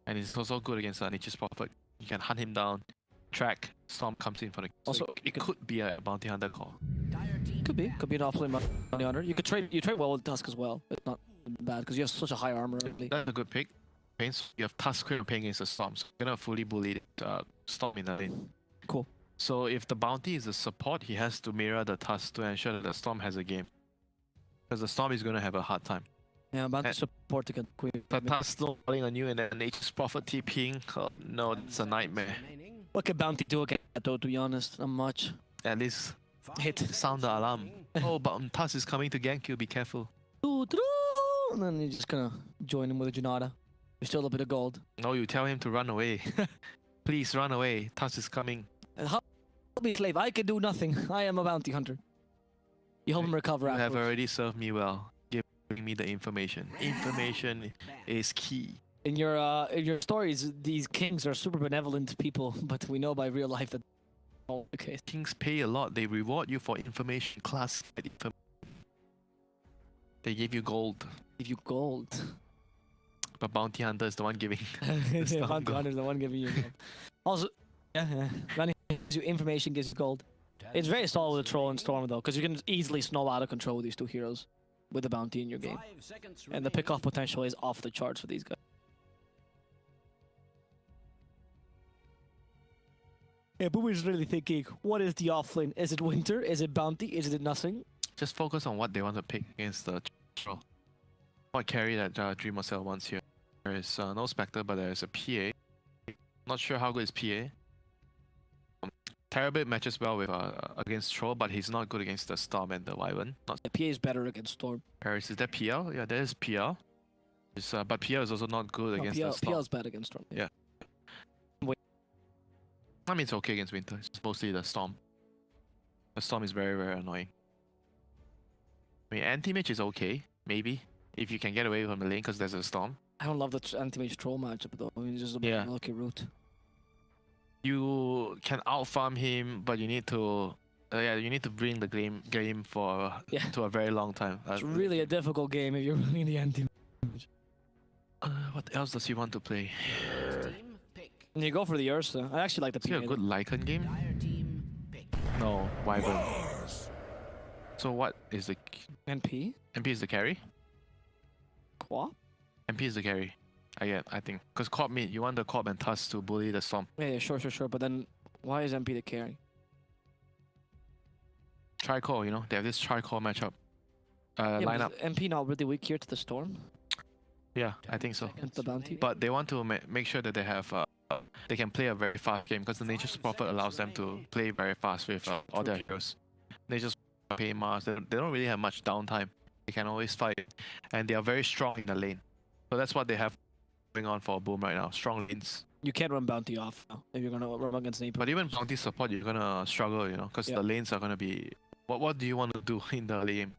Speaker 2: And it's also good against Nature's Prophet. You can hunt him down, track, Storm comes in for the
Speaker 3: Also,
Speaker 2: it could be a Bounty Hunter call.
Speaker 3: Could be an offlane Bounty Hunter. You trade well with Tusk as well. It's not bad because you have such a high armor. Really.
Speaker 2: That's a good pick. Pains, you have Tusk Crane playing against the Storm, so you're gonna fully bully Storm in the lane.
Speaker 3: Cool.
Speaker 2: So if the Bounty is a support, he has to mirror the Tusk to ensure that the Storm has a game. Because the Storm is gonna have a hard time.
Speaker 3: Yeah, Bounty support against Queen.
Speaker 2: But Tusk still falling on you and then Nature's Prophet TPing. Oh, no, it's a nightmare.
Speaker 3: What can Bounty do against that though, to be honest? Not much.
Speaker 2: At least
Speaker 3: Hit.
Speaker 2: sound the alarm. Oh, but Tusk is coming to gank you, be careful.
Speaker 3: And then you're just gonna join him with a Junada. You're still a bit of gold.
Speaker 2: No, you tell him to run away. Please run away. Tusk is coming.
Speaker 3: And how be slave? I can do nothing. I am a bounty hunter. You help him recover
Speaker 2: You have
Speaker 3: afterwards.
Speaker 2: already served me well. Giving me the information. Information is key.
Speaker 3: In your stories, these kings are super benevolent people, but we know by real life that all the case.
Speaker 2: Kings pay a lot. They reward you for information, classified information. They give you gold.
Speaker 3: Give you gold.
Speaker 2: But Bounty Hunter is the one giving.
Speaker 3: Yeah,
Speaker 2: Storm
Speaker 3: bounty hunter is the one giving you gold. Also, yeah. Bounty gives you information, gives you gold. It's very solid with Troll and Storm though, because you can easily snowball out of control with these two heroes with the bounty in your game. And the pick-off potential is off the charts for these guys. Yeah, but we're just really thinking, what is the offlane? Is it Winter? Is it Bounty? Is it nothing?
Speaker 2: Just focus on what they want to pick against the troll. what carry that Dreamer Cell wants here. There is no Spectre, but there is a PA. Not sure how good is PA. Terabit matches well with against Troll, but he's not good against the Storm and the Wyvern. Not
Speaker 3: The PA is better against Storm.
Speaker 2: Paris, is that PL? Yeah, there is PL. But PL is also not good against the Storm.
Speaker 3: PL is bad against Storm.
Speaker 2: Yeah. I mean, it's okay against Winter. It's mostly the Storm. The Storm is very, very annoying. I mean, Anti-Mage is okay, maybe, if you can get away from the lane because there's a Storm.
Speaker 3: I don't love the anti-mage troll matchup though. I mean, it's just a
Speaker 2: Yeah.
Speaker 3: lucky route.
Speaker 2: You can out-farm him, but you need to... you need to bring the game for to a very long time.
Speaker 3: It's really a difficult game if you're running the anti-mage.
Speaker 2: What else does he want to play?
Speaker 5: Team pick.
Speaker 3: And you go for the Ursa. I actually like the
Speaker 2: Is he
Speaker 3: PA.
Speaker 2: a good Lycan game?
Speaker 5: Dire team pick.
Speaker 2: No, Wyvern. So what is the...
Speaker 3: NP?
Speaker 2: MP is the carry?
Speaker 3: Qua?
Speaker 2: MP is the carry. I think. Because Corp mid, you want the Corp and Tusk to bully the Storm.
Speaker 3: Yeah, sure. But then, why is MP the carry?
Speaker 2: Tri-core, you know? They have this tri-core matchup.
Speaker 3: Yeah, but
Speaker 2: Lineup.
Speaker 3: is MP not really weak here to the Storm?
Speaker 2: Yeah, I think so.
Speaker 3: And the bounty?
Speaker 2: But they want to make sure that they have... they can play a very fast game because the Nature's Prophet allows them to play very fast with all their heroes. They just pay Mars. They don't really have much downtime. They can always fight. And they are very strong in the lane. So that's what they have going on for Boom right now. Strong lanes.
Speaker 3: You can't run bounty off now if you're gonna run against Napier.
Speaker 2: But even bounty support, you're gonna struggle, you know, because
Speaker 3: Yeah.
Speaker 2: the lanes are gonna be... What do you want to do in the lane?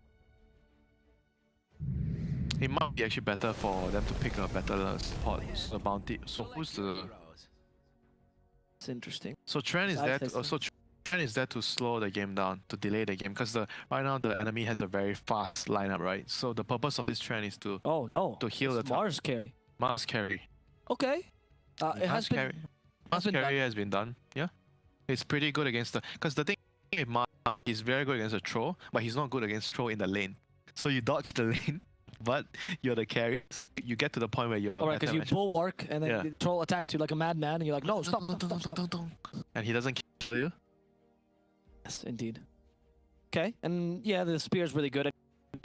Speaker 2: It might be actually better for them to pick a better support. So the bounty... So who's the...
Speaker 5: Heroes.
Speaker 3: It's interesting.
Speaker 2: So Trent is
Speaker 3: I
Speaker 2: there.
Speaker 3: think so.
Speaker 2: So Trent is there to slow the game down, to delay the game, because right now the enemy has a very fast lineup, right? So the purpose of this Trent is to
Speaker 3: Oh,
Speaker 2: to heal the
Speaker 3: it's
Speaker 2: top.
Speaker 3: Mars carry.
Speaker 2: Mars carry.
Speaker 3: Okay. It has been...
Speaker 2: carry. Mars
Speaker 3: been
Speaker 2: carry
Speaker 3: done.
Speaker 2: has been done. Yeah, it's pretty good against the. Because the thing with Mars, he's very good against the troll, but he's not good against troll in the lane. So you dodge the lane, but you're the carry. You get to the point where you're.
Speaker 3: Alright, because you bulwark and then
Speaker 2: Yeah.
Speaker 3: the troll attacks you like a madman and you're like, no, stop.
Speaker 2: And he doesn't kill you.
Speaker 3: Yes, indeed. Okay, and yeah, the spear is really good.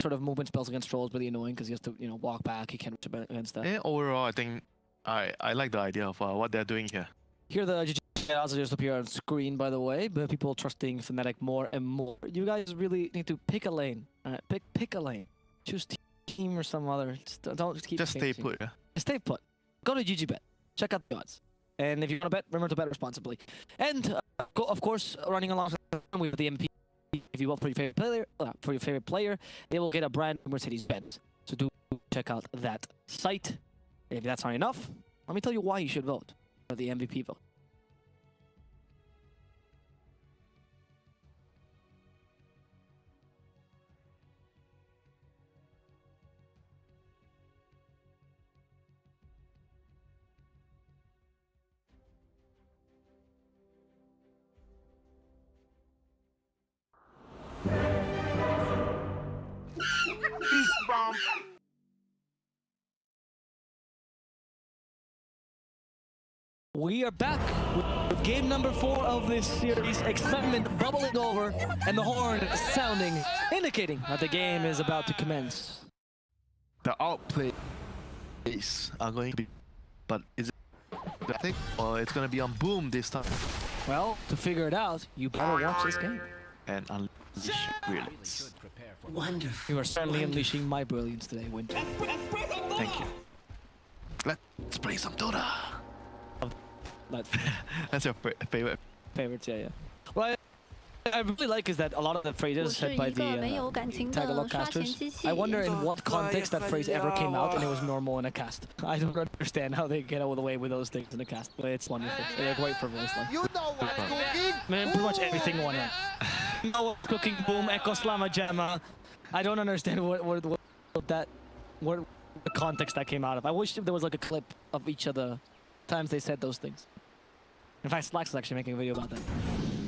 Speaker 3: Sort of movement spells against trolls really annoying because he has to, walk back. He can't reach against that.
Speaker 2: And overall, I think I like the idea of what they're doing here.
Speaker 3: Here the GG also just appear on screen, by the way, but people trusting FNATIC more and more. You guys really need to pick a lane. Alright, pick a lane. Choose team or some other. Don't keep
Speaker 2: Just stay
Speaker 3: changing.
Speaker 2: put. Yeah.
Speaker 3: Stay put. Go to GGBet. Check out the odds. And if you want to bet, remember to bet responsibly. And of course, running alongside with the MP, if you vote for your favorite player, they will get a brand new Mercedes-Benz. So do check out that site. If that's not enough, let me tell you why you should vote for the MVP vote. We are back with game number 4 of this series. Excitement bubbling over and the horn sounding, indicating that the game is about to commence.
Speaker 2: The outplays are going to be, but is it FNATIC or it's going to be on Boom this time?
Speaker 3: Well, to figure it out, you better watch this game.
Speaker 2: And unleash brilliance.
Speaker 5: Prepare for
Speaker 1: Wonderful.
Speaker 3: You are certainly unleashing my brilliance today, Winter.
Speaker 2: Thank you. Let's play some DOTA.
Speaker 3: That's
Speaker 2: That's your favorite.
Speaker 3: favorites, yeah. Well, I really like is that a lot of the phrases said by the Tagalog casters. I wonder in what context that phrase ever came out and it was normal in a cast. I don't understand how they get all the way with those things in a cast, but it's wonderful. They're great for voice line.
Speaker 4: You know what's cooking?
Speaker 3: Man, pretty much everything won it. No cooking boom, Echo Slama Gemma. I don't understand what the context that came out of. I wish there was like a clip of each of the times they said those things. In fact, Slacks is actually making a video about that.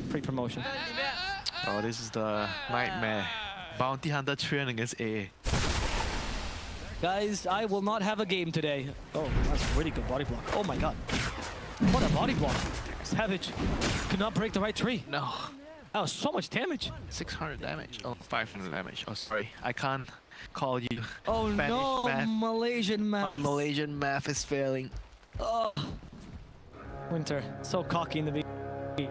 Speaker 3: Pre-promotion.
Speaker 2: Oh, this is the nightmare. Bounty Hunter Trian against AA.
Speaker 3: Guys, I will not have a game today. Oh, that's a really good body block. Oh my god. What a body block. Savage could not break the right tree.
Speaker 2: No.
Speaker 3: That was so much damage.
Speaker 2: 600 damage. Oh, 500 damage. Oh, sorry. I can't call you.
Speaker 3: Oh
Speaker 2: Spanish
Speaker 3: no,
Speaker 2: math.
Speaker 3: Malaysian math.
Speaker 2: Malaysian math is failing.
Speaker 3: Oh. Winter, so cocky in the beginning.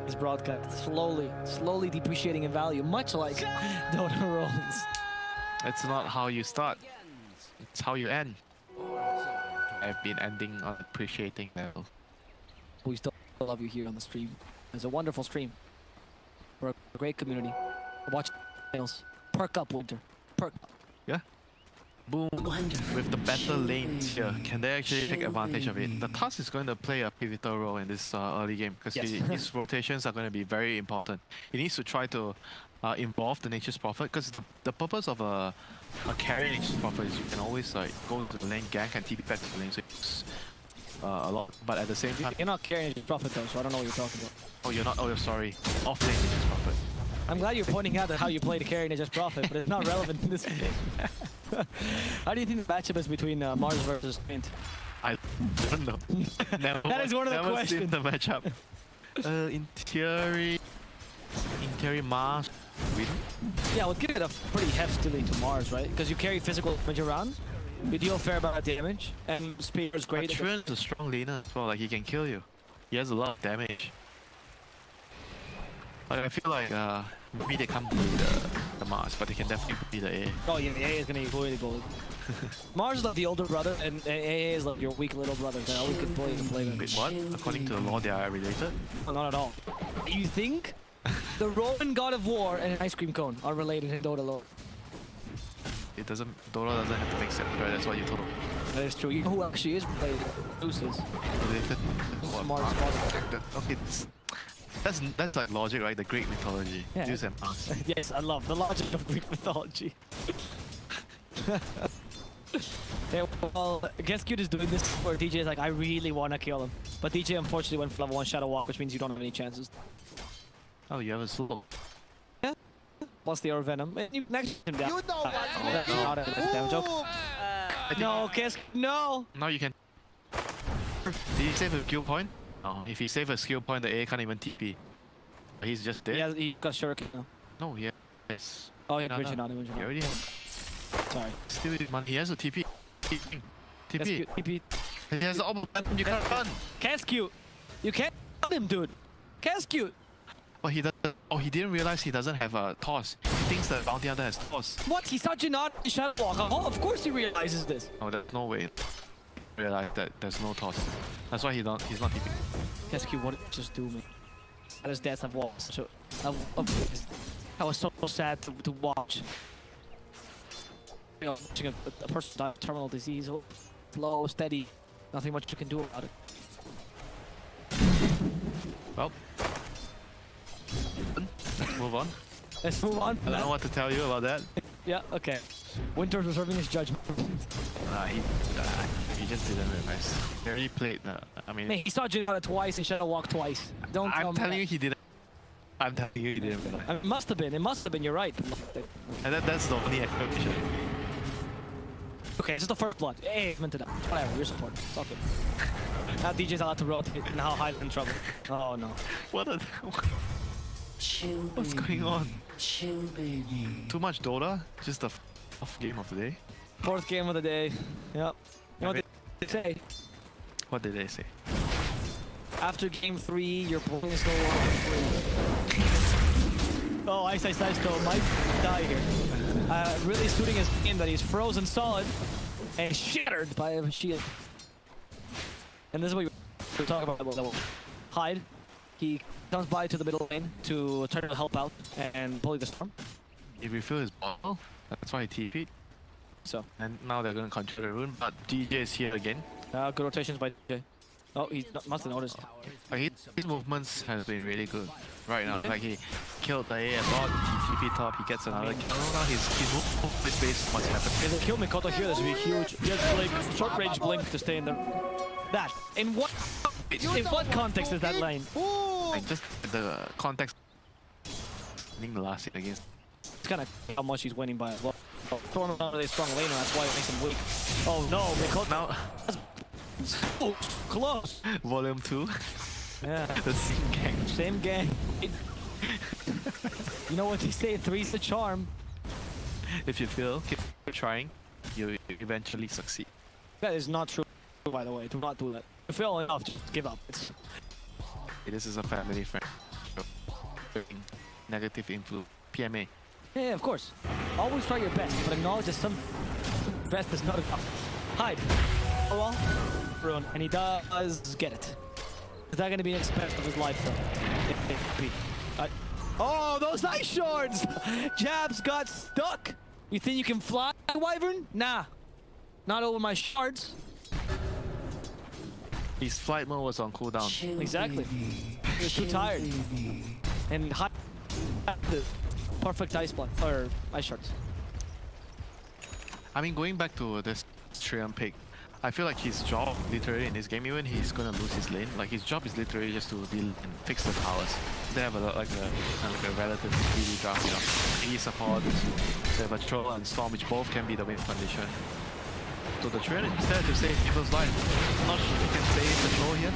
Speaker 3: His broadcast slowly depreciating in value, much like Dota rolls.
Speaker 2: It's not how you start, it's how you end. I've been ending on appreciating level.
Speaker 3: We still love you here on the stream. It's a wonderful stream. We're a great community. Watch nails. Perk up, Winter. Perk up.
Speaker 2: Yeah. Boom. With the better lanes here, can they actually take advantage of it? The task is going to play a pivotal role in this early game because
Speaker 3: Yes.
Speaker 2: his rotations are going to be very important. He needs to try to involve the Nature's Prophet because the purpose of a carry Nature's Prophet is you can always like go to the lane, gank, and TP back to the lane. So it's a lot. But at the same time,
Speaker 3: You're not carrying your profit though, so I don't know what you're talking about.
Speaker 2: oh, you're not. Oh, you're sorry. Off lane Nature's Prophet.
Speaker 3: I'm glad you're pointing out that how you play to carry Nature's Prophet, but it's not relevant in this game. How do you think the matchup is between Mars versus Mint?
Speaker 2: I don't know. Never,
Speaker 3: That is one of the
Speaker 2: never seen
Speaker 3: questions.
Speaker 2: the matchup. In theory, Mars win.
Speaker 3: Yeah, we'll give it a pretty heftily to Mars, right? Because you carry physical damage around, you deal a fair amount of damage, and Spear is
Speaker 2: But
Speaker 3: great.
Speaker 2: Trian's a strong laner as well. Like he can kill you. He has a lot of damage. Like, I feel like maybe they can't bully the Mars, but they can definitely bully the A.
Speaker 3: Oh yeah, the AA is gonna be bullied. Mars is like the older brother, and AA is like your weak little brother. That all we can play and play with.
Speaker 2: Wait, what? According to the law, they are related?
Speaker 3: Not at all. You think the Roman God of War and an ice cream cone are related in Dota lore?
Speaker 2: It doesn't. Dota doesn't have to make sense, right? That's what you told.
Speaker 3: That is true. You know who actually is related? Zeus is.
Speaker 2: Related? What,
Speaker 3: Mars'
Speaker 2: Mars?
Speaker 3: father.
Speaker 2: Okay, that's like logic, right? The Greek mythology.
Speaker 3: Yeah.
Speaker 2: Zeus and Mars.
Speaker 3: Yes, I love the logic of Greek mythology. Yeah, well, Guess Cute is doing this where DJ is like, I really want to kill him. But DJ unfortunately went for level 1 Shadow Walk, which means you don't have any chances.
Speaker 2: Oh, you have a slow.
Speaker 3: Plus the Air Venom. And you next him down.
Speaker 4: You know what's
Speaker 3: That's
Speaker 4: cooking.
Speaker 3: not a damage joke. No, Guess, no!
Speaker 2: Now you can. Did he save a skill point? No. If he save a skill point, the A can't even TP. He's just dead.
Speaker 3: He got Shuriken now.
Speaker 2: No, yes.
Speaker 3: Oh, yeah,
Speaker 2: No,
Speaker 3: Vision
Speaker 2: no.
Speaker 3: not, Vision
Speaker 2: He
Speaker 3: not.
Speaker 2: already has.
Speaker 3: Sorry.
Speaker 2: Still with money. He has a TP.
Speaker 3: Guess
Speaker 2: TP.
Speaker 3: Cute. TP.
Speaker 2: He has all the weapon you can't run.
Speaker 3: Guess Cute. You can't kill him, dude. Guess Cute.
Speaker 2: But he doesn't. Oh, he didn't realize he doesn't have a toss. He thinks the bounty hunter has toss.
Speaker 3: What? He's such a not Shadow Walk. Oh, of course he realizes this.
Speaker 2: Oh, there's no way. Realize that there's no toss. That's why he's not TP.
Speaker 3: Guess Cute, what did you just do, man? At his death, I've watched. So, I was so sad to watch. You know, watching a person die of terminal disease, slow, steady, nothing much you can do about it.
Speaker 2: Well, let's move on.
Speaker 3: Let's move on.
Speaker 2: I don't know what to tell you about that.
Speaker 3: Yeah, okay. Winter's reserving his judgment.
Speaker 2: He just didn't realize. He already played. I mean,
Speaker 3: Man, he saw Janata twice and Shadow Walk twice. Don't tell
Speaker 2: I'm
Speaker 3: me
Speaker 2: telling
Speaker 3: that.
Speaker 2: you, he didn't. I'm telling you, he didn't realize.
Speaker 3: It must have been. It must have been. You're right.
Speaker 2: And that's the only explanation.
Speaker 3: Okay, this is the first blood. Hey, meant to die. Whatever, you're supporting. It's all good. Now DJ's allowed to rotate. Now Hyde's in trouble. Oh no.
Speaker 2: What a.
Speaker 6: Chill,
Speaker 2: What's
Speaker 6: baby.
Speaker 2: going on?
Speaker 6: Chill, baby.
Speaker 2: Too much Dota? Just the off game of the day?
Speaker 3: Fourth game of the day. Yep. You know what they say?
Speaker 2: What did they say?
Speaker 3: After game 3, your point is no longer free. Oh, Ice though might die here. Really suiting his game that he's frozen solid and shattered by a shield. And this is what we're talking about. Hyde, he comes by to the middle lane to try to help out and bully the storm.
Speaker 2: He refilled his bottle. That's why he TP'd.
Speaker 3: So,
Speaker 2: And now they're going to control the rune, but DJ is here again.
Speaker 3: good rotations by DJ. Oh, he must have noticed.
Speaker 2: Like his movements have been really good right now. Like he killed the A bot, he TP top, he gets another kill. Now his movement base must happen.
Speaker 3: If they kill Mikoto here, this would be huge. He has blink, short range blink to stay in there. That. In what context is that lane?
Speaker 2: Like just the context. Winning the last hit against.
Speaker 3: It's kind of how much he's winning by as well. Oh, throwing him out of a strong laner, that's why it makes him weak. Oh no, Mikoto
Speaker 2: Now,
Speaker 3: so close.
Speaker 2: volume 2,
Speaker 3: Yeah,
Speaker 2: the same gang.
Speaker 3: same gang. You know what they say, three's the charm.
Speaker 2: If you fail, keep trying. You eventually succeed.
Speaker 3: That is not true, by the way. Do not do that. If you fail enough, just give up. It's
Speaker 2: This is a family friend. Negative influence. PMA.
Speaker 3: yeah, of course. Always try your best, but acknowledge that some best is not enough. Hide. Oh well, ruin, and he does get it. Is that going to be an expense of his life, though? It could be. Oh, those ice shards! Jabs got stuck. You think you can fly, Wyvern? Nah, not over my shards.
Speaker 2: His flight mode was on cooldown.
Speaker 6: Chill,
Speaker 3: Exactly.
Speaker 6: baby.
Speaker 3: He was too
Speaker 6: Chill,
Speaker 3: tired.
Speaker 6: baby.
Speaker 3: And hot the perfect ice block or ice shards.
Speaker 2: I mean, going back to this Triumph pick, I feel like his job literally in this game, even he's gonna lose his lane, like his job is literally just to deal and fix the towers. They have a lot like a relatively easy draft, you know. AD support, they have a troll and storm, which both can be the win condition. So the troll instead to save people's life. Not sure if he can save the troll here.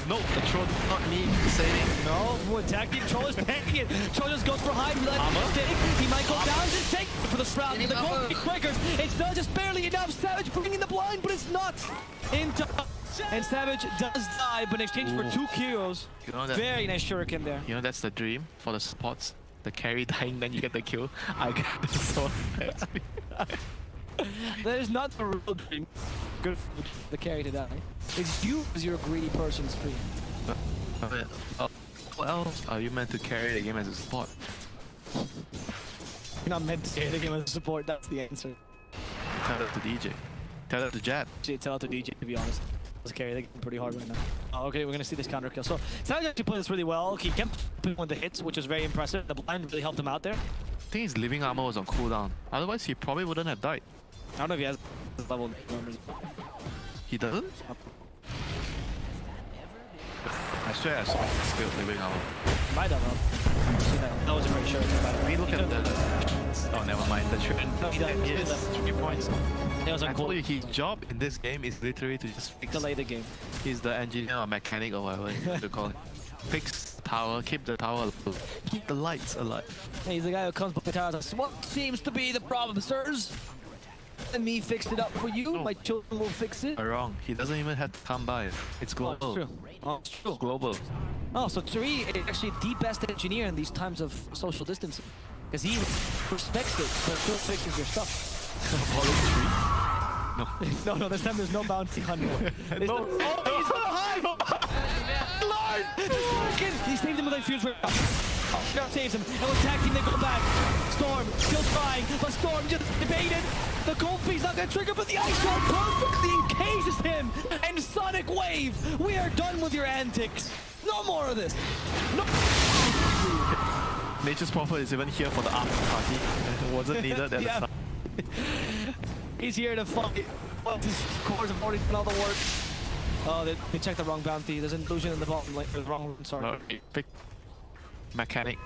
Speaker 2: No, the troll does not need saving.
Speaker 3: No, attacking. Troll is tanking it. Troll just goes for high. Mistake. He might go down and take for the shroud. The gold breakers. It's still just barely enough. Savage bringing the blind, but it's not in time. And Savage does die, but in exchange for 2 kills.
Speaker 2: You know that,
Speaker 3: Very nice shuriken there.
Speaker 2: you know that's the dream for the supports. The carry dying, then you get the kill. I get the sword.
Speaker 3: That is not the real dream. Good for the carry to die. It's you as your greedy person stream.
Speaker 2: What else are you meant to carry the game as a support?
Speaker 3: You're not meant to carry the game as a support. That's the answer.
Speaker 2: Tell that to DJ. Tell that to Jab.
Speaker 3: Actually, tell it to DJ, to be honest. Let's carry the game pretty hard right now. Oh, okay, we're gonna see this counter kill. So Savage actually played this really well. He kept putting on the hits, which was very impressive. The blind really helped him out there.
Speaker 2: I think his living armor was on cooldown. Otherwise, he probably wouldn't have died.
Speaker 3: I don't know if he has this level numbers.
Speaker 2: He doesn't? I swear I saw him spilled living armor.
Speaker 3: Might have, huh? That wasn't very sure about it.
Speaker 2: I mean, look at the... Oh, never mind. The trend.
Speaker 3: No, he doesn't.
Speaker 2: Yes, 3 points.
Speaker 3: It was
Speaker 2: I
Speaker 3: on
Speaker 2: told
Speaker 3: cool.
Speaker 2: you his job in this game is literally to just fix...
Speaker 3: Delay the game.
Speaker 2: He's the engineer or mechanic or whatever you call it. Fix the tower, keep the tower alive, keep the lights alive.
Speaker 3: He's the guy who comes by the towers and says, what seems to be the problem, sirs? And me fixed it up for you.
Speaker 2: No.
Speaker 3: My children will fix it.
Speaker 2: Wrong. He doesn't even have to come by. It's
Speaker 3: Oh, it's
Speaker 2: global.
Speaker 3: true. Oh, it's true.
Speaker 2: Global.
Speaker 3: Oh, so Turi is actually the best engineer in these times of social distancing. Because he respects it, but still fixes your stuff.
Speaker 2: No.
Speaker 3: No, this time there's no bounty hunter. There's
Speaker 2: No.
Speaker 3: Oh, he's behind! Lord! He saved him with a fuse ray. Now saves him. And with tag team, they go back. Storm still trying, but Storm just evaded. The cold feet's not gonna trigger, but the ice shard perfectly encases him. And Sonic Wave, we are done with your antics. No more of this. No.
Speaker 2: Nature's Prophet is even here for the after party. It wasn't needed at the
Speaker 3: Yeah.
Speaker 2: start.
Speaker 3: He's here to fight. Well, his cores have already done all the work. Oh, they checked the wrong bounty. There's an illusion in the bottom lane. The wrong one, sorry.
Speaker 2: No, pick mechanic.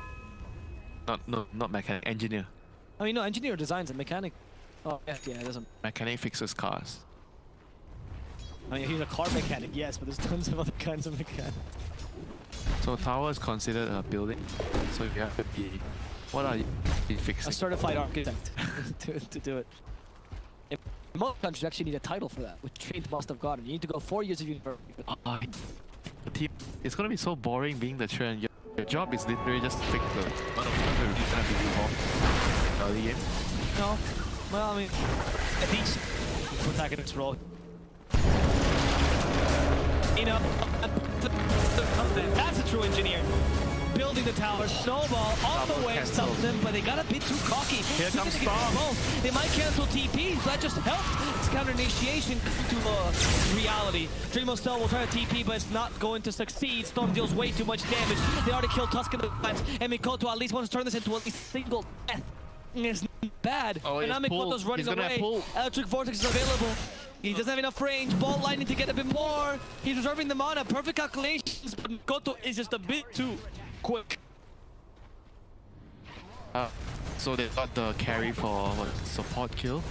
Speaker 2: Not mechanic. Engineer.
Speaker 3: I mean, no, engineer designs a mechanic. Oh, yeah, it doesn't.
Speaker 2: Mechanic fixes cars.
Speaker 3: I mean, he's a car mechanic, yes, but there's tons of other kinds of mechanics.
Speaker 2: So tower is considered a building. So you have to be. What are you
Speaker 3: A
Speaker 2: fixing?
Speaker 3: certified architect to do it. In most countries, you actually need a title for that, which Trains must have gotten. You need to go 4 years of university.
Speaker 2: The team. It's gonna be so boring being the trend. Your job is literally just to fix the one of the reasons have to be involved early game.
Speaker 3: No, well, I mean, at each protagonist's role. You know, that's a true engineer. Building the tower, snowball all the way stops them, but they got a bit too cocky.
Speaker 2: Here comes Storm.
Speaker 3: They might cancel TPs, but that just helped. It's counter initiation to reality. Dreamo Cell will try to TP, but it's not going to succeed. Storm deals way too much damage. They already killed Tuscan times, and Mikoto at least wants to turn this into at least a single death. It's not bad.
Speaker 2: Oh,
Speaker 3: and now
Speaker 2: it's pull.
Speaker 3: Mikoto's running
Speaker 2: He's gonna
Speaker 3: away.
Speaker 2: pull.
Speaker 3: Electric Vortex is available. He doesn't have enough range. Ball lightning to get a bit more. He's reserving the mana. Perfect calculations, but Mikoto is just a bit too quick.
Speaker 2: So they got the carry for what, support kill.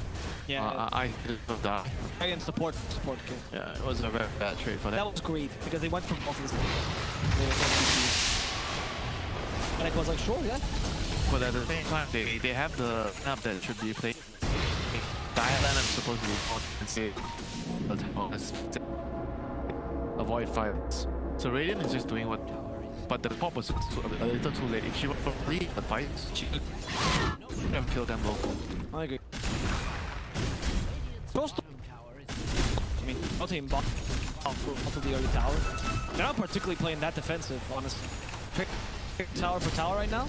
Speaker 3: Yeah,
Speaker 2: I love that.
Speaker 3: carry and support kill.
Speaker 2: Yeah, it was a very bad trade for
Speaker 3: That
Speaker 2: them.
Speaker 3: was great because they went for both of this. And I was like, sure, yeah.
Speaker 2: But at the same time, they have the lineup that should be played. Dire lineup is supposed to be more defensive. Avoid fights. So Radiant is just doing what. But the pop was a little too late. If she would lead the fights, she could have killed them local.
Speaker 3: I agree. Close to. I mean, I'll team bot to the early tower. They're not particularly playing that defensive, honestly. Tower for tower right now.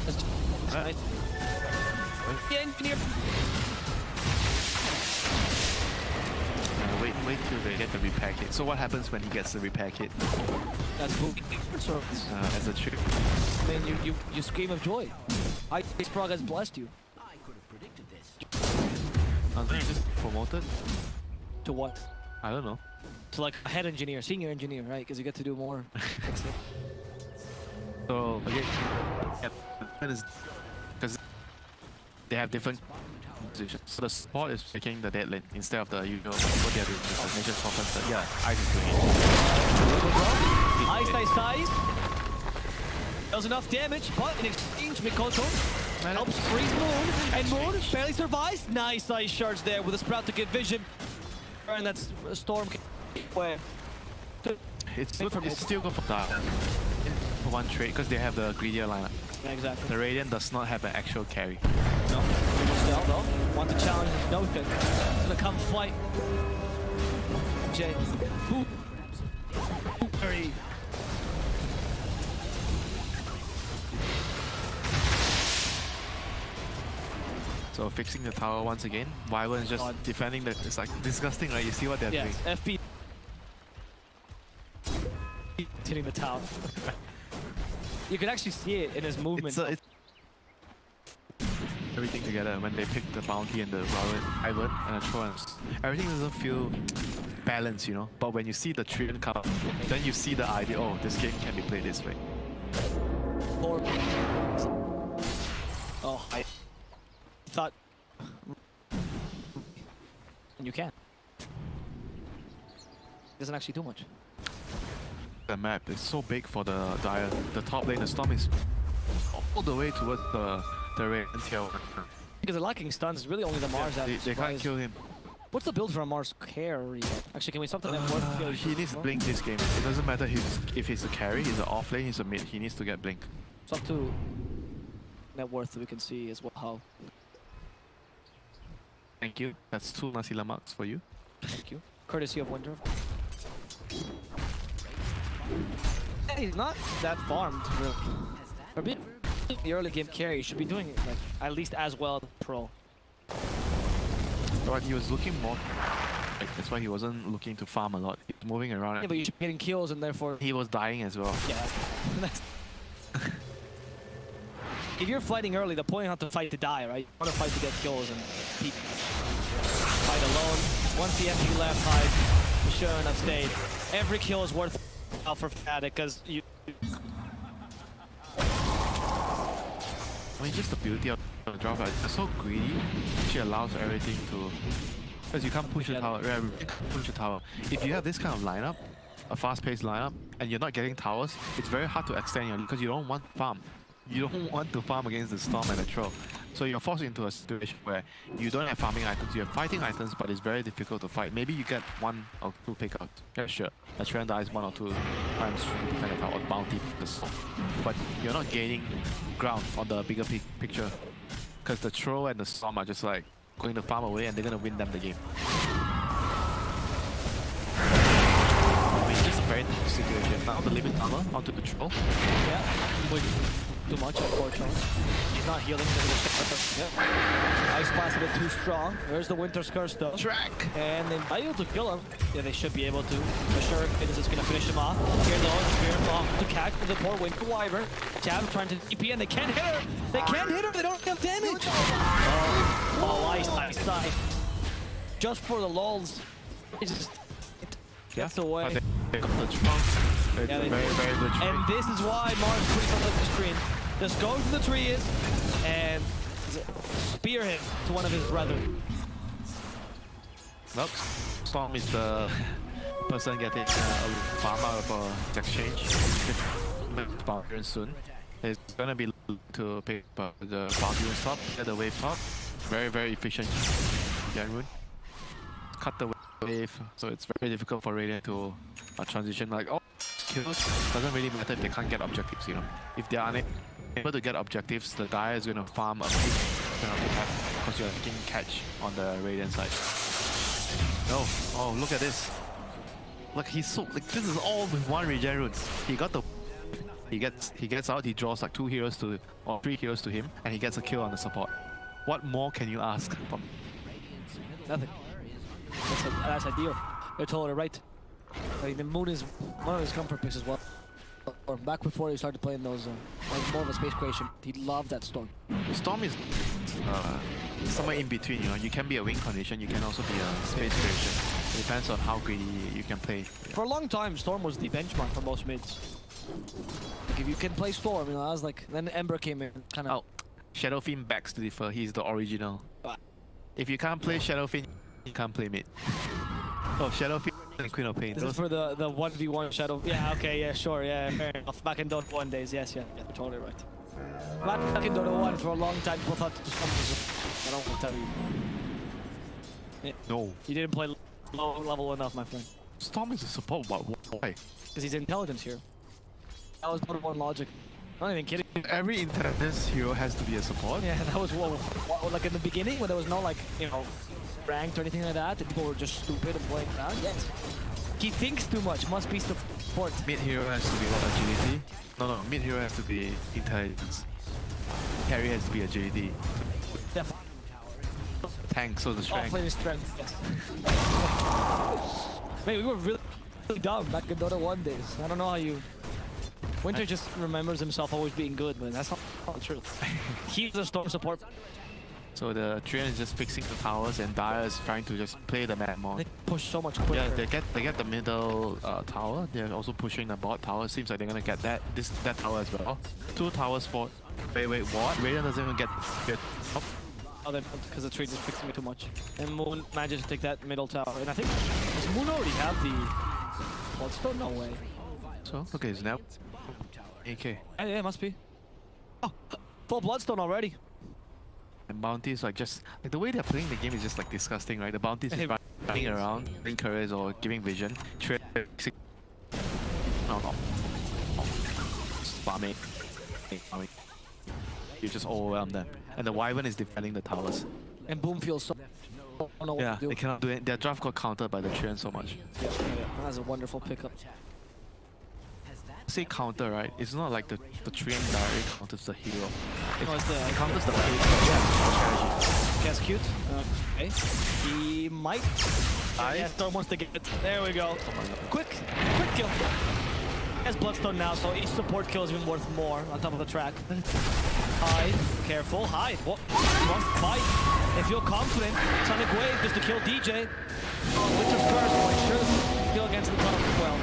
Speaker 3: That's nice. The engineer.
Speaker 2: Wait till they get the repack hit. So what happens when he gets the repack hit?
Speaker 3: That's boom. So,
Speaker 2: As a trick.
Speaker 3: I mean, you scream of joy. This prog has blessed you.
Speaker 5: I could have predicted this.
Speaker 2: He just promoted?
Speaker 3: To what?
Speaker 2: I don't know.
Speaker 3: To like a head engineer, senior engineer, right? Because you get to do more.
Speaker 2: So again, because they have different positions. So the support is taking the dead lane instead of the usual what they are doing. The nature focus. Yeah, Ice is doing it.
Speaker 3: Ice. Does enough damage, but in exchange, Mikoto helps freeze Moon, and Moon barely survives. Nice ice shards there with a Sprout to get vision, and that's a Storm. Where?
Speaker 2: It's still good for Dark. For one trade because they have the greedier lineup.
Speaker 3: Exactly.
Speaker 2: The Radiant does not have an actual carry.
Speaker 3: No. Still though, want to challenge his notion. He's gonna come fight. Jay. Boop. Very.
Speaker 2: So fixing the tower once again. Wyvern is just defending the. It's like disgusting, right? You see what they're doing.
Speaker 3: Yes, FP. Hitting the tower. You can actually see it in his movement.
Speaker 2: It's everything together when they pick the bounty and the Wyvern and the Thrones. Everything doesn't feel balanced, you know. But when you see the Trion come, then you see the idea. Oh, this game can be played this way.
Speaker 3: Oh, I thought you can. Doesn't actually do much.
Speaker 2: The map is so big for the Dire. The top lane, the Storm is all the way towards the Radiant tier 1.
Speaker 3: Because they're lacking stuns, it's really only the Mars that
Speaker 2: They can't kill him.
Speaker 3: What's the build for a Mars carry? Actually, can we stop the net worth?
Speaker 2: He needs to blink this game. It doesn't matter if he's a carry, he's an off lane, he's a mid. He needs to get blink.
Speaker 3: It's up to net worth we can see as well how.
Speaker 2: Thank you. That's 2 nasi lemaks for you.
Speaker 3: Thank you. Courtesy of Winter. He's not that farmed, really. For being the early game carry, he should be doing it like at least as well as pro.
Speaker 2: But he was looking more. That's why he wasn't looking to farm a lot. He was moving around.
Speaker 3: Yeah, but you should be getting kills and therefore.
Speaker 2: He was dying as well.
Speaker 3: Yeah. If you're fighting early, the point is not to fight to die, right? You want to fight to get kills and fight alone. Once the FG left hide, sure enough stayed. Every kill is worth for FNATIC because you.
Speaker 2: I mean, just the beauty of the drop. It's so greedy. She allows everything to. Because you can't push the tower. Yeah, you can't push the tower. If you have this kind of lineup, a fast-paced lineup, and you're not getting towers, it's very hard to extend your lead because you don't want to farm. You don't want to farm against the Storm and the Troll. So you're forced into a situation where you don't have farming items, you have fighting items, but it's very difficult to fight. Maybe you get 1 or 2 pickouts. Yeah, sure. A Trend dies 1 or 2 times to defend the tower or bounty the Storm. But you're not gaining ground on the bigger picture. Because the Troll and the Storm are just like going to farm away and they're going to win them the game. I mean, it's just a very tough situation. Now the limit armor onto the Troll.
Speaker 3: Yeah. Too much, unfortunately. He's not healing. Yep. Ice Blast a bit too strong. There's the Winter's Curse though.
Speaker 2: Track!
Speaker 3: And they might be able to kill him. Yeah, they should be able to. For sure, this is going to finish him off. Here though, Spear off to catch the poor Winter Wyvern. Jab trying to TP and they can't hit her. They can't hit her. They don't have damage. Oh, Ice. Just for the lulz. It just gets away.
Speaker 2: They got the trunk. It's
Speaker 3: Yeah,
Speaker 2: a very, very good tree.
Speaker 3: And this is why Mars puts on the screen. Just goes to the trees and spear him to one of his brethren.
Speaker 2: Nope. Storm is the person getting a farm out of exchange. Barbarian soon. It's gonna be to pick the boundary top, get the wave top. Very, very efficient. Rune. Cut the wave, so it's very difficult for Radiant to transition. Like, all kills doesn't really matter if they can't get objectives, you know. If they are unable to get objectives, the Dire is gonna farm a big because you're taking catch on the Radiant side. No, oh, look at this. Look, he's so, like, this is all with one regen rune. He got the, he gets out, he draws like 2 heroes to, or 3 heroes to him, and he gets a kill on the support. What more can you ask from?
Speaker 3: Nothing. That's ideal. You're totally right. Like, the moon is one of his comfort picks as well. Or back before he started playing those, like more of a space creation, he loved that storm.
Speaker 2: Storm is somewhere in between, you know. You can be a win condition, you can also be a space creation. It depends on how greedy you can play.
Speaker 3: For a long time, Storm was the benchmark for most mids. Like, if you can play Storm, you know, I was like, then Ember came in, kind of.
Speaker 2: Oh, Shadowfiend begs to differ. He's the original.
Speaker 3: Ah.
Speaker 2: If you can't play Shadowfiend, you can't play mid. Oh, Shadowfiend and Queen of Pain.
Speaker 3: This is for the 1v1 Shadow. Yeah, okay, yeah, sure, yeah, fair enough. Back in Dota 1 days, yes, yeah, you're totally right. Back in Dota 1 for a long time, people thought to Storm was I don't want to tell you. Yeah.
Speaker 2: No.
Speaker 3: You didn't play low level enough, my friend.
Speaker 2: Storm is a support, but why?
Speaker 3: Because he's intelligence here. That was Dota 1 logic. I'm not even kidding.
Speaker 2: Every intelligence hero has to be a support.
Speaker 3: Yeah, that was what, like in the beginning when there was no like, you know, ranked or anything like that, and people were just stupid and playing around. Yes. He thinks too much, must be support.
Speaker 2: Mid hero has to be what, agility? No, mid hero has to be intelligence. Carry has to be agility.
Speaker 3: Definitely.
Speaker 2: Tank, so the strength.
Speaker 3: Offlane strength, yes. Man, we were really dumb back in Dota 1 days. I don't know how you... Winter just remembers himself always being good, but that's not true. He's a Storm support.
Speaker 2: So the Treant is just fixing the towers, and Dire is trying to just play the map more.
Speaker 3: They push so much quicker.
Speaker 2: Yeah, they get the middle tower. They're also pushing the bot tower. Seems like they're gonna get that tower as well. 2 towers for. Wait, what? Radiant doesn't even get up.
Speaker 3: Oh, because the tree is fixing it too much. And Moon manages to take that middle tower. And I think does Moon already have the Bloodstone? No way.
Speaker 2: So look at his now. AK.
Speaker 3: Yeah, it must be. Oh, full Bloodstone already.
Speaker 2: And bounties like just like the way they're playing the game is just like disgusting, right? The bounties is running around, getting couriers or giving vision. No. Spamming. You just overwhelm them. And the Wyvern is defending the towers.
Speaker 3: And Boom feels so... I don't know what
Speaker 2: Yeah,
Speaker 3: to do.
Speaker 2: they cannot do it. Their draft got countered by the Treant so much.
Speaker 3: Yeah, that's a wonderful pickup.
Speaker 2: Say counter, right? It's not like the Treant directly counters the hero.
Speaker 3: No, it's the...
Speaker 2: It counters the strategy.
Speaker 3: Guess cute. Okay. He might... Yeah, Storm wants to get it. There we go. Quick kill. He has Bloodstone now, so each support kill is even worth more on top of the track. Hide. Careful. Hide. What? Wants to fight. They feel confident. Sonic Wave just to kill DJ. Oh, Winter's Curse. Like, sure. Kill against the top. Well.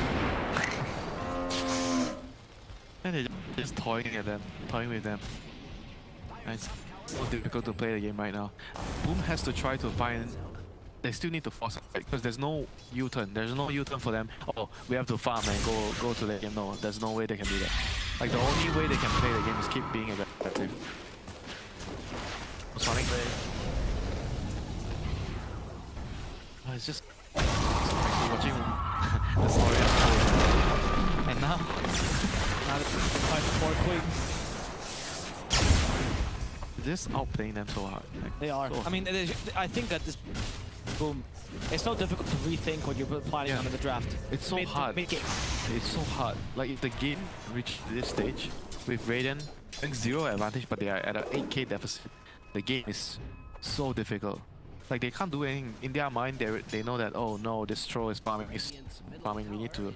Speaker 2: And they're just toying with them. And it's so difficult to play the game right now. Boom has to try to find... They still need to force it because there's no U-turn. There's no U-turn for them. Oh, we have to farm and go to the game. No, there's no way they can do that. Like the only way they can play the game is keep being aggressive. Sonic Wave. Oh, it's just watching the story unfold. And now
Speaker 3: Now it's fight for Queen.
Speaker 2: just outplaying them so hard. Like,
Speaker 3: They are.
Speaker 2: so
Speaker 3: I mean, I think that this Boom. It's so difficult to rethink what you're planning on in the draft.
Speaker 2: It's so hard.
Speaker 3: Mid-game.
Speaker 2: It's so hard. Like if the game reached this stage with Radiant having 0 advantage, but they are at an 8k deficit, the game is so difficult. Like they can't do anything in their mind. They know that, oh no, this troll is farming. We need to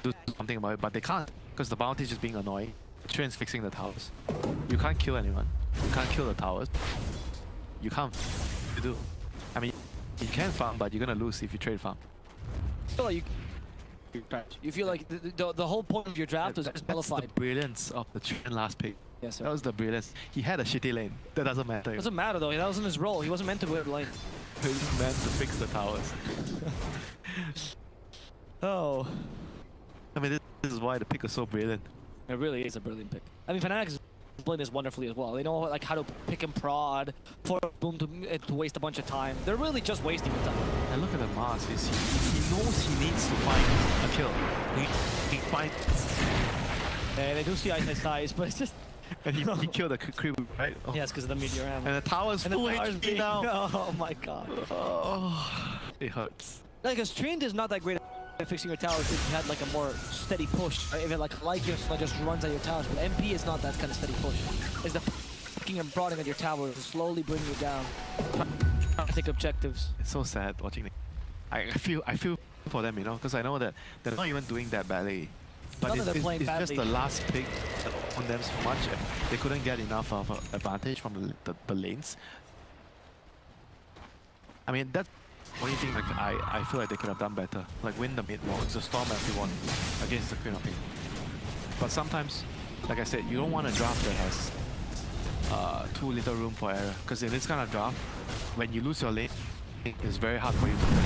Speaker 2: do something about it, but they can't because the bounty is just being annoying. The Treant's fixing the towers. You can't kill anyone. You can't kill the towers. You can't. You do. I mean, you can farm, but you're gonna lose if you trade farm.
Speaker 3: I feel like you feel like the whole point of your draft was
Speaker 2: That's
Speaker 3: qualified.
Speaker 2: the brilliance of the Treant last pick.
Speaker 3: Yes, sir.
Speaker 2: That was the brilliance. He had a shitty lane. That doesn't matter.
Speaker 3: It doesn't matter though. That wasn't his role. He wasn't meant to win lane.
Speaker 2: He was meant to fix the towers.
Speaker 3: Oh,
Speaker 2: I mean, this is why the pick was so brilliant.
Speaker 3: it really is a brilliant pick. I mean, FNATIC is playing this wonderfully as well. They know like how to pick and prod for Boom to waste a bunch of time. They're really just wasting the time.
Speaker 2: And look at the Mars. He knows he needs to find a kill. He finds.
Speaker 3: And they do see Ice size, but it's just.
Speaker 2: And he killed the creep, right? Oh.
Speaker 3: Yes, because of the meteor hammer.
Speaker 2: And the tower's
Speaker 3: And the
Speaker 2: full
Speaker 3: tower's
Speaker 2: HP
Speaker 3: being-
Speaker 2: now.
Speaker 3: Oh my god.
Speaker 2: Oh, it hurts.
Speaker 3: Like, a Trent is not that great at fixing your towers if you had like a more steady push. Right? If it like Lycan just runs at your towers, but MP is not that kind of steady push. It's the picking and prodding at your towers, slowly bringing you down. Trying to take objectives.
Speaker 2: It's so sad watching it. I feel for them, you know, because I know that they're not even doing that badly. But
Speaker 3: Not that they're playing
Speaker 2: it's just
Speaker 3: badly.
Speaker 2: the last pick on them so much. They couldn't get enough of an advantage from the lanes. I mean, that's the only thing like I feel like they could have done better. Like win the mid more. It's a Storm everyone against the Queen of Pain. But sometimes, like I said, you don't want a draft that has too little room for error. Because in this kind of draft, when you lose your lane, it's very hard for you to play.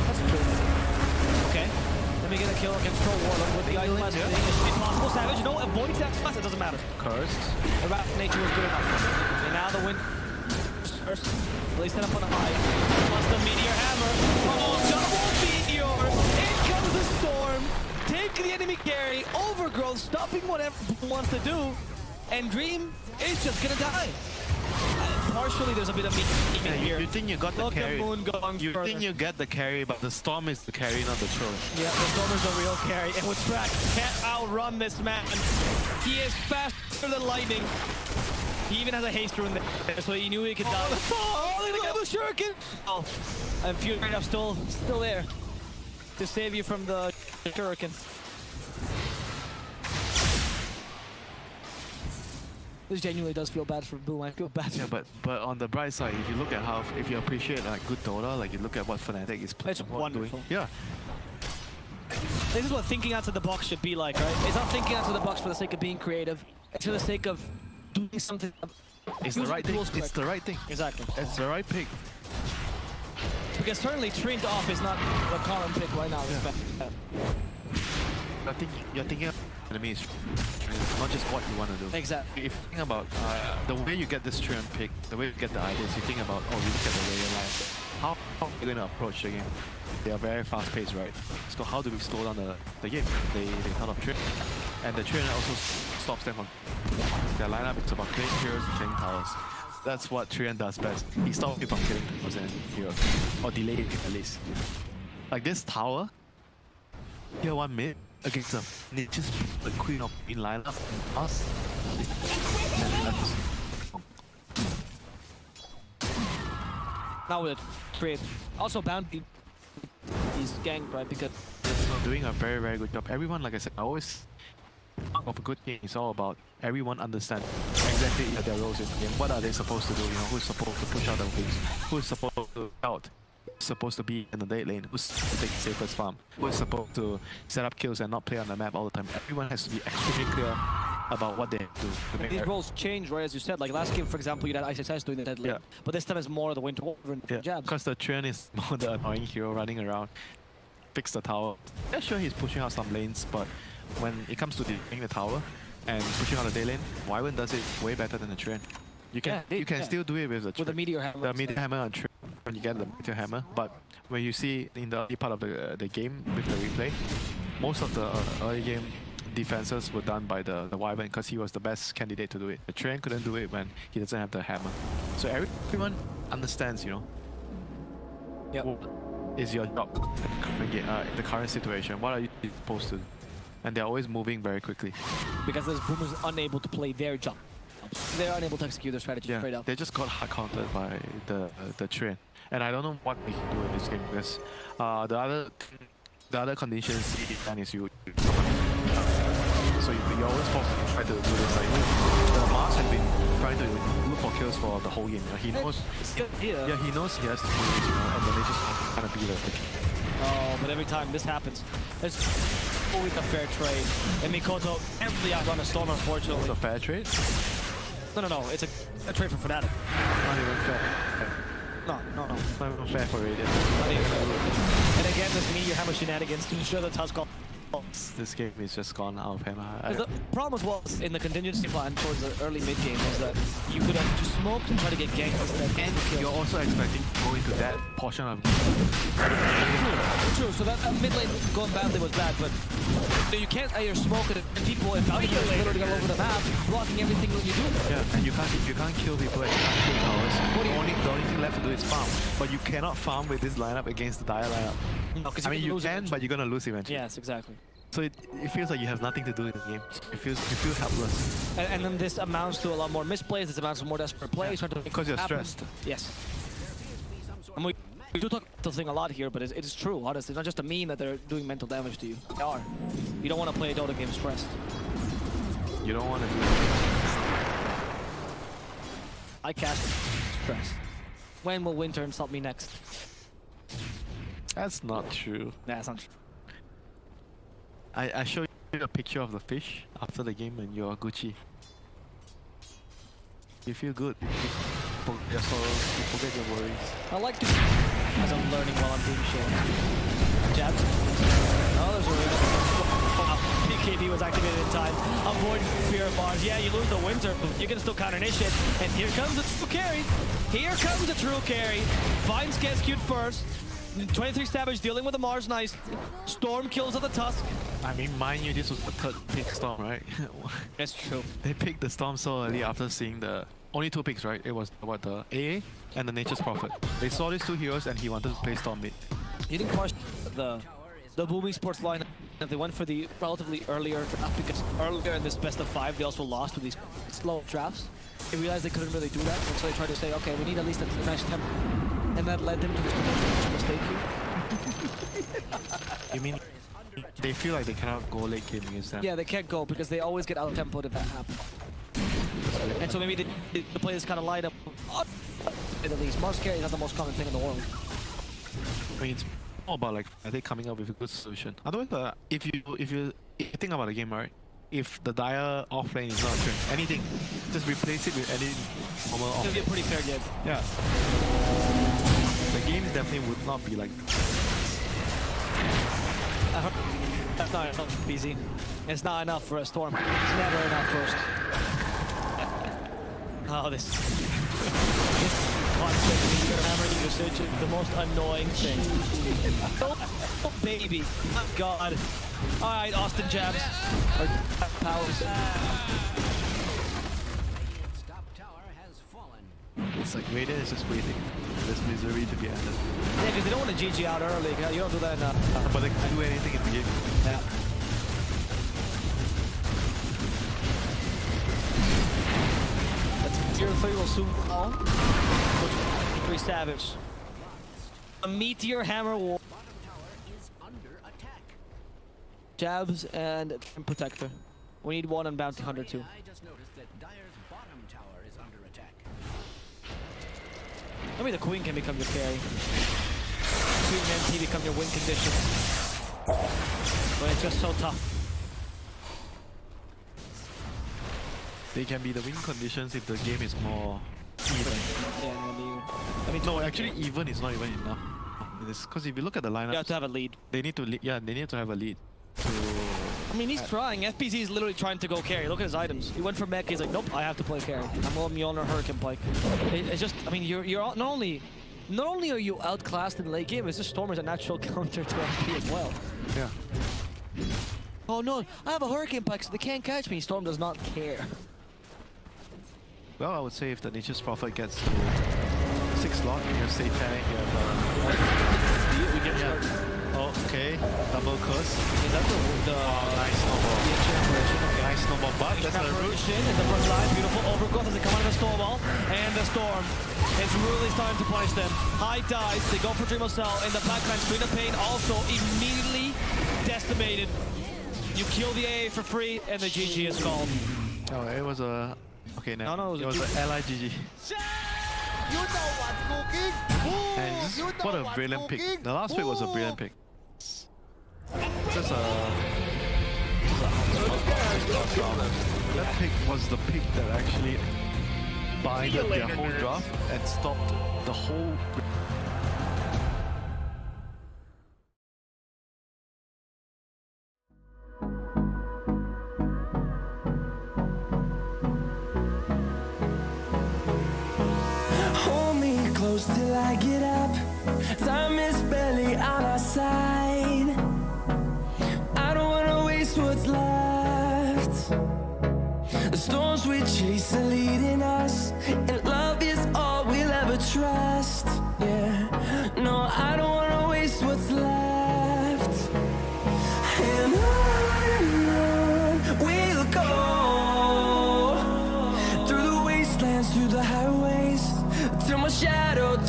Speaker 3: That's true. Okay. Let me get a kill against Pro Warlock with the Ice Blast thing. It's possible. Savage, no, avoid that blast. It doesn't matter.
Speaker 2: Cursed.
Speaker 3: The Rat Nature was good enough. And now the win. First, they set up on a high. Plus the Meteor Hammer. Oh, double Meteor. In comes the Storm. Take the enemy carry. Overgrowth, stopping whatever he wants to do. And Dream is just gonna die. Partially, there's a bit of meat in here.
Speaker 2: You think you got the
Speaker 3: Look
Speaker 2: carry.
Speaker 3: at Moon going
Speaker 2: You
Speaker 3: further.
Speaker 2: think you get the carry, but the Storm is the carry, not the troll.
Speaker 3: Yeah, the Storm is the real carry. And with Track, can't outrun this man. He is faster than lightning. He even has a haste rune there, so he knew he could die. Oh, look at the shuriken! Oh, and Fury up still there to save you from the shuriken. This genuinely does feel bad for Boom. I feel bad.
Speaker 2: Yeah, but on the bright side, if you look at how, if you appreciate like good Dota, like you look at what FNATIC is playing,
Speaker 3: It's
Speaker 2: what
Speaker 3: wonderful.
Speaker 2: doing. Yeah,
Speaker 3: This is what thinking outside the box should be like, right? It's not thinking outside the box for the sake of being creative. It's for the sake of doing something.
Speaker 2: it's the
Speaker 3: using
Speaker 2: right thing.
Speaker 3: tools
Speaker 2: It's
Speaker 3: correctly.
Speaker 2: the right thing.
Speaker 3: Exactly.
Speaker 2: It's the right pick.
Speaker 3: Because certainly Trent off is not the common pick right now.
Speaker 2: You're thinking of enemy is not just what you want to do.
Speaker 3: Exactly.
Speaker 2: If you think about the way you get this trend pick, the way you get the ideas, you think about, oh, you look at the way you line. How are you going to approach the game? They are very fast paced, right? So how do we slow down the game? They thought of trend. And the trend also stops them from their lineup. It's about killing heroes and killing towers. That's what Trian does best. He stops you from killing towers and heroes. Or delay it at least. Like this tower, tier 1 mid, against just the Queen of Pain lineup, us.
Speaker 3: Now with Trade. Also Bounty. He's ganked, right? Because
Speaker 2: Doing a very, very good job. Everyone, like I said, I always talk of a good game. It's all about everyone understand exactly their roles in the game. What are they supposed to do? You know, who's supposed to push out the wings? Who's supposed to out? Supposed to be in the late lane? Who's supposed to take the safest farm? Who's supposed to set up kills and not play on the map all the time? Everyone has to be extremely clear about what they have to do. To make
Speaker 3: these
Speaker 2: every-
Speaker 3: roles change, right? As you said, like last game, for example, you had ISS doing the dead lane.
Speaker 2: Yeah.
Speaker 3: But this time it's more the Winter Wyvern
Speaker 2: Yeah,
Speaker 3: jabs.
Speaker 2: because the trend is more the annoying hero running around, fix the tower. Yeah, sure, he's pushing out some lanes, but when it comes to defending the tower and pushing out the day lane, Wyvern does it way better than the trend. You can still do it with the
Speaker 3: With the Meteor Hammer.
Speaker 2: the Meteor Hammer on trend when you get the Meteor Hammer, but when you see in the early part of the game with the replay, most of the early game defenses were done by the Wyvern because he was the best candidate to do it. The trend couldn't do it when he doesn't have the hammer. So everyone understands, you know,
Speaker 3: Yep.
Speaker 2: what is your job in the current situation. What are you supposed to do? And they're always moving very quickly.
Speaker 3: Because this Boom is unable to play their job. They're unable to execute their strategy
Speaker 2: Yeah,
Speaker 3: straight up.
Speaker 2: they just got hard countered by the trend. And I don't know what we can do in this game because the other conditions then is you. So you're always forced to try to do this. Like the Mars has been trying to look for kills for the whole game. He knows. Yeah, he knows he has to do this, you know, and then they just kind of be the
Speaker 3: Oh, but every time this happens, it's always a fair trade. And Mikoto can't really outrun a Storm, unfortunately.
Speaker 2: It's a fair trade.
Speaker 3: No. It's a trade for FNATIC.
Speaker 2: Not even fair.
Speaker 3: No.
Speaker 2: Not even fair for Radiant.
Speaker 3: Not even fair. And again, this Meteor Hammer shenanigans to ensure the Tusk off.
Speaker 2: This game is just gone out of hand.
Speaker 3: The problem was in the contingency plan towards the early mid game was that you could have just smoked and tried to get ganked instead.
Speaker 2: And you're also expecting to go into that portion of game.
Speaker 3: True. So that mid lane going badly was bad, but you can't either smoke it and people and bounty players literally all over the map, blocking everything that you do.
Speaker 2: Yeah, and you can't kill people and you can't kill towers. The only thing left to do is farm. But you cannot farm with this lineup against the Dire lineup.
Speaker 3: No,
Speaker 2: I mean, you can, but you're gonna lose eventually.
Speaker 3: Yes, exactly.
Speaker 2: So it feels like you have nothing to do in the game. You feel helpless.
Speaker 3: And then this amounts to a lot more misplays. This amounts to more desperate plays.
Speaker 2: Because you're stressed.
Speaker 3: Yes. And we do talk the thing a lot here, but it is true. Honestly, it's not just a meme that they're doing mental damage to you. They are. You don't want to play a Dota game stressed.
Speaker 2: You don't want to do
Speaker 3: I cast stress. When will winter insult me next?
Speaker 2: That's not true.
Speaker 3: Nah, that's not true.
Speaker 2: I showed you a picture of the fish after the game and you're Gucci. You feel good. You forget your sorrows, you forget your worries.
Speaker 3: I like to as I'm learning while I'm being shared. Jabs. Oh, there's a PKD was activated in time. Avoid fear of bars. Yeah, you lose the winter, but you can still counter initiate. And here comes the true carry. Here comes the true carry. Vines gets queued first. 23 Savage dealing with the Mars, nice. Storm kills at the Tusk.
Speaker 2: I mean, mind you, this was the third pick Storm, right?
Speaker 3: That's true.
Speaker 2: They picked the Storm so early after seeing the... Only two picks, right? It was, what, the AA and the Nature's Prophet. They saw these two heroes and he wanted to play Storm mid.
Speaker 3: He didn't question the booming sports line. They went for the relatively earlier draft because earlier in this best of 5 they also lost with these slow drafts. They realized they couldn't really do that, and so they tried to say, okay, we need at least a nice tempo. And that led them to this potential mistake here.
Speaker 2: You mean they feel like they cannot go late game against them?
Speaker 3: Yeah, they can't go because they always get out-tempoed if that happens. And so maybe they play this kind of lineup. At least Mars carry is not the most common thing in the world.
Speaker 2: I mean, it's more about like are they coming up with a good solution. Otherwise, if you think about the game, right? If the Dire offlane is not a trend, anything, just replace it with any normal offlane.
Speaker 3: It'll be a pretty fair game.
Speaker 2: Yeah. The game definitely would not be like.
Speaker 3: That's not enough, BZ. It's not enough for a Storm. It's never enough first. Oh, this conflict in hammer usage is the most annoying thing. Oh, baby. Oh, God. Alright, Austin jabs. Or powers.
Speaker 2: It's like Raiden is just waiting for this misery to be ended.
Speaker 3: Yeah, because they don't want to GG out early. You don't do that enough.
Speaker 2: But they can do anything in the game.
Speaker 3: Yeah. That's Tier 3 will soon fall. Which is Savage. A Meteor Hammer War. Jabs and Protector. We need one on Bounty Hunter too.
Speaker 5: I just noticed that Dire's bottom tower is under attack.
Speaker 3: Maybe the Queen can become your carry. Queen and MT become your win condition. But it's just so tough.
Speaker 2: They can be the win conditions if the game is more even.
Speaker 3: Yeah, I mean,
Speaker 2: No, actually even is not even enough. Because if you look at the lineup,
Speaker 3: you have to have a lead.
Speaker 2: they need to they need to have a lead.
Speaker 3: I mean, he's trying. FPZ is literally trying to go carry. Look at his items. He went for mech. He's like, nope, I have to play carry. I'm on Mjolnir Hurricane Pike. It's just, I mean, you're not only are you outclassed in the late game, it's just Storm is a natural counter to FP as well.
Speaker 2: Yeah.
Speaker 3: Oh no, I have a Hurricane Pike, so they can't catch me. Storm does not care.
Speaker 2: Well, I would say if the Nature's Prophet gets to 6 slot, you have Satanic, you have
Speaker 3: We get
Speaker 2: Oh, okay. Double curse.
Speaker 3: Is that the
Speaker 2: Nice snowball. Nice snowball, but that's a root.
Speaker 3: in the front line, beautiful overgrowth as they come out of the storm ball, and the Storm is really starting to punish them. High dice, they go for Dream of Cell, and the backline Screen of Pain also immediately decimated. You kill the AA for free, and the GG is called.
Speaker 2: Oh, it was a... Okay, no.
Speaker 3: No,
Speaker 2: it was an ally GG.
Speaker 4: You know what's cooking? Ooh,
Speaker 2: And just,
Speaker 4: you know
Speaker 2: what a
Speaker 4: what's
Speaker 2: brilliant pick.
Speaker 4: cooking?
Speaker 2: The last pick was a brilliant pick. Just that pick was the pick that actually binded their whole draft and stopped the whole
Speaker 1: I get